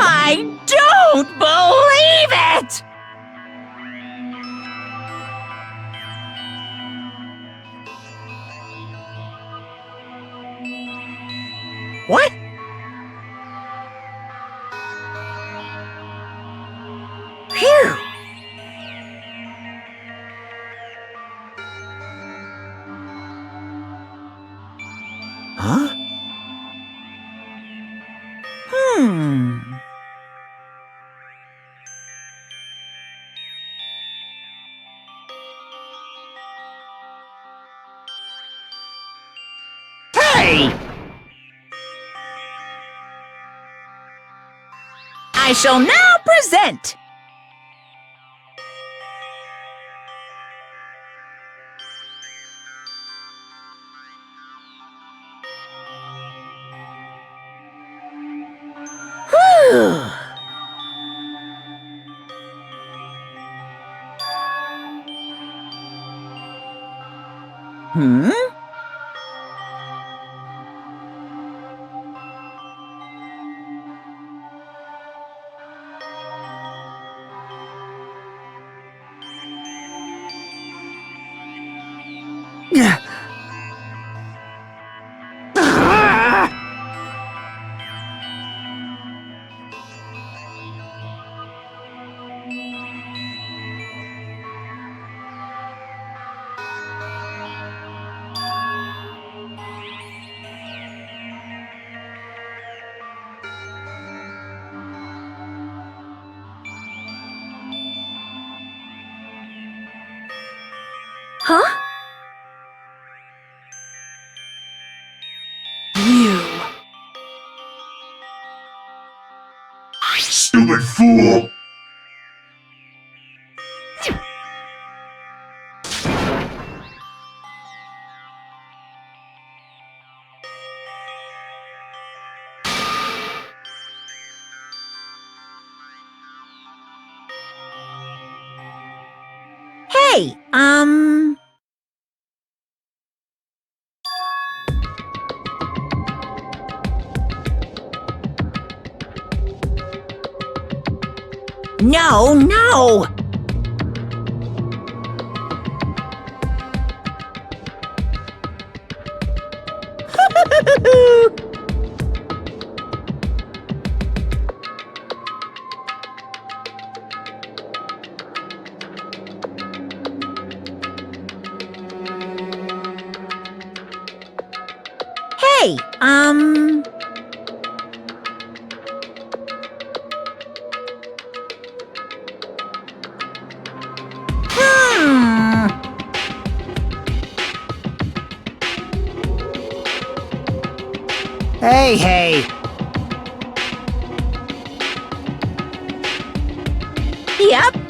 I don't believe it! What? Phew! Huh? Hey! I shall now present. Whew. Hmm? Huh? Stupid fool! Hey, No, no! Hey, Hey. Yep.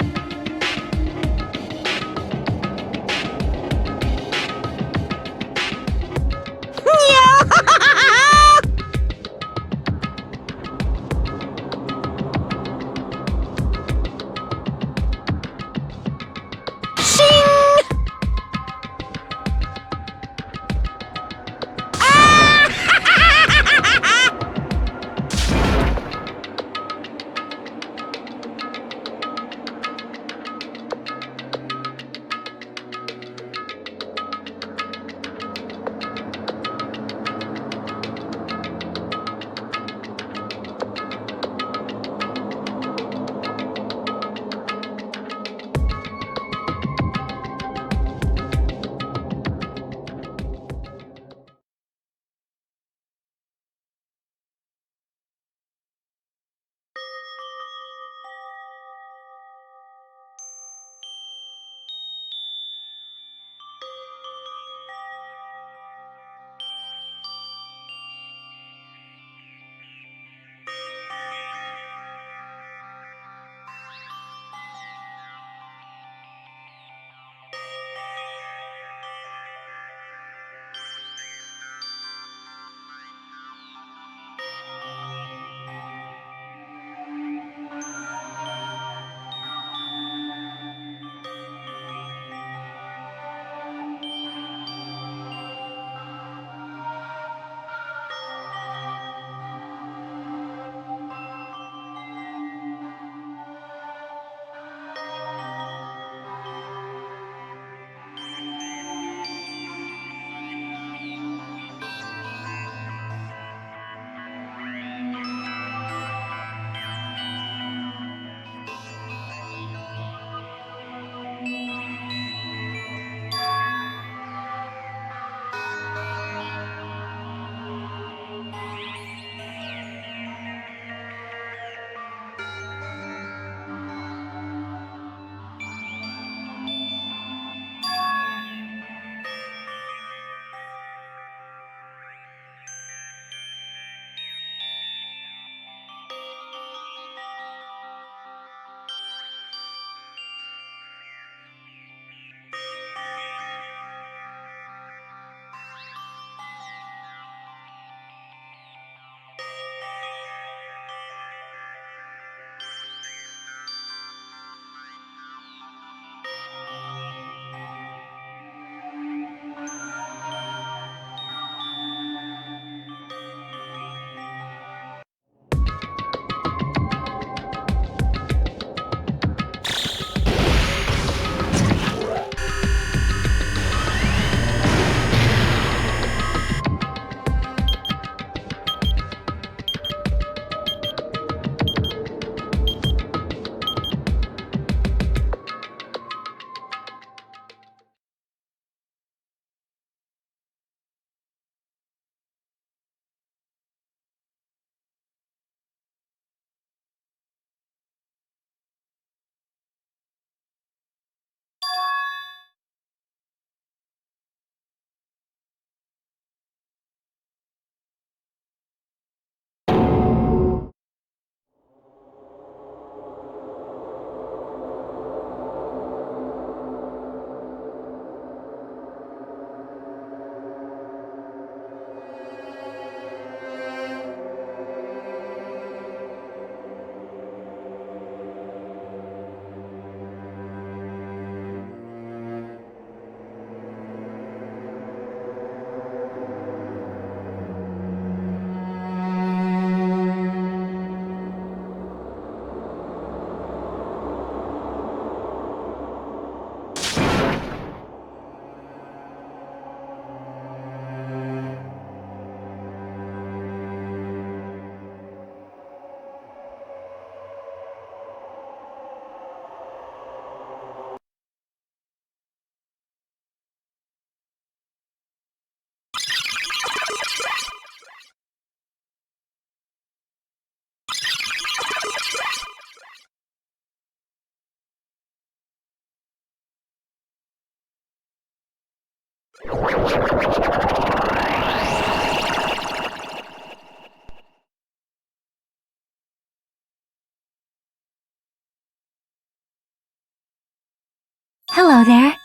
Hello there.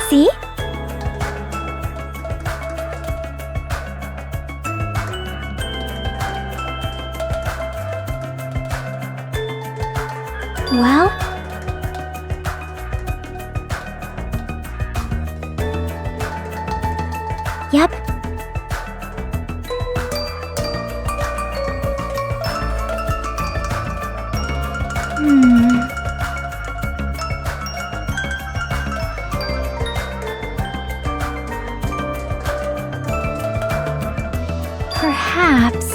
See? Well? Yep. Perhaps.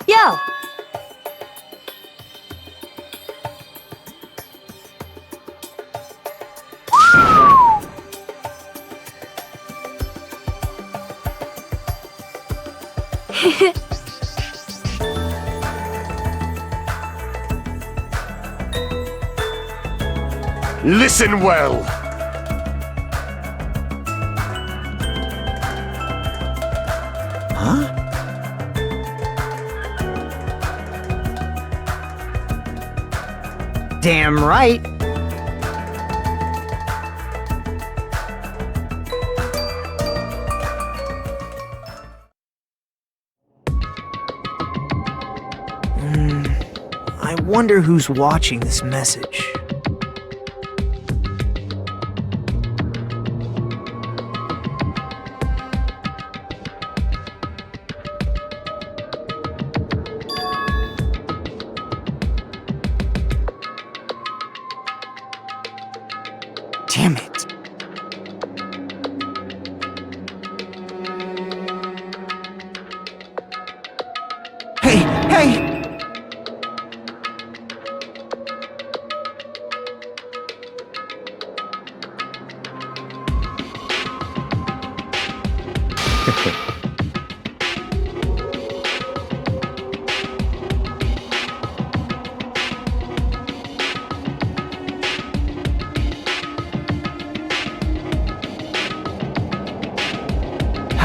Yo! Listen well. Huh? Damn right. I wonder who's watching this message. Damn it.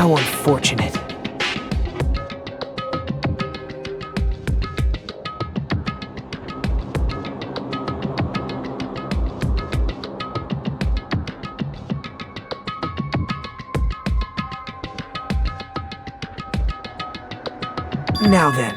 How unfortunate. Now then.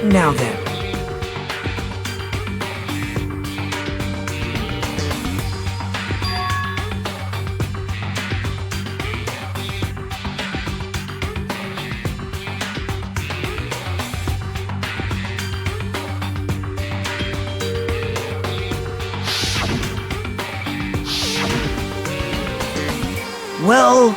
Now then. Well...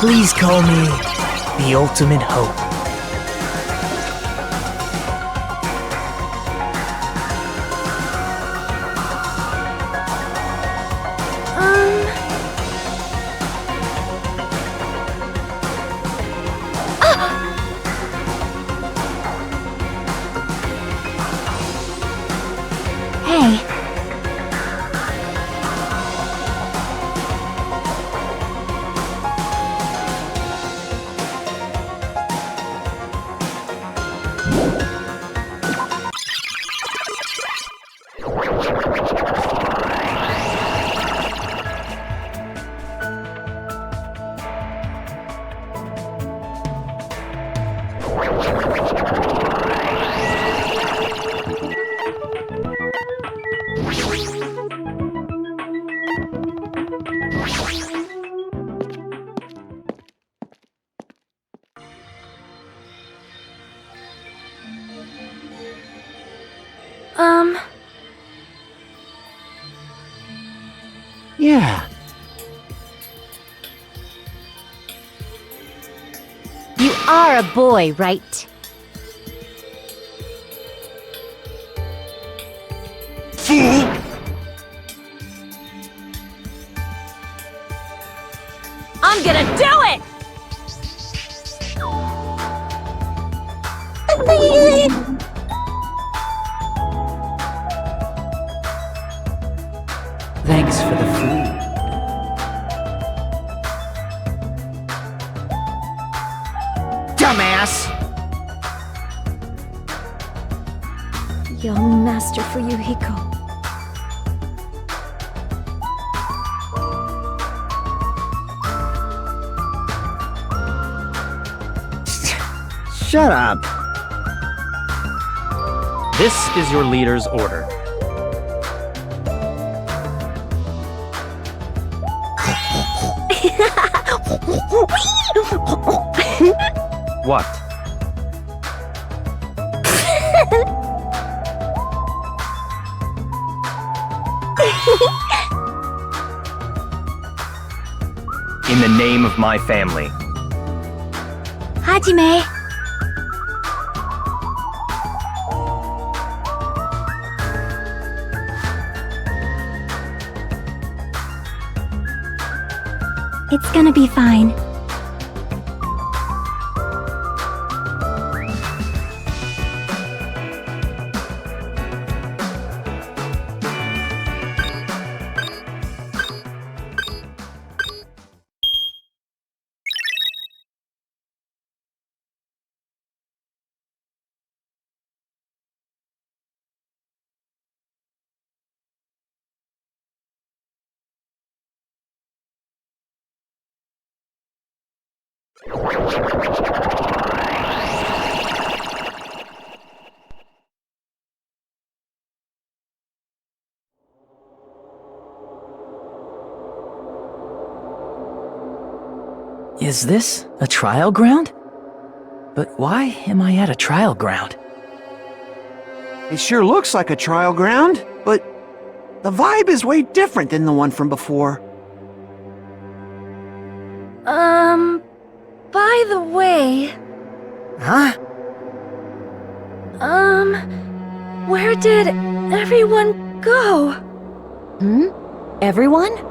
Please call me the ultimate hope. Hey. Yeah. You are a boy, right? Fool! I'm gonna do it! Thanks for the food. Dumbass! Young Master Fuyuhiko. Shut up. This is your leader's order. What? In the name of my family. Hajime. It's gonna be fine. Is this a trial ground? But why am I at a trial ground? It sure looks like a trial ground, but the vibe is way different than the one from before. By the way, Huh? where did everyone go? Everyone?